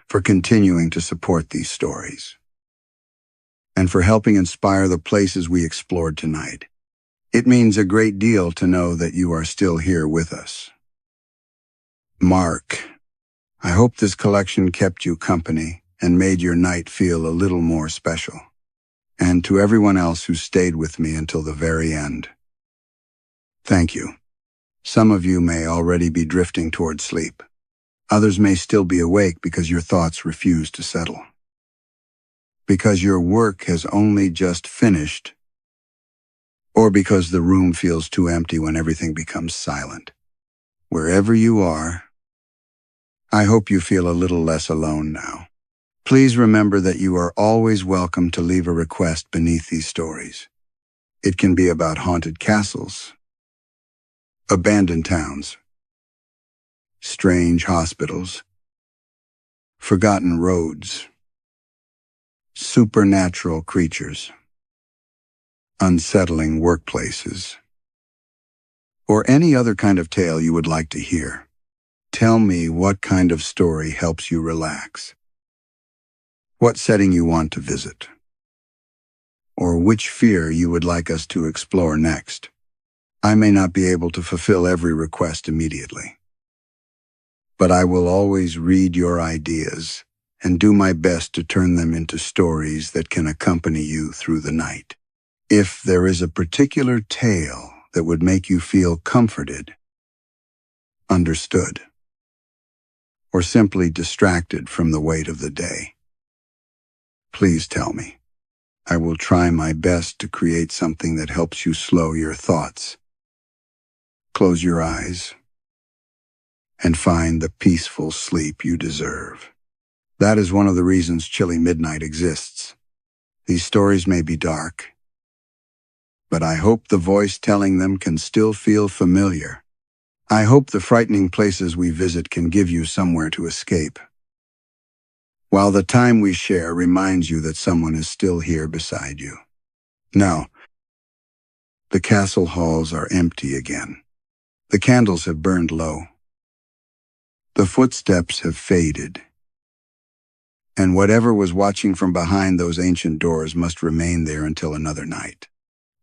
for continuing to support these stories, and for helping inspire the places we explored tonight. It means a great deal to know that you are still here with us. Mark, I hope this collection kept you company and made your night feel a little more special. And to everyone else who stayed with me until the very end, thank you. Some of you may already be drifting toward sleep. Others may still be awake because your thoughts refuse to settle, because your work has only just finished, or because the room feels too empty when everything becomes silent. Wherever you are, I hope you feel a little less alone now. Please remember that you are always welcome to leave a request beneath these stories. It can be about haunted castles, abandoned towns, strange hospitals, forgotten roads, supernatural creatures, unsettling workplaces, or any other kind of tale you would like to hear. Tell me what kind of story helps you relax, what setting you want to visit, or which fear you would like us to explore next. I may not be able to fulfill every request immediately, but I will always read your ideas and do my best to turn them into stories that can accompany you through the night. If there is a particular tale that would make you feel comforted, understood, or simply distracted from the weight of the day, please tell me. I will try my best to create something that helps you slow your thoughts. Close your eyes and find the peaceful sleep you deserve. That is one of the reasons Chilly Midnight exists. These stories may be dark, but I hope the voice telling them can still feel familiar. I hope the frightening places we visit can give you somewhere to escape, while the time we share reminds you that someone is still here beside you. Now, the castle halls are empty again. The candles have burned low. The footsteps have faded. And whatever was watching from behind those ancient doors must remain there until another night.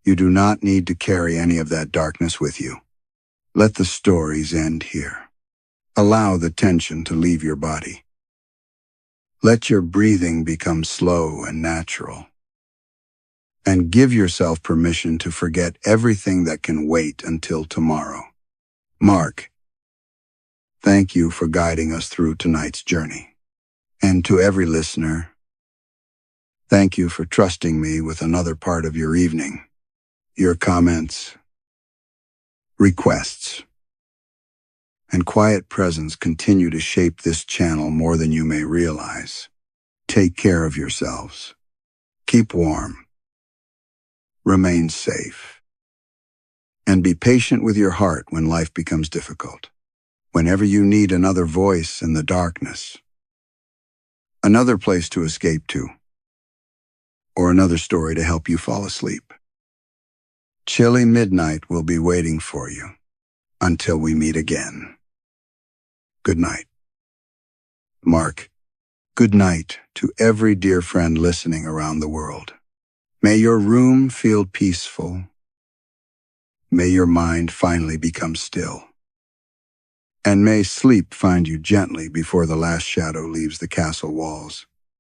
You do not need to carry any of that darkness with you. Let the stories end here. Allow the tension to leave your body. Let your breathing become slow and natural. And give yourself permission to forget everything that can wait until tomorrow. Mark, thank you for guiding us through tonight's journey. And to every listener, thank you for trusting me with another part of your evening. Your comments, requests, and quiet presence continue to shape this channel more than you may realize. Take care of yourselves. Keep warm. Remain safe. And be patient with your heart when life becomes difficult. Whenever you need another voice in the darkness, another place to escape to, or another story to help you fall asleep, Chilly Midnight will be waiting for you until we meet again. Good night. Mark, good night to every dear friend listening around the world. May your room feel peaceful. May your mind finally become still. And may sleep find you gently before the last shadow leaves the castle walls.